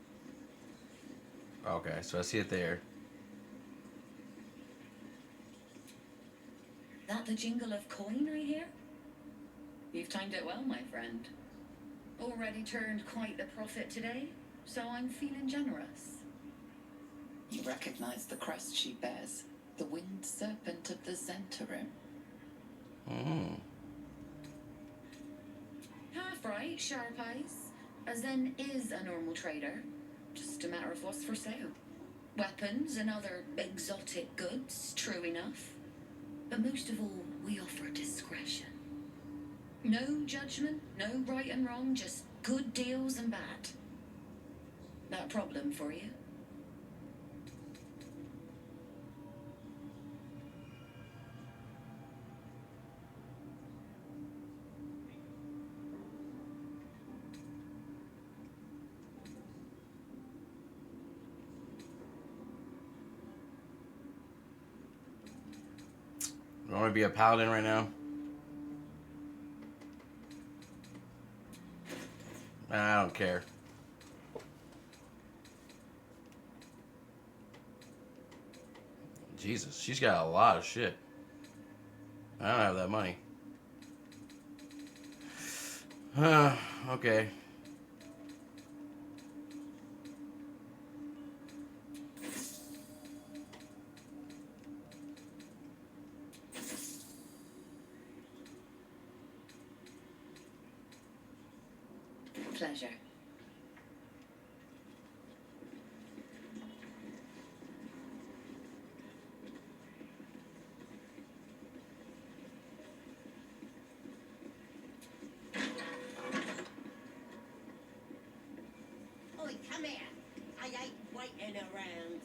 Okay, so I see it there. That the jingle of coin I hear? You've timed it well, my friend. Already turned quite the profit today, so I'm feeling generous. You recognize the crest she bears, the winged serpent of the Zentarim. Half right, sharp eyes. A Zen is a normal trader. Just a matter of what's for sale. Weapons and other exotic goods, true enough. But most of all, we offer discretion. No judgment, no right and wrong, just good deals and bad. That a problem for you? You want to be a paladin right now? I don't care. Jesus, she's got a lot of shit. I don't have that money. Okay. Pleasure. Oi, come here. I ain't waiting around.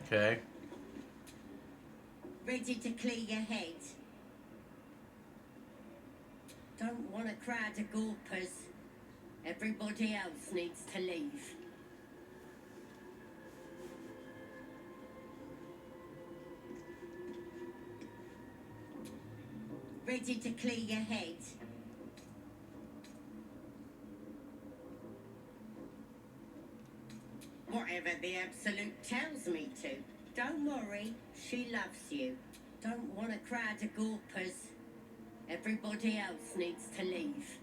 Okay. Ready Ready to clear your head? Don't want a crowd of gawpers. Everybody else needs to leave. Ready to clear your head? Whatever the Absolute tells me to. Don't worry, she loves you. Don't want a crowd of gawpers. Everybody else needs to leave.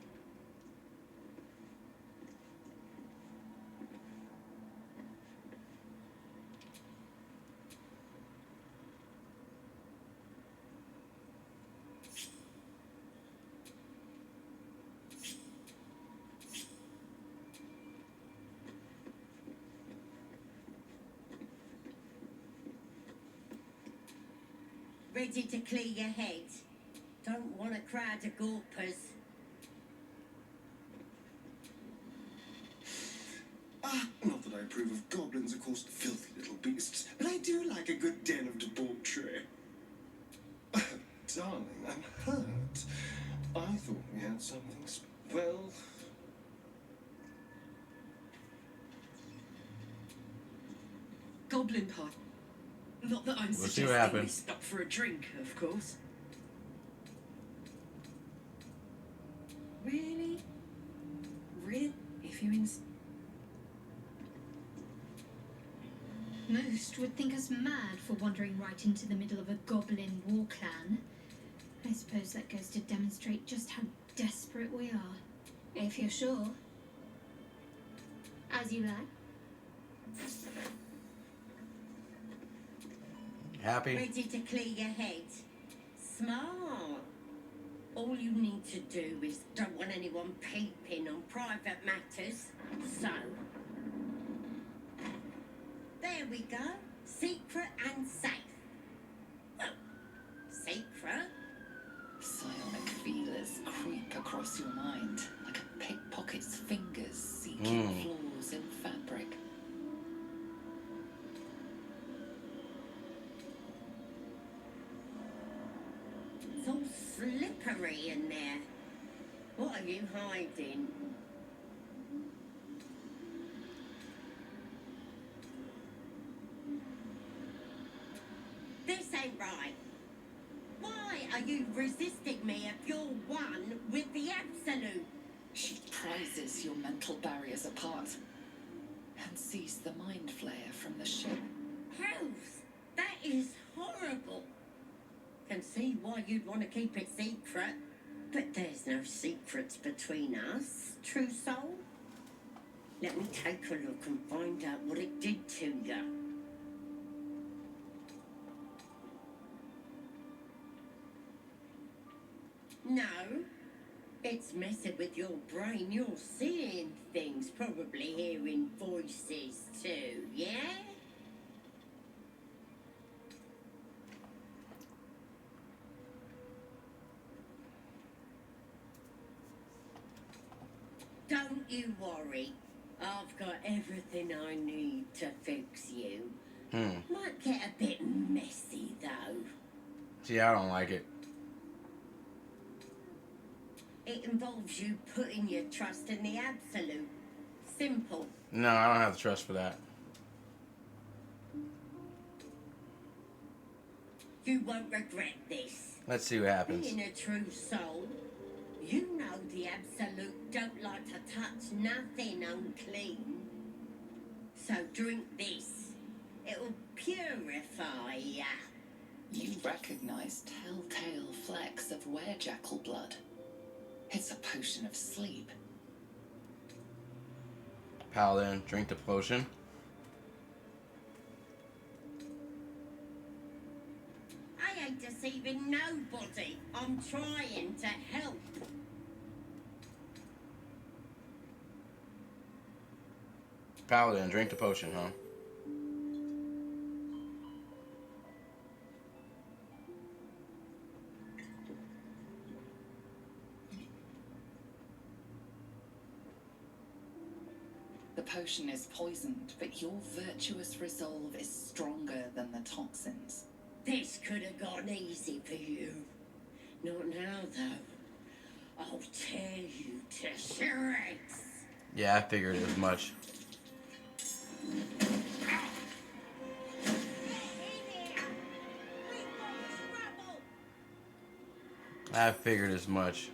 Ready to clear your head? Don't want a crowd of gawpers. Not that I approve of goblins, of course, filthy little beasts, but I do like a good den of debauchery. Darling, I'm hurt. I thought we had something well... Goblin party. Not that I'm We'll see what suggesting we happens. stop for a drink, of course. Really? Really? If you Most would think us mad for wandering right into the middle of a goblin war clan. I suppose that goes to demonstrate just how desperate we are. If you're sure. As you like. Happy? Ready to clear your head? Smart. All you need to do is don't want anyone peeping on private matters. So, there we go. Secret and safe. Well, secret. Psionic feelers creep across your mind like a pickpocket's fingers seeking flaws in fabric. It's all slippery in there. What are you hiding? This ain't right. Why are you resisting me if you're one with the Absolute? She prizes your mental barriers apart and sees the mind flare from the ship. Health? That is horrible. Can see why you'd want to keep it secret. But there's no secrets between us, true soul. Let me take a look and find out what it did to you. No, it's messing with your brain. You're seeing things, probably hearing voices too, yeah? Don't you worry. I've got everything I need to fix you. Might get a bit messy though. See, I don't like it. It involves you putting your trust in the Absolute. Simple. No, I don't have the trust for that. You won't regret this. Let's see what happens. Being a true soul, you know the Absolute don't like to touch nothing unclean. So drink this. It'll purify ya. You recognize telltale flecks of werejackal blood. It's a potion of sleep. Paladin, drink the potion. I ain't deceiving nobody. I'm trying to help. Paladin, drink the potion, huh? The potion is poisoned, but your virtuous resolve is stronger than the toxins. This could have gone easy for you. Not now, though. I'll tear you to shreds. Yeah, I figured as much. I figured as much.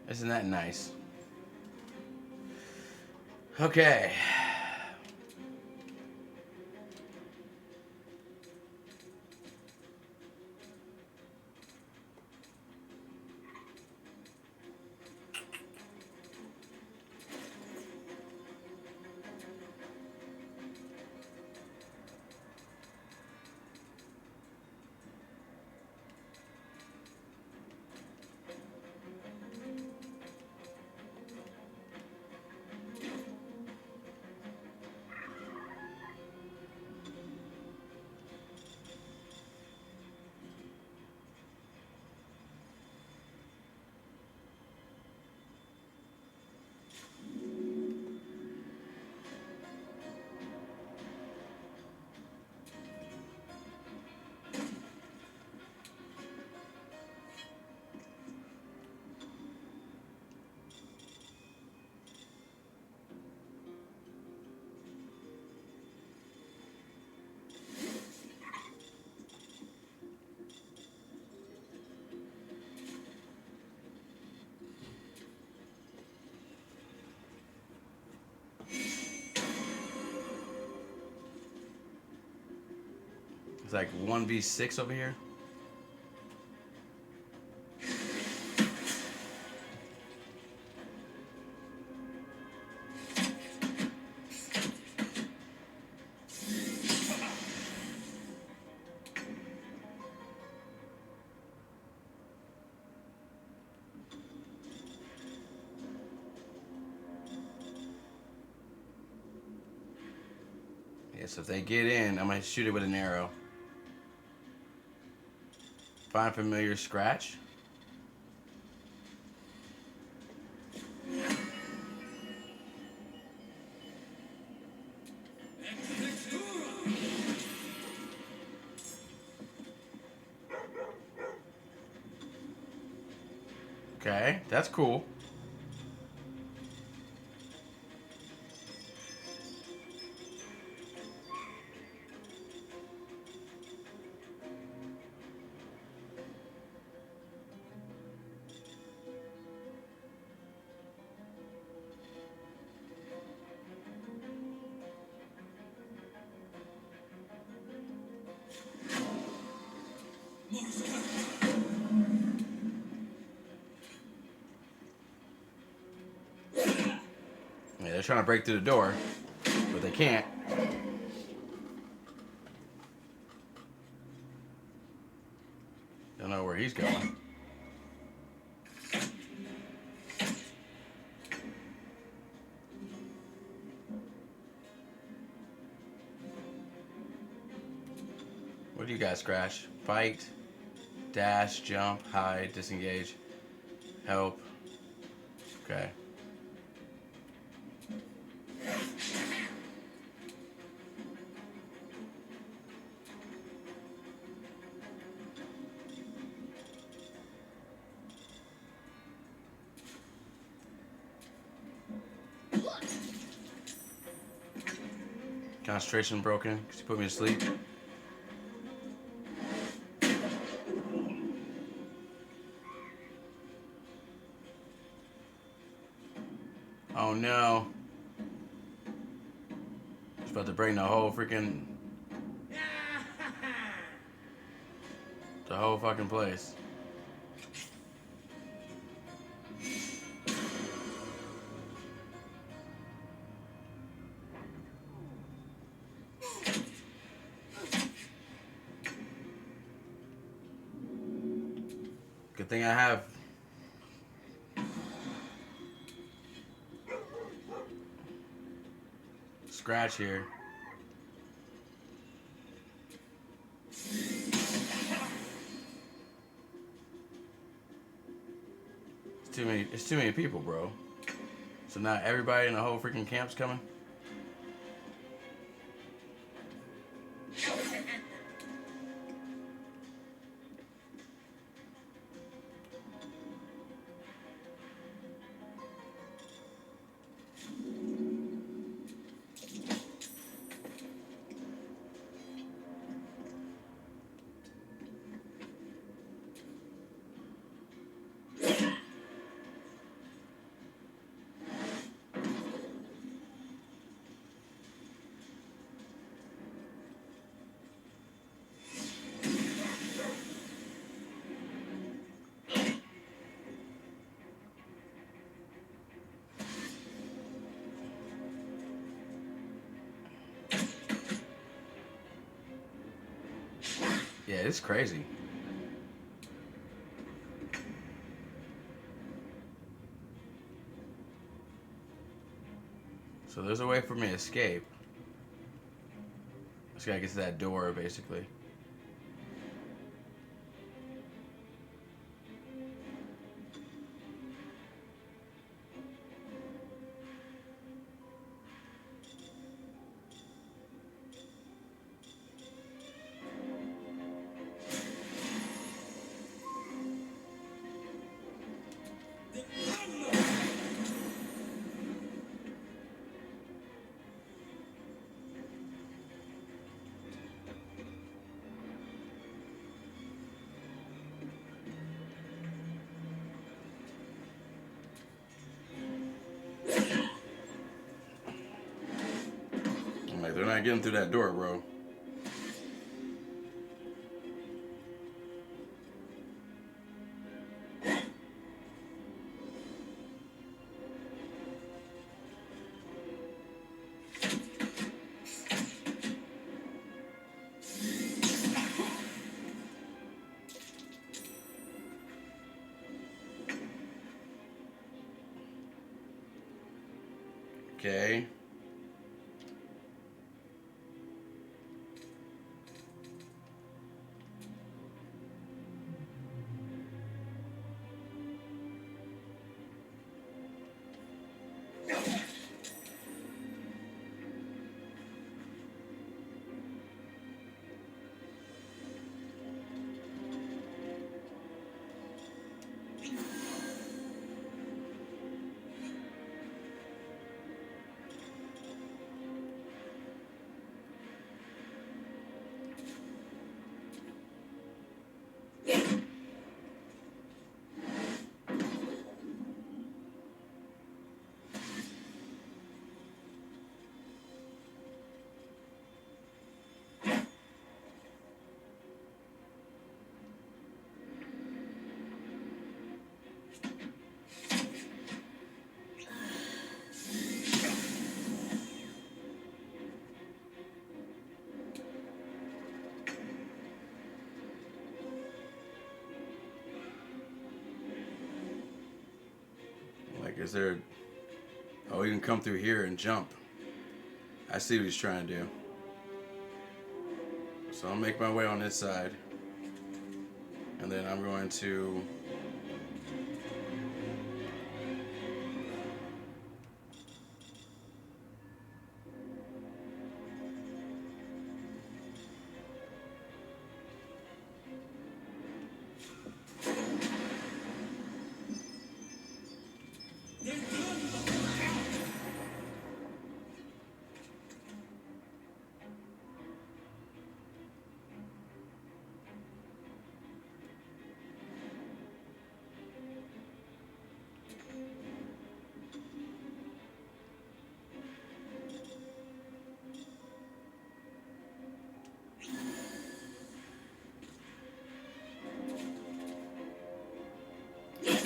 Isn't that nice? Okay. It's like 1v6 over here. Yeah, so if they get in, I'm gonna shoot it with an arrow. Find familiar scratch. Okay, that's cool. Yeah, they're trying to break through the door, but they can't. Don't know where he's going. What do you guys scratch? Fight, dash, jump, hide, disengage, help. Okay. Concentration broken because you put me to sleep. Oh no. It's about to bring the whole freaking... the whole fucking place. Good thing I have scratch here. too many. It's too many people, bro. So now everybody in the whole freaking camp's coming. Yeah, it's crazy. So there's a way for me to escape. Just gotta get to that door, basically. I'm like, they're not getting through that door, bro. Okay. Like, is there... Oh, he can come through here and jump. I see what he's trying to do. So I'll make my way on this side. And then I'm going to...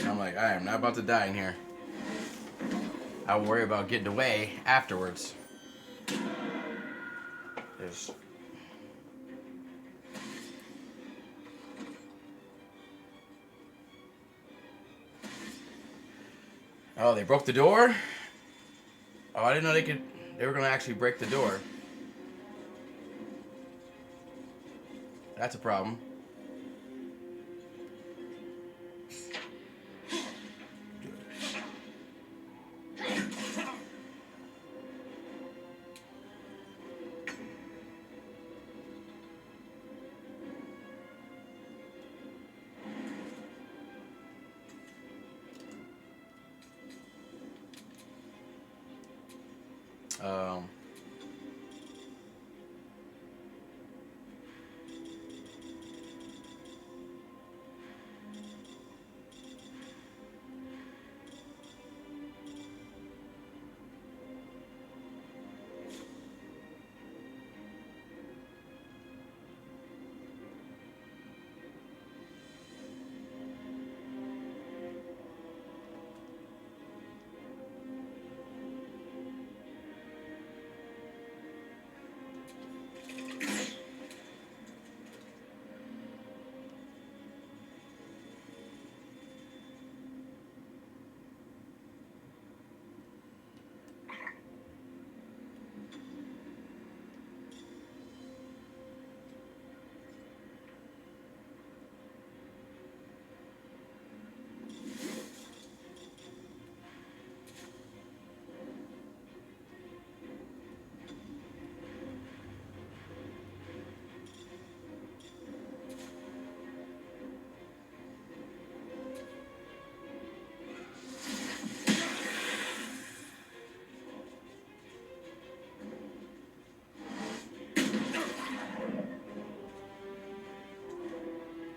I'm like, I am not about to die in here. I'll worry about getting away afterwards. There's... Oh, they broke the door? Oh, I didn't know they were gonna actually break the door. That's a problem.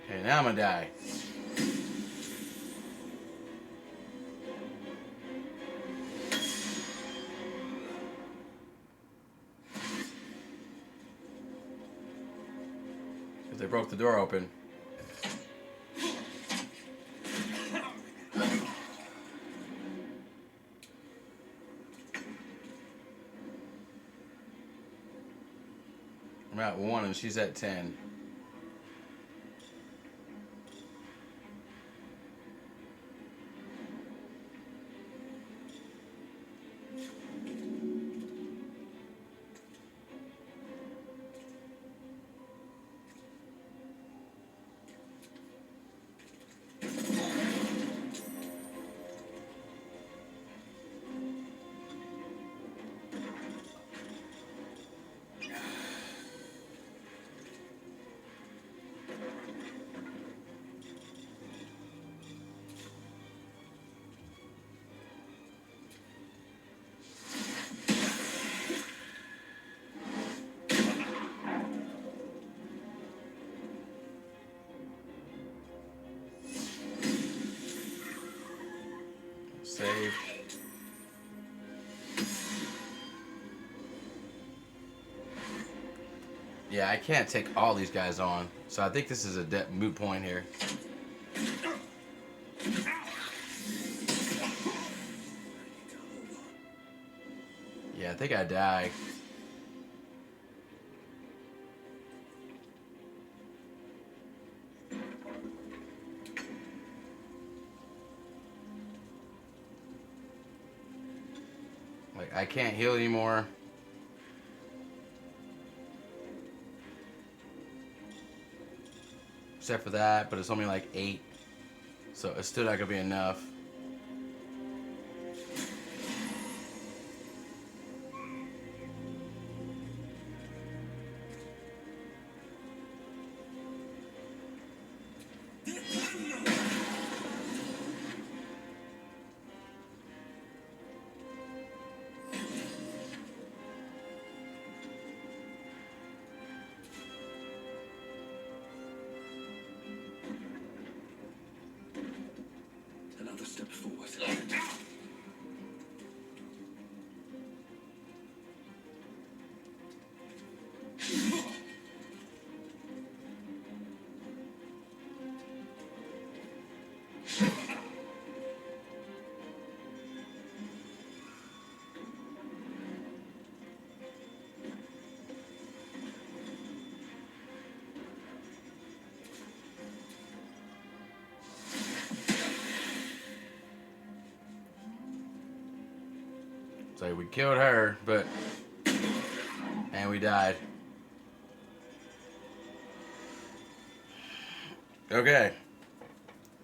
Okay, now I'm gonna die. Because they broke the door open. I'm at 1 and she's at 10. Save. Yeah, I can't take all these guys on, so I think this is a moot point here. Yeah, I think I die. Like, I can't heal anymore. Except for that, but it's only like 8. So it's still not gonna be enough. Another step forward. So we killed her, and we died. Okay.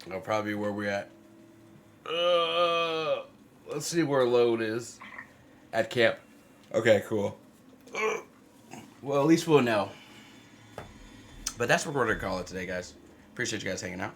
That'll probably be where we're at. Let's see where load is. At camp. Okay, cool. Well, at least we'll know. But that's what we're going to call it today, guys. Appreciate you guys hanging out.